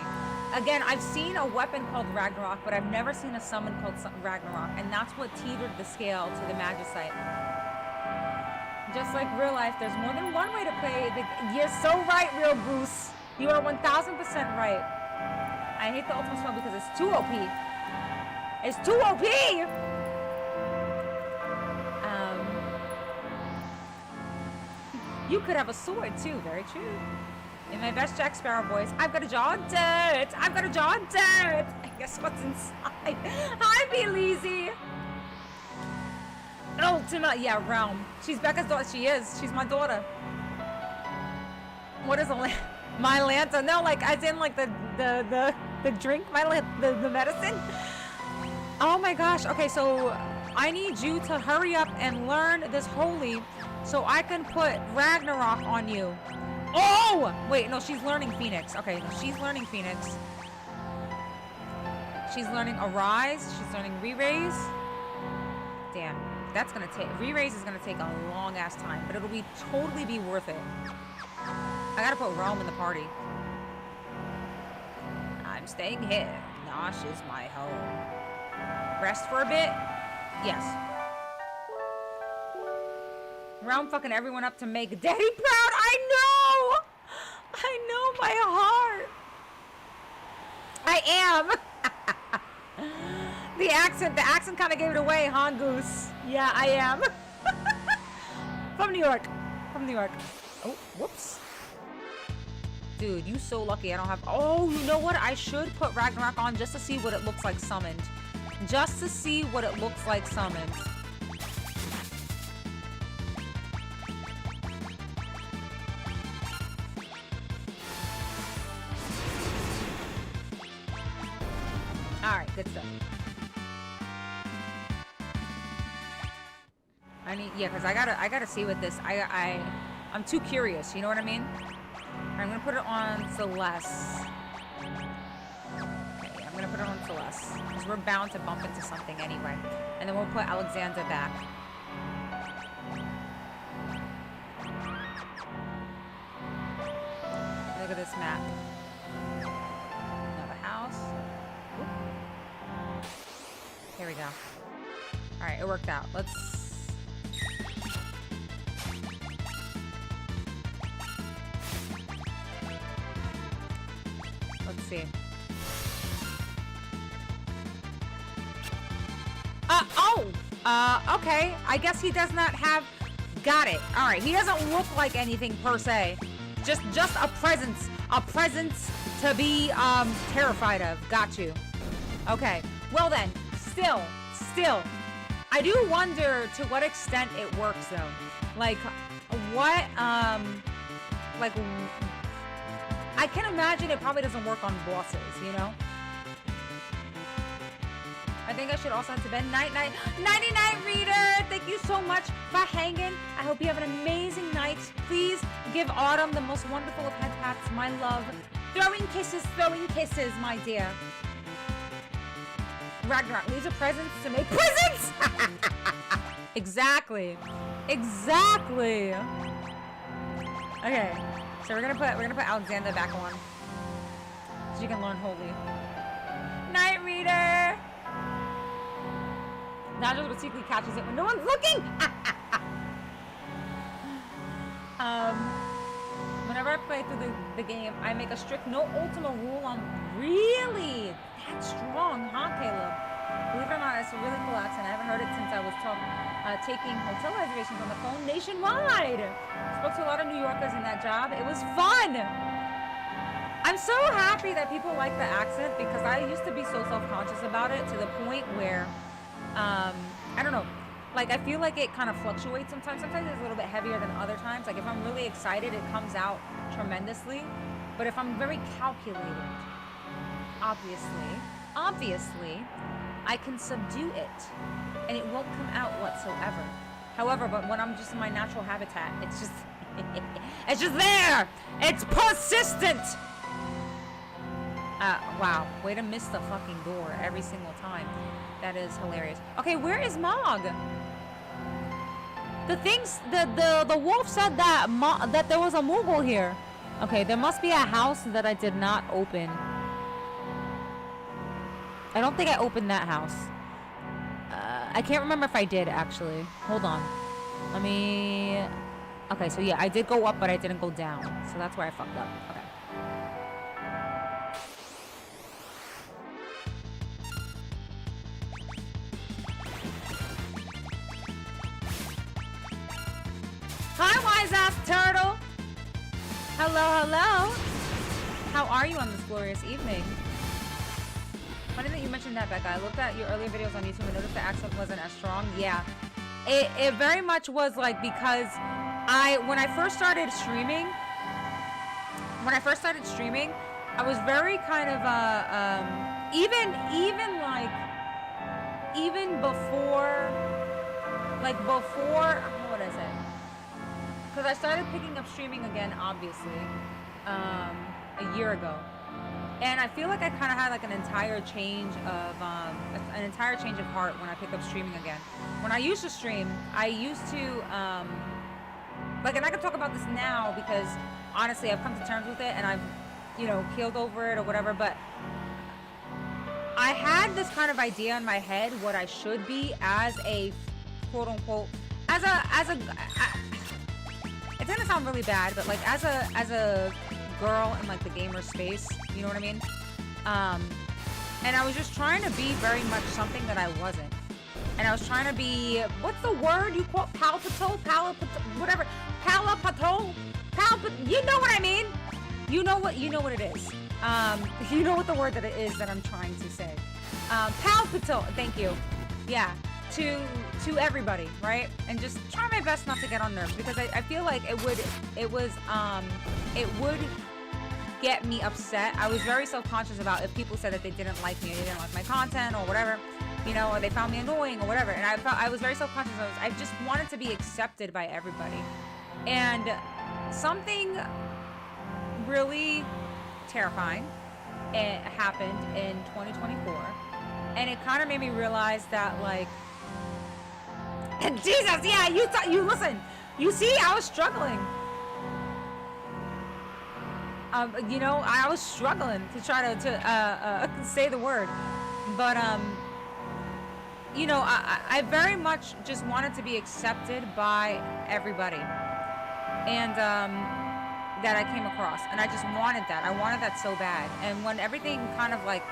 Again, I've seen a weapon called Ragnarok, but I've never seen a summon called Ragnarok, and that's what teetered the scale to the Magicite. Just like real life, there's more than one way to play. You're so right, Real Goose. You are 1000% right. I hate the ultimate spell because it's too OP. It's too OP! You could have a sword too, very true. In my best Jack Sparrow voice, I've got a jaw of dirt! I've got a jaw of dirt! Guess what's inside? Hi, Beleezy! Ultima, yeah, Realm. She's Becca's daughter. She is. She's my daughter. What is a my Lanta? No, like as in like the drink, the medicine. Oh my gosh. Okay, so I need you to hurry up and learn this holy, so I can put Ragnarok on you. Oh wait, no, she's learning Phoenix. Okay, no, she's learning Phoenix. She's learning Arise. She's learning Re-Raise. Damn. That's gonna take, Re-Raise is gonna take a long ass time, but it'll totally be worth it. I gotta put Realm in the party. I'm staying here. Nosh is my home. Rest for a bit? Yes. Realm fucking everyone up to make Daddy proud. I know my heart. I am. The accent kind of gave it away, huh, Goose? Yeah, I am. From New York. Oh, whoops. Dude, you so lucky I don't have... Oh, you know what? I should put Ragnarok on just to see what it looks like summoned. Just to see what it looks like summoned. Alright, good stuff. I need, yeah, because I gotta see what this, I'm too curious, you know what I mean? I'm gonna put it on Celeste. Okay, I'm gonna put it on Celeste, because we're bound to bump into something anyway. And then we'll put Alexander back. Look at this map. Another house. Oop. Here we go. Alright, it worked out. Let's see. Okay. I guess he does not have... Got it. All right. He doesn't look like anything per se. Just a presence. A presence to be terrified of. Got you. Okay. Well then, still. I do wonder to what extent it works though. Like, what, like... I can imagine it probably doesn't work on bosses, you know? I think I should also have to bed. Night. Nighty-night, reader! Thank you so much for hanging. I hope you have an amazing night. Please give Autumn the most wonderful of head pats. My love. Throwing kisses, my dear. Ragnarok leaves a presence to make presents! Exactly. Okay. So we're gonna put Alexander back on, so you can learn holy. Night reader. Nigel secretly catches it when no one's looking. Whenever I play through the game, I make a strict no ultima rule on. Really? That's strong, huh, Caleb? Believe it or not, it's a really cool accent. I haven't heard it since I was taking hotel reservations on the phone nationwide. Spoke to a lot of New Yorkers in that job. It was fun. I'm so happy that people like the accent because I used to be so self-conscious about it to the point where, I don't know, like I feel like it kind of fluctuates sometimes. Sometimes it's a little bit heavier than other times. Like if I'm really excited, it comes out tremendously. But if I'm very calculated, obviously, I can subdue it and it won't come out whatsoever. However, but when I'm just in my natural habitat, it's just, it's just there. It's persistent. Wow, way to miss the fucking door every single time. That is hilarious. Okay, where is Mog? The wolf said that that there was a Moogle here. Okay, there must be a house that I did not open. I don't think I opened that house. I can't remember if I did, actually. Hold on. Let me... Okay, so yeah, I did go up, but I didn't go down. So that's where I fucked up. Okay. Hello, hello. How are you on this glorious evening? Funny that you mentioned that, Becca. I looked at your earlier videos on YouTube and noticed the accent wasn't as strong. Yeah, it very much was like because when I first started streaming, I was very kind of even before what is it? Because I started picking up streaming again, obviously, a year ago, and I feel like I kind of had like an entire change of heart when I picked up streaming again. When I used to stream, I used to and I can talk about this now because honestly, I've come to terms with it and I've healed over it or whatever. But I had this kind of idea in my head what I should be as a quote unquote it's gonna sound really bad, but like as a girl in like the gamer space, you know what I mean? And I was just trying to be very much something that I wasn't. And I was trying to be, what's the word you call whatever, you know what I mean? You know what it is. You know what the word that it is that I'm trying to say. Palpito, thank you. Yeah, to everybody, right? And just try my best not to get on nerves because I feel like it would get me upset. I was very self-conscious about if people said that they didn't like me or they didn't like my content or whatever, or they found me annoying or whatever. And I was very self-conscious. I just wanted to be accepted by everybody. And something really terrifying happened in 2024. And it kind of made me realize that, like, Jesus, yeah, you listen. You see, I was struggling. I was struggling to try to say the word, but I very much just wanted to be accepted by everybody, and that I came across, and I just wanted that. I wanted that so bad. And when everything kind of like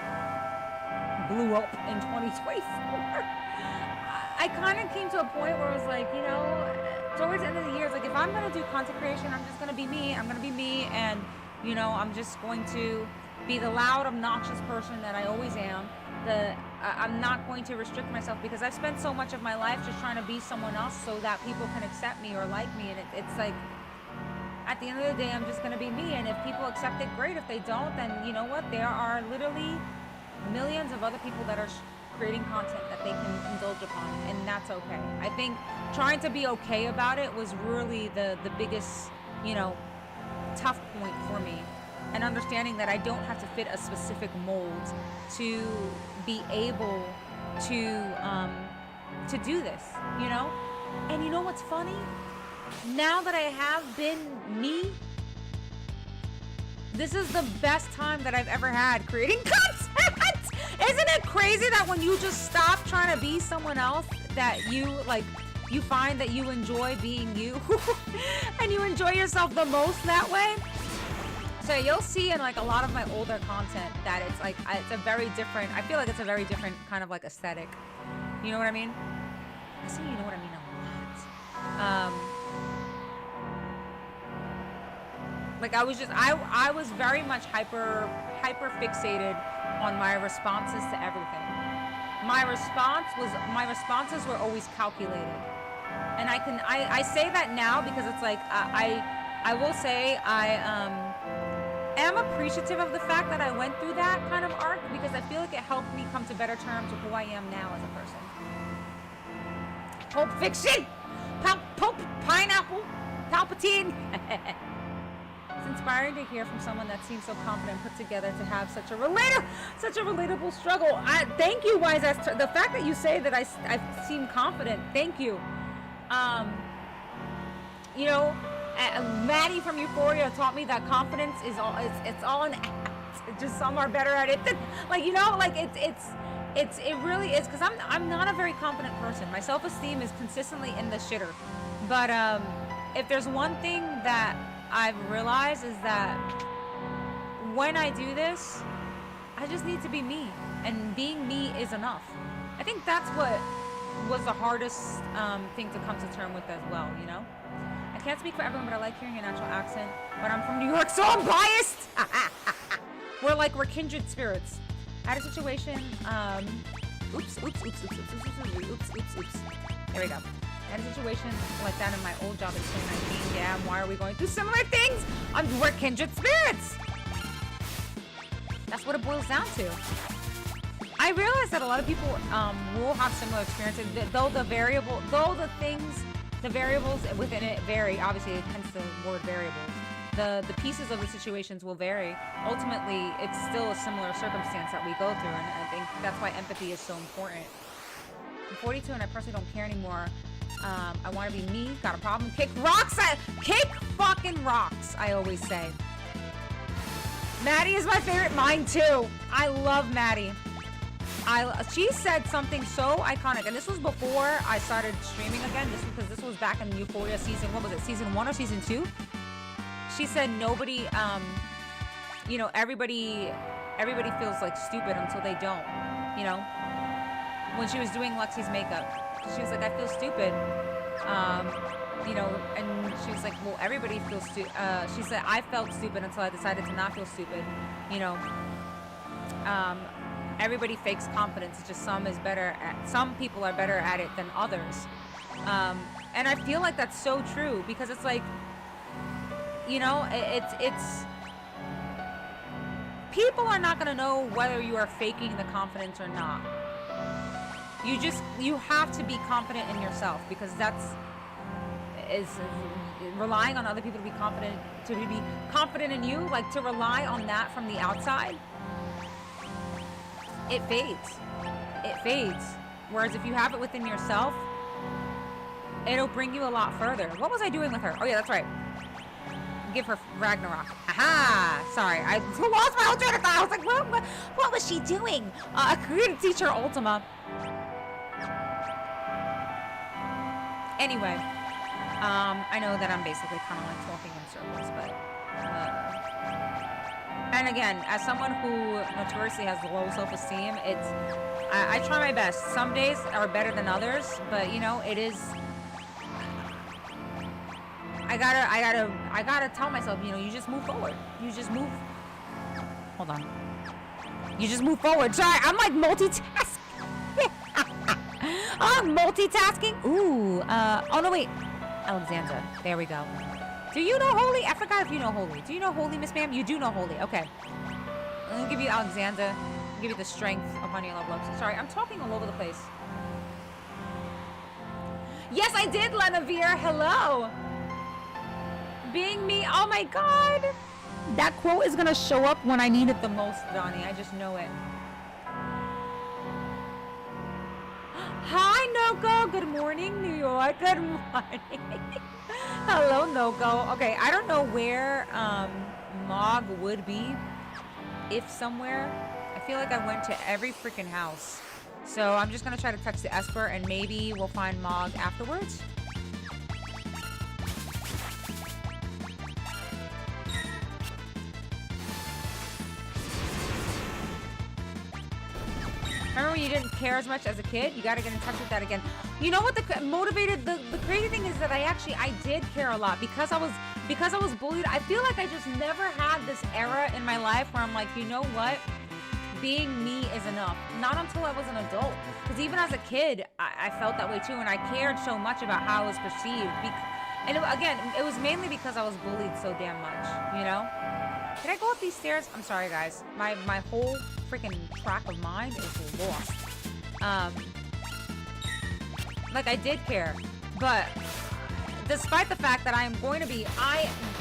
blew up in 2024, I kind of came to a point where I was like, towards the end of the year, it's like, if I'm gonna do content creation, I'm just gonna be me. I'm gonna be me, and I'm just going to be the loud, obnoxious person that I always am. I'm not going to restrict myself because I've spent so much of my life just trying to be someone else so that people can accept me or like me. And it's like, at the end of the day, I'm just going to be me. And if people accept it, great. If they don't, then you know what? There are literally millions of other people that are creating content that they can indulge upon. And that's okay. I think trying to be okay about it was really the biggest, tough point for me, and understanding that I don't have to fit a specific mold to be able to do this, And you know what's funny? Now that I have been me, this is the best time that I've ever had creating content. Isn't it crazy that when you just stop trying to be someone else, that you find that you enjoy being you and you enjoy yourself the most that way? So you'll see in like a lot of my older content that it's like, it's a very different, I feel like it's a very different kind of like aesthetic. You know what I mean? I say you know what I mean a lot. Like I was very much hyper fixated on my responses to everything. My responses were always calculated. And I say that now because it's like, I will say I am appreciative of the fact that I went through that kind of arc, because I feel like it helped me come to better terms with who I am now as a person. Pulp Fiction! Pulp Pineapple! Palpatine! It's inspiring to hear from someone that seems so confident and put together to have such a relatable struggle. Thank you, Wise Ass. The fact that you say that I seem confident, thank you. Maddie from Euphoria taught me that confidence is all an act. Just some are better at it than, it really is, because I'm not a very confident person. My self-esteem is consistently in the shitter. But if there's one thing that I've realized is that when I do this, I just need to be me, and being me is enough. I think that's what was the hardest thing to come to terms with as well, I can't speak for everyone, but I like hearing your natural accent. But I'm from New York, so I'm biased. We're kindred spirits. I had a situation, oops. There we go. I had a situation like that in my old job in 2019. Yeah, why are we going through similar things? We're kindred spirits. That's what it boils down to. I realize that a lot of people will have similar experiences, though the variables within it vary. Obviously, hence the word variables. The pieces of the situations will vary. Ultimately, it's still a similar circumstance that we go through, and I think that's why empathy is so important. I'm 42 and I personally don't care anymore. I want to be me. Got a problem? Kick rocks! Kick fucking rocks, I always say. Maddie is my favorite. Mine too. I love Maddie. She said something so iconic, and this was before I started streaming again. This was back in Euphoria season. What was it? Season 1 or season 2? She said nobody, everybody feels like stupid until they don't. You know, when she was doing Lexi's makeup, she was like, I feel stupid. And she was like, well, everybody feels stupid. She said, I felt stupid until I decided to not feel stupid. Everybody fakes confidence. It's just some people are better at it than others. And I feel like that's so true, because it's like, it's people are not going to know whether you are faking the confidence or not. You have to be confident in yourself, because is relying on other people to be confident in you, like to rely on that from the outside, it fades. Whereas if you have it within yourself, it'll bring you a lot further. What was I doing with her? Oh yeah, that's right. Give her Ragnarok. Aha! Sorry, I lost my whole train of thought. I was like, what was she doing? A creative teacher Ultima. Anyway, I know that I'm basically kind of like talking in circles, but and again, as someone who notoriously has low self-esteem, I try my best. Some days are better than others, but it is. I gotta tell myself, you just move forward. You just move. Hold on. You just move forward. Sorry, I'm like multitasking. I'm multitasking. Ooh. Oh no, wait. Alexandra. There we go. Do you know Holy? I forgot if you know Holy. Do you know Holy, Miss Ma'am? You do know Holy. Okay. I'm gonna give you Alexandra. Give you the strength upon your level ups. Sorry, I'm talking all over the place. Yes, I did, Lenavere. Hello. Being me. Oh my God. That quote is gonna show up when I need it the most, Donnie. I just know it. Hi, Noko. Good morning, New York. Good morning. Hello, Noko. Okay, I don't know where Mog would be, if somewhere. I feel like I went to every freaking house. So I'm just gonna try to text the Esper, and maybe we'll find Mog afterwards. Remember when you didn't care as much as a kid? You gotta get in touch with that again. You know what the crazy thing is that I did care a lot because I was bullied. I feel like I just never had this era in my life where I'm like, you know what? Being me is enough. Not until I was an adult. Because even as a kid, I felt that way too, and I cared so much about how I was perceived. And it was mainly because I was bullied so damn much, Did I go up these stairs? I'm sorry, guys. My whole freaking track of mind is lost. Like, I did care. But despite the fact that I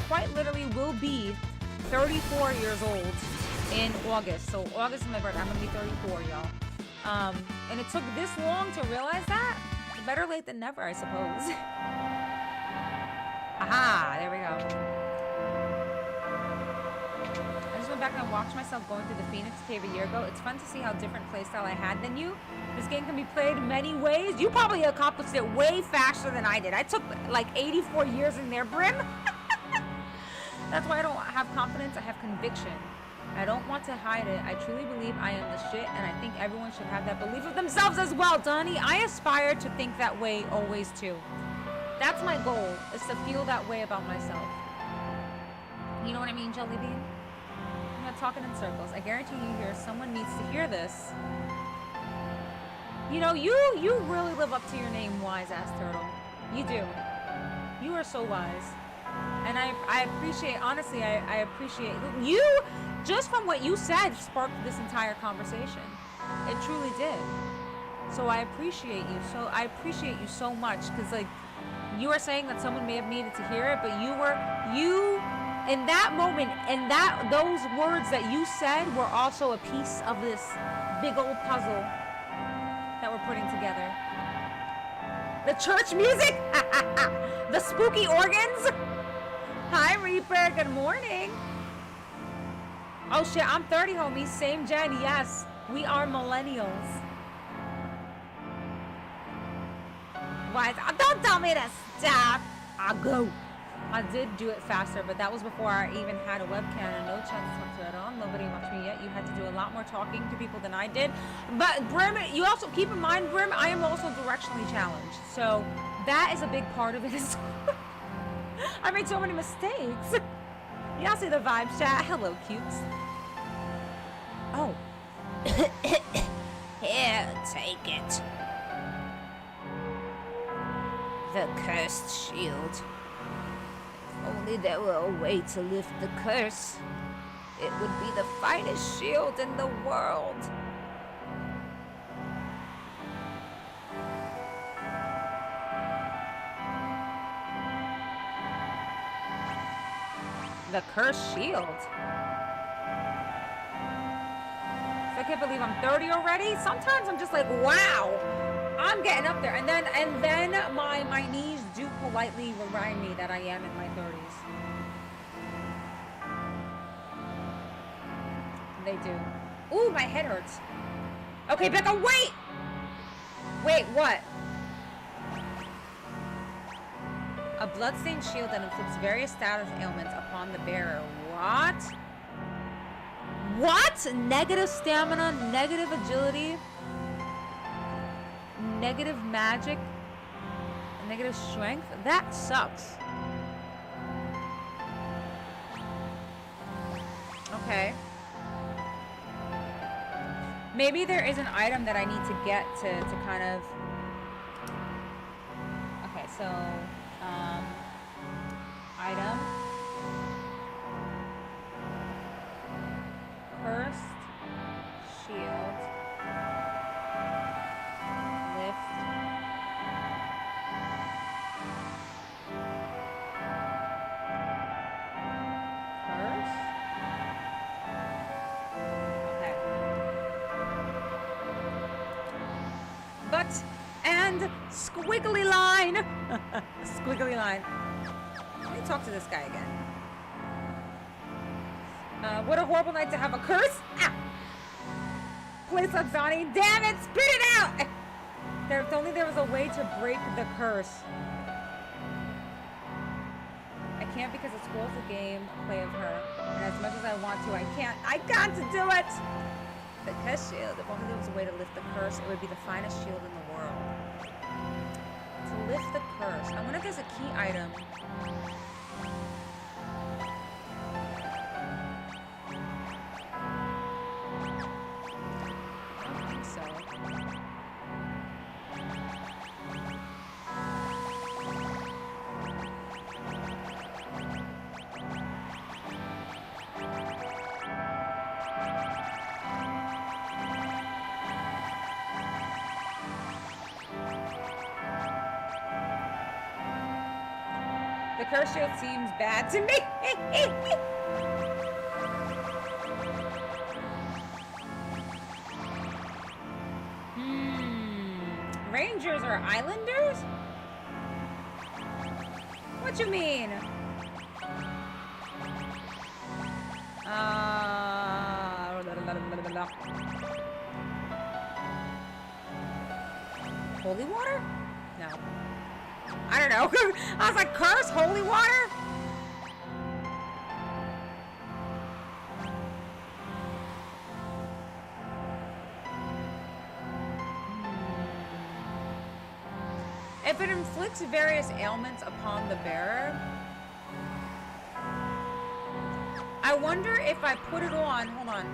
quite literally will be 34 years old in August. So August is my birthday. I'm going to be 34, y'all. And it took this long to realize that. Better late than never, I suppose. Aha, there we go. Back and I watched myself going through the Phoenix Cave a year ago. It's fun to see how different playstyle I had than you. This game can be played many ways. You probably accomplished it way faster than I did. I took like 84 years in there, Brim. That's why I don't have confidence. I have conviction. I don't want to hide it. I truly believe I am the shit, and I think everyone should have that belief of themselves as well, Donnie. I aspire to think that way always too. That's my goal, is to feel that way about myself. You know what I mean, Jelly Bean? I'm not talking in circles. I guarantee you here, someone needs to hear this. You know, you really live up to your name, Wise Ass Turtle. You do. You are so wise. And I appreciate, honestly, I appreciate you. Just from what you said sparked this entire conversation. It truly did. So I appreciate you. So I appreciate you so much, because like, you are saying that someone may have needed to hear it, but you in that moment, and those words that you said were also a piece of this big old puzzle that we're putting together. The church music, the spooky organs. Hi Reaper, good morning. Oh shit, I'm 30, homies. Same gen, yes. We are millennials. Why? Don't tell me to stop. I'll go. I did do it faster, but that was before I even had a webcam and no chance to talk to it on. Nobody watched me yet. You had to do a lot more talking to people than I did. But Brim, you also keep in mind, Brim, I am also directionally challenged. So that is a big part of it. I made so many mistakes. Y'all see the vibe chat. Hello, cutes. Oh. Here, take it. The cursed shield. If only there were a way to lift the curse, it would be the finest shield in the world. The cursed shield. I can't believe I'm 30 already. Sometimes I'm just like, wow, I'm getting up there. And then my knees do politely remind me that I am in my 30s. They do. Ooh, my head hurts. Okay, Becca, wait! Wait, what? A bloodstained shield that inflicts various status ailments upon the bearer. What? What? Negative stamina, negative agility, negative magic, negative strength? That sucks. Okay. Maybe there is an item that I need to get to kind of... Okay, so... item. Cursed shield. Lift. Curse. Okay. But and squiggly line. Squiggly line. Let me talk to this guy again. What a horrible night to have a curse. Ah! Place up Zonnie. Damn it! Spit it out! If only there was a way to break the curse. I can't because it spoils the game play of her. And as much as I want to, I can't. I got to do it! The curse shield. If only there was a way to lift the curse, it would be the finest shield in the world. To lift the curse. I wonder if there's a key item. The curse shield seems bad to me. Rangers are islanders? What you mean? Holy water? No. I don't know. I was like, curse holy water? If it inflicts various ailments upon the bearer, I wonder if I put it on. Hold on.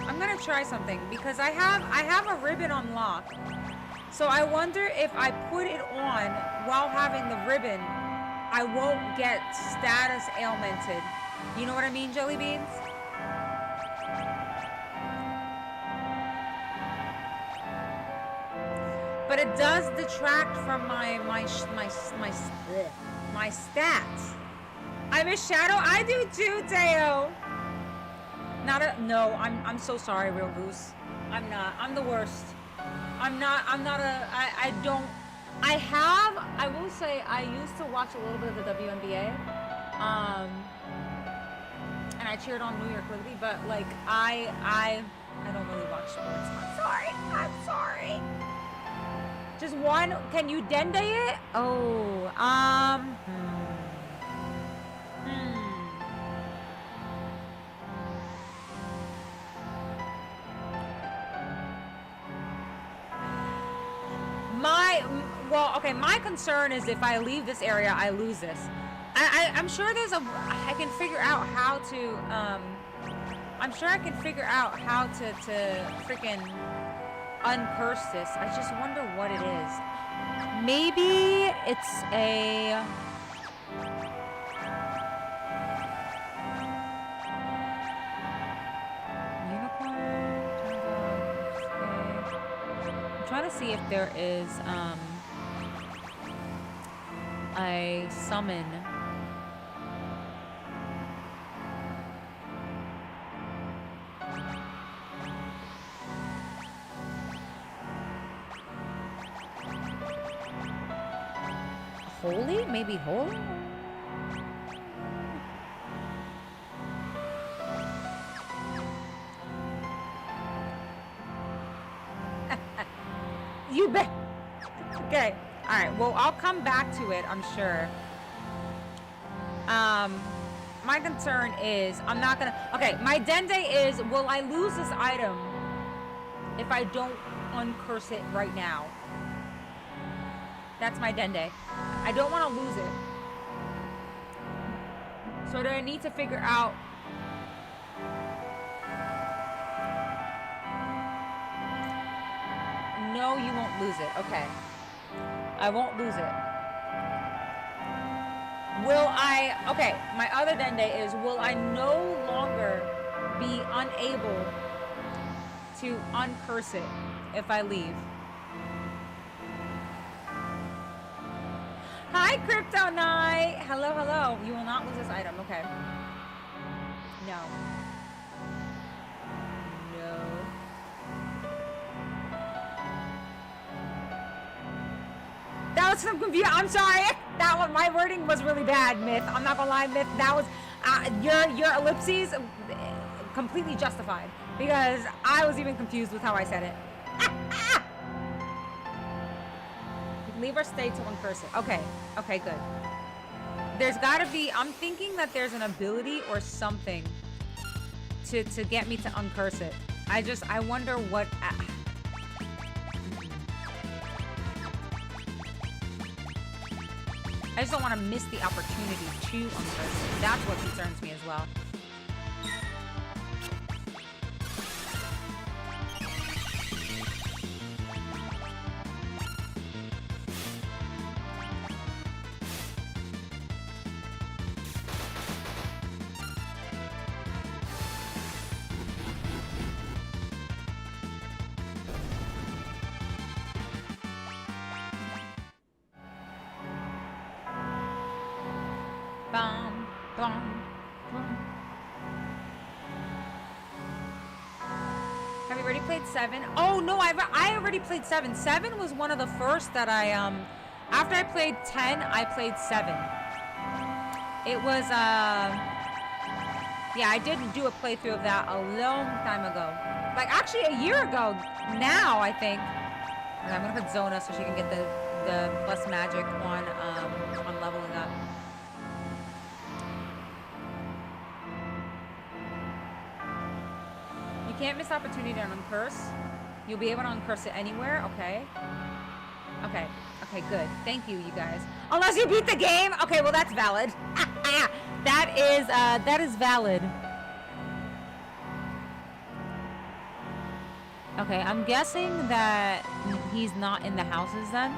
I'm gonna try something because I have a ribbon on lock. So I wonder if I put it on while having the ribbon, I won't get status ailmented. You know what I mean, Jelly Beans? But it does detract from my stats. I miss Shadow. I do too, Teo. No, I'm so sorry, Real Goose. I'm not. I'm the worst. I will say I used to watch a little bit of the WNBA. And I cheered on New York Liberty, but like I don't really watch sports. I'm sorry. Just one. Can you dende it? Oh, my concern is if I leave this area, I lose this. I'm sure I can figure out how to, I'm sure I can figure out how to freaking uncurse this. I just wonder what it is. Maybe it's a... unicorn? I'm trying to see if there is, a summon. Holy? Maybe holy? You bet. Okay. All right. Well, I'll come back to it, I'm sure. My concern is I'm not gonna... Okay, my dende is, will I lose this item if I don't uncurse it right now? That's my dende. I don't want to lose it. So do I need to figure out... No, you won't lose it. Okay. I won't lose it. Will I... Okay, my other dende is, will I no longer be unable to uncurse it if I leave? Hi, Crypto Knight! Hello, hello. You will not lose this item. Okay. No. No. That was some confusion. I'm sorry. That one, my wording was really bad, Myth. I'm not gonna lie, Myth. That was your ellipses completely justified because I was even confused with how I said it. Leave or stay to uncurse it. Okay. Okay, good. There's gotta be... I'm thinking that there's an ability or something to get me to uncurse it. I wonder what... I just don't want to miss the opportunity to uncurse it. That's what concerns me as well. Bum, bum, bum. Have you already played 7? Oh no, I already played 7. 7 was one of the first that I after I played 10, I played 7. It was yeah, I did do a playthrough of that a long time ago. Like actually a year ago now, I think. And I'm gonna put Zona so she can get the plus magic on leveling up. You can't miss opportunity to uncurse. You'll be able to uncurse it anywhere. Okay. Okay. Okay, good. Thank you, you guys. Unless you beat the game. Okay, well, that's valid. That is valid. Okay, I'm guessing that he's not in the houses then.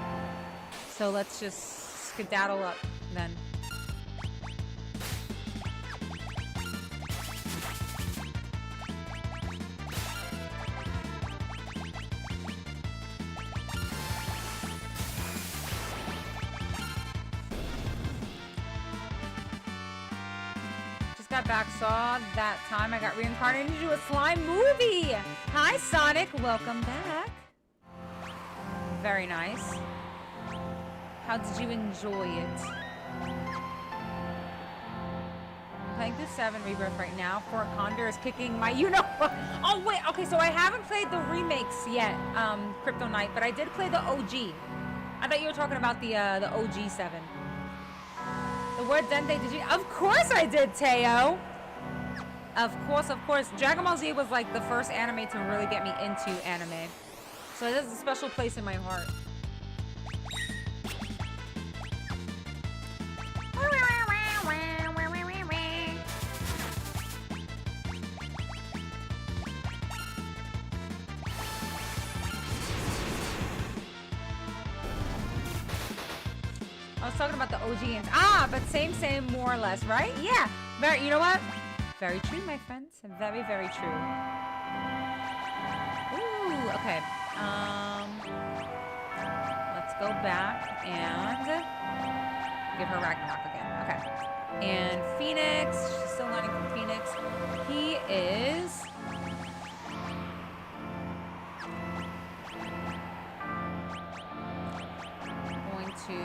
So let's just skedaddle up then. Got back, saw that time I got reincarnated into a slime movie. Hi, Sonic. Welcome back. Very nice. How did you enjoy it? I'm playing through 7 Rebirth right now. Fort Condor is kicking my you-know-what. Oh, wait. Okay, so I haven't played the remakes yet, Crypto Knight, but I did play the OG. I thought you were talking about the OG 7. The word Dente, did you? Of course I did, Teo. Of course. Dragon Ball Z was like the first anime to really get me into anime. So it has a special place in my heart. I was talking about the OG games. But same, more or less, right? Yeah. You know what? Very true, my friends. Very, very true. Ooh, okay. Let's go back and give her Ragnarok again. Okay. And Phoenix, she's still learning from Phoenix. He is... going to...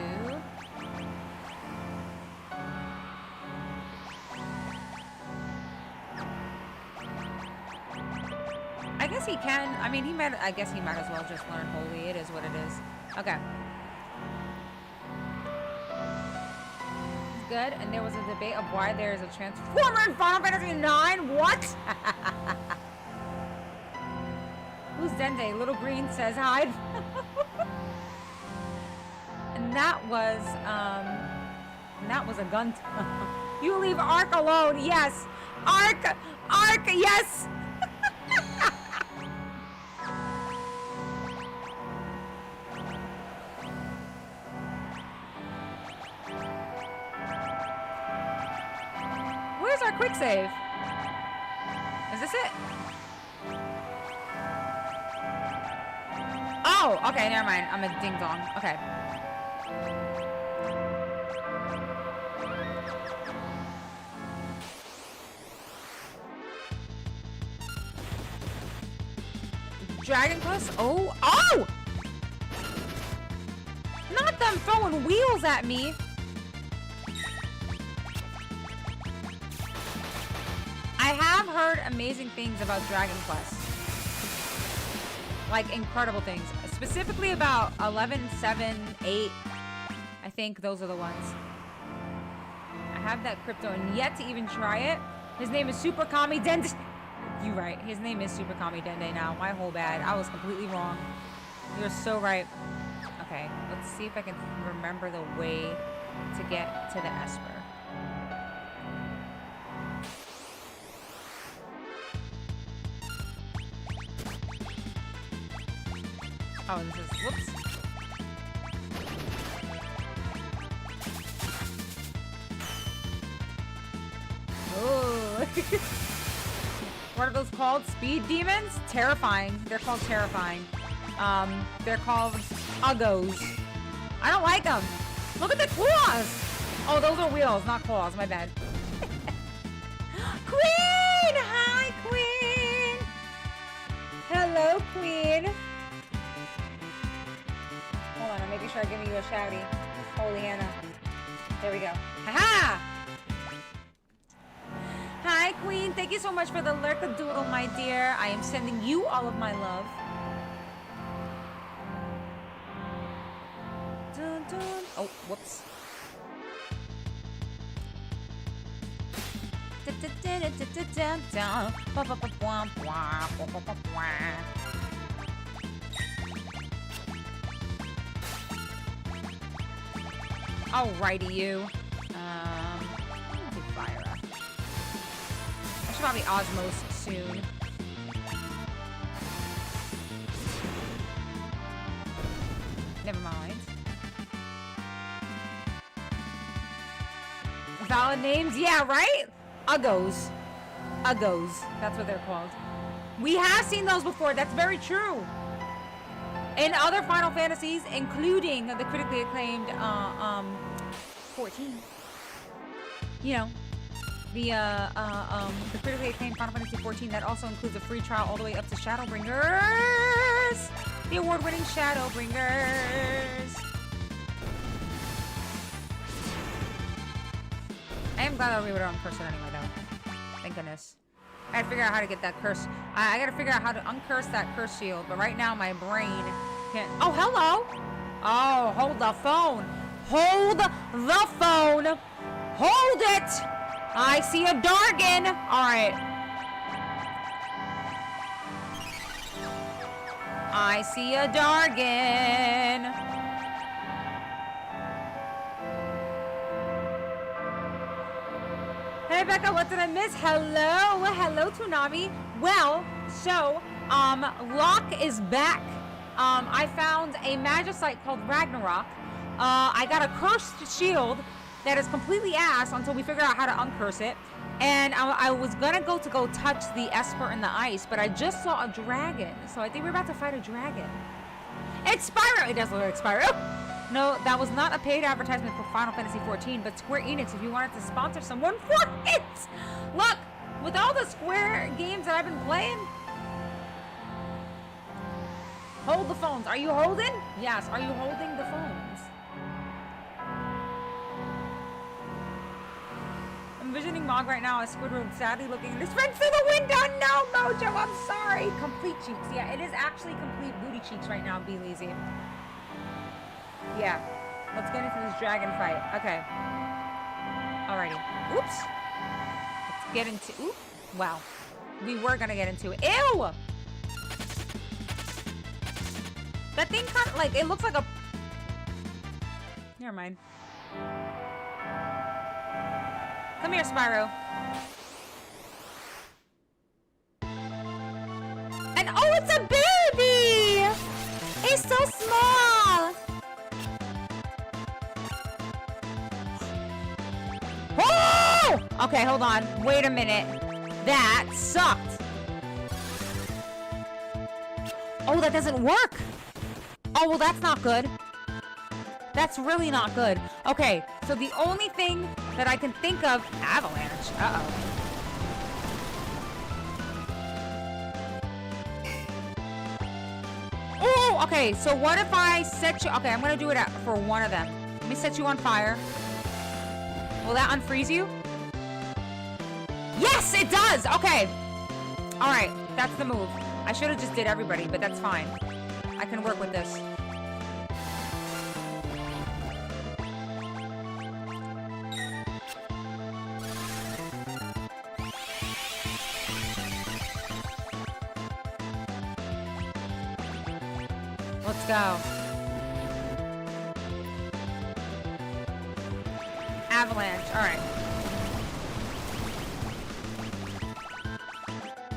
I guess he can. I mean, I guess he might as well just learn Holy. It is what it is. Okay. Good. And there was a debate of why there is a Transformer in Final Fantasy IX. What? Who's Dende? Little Green says hi. And that was a gun. You leave Ark alone. Yes. Ark, yes. Where's our quick save? Is this it? Oh, okay, never mind. I'm a ding dong. Okay. Dragon Quest? Oh! Not them throwing wheels at me. I have heard amazing things about Dragon Quest. Like incredible things. Specifically about 11, 7, 8. I think those are the ones. I have that crypto and yet to even try it. His name is Super Kami Dende. You're right. His name is Super Kami Dende now. My whole bad. I was completely wrong. You're so right. Okay, let's see if I can remember the way to get to the Esper. Oh, this is, whoops. Oh. What are those called? Speed demons? Terrifying. They're called terrifying. They're called uggos. I don't like them. Look at the claws. Oh, those are wheels, not claws. My bad. Queen! Hi, Queen! Hello, Queen. Hold on, I'm making sure I'm giving you a shouty. Holy Hannah. There we go. Ha-ha! Hi, Queen. Thank you so much for the lurkadoodle, my dear. I am sending you all of my love. Dun, dun. Oh, whoops. Alrighty, you. I'll do fire up. I should probably osmos soon. Never mind. Valid names? Yeah, right? Uggos. Uggos. That's what they're called. We have seen those before. That's very true. In other Final Fantasies, including the critically acclaimed 14. You know, the critically acclaimed Final Fantasy 14 that also includes a free trial all the way up to Shadowbringers. The award-winning Shadowbringers. I am glad I'll be able to uncurse it anyway, though. Thank goodness. I gotta figure out how to get that curse. I gotta figure out how to uncurse that curse shield, but right now my brain can't. Oh, hello! Oh, hold the phone. Hold the phone. Hold it! I see a Dargan. Alright. I see a Dargan. Hey Becca, what did I miss? Hello, hello Toonami. Well, so, Locke is back. I found a magicite called Ragnarok. I got a cursed shield that is completely ass until we figure out how to uncurse it. And I was gonna go touch the Esper in the ice, but I just saw a dragon. So I think we're about to fight a dragon. It's Spyro! It does look like Spyro. No, that was not a paid advertisement for Final Fantasy 14, but Square Enix, if you wanted to sponsor someone for it! Look, with all the Square games that I've been playing... Hold the phones. Are you holding? Yes, are you holding the phones? I'm envisioning Mog right now as Squidward sadly looking at his friend through the window. No, Mojo, I'm sorry. Complete cheeks. Yeah, it is actually complete booty cheeks right now, Be Lazy. Yeah, let's get into this dragon fight. Okay. Alrighty. Oops. Let's get into... Oop. Wow. We were gonna get into it. Ew! That thing kind of, like, it looks like a... Never mind. Come here, Spyro. And, oh, it's a baby! He's so small! Oh! Okay, hold on. Wait a minute. That sucked. Oh, that doesn't work. Oh, well, that's not good. That's really not good. Okay, so the only thing that I can think of... Avalanche. Uh-oh. Oh, okay, so what if I set you... Okay, I'm going to do it for one of them. Let me set you on fire. Will that unfreeze you? Yes, it does! Okay. Alright, that's the move. I should have just did everybody, but that's fine. I can work with this. Let's go. Avalanche. Alright.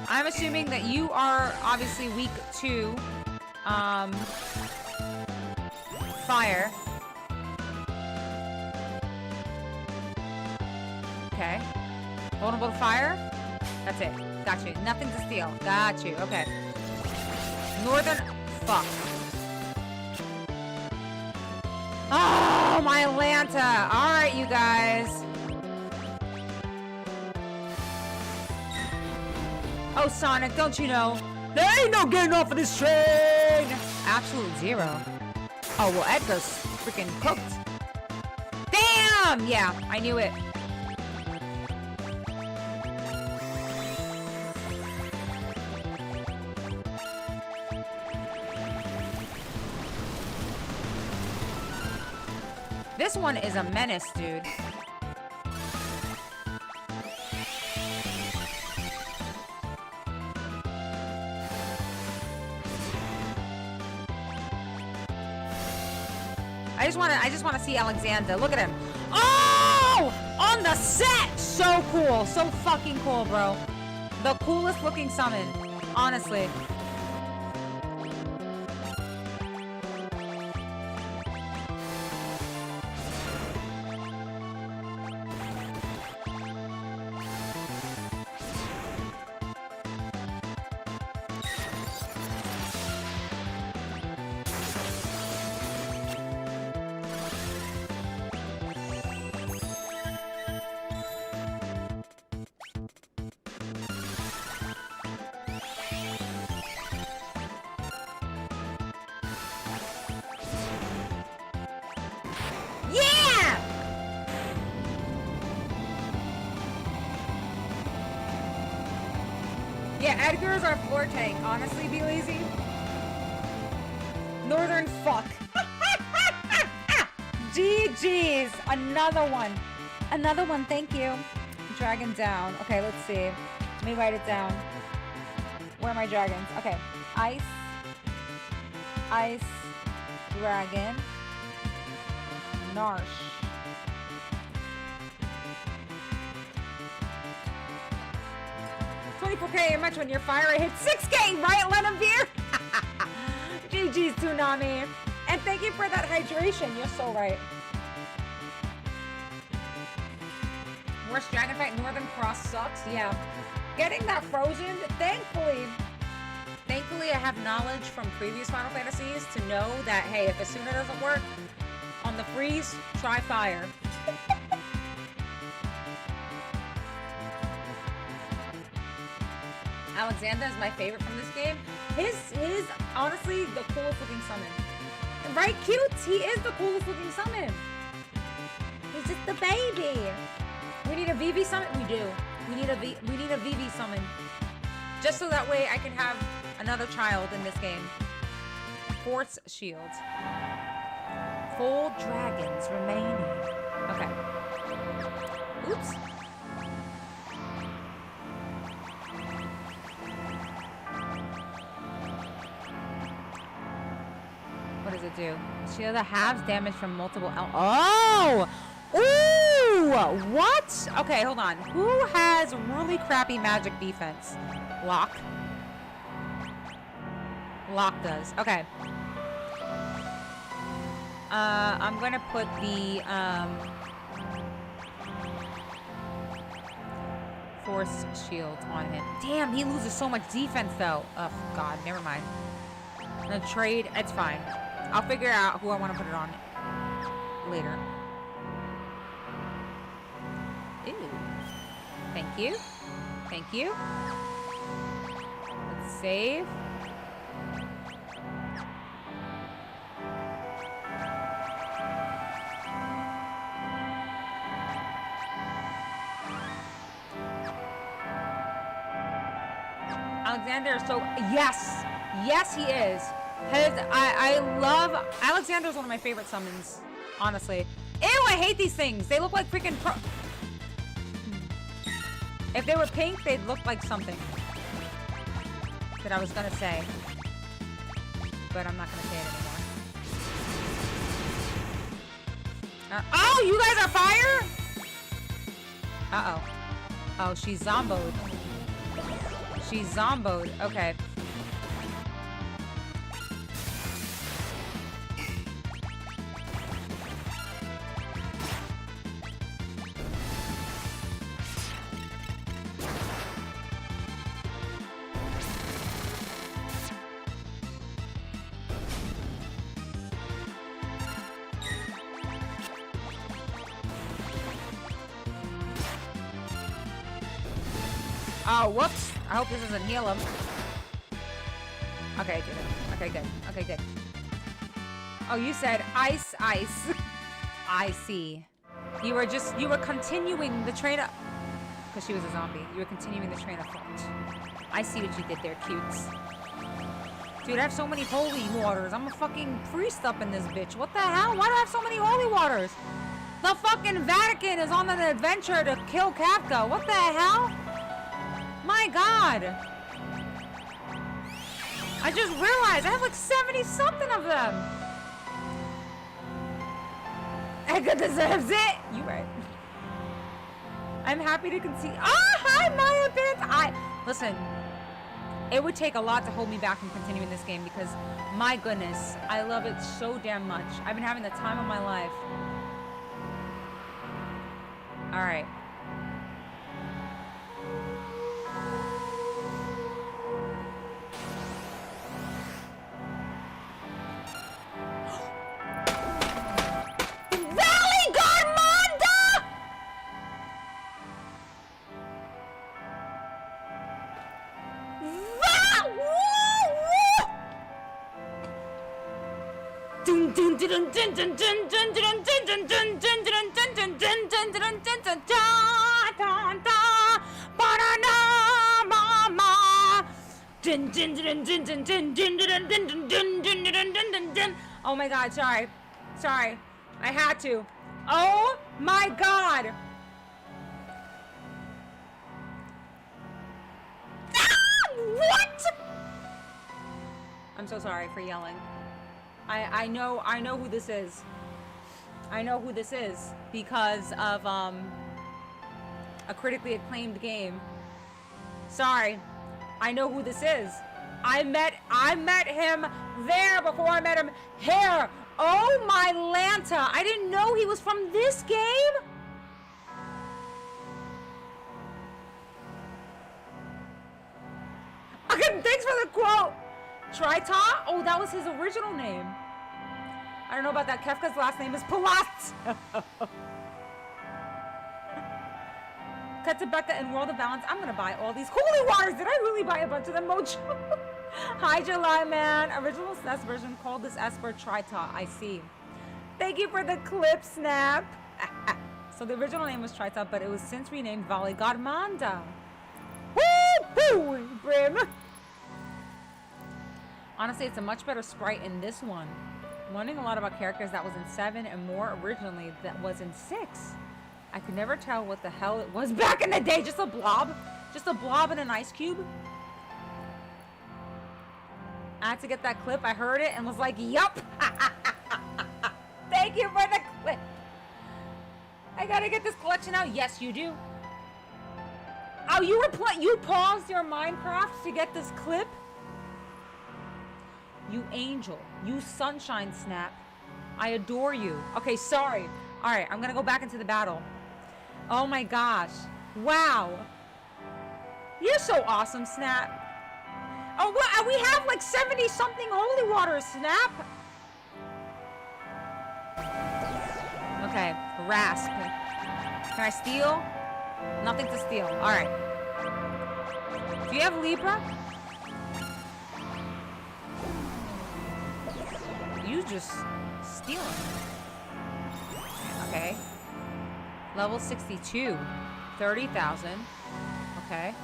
I'm assuming that you are obviously weak to fire. Okay. Vulnerable to fire? That's it. Got you. Nothing to steal. Got you. Okay. Northern... Fuck. Oh, my Atlanta. Alright, you guys. Oh, Sonic, don't you know? There ain't no getting off of this train! Absolute zero. Oh, well, Edgar's freaking cooked. Damn! Yeah, I knew it. This one is a menace, dude. I just wanna see Alexander. Look at him. Oh! On the set! So cool. So fucking cool, bro. The coolest looking summon. Honestly. Yeah, Edgar's our forte. Honestly, be lazy. Northern fuck. GG's. Another one. Another one, thank you. Dragon down. Okay, let's see. Let me write it down. Where are my dragons? Okay. Ice. Ice. Dragon. Narsh. 24K much when your fire rate hits 6K, right, Lenonbeer? GG's, Tsunami. And thank you for that hydration. You're so right. Worst dragon fight, Northern Cross sucks. Yeah. Getting that frozen, thankfully, I have knowledge from previous Final Fantasies to know that, hey, if Asuna doesn't work on the freeze, try fire. Alexander is my favorite from this game. His honestly the coolest looking summon. Right, cute? He is the coolest looking summon. He's just the baby. We need a VV summon. We do. We need a VV summon. Just so that way I can have another child in this game. Force shield. Full dragons remaining. Okay. Oops. What does it do? Shield halves damage from multiple Oh! Ooh! What? Okay, hold on. Who has really crappy magic defense? Locke. Locke does. Okay. I'm gonna put the force shield on him. Damn, he loses so much defense though. Oh god, never mind. The trade, it's fine. I'll figure out who I want to put it on later. Ew. Thank you. Thank you. Let's save. Alexander is so... Yes! Yes, he is. I love... Alexander's one of my favorite summons, honestly. Ew, I hate these things. They look like freaking If they were pink, they'd look like something that I was gonna say. But I'm not gonna say it anymore. Oh, you guys are fire? Uh-oh. Oh, she's zomboed. She's zomboed. Okay. Oh, whoops. I hope this doesn't heal him. Okay, I did it. Okay, good. Okay, good. Oh, you said ice, ice. I see. You were continuing the train of... Because she was a zombie. You were continuing the train of thought. I see what you did there, cutes. Dude, I have so many holy waters. I'm a fucking priest up in this bitch. What the hell? Why do I have so many holy waters? The fucking Vatican is on an adventure to kill Kafka. What the hell? My god! I just realized I have like 70 something of them! Micah deserves it. You right. I'm happy to concede. Oh, hi, Maya Bits. Listen, it would take a lot to hold me back from continuing this game because, my goodness, I love it so damn much. I've been having the time of my life. All right. Oh my god, sorry. Sorry. I had to. Oh my god. What? I'm so sorry for yelling. I know who this is. I know who this is because of a critically acclaimed game. Sorry. I know who this is. I met him there before I met him here. Oh my Lanta. I didn't know he was from this game. Okay, thanks for the quote. Trita? Oh, that was his original name. I don't know about that. Kefka's last name is Palazzo. Cut to Becca in World of Balance. I'm gonna buy all these holy waters. Did I really buy a bunch of them, Mojo? Hi, July Man. Original SNES version called this Esper Trita. I see. Thank you for the clip, Snap. So the original name was Trita, but it was since renamed Valley Godmanda. Woo! Brim. Honestly, it's a much better sprite in this one. I'm learning a lot about characters that was in 7 and more originally that was in 6. I could never tell what the hell it was back in the day. Just a blob? Just a blob in an ice cube? I had to get that clip. I heard it and was like, yup. Thank you for the clip. I gotta get this collection out. Yes, you do. Oh, you paused your Minecraft to get this clip? You angel. You sunshine Snap. I adore you. Okay, sorry. All right, I'm gonna go back into the battle. Oh my gosh. Wow. You're so awesome, Snap. Oh, well, we have like 70 something holy waters, Snap. Okay, rasp. Can I steal? Nothing to steal. All right. Do you have Libra? You just stealing. Okay. Level 62. 30,000. Okay.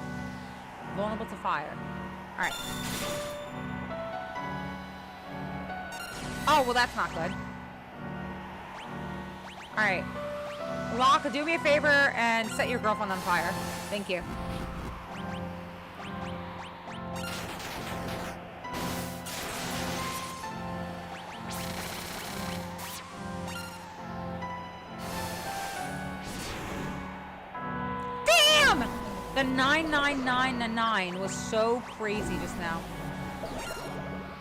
Vulnerable to fire. Alright. Oh, well that's not good. Alright. Locke, do me a favor and set your girlfriend on fire. Thank you. The 999 was so crazy just now.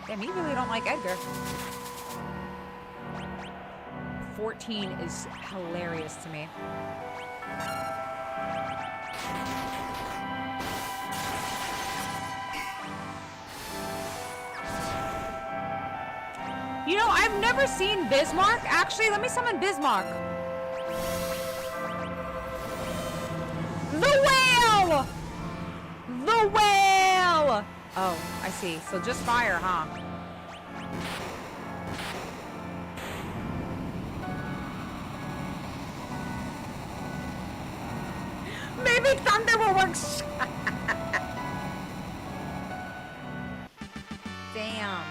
Damn, you really don't like Edgar. 14 is hilarious to me. You know, I've never seen Bismarck. Actually, let me summon Bismarck. The whale! The whale! Oh, I see. So just fire, huh? Maybe thunder will work. Damn.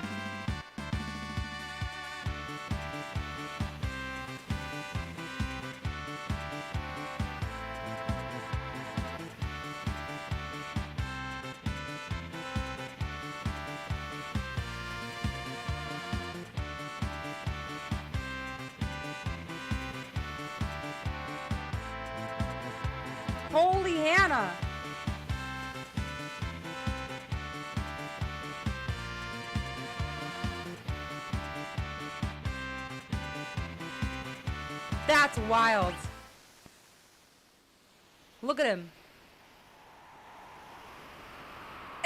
Holy Hannah. That's wild. Look at him.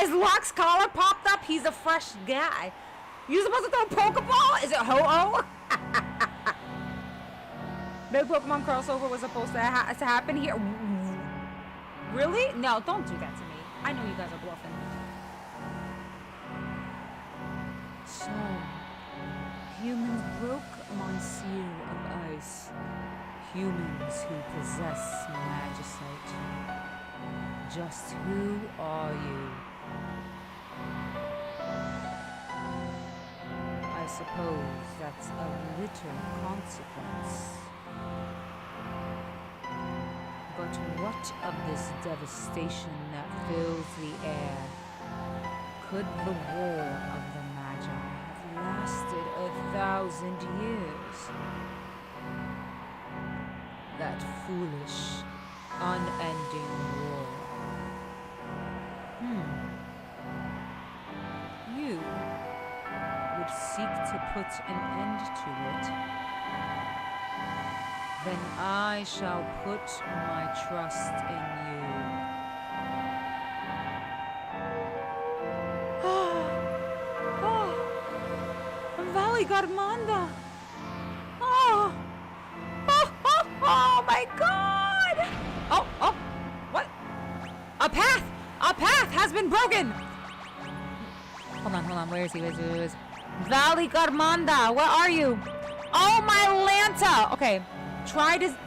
Is Locke's collar popped up? He's a fresh guy. You supposed to throw a Pokeball? Is it Ho-Oh? No Pokemon crossover was supposed to happen here. Really? No, don't do that to me. I know you guys are bluffing. So, humans broke my seal of ice. Humans who possess magicite. Just who are you? I suppose that's of little consequence. But what of this devastation that fills the air? Could the war of the Magi have lasted 1,000 years? That foolish, unending war. You would seek to put an end to it. Then I shall put my trust in you. Valley Garmanda! Oh my God! Oh, what? A path! A path has been broken! Hold on, where is he? Valley Garmanda, where are you? Oh, my Lanta! Okay, try disaster!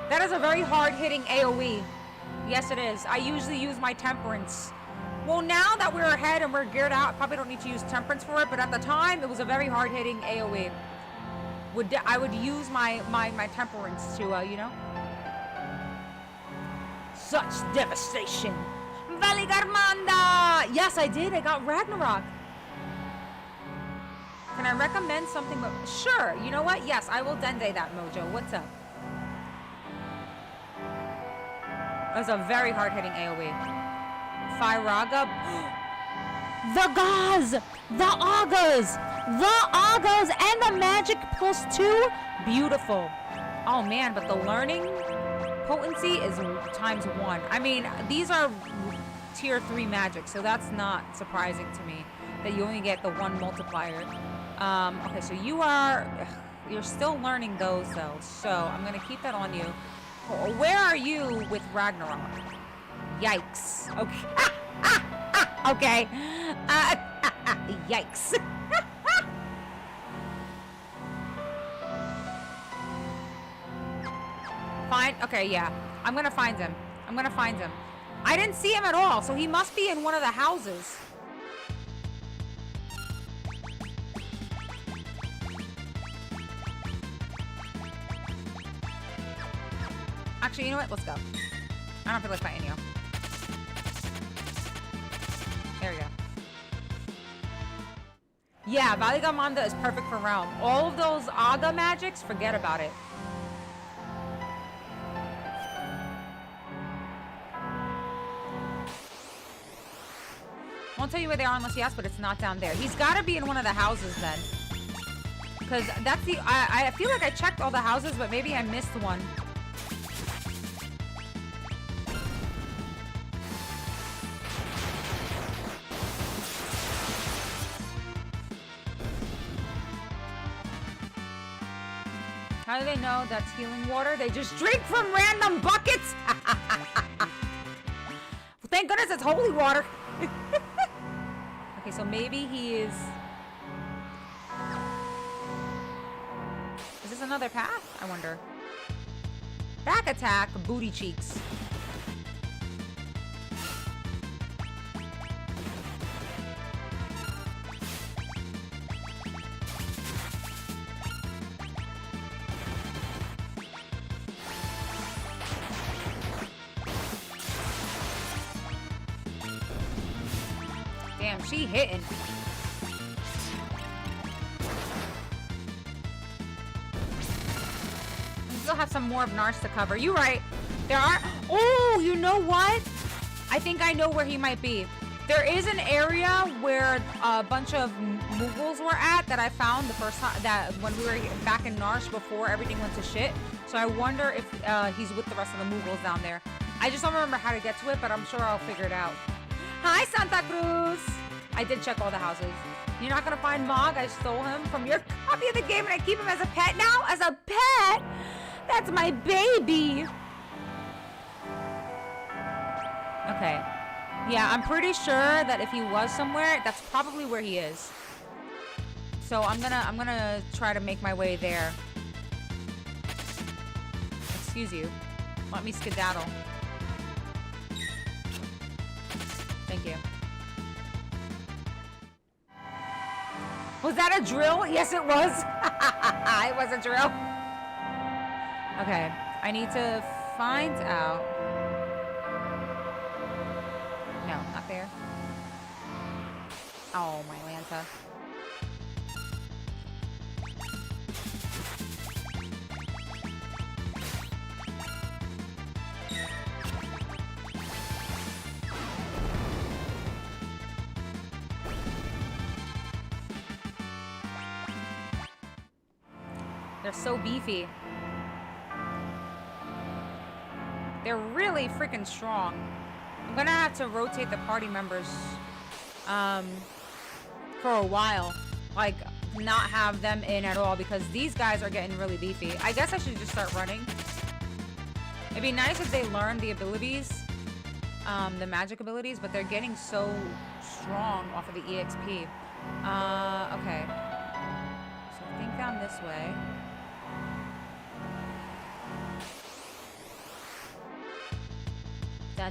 That is a very hard-hitting AoE. Yes, it is. I usually use my Temperance. Well, now that we're ahead and we're geared out, probably don't need to use Temperance for it, but at the time, it was a very hard-hitting AoE. I would use my Temperance to, you know? Such devastation! Valley Garmanda! Yes, I did. I got Ragnarok. Can I recommend something? Sure. You know what? Yes, I will Dende that, Mojo. What's up? That's a very hard-hitting AoE. Firaga. The Gauze! The Augurs! The Augurs and the Magic +2. Beautiful. Oh, man, but the learning potency is ×1. I mean, these are tier 3 magic, so that's not surprising to me that you only get the 1 multiplier. Okay, so you're still learning those though, so I'm gonna keep that on you. Where are you with Ragnarok? Yikes. Okay. Okay. Yikes. Fine. Okay, yeah. I'm gonna find him. I didn't see him at all, so he must be in one of the houses. Actually, you know what? Let's go. I don't feel like fighting you. There we go. Yeah, Valley Garmanda is perfect for Realm. All of those Aga magics, forget about it. Won't tell you where they are unless you ask, but it's not down there. He's got to be in one of the houses then. Because that's the... I feel like I checked all the houses, but maybe I missed one. How do they know that's healing water? They just drink from random buckets! Well, thank goodness it's holy water. Okay, so maybe he is... Is this another path? I wonder. Back attack, booty cheeks. Damn, she hitting. still have some more of Nars to cover. You're right. There are... Oh, you know what? I think I know where he might be. There is an area where a bunch of Mughals were at that I found the first time, that when we were back in Narsh before everything went to shit. So I wonder if he's with the rest of the Mughals down there. I just don't remember how to get to it, but I'm sure I'll figure it out. Hi, Santa Cruz! I did check all the houses. You're not gonna find Mog. I stole him from your copy of the game and I keep him as a pet now? As a pet? That's my baby! Okay. Yeah, I'm pretty sure that if he was somewhere, that's probably where he is. So I'm gonna try to make my way there. Excuse you. Let me skedaddle. Thank you. Was that a drill? Yes, it was. It was a drill. Okay, I need to find out. No, not there. Oh, my Lanta. They're so beefy. They're really freaking strong. I'm gonna have to rotate the party members for a while. Like, not have them in at all because these guys are getting really beefy. I guess I should just start running. It'd be nice if they learned the abilities, the magic abilities, but they're getting so strong off of the EXP. Okay. So think down this way. I'm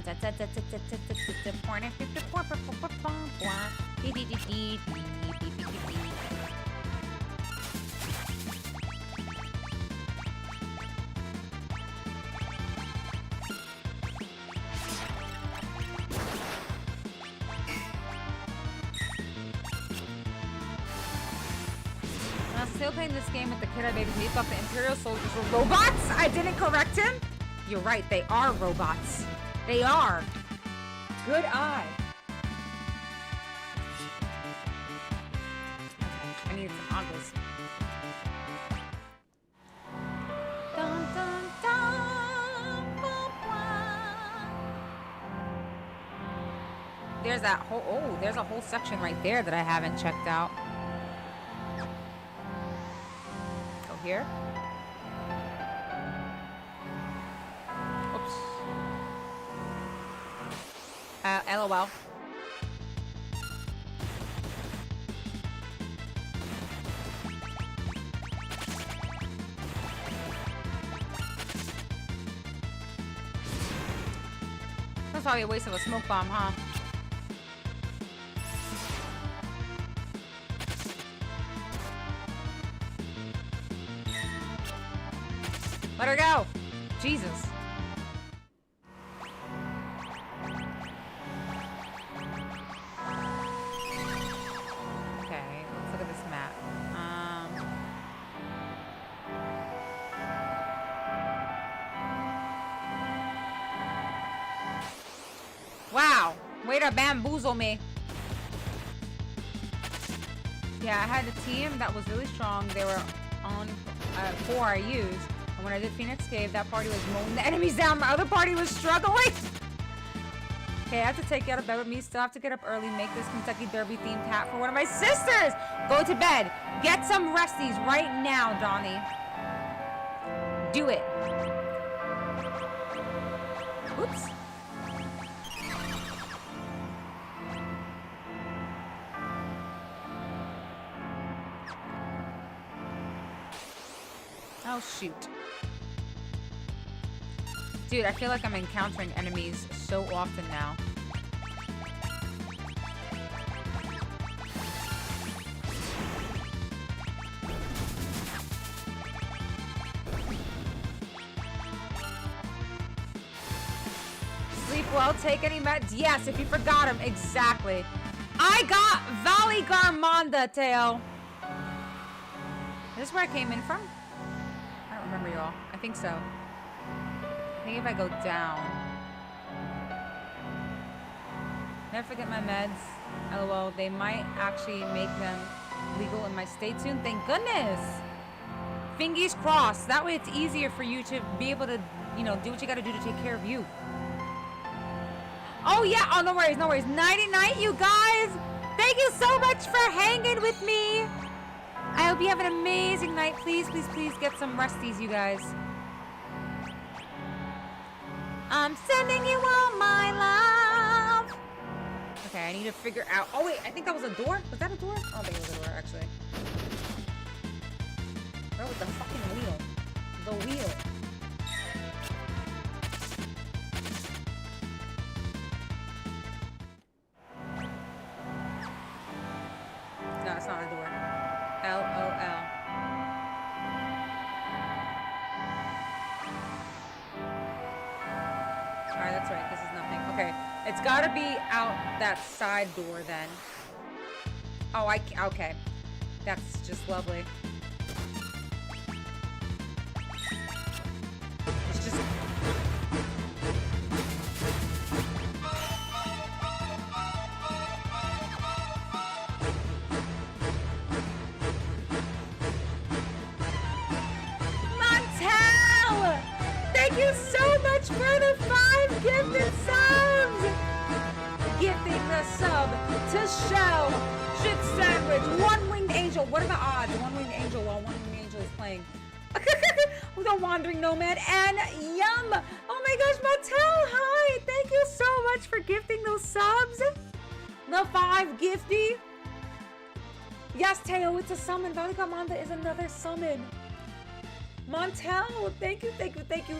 still playing this game with the kid I babied. He thought the Imperial soldiers were robots. I didn't correct him. You're right, they are robots. They are. Good eye. Okay, I need some ogles. Dun, dun, dun, bum, bum. There's that whole, oh, there's a whole section right there that I haven't checked out. Go here. LOL. That's probably a waste of a smoke bomb, huh? Let her go. Jesus. Wow, way to bamboozle me. Yeah, I had a team that was really strong. They were on 4 I used. And when I did Phoenix Cave, that party was mowing the enemies down. My other party was struggling. Okay, I have to take you out of bed with me. Still have to get up early, make this Kentucky Derby themed hat for one of my sisters. Go to bed. Get some resties right now, Donnie. Do it. Oops. Oh, shoot. Dude, I feel like I'm encountering enemies so often now. Sleep well, take any meds? Yes, if you forgot them, exactly. I got Valley Garmonda, Tail. Is this where I came in from? I don't remember, y'all. I think so. I think if I go down. Never forget my meds. LOL. They might actually make them legal in my state soon. Thank goodness. Fingers crossed. That way it's easier for you to be able to, you know, do what you gotta do to take care of you. Oh yeah. Oh, no worries, no worries. Nighty night, you guys. Thank you so much for hanging with me. I hope you have an amazing night. Please, please, please get some resties, you guys. I'm sending you all my love. Okay, I need to figure out. Oh wait, I think that was a door. Was that a door? I don't think it was a door, actually. Where was the fucking wheel? The wheel. No, it's not a door. LOL. Alright, that's right. This is nothing. Okay. It's gotta be out that side door then. Oh, okay. That's just lovely. It's just... Montel! Thank you so much for the 5 gifted subs! Gifting the sub to Shell, Shit Sandwich, One Winged Angel. What are the odds? One Winged Angel while One Winged Angel is playing. The Wandering Nomad and Yum. Oh my gosh, Mattel, hi. Thank you so much for gifting those subs. The 5 gifty. Yes, Teo, it's a summon. Valigamanda is another summon. Montel, thank you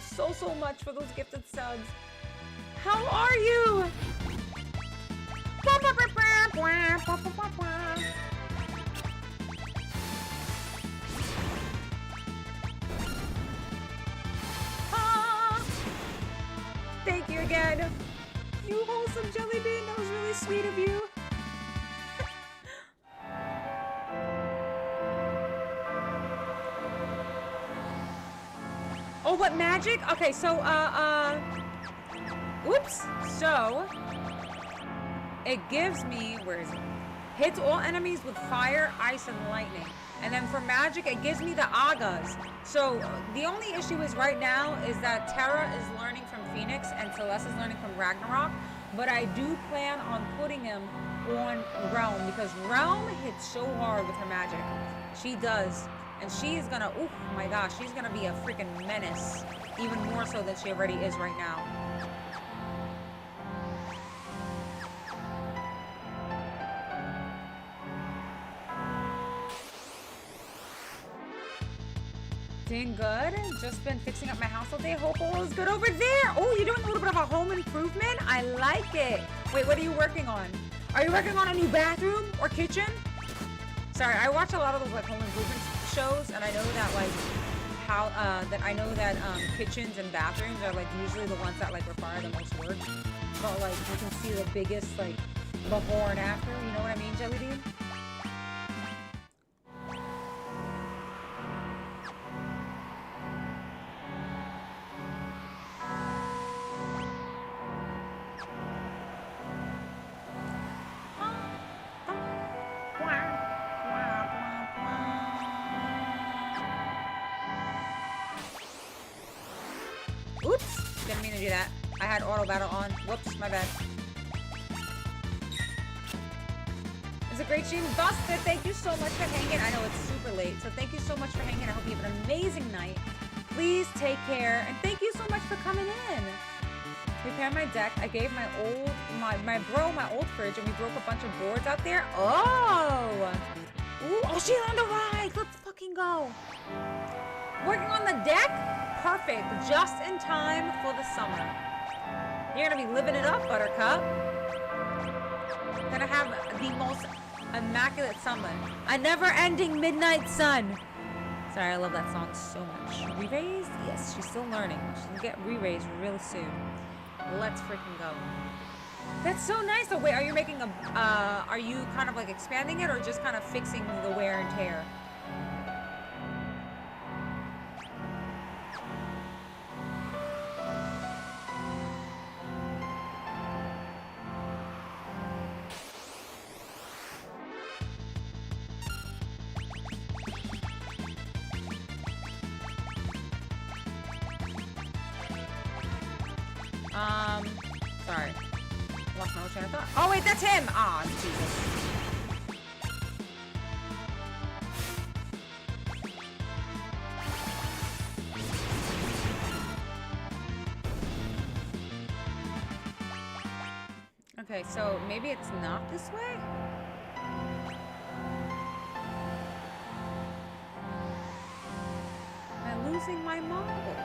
so much for those gifted subs. How are you? Thank you again. You wholesome jelly bean, that was really sweet of you. Oh, what magic? Okay, so, oops. So, it gives me, where is it? Hits all enemies with fire, ice, and lightning. And then for magic, it gives me the Agas. So, the only issue is right now is that Terra is learning from Phoenix and Celeste is learning from Ragnarok. But I do plan on putting him on Realm because Realm hits so hard with her magic. She does. And she is gonna, oh my gosh, she's gonna be a freaking menace. Even more so than she already is right now. Doing good. Just been fixing up my house all day. Hope all is good over there. Oh, you're doing a little bit of a home improvement? I like it. Wait, what are you working on? Are you working on a new bathroom or kitchen? Sorry, I watch a lot of those like home improvement shows, and I know that like how kitchens and bathrooms are like usually the ones that like require the most work. But like you can see the biggest like before and after. You know what I mean, Jelly Bean? Oops, didn't mean to do that. I had auto battle on. Whoops, my bad. It's a great stream. Busted, thank you so much for hanging. I know it's super late, so thank you so much for hanging. I hope you have an amazing night. Please take care, and thank you so much for coming in. Repair my deck. I gave my old fridge, and we broke a bunch of boards out there. Oh! Ooh, oh, she on the ride. Let's fucking go. Working on the deck? Perfect. Just in time for the summer. You're gonna be living it up, Buttercup. Gonna have the most immaculate summer. A never-ending midnight sun. Sorry, I love that song so much. Re-raised? Yes, she's still learning. She's gonna get re-raised real soon. Let's freaking go. That's so nice. So wait, are you making a, are you kind of like expanding it or just kind of fixing the wear and tear? Sorry. Lost my whole train of thought. Oh, wait, that's him! Aw, Jesus. Okay, so maybe it's not this way? Am I losing my marbles?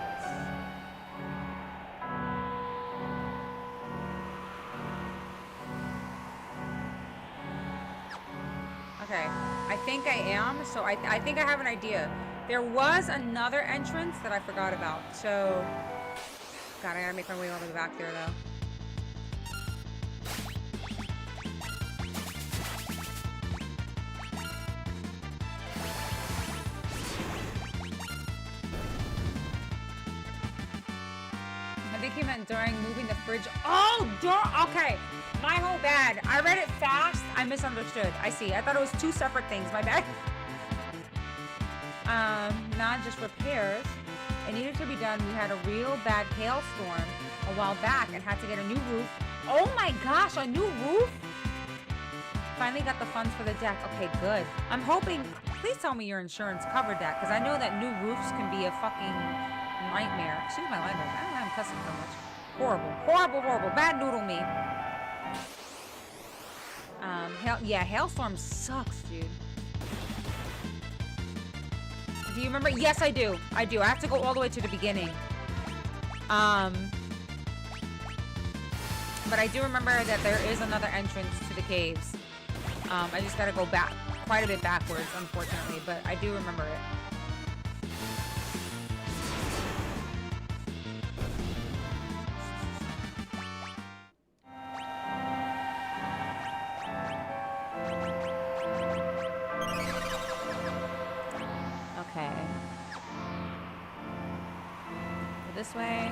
Okay, I think I am, so I think I have an idea. There was another entrance that I forgot about, so... God, I gotta make my way all the way back there, though. I think he meant during moving the fridge. Oh, okay. My whole bad. I read it fast. I misunderstood. I see. I thought it was two separate things. My bad. Not just repairs. It needed to be done. We had a real bad hailstorm a while back and had to get a new roof. Oh my gosh, a new roof? Finally got the funds for the deck. Okay, good. I'm hoping, please tell me your insurance covered that, because I know that new roofs can be a fucking nightmare. Excuse my language. I don't know I'm cussing so much. Horrible. Horrible, horrible. Bad noodle me. Yeah, hailstorm sucks, dude. Do you remember? Yes, I do. I do. I have to go all the way to the beginning. But I do remember that there is another entrance to the caves. I just gotta go back quite a bit backwards, unfortunately, but I do remember it. Okay. Go this way.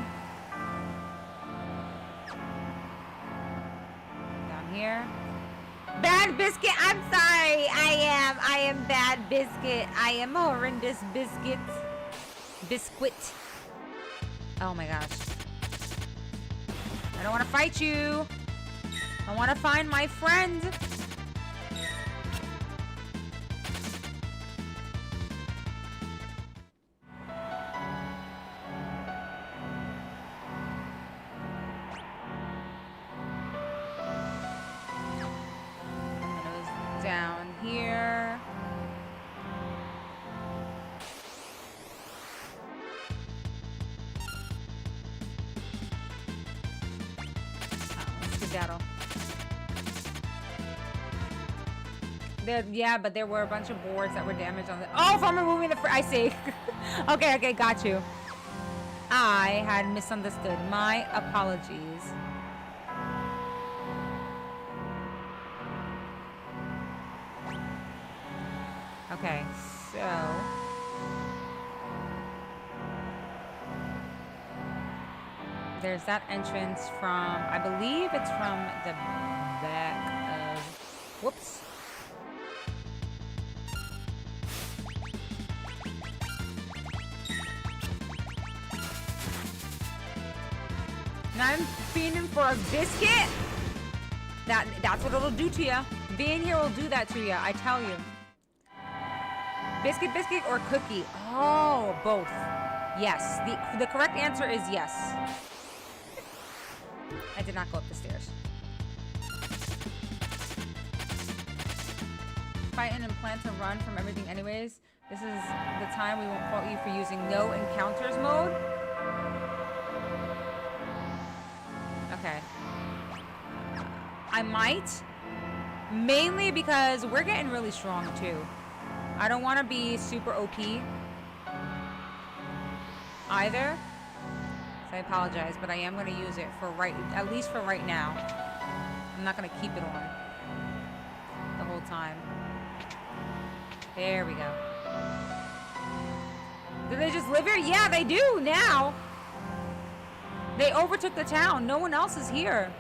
Down here. Bad Biscuit, I'm sorry. I am Bad Biscuit. I am horrendous biscuit. Biscuit. Oh my gosh. I don't want to fight you. I want to find my friend. Down here. Let's skedaddle. Yeah, but there were a bunch of boards that were damaged on the. Oh, from removing the. I see. Okay, got you. I had misunderstood. My apologies. Okay, so there's that entrance from, I believe it's from the back of, whoops. Now I'm fiending for a biscuit. That's what it'll do to you. Being here will do that to you, I tell you. Biscuit, or cookie? Oh, both. Yes. The correct answer is yes. I did not go up the stairs. Fighting and plan to run from everything anyways. This is the time we won't fault you for using no encounters mode. Okay. I might. Mainly because we're getting really strong too. I don't want to be super OP either, so I apologize, but I am going to use it for at least for right now. I'm not going to keep it on the whole time. There we go. Do they just live here? Yeah, they do now. They overtook the town. No one else is here.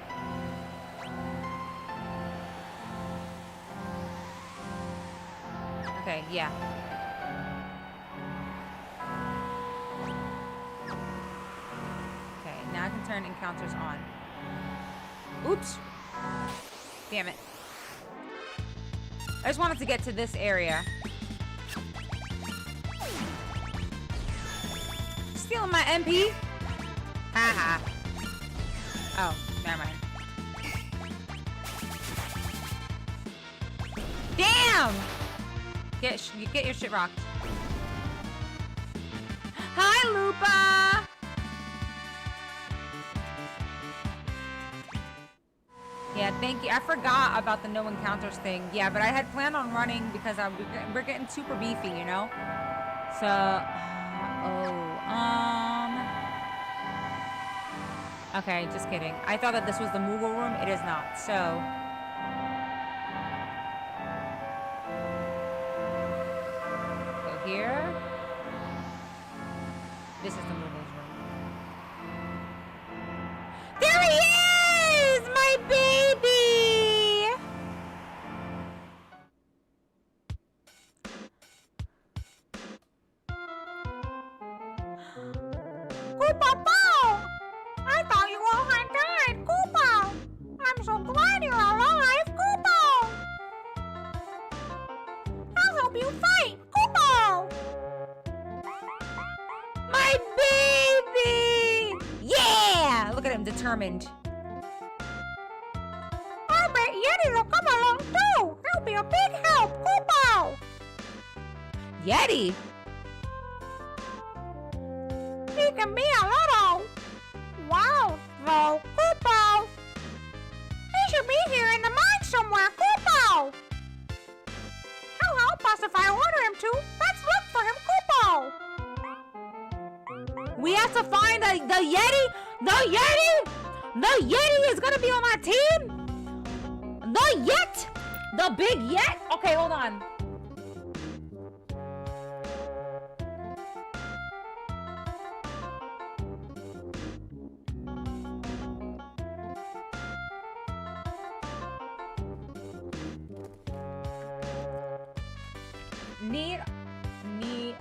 Okay, yeah. Okay, now I can turn turn encounters on. Oops. Damn it. I just wanted to get to this area. Stealing my MP? Haha. Oh, never mind. Damn! Get your shit rocked. Hi, Lupa! Yeah, thank you. I forgot about the no encounters thing. Yeah, but I had planned on running because we're getting super beefy, you know? So, okay, just kidding. I thought that this was the Moogle room. It is not. So, go here. This is the Moogle's room. There he is! My baby! Koopa Boo! I thought you all had died, Koopa! I'm so glad you're alive, Koopa! I'll help you fight, Koopa! My baby! Yeah! Look at him, determined. I bet Yeti will come along too! He'll be a big help, Koopa! Yeti? He can be a little wild, though, Koopa! He should be here in the mine somewhere, Koopa! He'll help us if I order him to. Let's look for him, Koopa! We have to find the Yeti? The Yeti? The Yeti is gonna be on our team? The Yet? The big Yet? Okay, hold on.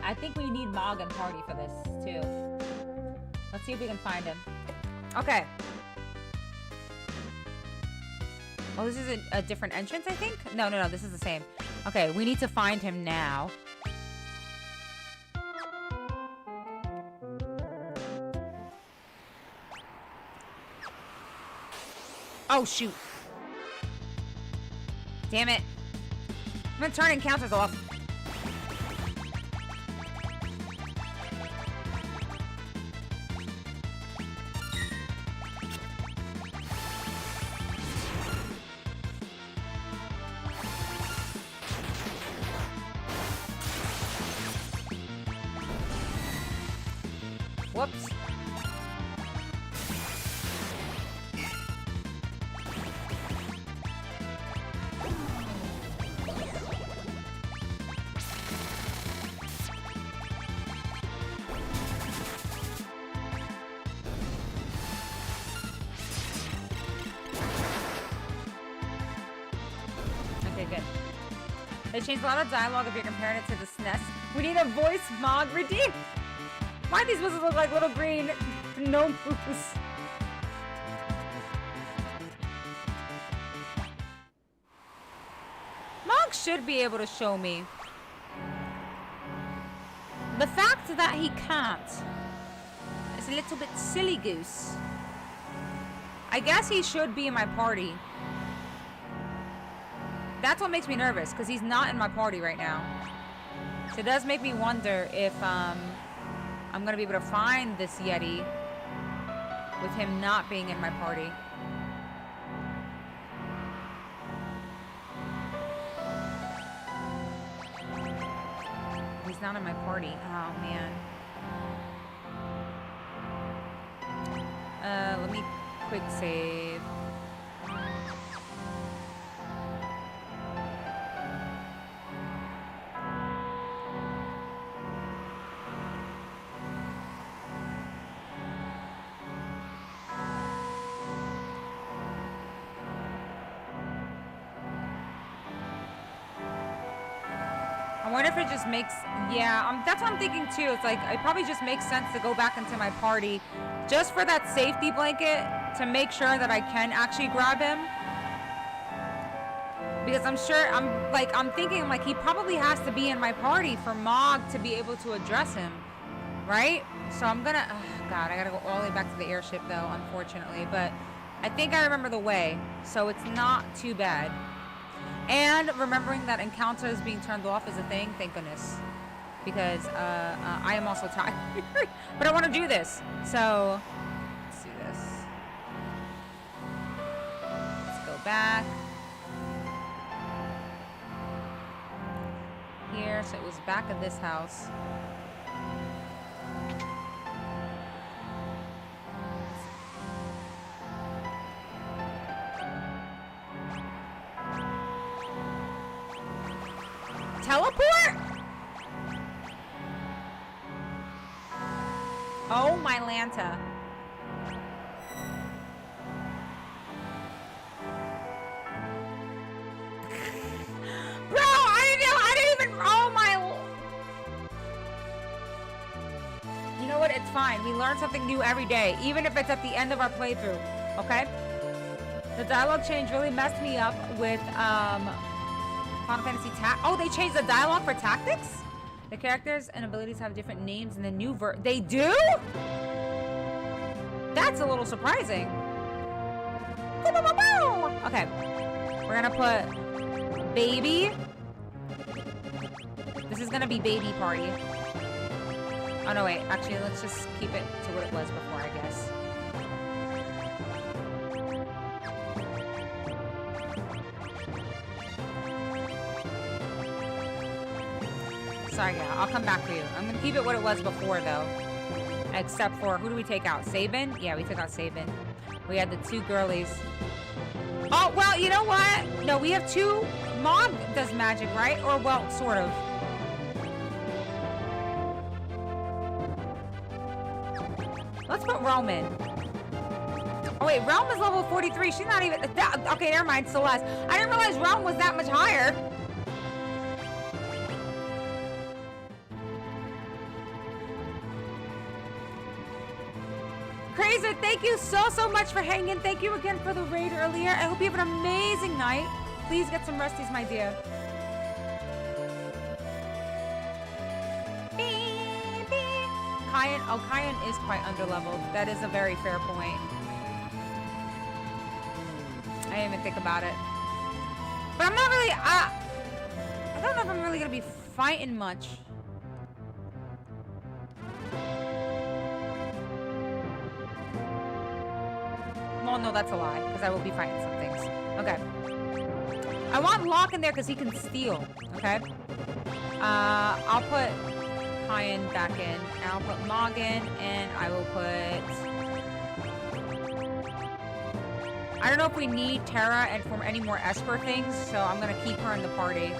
I think we need Mog and Party for this, too. Let's see if we can find him. Okay. Oh, this is a different entrance, I think? No, this is the same. Okay, we need to find him now. Oh, shoot. Damn it. I'm gonna turn encounters off. Whoops. Okay, good. They changed a lot of dialogue if you're comparing it to the SNES. We need a voice Mog redeem. Why are these supposed to look like little green gnome poos? Mog should be able to show me. The fact that he can't is a little bit silly goose. I guess he should be in my party. That's what makes me nervous, because he's not in my party right now. So it does make me wonder if I'm gonna be able to find this Yeti with him not being in my party. He's not in my party. Oh man. Let me quick save. I wonder if it just makes, yeah, that's what I'm thinking too. It's like, it probably just makes sense to go back into my party just for that safety blanket to make sure that I can actually grab him. Because I'm sure, I'm thinking, like, he probably has to be in my party for Mog to be able to address him, right? So I'm gonna, oh God, I gotta go all the way back to the airship though, unfortunately. But I think I remember the way, so it's not too bad. And remembering that encounters being turned off is a thing, thank goodness. Because I am also tired. But I want to do this. So, let's do this. Let's go back. Here, so it was back at this house. Teleport? Oh, my Lanta. Bro, I didn't even, oh my. You know what, it's fine. We learn something new every day, even if it's at the end of our playthrough, okay? The dialogue change really messed me up with, Final Fantasy Oh, they changed the dialogue for tactics? The characters and abilities have different names in the new They do? That's a little surprising. Okay. We're gonna put baby. This is gonna be baby party. Oh no, wait. Actually, let's just keep it to what it was before, I guess. Sorry, yeah, I'll come back for you. I'm gonna keep it what it was before, though. Except for, who do we take out? Sabin? Yeah, we took out Sabin. We had the two girlies. Oh, well, you know what? No, we have two. Mog does magic, right? Or, well, sort of. Let's put Roman. Oh, wait, Realm is level 43. She's not even... Okay, never mind, Celeste. I didn't realize Realm was that much higher. Crazy, thank you so much for hanging. Thank you again for the raid earlier. I hope you have an amazing night. Please get some resties, my dear. Kyan, oh, Kyan is quite underleveled. That is a very fair point. I didn't even think about it. But I'm not really, I don't know if I'm really gonna be fighting much. Well, no, that's a lie, because I will be fighting some things. Okay. I want Locke in there because he can steal, okay? I'll put Kyan back in, and I'll put Mog in, and I will put... I don't know if we need Terra and for any more Esper things, so I'm going to keep her in the party.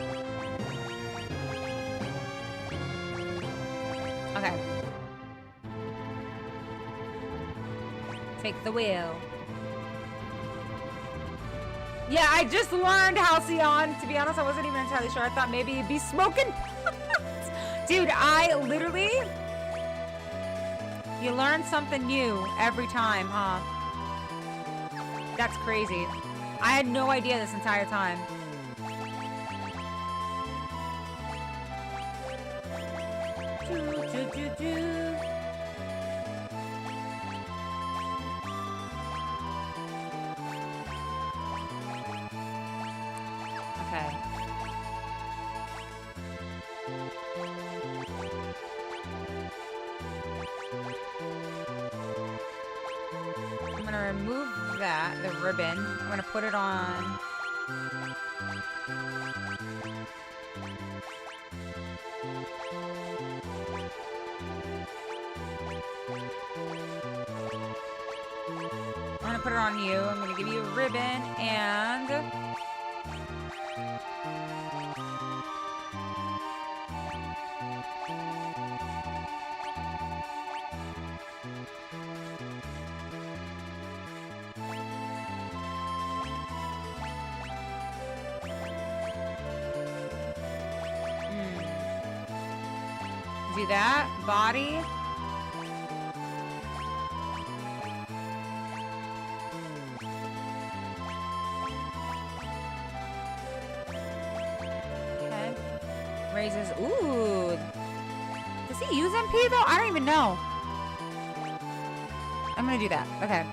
Okay. Take the wheel. Yeah, I just learned Halcyon. To be honest, I wasn't even entirely sure. I thought maybe you'd be smoking. Dude, I literally... You learn something new every time, huh? That's crazy. I had no idea this entire time. Okay. I'm gonna remove that, the ribbon. I'm gonna put it on. I'm gonna put it on you. I'm gonna give you a ribbon and... do that. Body. Okay. Raises. Ooh. Does he use MP though? I don't even know. I'm gonna do that. Okay.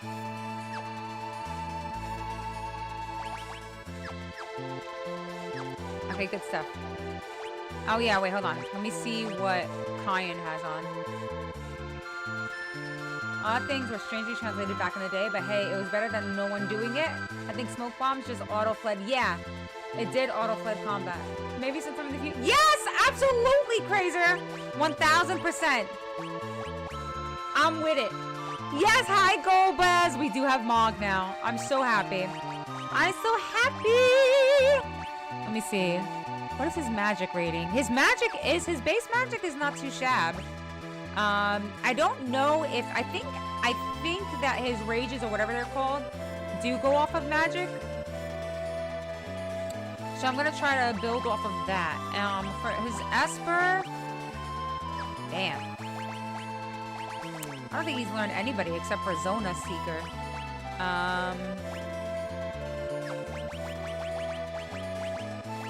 Okay, good stuff. Oh yeah, wait, hold on. Let me see what Cayenne has on. Odd things were strangely translated back in the day, but hey, it was better than no one doing it. I think smoke bombs just auto-fled. Yeah, it did auto-fled combat. Maybe sometime in the future. Yes, absolutely, Crazer. 1000%. I'm with it. Yes, hi, Golbez. We do have Mog now. I'm so happy. I'm so happy. Let me see. What is his magic rating? His base magic is not too shab. I don't know if, I think that his rages or whatever they're called do go off of magic. So I'm gonna try to build off of that. For his Esper, damn. I don't think he's learned anybody except for Zona Seeker.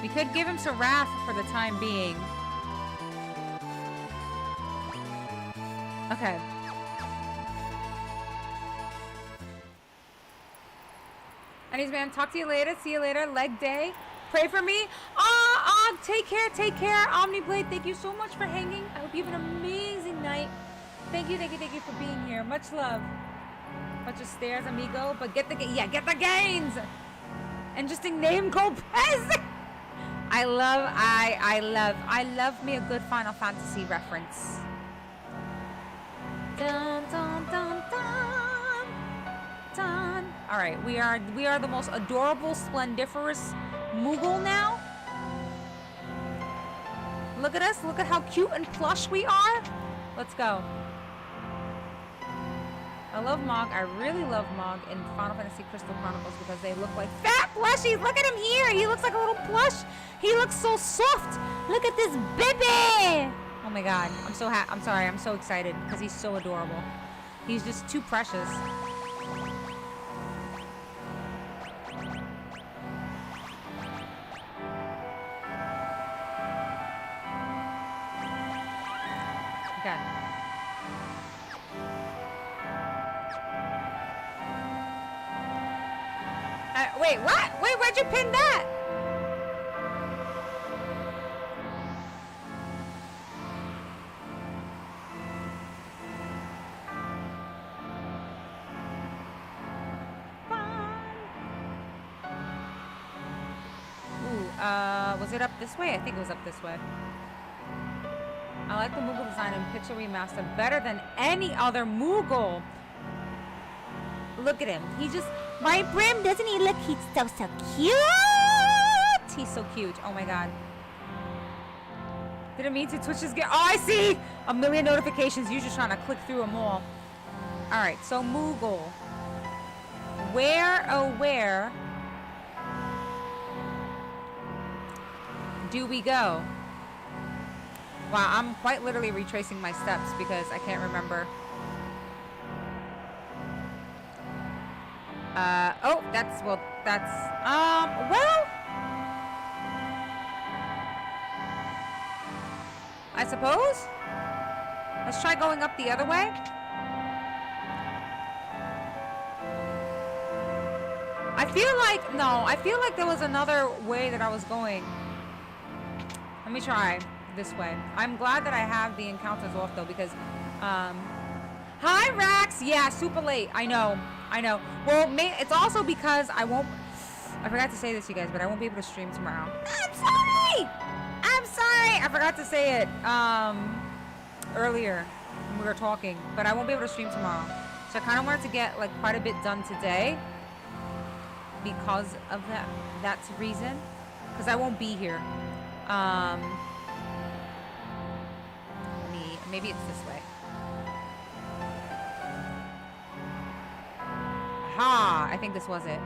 We could give him Seraph for the time being. Okay. Anyways, man, talk to you later. See you later. Leg day. Pray for me. Take care. Take care. Omniblade, thank you so much for hanging. I hope you have an amazing night. Thank you for being here. Much love. Bunch of stairs, amigo. But get the gains. Interesting name, Golpez. I love me a good Final Fantasy reference. Dun, dun, dun, dun, dun. All right, we are the most adorable, splendiferous Moogle now. Look at us. Look at how cute and plush we are. Let's go. I love Mog. I really love Mog in Final Fantasy Crystal Chronicles because they look like fat plushies. Look at him here. He looks like a little plush. He looks so soft. Look at this baby. Oh my god. I'm so happy. I'm sorry. I'm so excited because he's so adorable. He's just too precious. Okay. Wait, what? Wait, where'd you pin that? Ooh, was it up this way? I think it was up this way. I like the Moogle design in Pixel Remaster better than any other Moogle. Look at him. He just... Right, Brim? Doesn't he look... He's so cute! He's so cute. Oh, my God. Didn't mean to twitch his... Oh, I see! A million notifications. You're just trying to click through them all. All right, so Moogle. Where, oh, where... do we go? Wow, I'm quite literally retracing my steps because I can't remember. Oh, that's, well, I suppose? Let's try going up the other way. I feel like there was another way that I was going. Let me try this way. I'm glad that I have the encounters off though because, hi Rax! Yeah, super late. I know. Well, it's also because I forgot to say this, you guys, but I won't be able to stream tomorrow. I'm sorry! I forgot to say it, earlier when we were talking, but I won't be able to stream tomorrow. So I kind of wanted to get, like, quite a bit done today because of that's the reason. Because I won't be here. Maybe it's this way. Aha! I think this was it.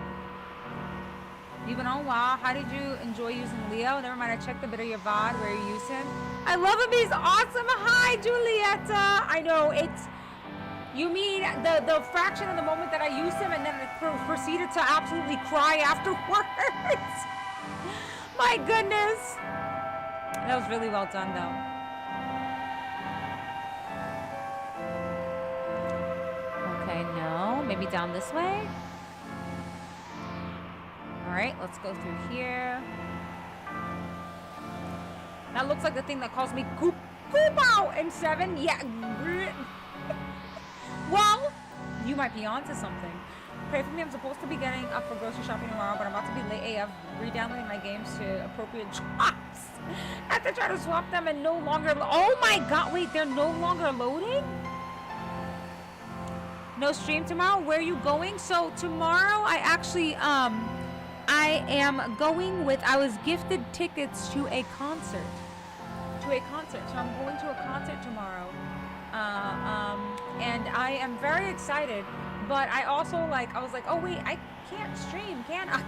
You've been on WoW. How did you enjoy using Leo? Never mind, I checked a bit of your VOD where you use him. I love him. He's awesome. Hi, Julieta. I know, it's... You mean the fraction of the moment that I used him and then proceeded to absolutely cry afterwards? My goodness. That was really well done, though. Okay, no. Maybe down this way? Alright, let's go through here. That looks like the thing that calls me Koopao in 7. Yeah. Well, you might be onto something. Pray for me. I'm supposed to be getting up for grocery shopping tomorrow, but I'm about to be late AF re-downloading my games to appropriate drops. I have to try to swap them and no longer... Oh my god, wait, they're no longer loading? No stream tomorrow? Where are you going? So tomorrow I actually, I am going with... I was gifted tickets to a concert. So I'm going to a concert tomorrow. And I am very excited, but I also I was like, oh wait, I can't stream, can I?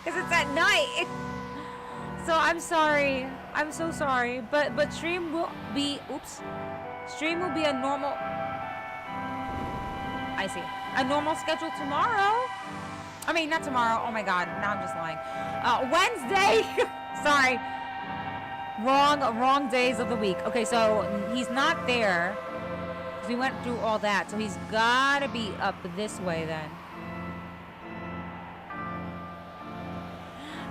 Because it's at night. So I'm sorry. I'm so sorry. But stream will be, stream will be a normal, I see, a normal schedule tomorrow. I mean, not tomorrow. Oh my God, now I'm just lying. Wednesday. Sorry. Wrong days of the week. Okay, so he's not there. We went through all that, so he's gotta be up this way then.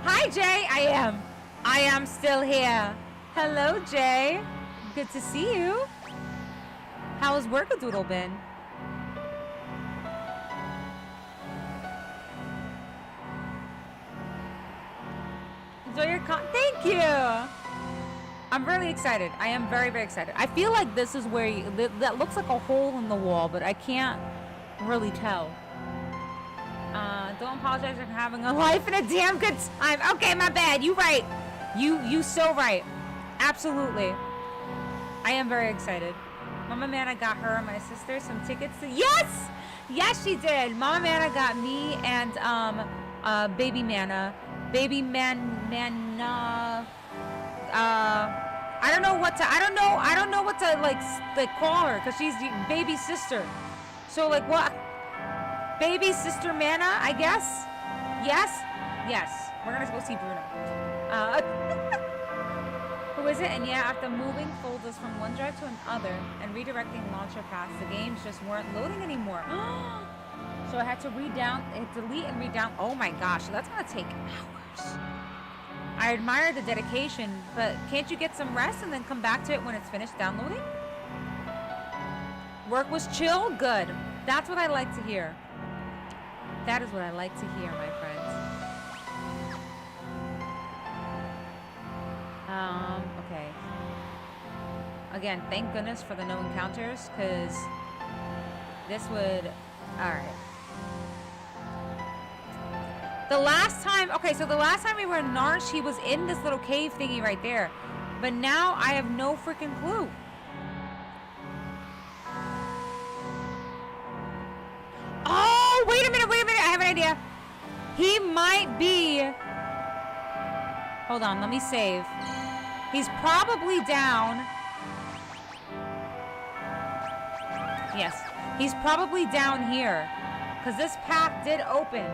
Hi, Jay. I am still here. Hello, Jay. Good to see you. How has Workadoodle been? Enjoy your Thank you. I'm really excited. I am very, very excited. I feel like this is where that looks like a hole in the wall, but I can't really tell. Don't apologize for having a life and a damn good time. Okay, my bad. You right. You so right. Absolutely. I am very excited. Mama Mana got her and my sister some tickets to... Yes! Yes, she did. Mama Mana got me and Baby Mana. Baby Mana... I don't know what to like call her, because she's the baby sister. So like what? Baby sister Mana, I guess? Yes. We're gonna go see Bruno. Who is it? And yeah, after moving folders from one drive to another and redirecting launcher paths, the games just weren't loading anymore. So I had to delete and redown. Oh my gosh, that's gonna take hours. I admire the dedication, but can't you get some rest and then come back to it when it's finished downloading? Work was chill? Good. That's what I like to hear. That is what I like to hear, my friends. Okay. Again, thank goodness for the no encounters, because this would... Alright. The last time we were in Narsh, he was in this little cave thingy right there. But now I have no freaking clue. Oh, wait a minute. I have an idea. He might be... Hold on, let me save. He's probably down. Yes, he's probably down here. Because this path did open.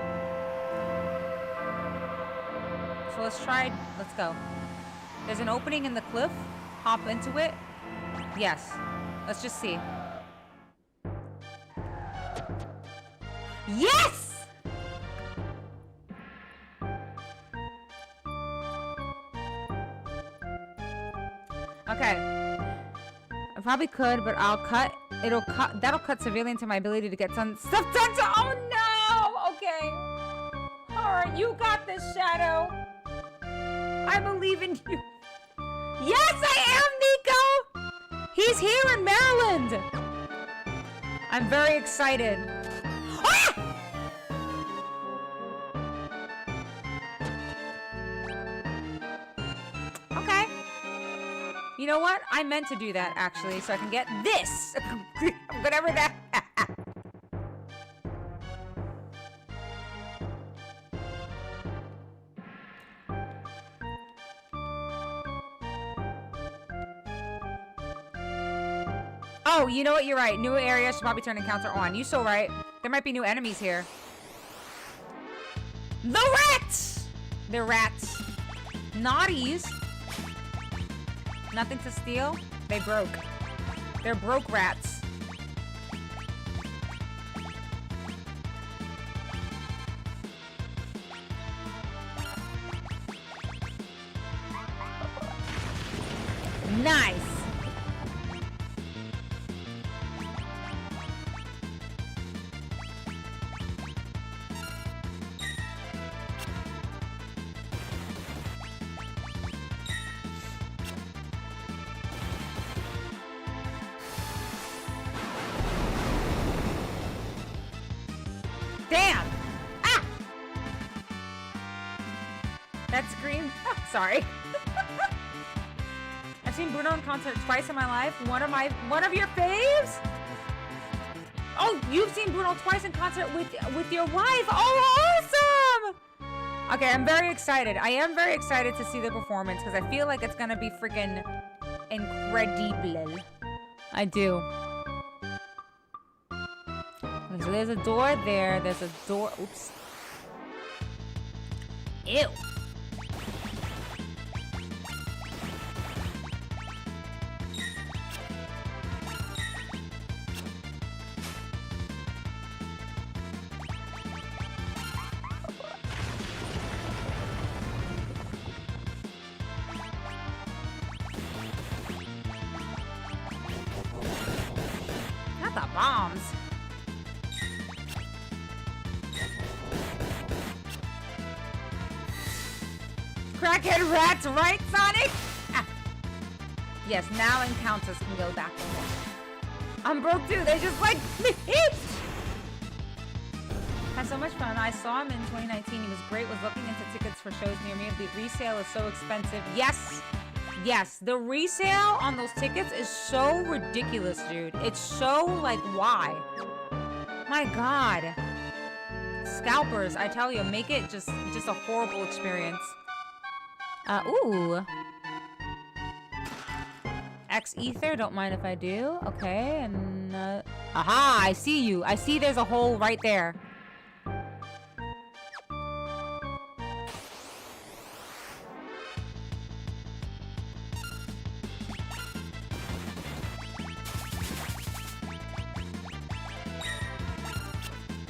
So let's go. There's an opening in the cliff. Hop into it. Yes. Let's just see. Yes! Okay. I probably could, but that'll cut severely into my ability to get some stuff done. Oh no! Okay. Alright, you got this, Shadow. I believe in you. Yes, I am, Nico! He's here in Maryland! I'm very excited. Ah! Okay. You know what? I meant to do that, actually, so I can get this! Whatever that... Oh, you know what? You're right. New area should probably turn encounter on. You so right. There might be new enemies here. The rats! They're rats. Naughties. Nothing to steal. They broke. They're broke rats. Nice. Damn! Ah! That scream. Oh, sorry. I've seen Bruno in concert twice in my life. One of your faves? Oh, you've seen Bruno twice in concert with your wife. Oh, awesome! Okay, I'm very excited. I am very excited to see the performance because I feel like it's gonna be freaking incredible. I do. Okay, so there's a door there. There's a door. Oops. Ew. Not the bombs. Crackhead rats, right, Sonic? Ah. Yes, now encounters can go back in there. I'm broke too. They just like me. Had so much fun. I saw him in 2019. He was great. Was looking into tickets for shows near me. The resale is so expensive. Yes. Yes. The resale on those tickets is so ridiculous, dude. It's so like, why? My God. Scalpers, I tell you, make it just a horrible experience. Ooh. X ether, don't mind if I do. Okay, and aha, I see you. I see there's a hole right there.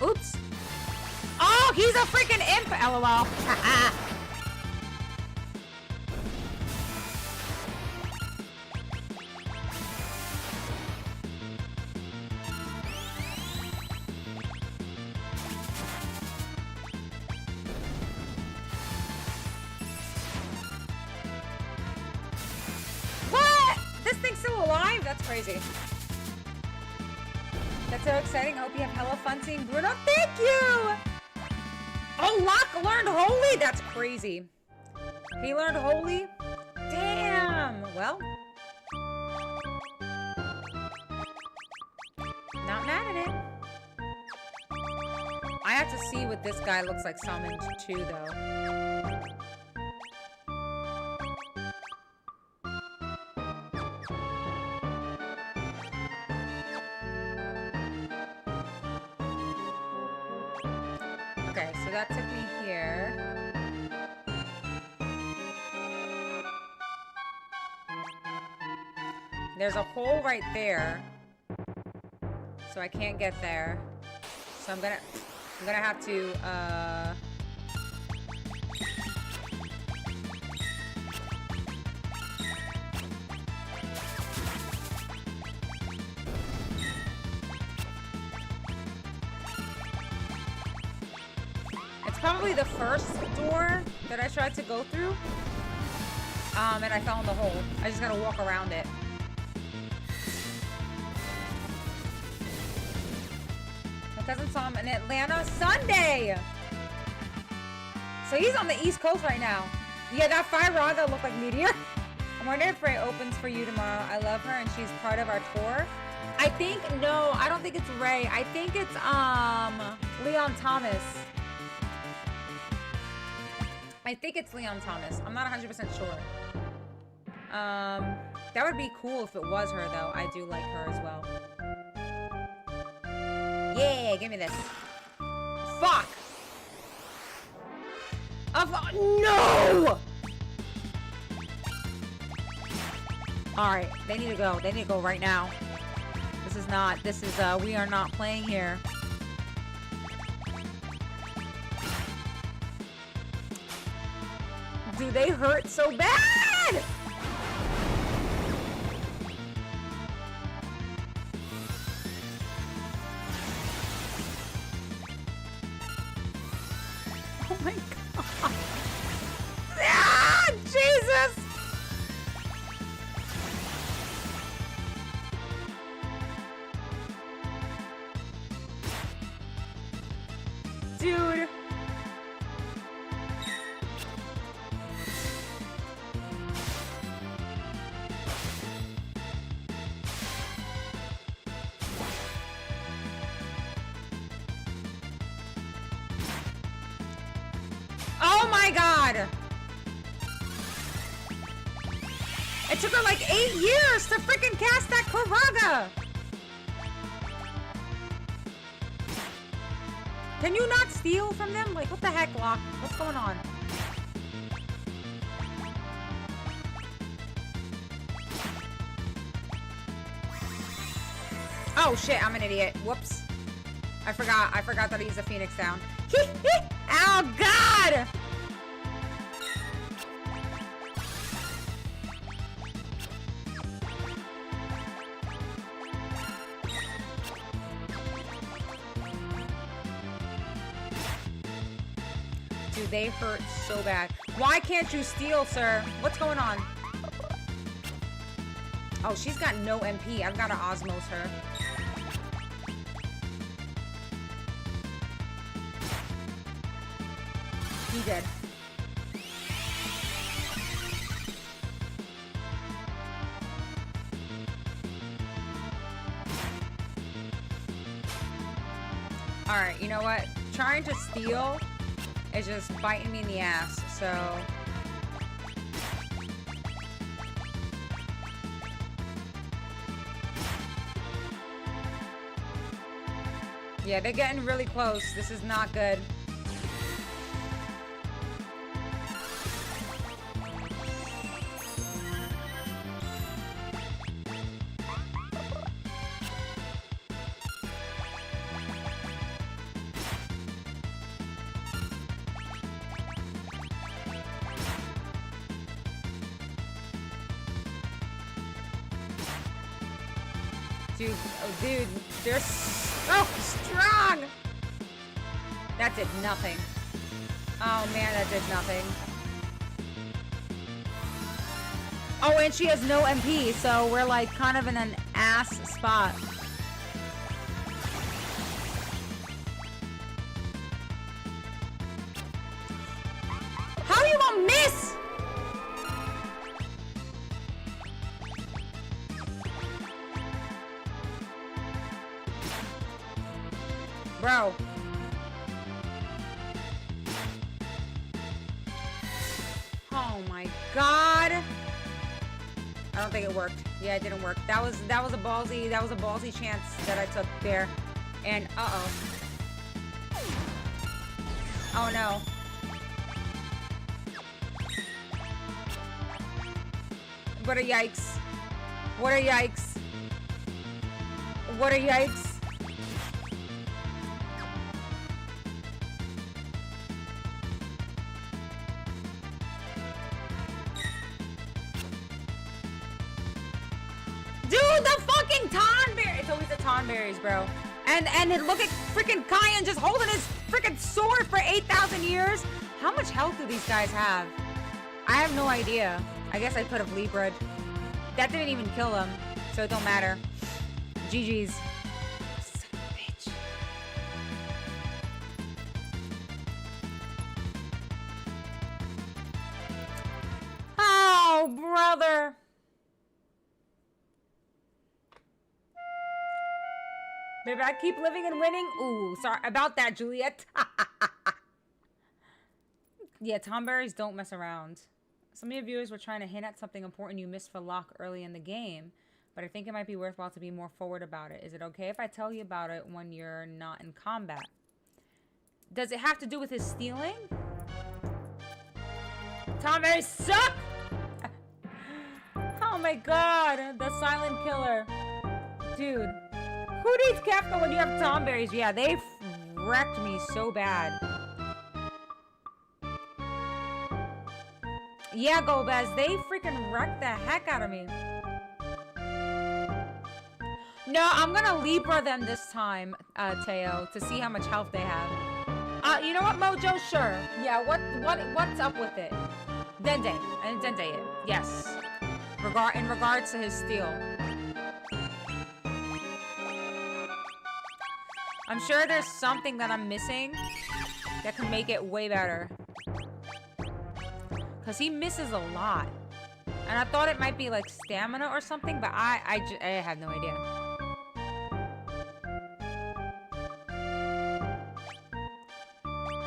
Oops. Oh, he's a freaking imp, LOL. What? This thing's still alive? That's crazy. That's so exciting. I hope you have hella fun seeing Bruno. Thank you! Oh, Locke learned Holy? That's crazy. He learned Holy? Damn. Well. Not mad at it. I have to see what this guy looks like summoned to, though. Okay, so that took me here. There's a hole right there. So I can't get there. So I'm gonna have to, It's probably the first door that I tried to go through. And I fell in the hole. I just gotta walk around it. My cousin saw him in Atlanta Sunday. So he's on the East Coast right now. Yeah, that Fire Raga looked like Meteor. I'm wondering if Ray opens for you tomorrow. I love her and she's part of our tour. I think, no, I don't think it's Ray. I think it's, Leon Thomas. I think it's Leon Thomas. I'm not 100% sure. That would be cool if it was her, though. I do like her as well. Yeah, give me this. Fuck! No! Alright, they need to go. They need to go right now. We are not playing here. Do they hurt so bad? Oh my god. Ah, Jesus! Dude. Oh my god! It took her like 8 years to freaking cast that Karaga! Can you not steal from them? Like, what the heck, Locke? What's going on? Oh shit, I'm an idiot. Whoops. I forgot that I used a Phoenix down. Oh god! Dude, they hurt so bad. Why can't you steal, sir? What's going on? Oh, she's got no MP. I've got to osmos her. He did. Alright, you know what? Trying to steal is just biting me in the ass, so... Yeah, they're getting really close. This is not good. Dude, they're so strong! That did nothing. Oh man, that did nothing. Oh, and she has no MP, so we're like kind of in an ass spot. How you gonna miss? Bro. Oh my god. I don't think it worked. Yeah, it didn't work. That was a ballsy chance that I took there. And uh-oh. Oh no. What a yikes. What a yikes. What a yikes. Tonberries, bro. And look at freaking Kyan just holding his freaking sword for 8,000 years. How much health do these guys have? I have no idea. I guess I could have Libra'd. That didn't even kill him, so it don't matter. GG's. Son of a bitch. Oh, brother. Maybe I keep living and winning. Ooh, sorry about that, Juliet. Yeah, Tomberries don't mess around. Some of your viewers were trying to hint at something important you missed for Locke early in the game, but I think it might be worthwhile to be more forward about it. Is it okay if I tell you about it when you're not in combat? Does it have to do with his stealing? Tomberries suck! Oh my god, the silent killer. Dude, who needs Kafka when you have Tomberries? Yeah, they wrecked me so bad. Yeah, Gobez, they freaking wrecked the heck out of me. No, I'm gonna Libra them this time, Teo, to see how much health they have. You know what, Mojo? Sure. Yeah, what's up with it? Dende. And Dende it. Yes. In regards to his steal. I'm sure there's something that I'm missing that can make it way better. Because he misses a lot. And I thought it might be like stamina or something, but I have no idea.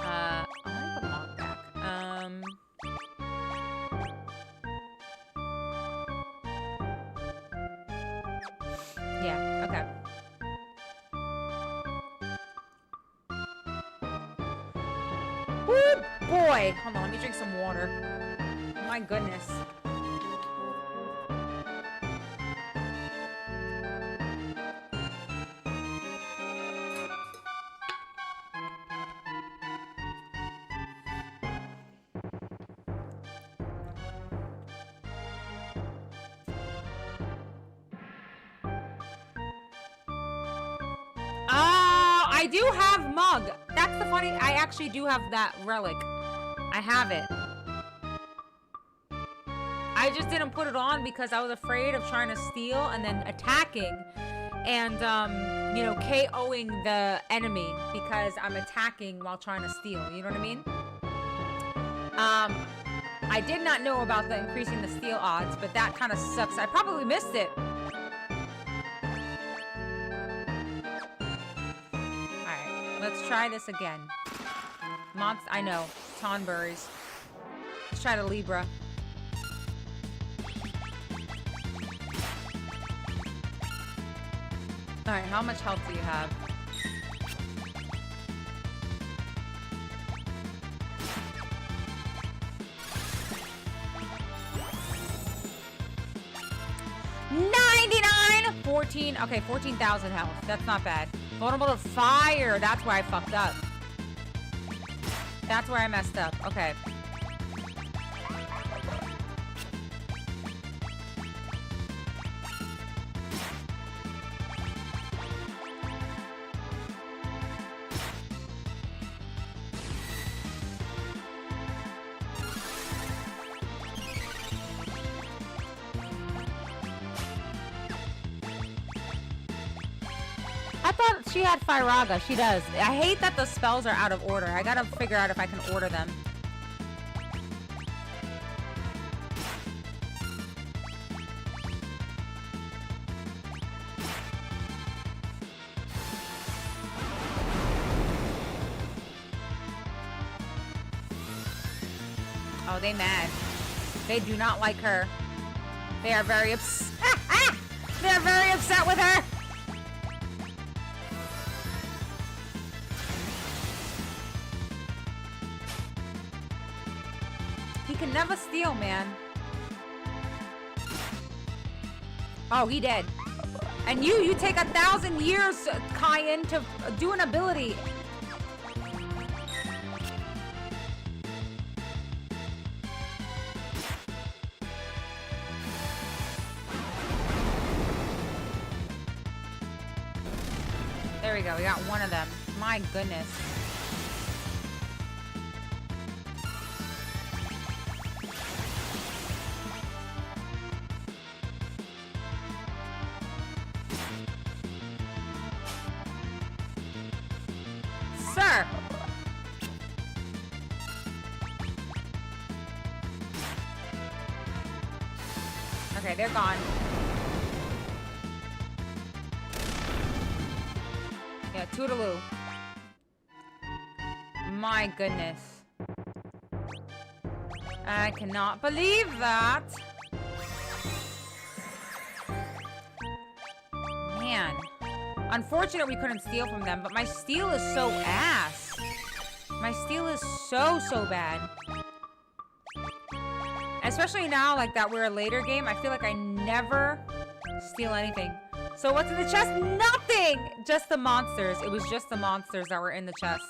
I want to put Mog back. Yeah, okay. Woo, boy! Hold on, let me drink some water. My goodness. I do have Mug. That's the funny. I actually do have that relic. I have it. I just didn't put it on because I was afraid of trying to steal and then attacking and, you know, KOing the enemy because I'm attacking while trying to steal. You know what I mean? I did not know about the increasing the steal odds, but that kind of sucks. I probably missed it. Let's try this again. I know. Tonberries. Let's try the Libra. Alright, how much health do you have? $99! 14. Okay, 14,000 health. That's not bad. Vulnerable to fire. That's where I fucked up. That's where I messed up. Okay. I thought she had Firaga. She does. I hate that the spells are out of order. I gotta figure out if I can order them. Oh, they mad. They do not like her. They are very upset. They're very upset with her. He can never steal, man. Oh, he dead. And you take 1,000 years, Kyan, to do an ability. There we go, we got one of them. My goodness. Sir! Okay, they're gone. Yeah, toodaloo. My goodness. I cannot believe that. Man. Unfortunate we couldn't steal from them, but my steal is so ass. My steal is so bad. Especially now, like that we're a later game, I feel like I never steal anything. So what's in the chest? Nothing! Just the monsters. It was just the monsters that were in the chest.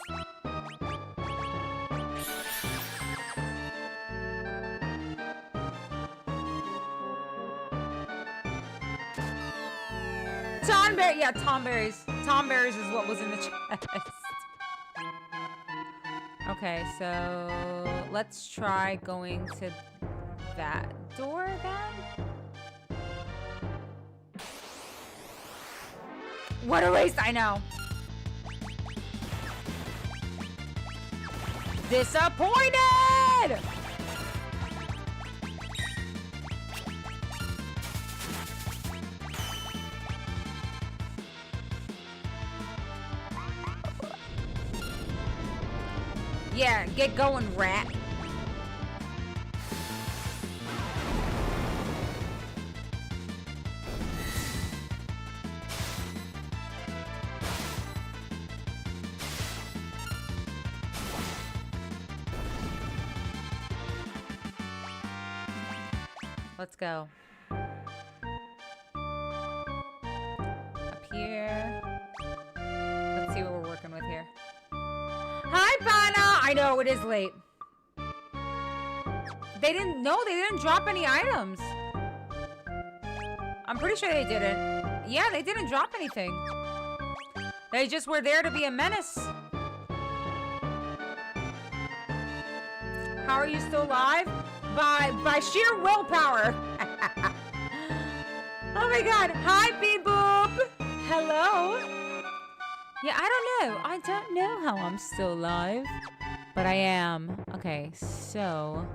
Tomberry, yeah, Tomberries. Tomberries is what was in the chest. Okay, so let's try going to that door then. What a waste, I know. Disappointed! Yeah, get going, rat. Let's go. Up here. Let's see what we're working with here. Hi, Bana! I know, it is late. They didn't drop any items. I'm pretty sure they didn't. Yeah, they didn't drop anything. They just were there to be a menace. How are you still alive? By sheer willpower. Oh my god. Hi, Beep Boop. Hello. Yeah, I don't know how I'm still alive. But I am. Okay, so...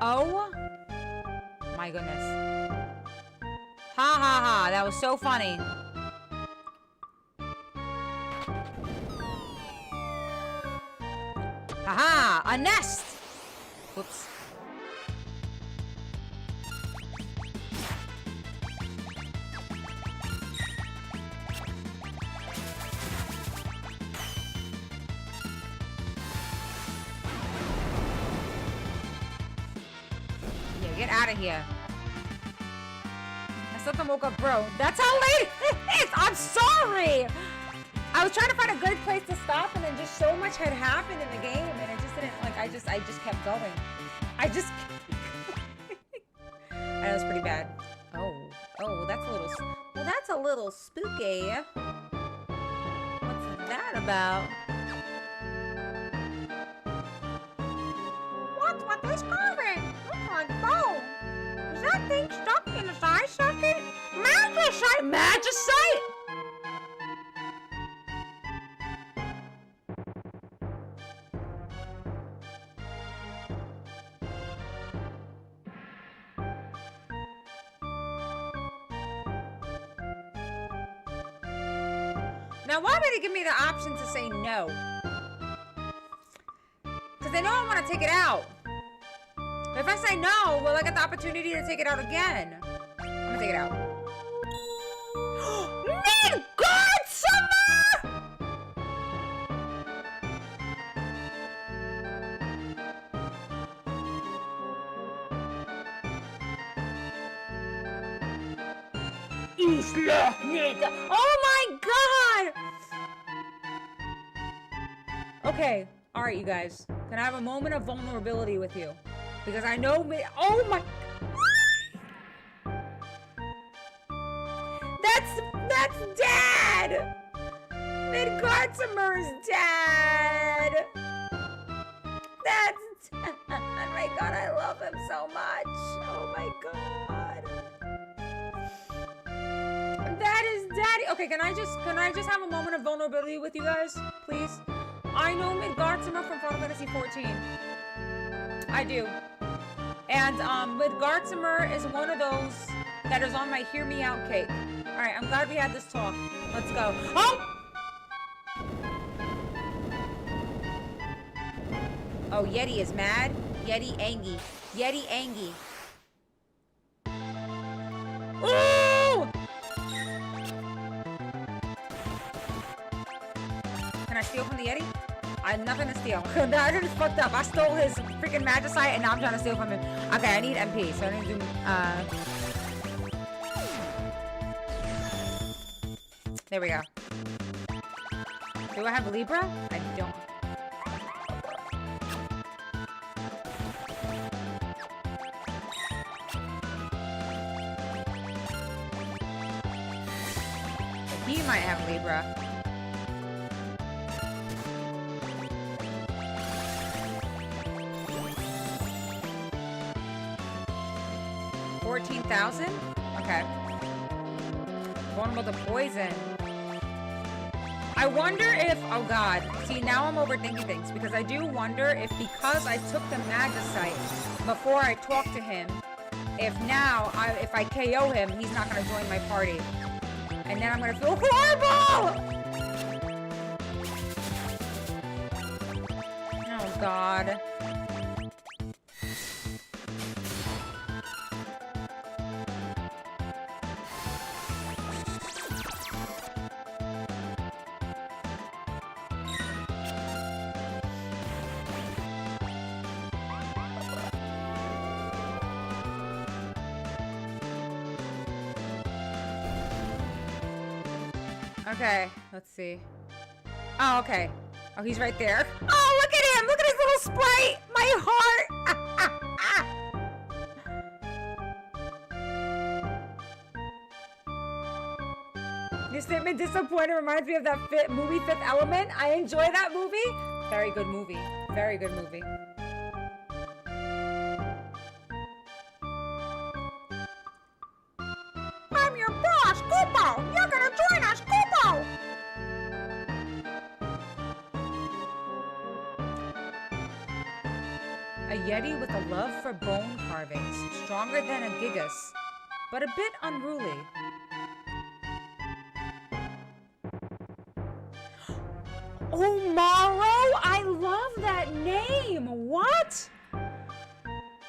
Oh my goodness. Ha ha ha, that was so funny. Haha, a nest! Whoops. Yeah, get out of here. I something woke up, bro. That's how late it is! I'm sorry! I was trying to find a good place to stop, and then just so much had happened in the game, and it just didn't, like, I just kept going. That was pretty bad. Oh, well, that's a little spooky. What's that about? What's with this carving? Looks like bone. Is that thing stuck in his eye socket? Magicite! Magicite! Now, why would they give me the option to say no? Because they know I want to take it out. But if I say no, will I get the opportunity to take it out again? I'm going to take it out. Mid-God Summer! Isla Neta. Oh my god! Okay, alright, you guys. Can I have a moment of vulnerability with you? Because I know me. Oh my. That's Dad! Midgardsimer's dad! That's Dad! Oh my god, I love him so much. Oh my god. That is Daddy. Okay, can I just have a moment of vulnerability with you guys, please? I know Midgardsimer from Final Fantasy XIV. I do. And Midgardsimer is one of those that is on my Hear Me Out cake. Alright, I'm glad we had this talk. Let's go. Oh! Oh, Yeti is mad. Yeti angy. Yeti angy. Ooh! Can I steal from the Yeti? I have nothing to steal. That is fucked up. I stole his freaking magicite and now I'm trying to steal from him. Okay, I need MP, so I need to do, there we go. Do I have Libra? I don't. He might have Libra. $14,000? Okay. Vulnerable to poison. I wonder if, oh god, see now I'm overthinking things because I do wonder if because I took the magicite before I talked to him, if now, if I KO him, he's not going to join my party. And then I'm going to feel horrible! Oh god. Okay, let's see. Oh, okay. Oh, he's right there. Oh, look at him! Look at his little sprite! My heart! Your statement disappointed reminds me of that movie Fifth Element. I enjoy that movie. Very good movie. Very good movie. I'm your boss, Koopo! You're gonna join us, Koopo! A Yeti with a love for bone carvings, stronger than a Gigas, but a bit unruly. Umaro? I love that name! What?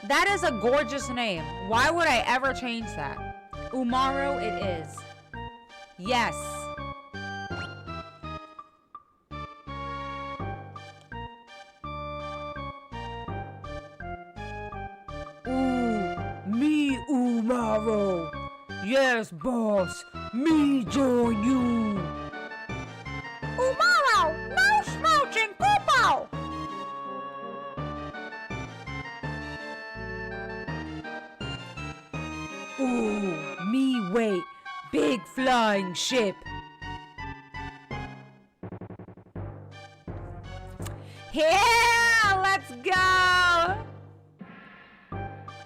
That is a gorgeous name. Why would I ever change that? Umaro it is. Yes. Ooh, me Umaro. Yes, boss. Me join you. Umaro, no smooching, Koopo. Ooh, me wait. Big flying ship. Yeah, let's go.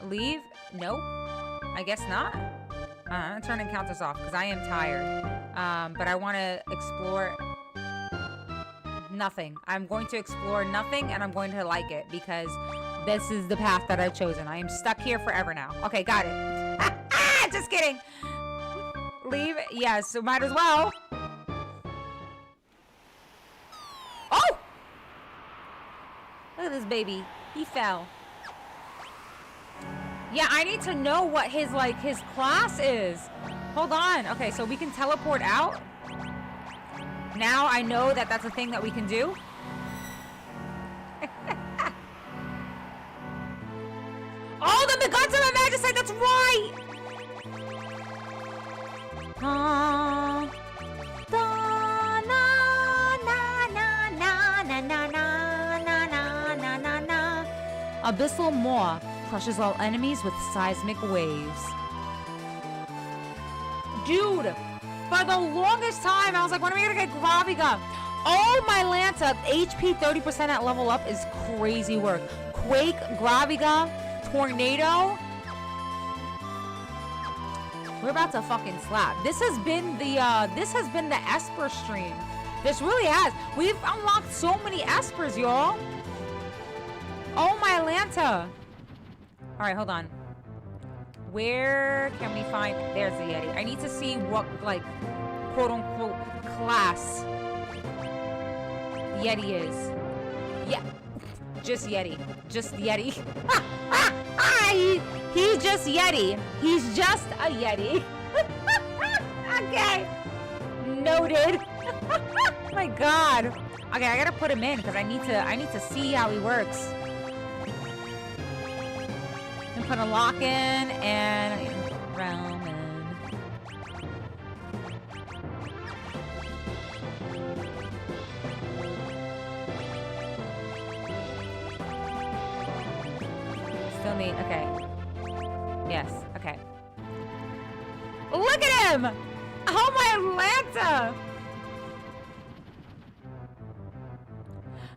Leave? Nope. I guess not. I'm turning counters off because I am tired. But I want to explore nothing. I'm going to explore nothing and I'm going to like it because this is the path that I've chosen. I am stuck here forever now. Okay, got it. Just kidding. Leave? Yes, so might as well. Oh! Look at this baby. He fell. Yeah, I need to know what his class is. Hold on. Okay, so we can teleport out. Now I know that that's a thing that we can do. Oh, the gods of the Magicite, that's right! Abyssal Maw crushes all enemies with seismic waves. Dude, for the longest time, I was like, when are we gonna get Graviga? Oh, my Lanta, HP 30% at level up is crazy work. Quake, Graviga, Tornado. We're about to fucking slap. This has been the Esper stream. This really has. We've unlocked so many Espers, y'all. Oh, my Lanta. All right, hold on. where can we find... There's the Yeti. I need to see what, like, quote-unquote class Yeti is. Yeah. Just Yeti. Just Yeti. He's just Yeti. He's just a Yeti. Okay. Noted. Oh my God. Okay, I gotta put him in because I need to see how he works. And put a lock in and Roman. Still need, okay. Yes, okay. Look at him! Oh my Atlanta!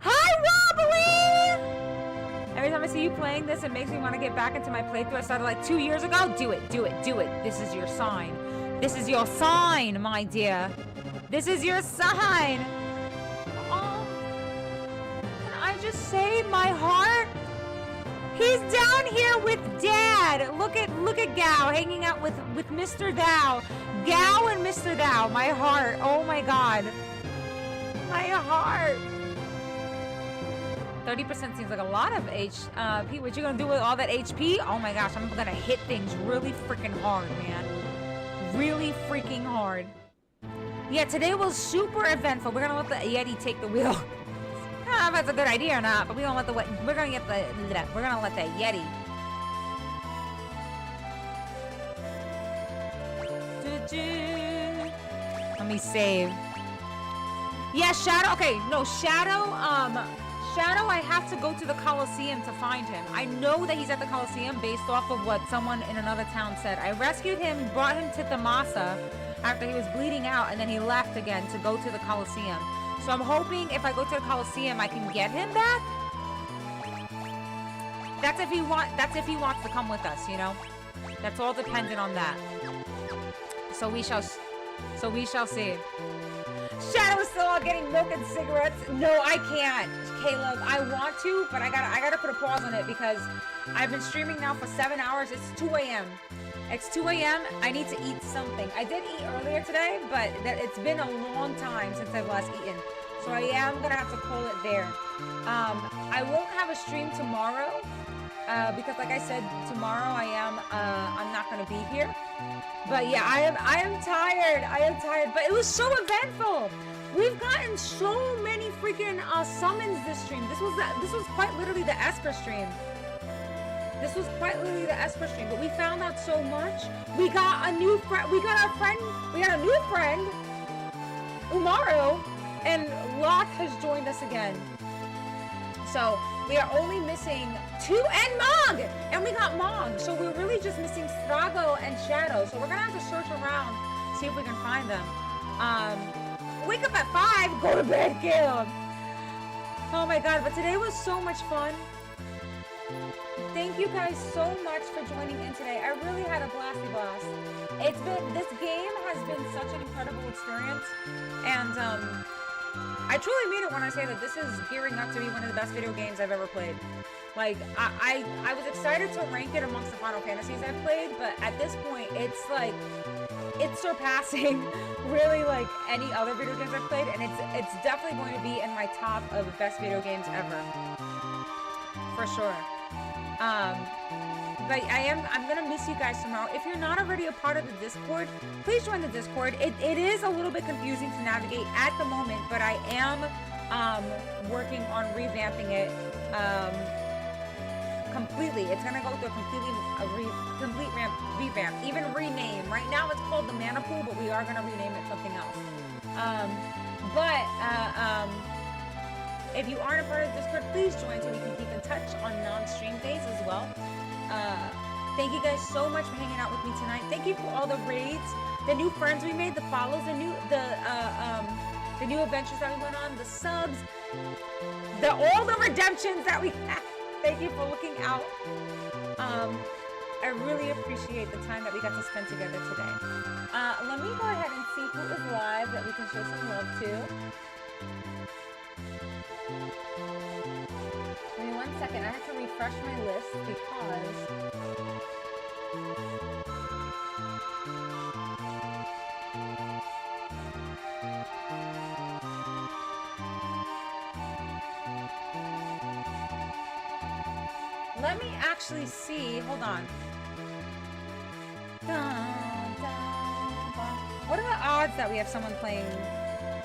Hi, Wobbly! Every time I see you playing this, it makes me want to get back into my playthrough. I started like 2 years ago. Do it, do it, do it. This is your sign. This is your sign, my dear. This is your sign. Oh, can I just say my heart? He's down here with Dad. Look at Gao hanging out with Mr. Thou. Gao and Mr. Thou. My heart. Oh my God. My heart. 30% seems like a lot of HP. What you gonna do with all that HP? Oh my gosh, I'm gonna hit things really freaking hard, man. Really freaking hard. Yeah, today was super eventful. We're gonna let the Yeti take the wheel. I don't know if that's a good idea or not, but we're gonna let the Yeti. Let me save. Yeah, Shadow. Okay, no, Shadow. Shadow, I have to go to the Coliseum to find him. I know that he's at the Coliseum based off of what someone in another town said. I rescued him, brought him to Tamasa after he was bleeding out, and then he left again to go to the Coliseum. So I'm hoping if I go to the Coliseum, I can get him back. That's if he wants to come with us, you know. That's all dependent on that. So we shall see. Shadow is still out getting milk and cigarettes. No, I can't, Caleb. I want to, but I gotta put a pause on it because I've been streaming now for 7 hours. It's 2 a.m. It's 2 a.m. I need to eat something. I did eat earlier today, but it's been a long time since I've last eaten. So I am gonna have to call it there. I won't have a stream tomorrow because, like I said, tomorrow I'm not gonna be here. But yeah, I am tired. I am tired. But it was so eventful. We've gotten so many freaking summons this stream. This was quite literally the Esper stream. This was quite literally the Esper stream. But we found out so much. We got a new friend. We got a new friend, Umaru, and Locke has joined us again. So we are only missing 2 and Mog! And we got Mog. So we're really just missing Strago and Shadow. So we're gonna have to search around, see if we can find them. Wake up at 5, go to bed, Caleb. Oh my God, but today was so much fun. Thank you guys so much for joining in today. I really had a blasty blast. This game has been such an incredible experience. And I truly mean it when I say that this is gearing up to be one of the best video games I've ever played. Like, I was excited to rank it amongst the Final Fantasies I've played, but at this point, it's like, it's surpassing really like any other video games I've played, and it's definitely going to be in my top of best video games ever. For sure. But I'm gonna miss you guys tomorrow. If you're not already a part of the Discord, please join the Discord. It is a little bit confusing to navigate at the moment, but I am working on revamping it completely. It's gonna go through a complete revamp, even rename. Right now it's called the Mana Pool, but we are gonna rename it something else. If you aren't a part of the Discord, please join so we can keep in touch on non-stream days as well. Thank you guys so much for hanging out with me tonight. Thank you for all the raids, the new friends we made, the follows, the new adventures that we went on, the subs, all the redemptions that we had. Thank you for looking out. I really appreciate the time that we got to spend together today. Let me go ahead and see who is live that we can show some love to. Give me 1 second. I have to refresh my list because Let me actually see. Hold on. Dun, dun, dun. What are the odds that we have someone playing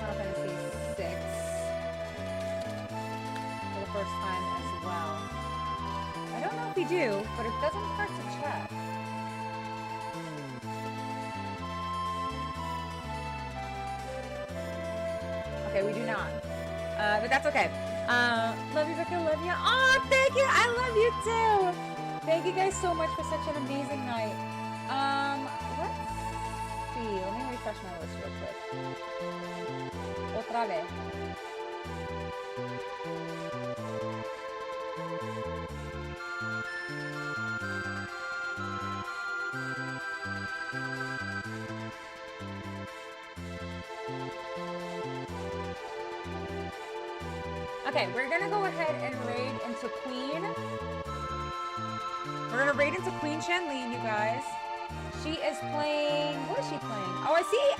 Final Fantasy VI for the first time as well? I don't know if we do, but it doesn't hurt to check. Okay, we do not. But that's okay. Love you, Becca. Love you. Oh, thank you. I love you too. Thank you guys so much for such an amazing night. Let's see. Let me refresh my list real quick. Otra vez. Okay, we're gonna go ahead and raid into Queen. We're gonna raid into Queen Shenlene, you guys. She is playing. What is she playing? Oh, I see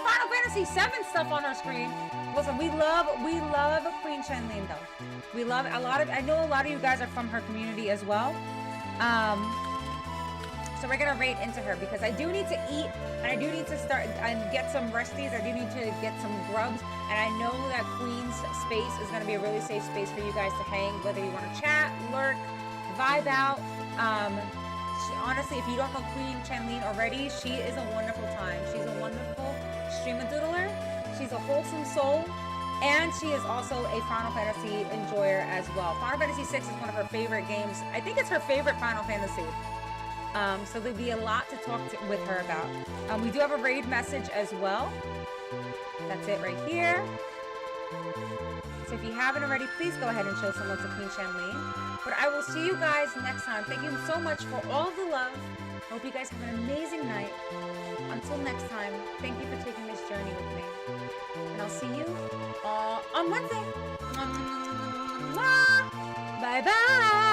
Final Fantasy VII stuff on her screen. Listen, we love Queen Shenlene though. We love a lot of. I know a lot of you guys are from her community as well. So we're gonna raid into her because I do need to eat and I do need to start and get some resties. I do need to get some grubs, and I know that Queen's space is gonna be a really safe space for you guys to hang, whether you want to chat, lurk, vibe out. Honestly, if you don't know Queen Shenlene already, she is a wonderful time. She's a wonderful streamer doodler. She's a wholesome soul, and she is also a Final Fantasy enjoyer as well. Final Fantasy VI is one of her favorite games. I think it's her favorite Final Fantasy. So there'll be a lot to talk with her about. We do have a raid message as well. That's it right here. So if you haven't already, please go ahead and show some love to Queen Shenlene. But I will see you guys next time. Thank you so much for all the love. Hope you guys have an amazing night. Until next time, thank you for taking this journey with me. And I'll see you on Wednesday. Bye-bye.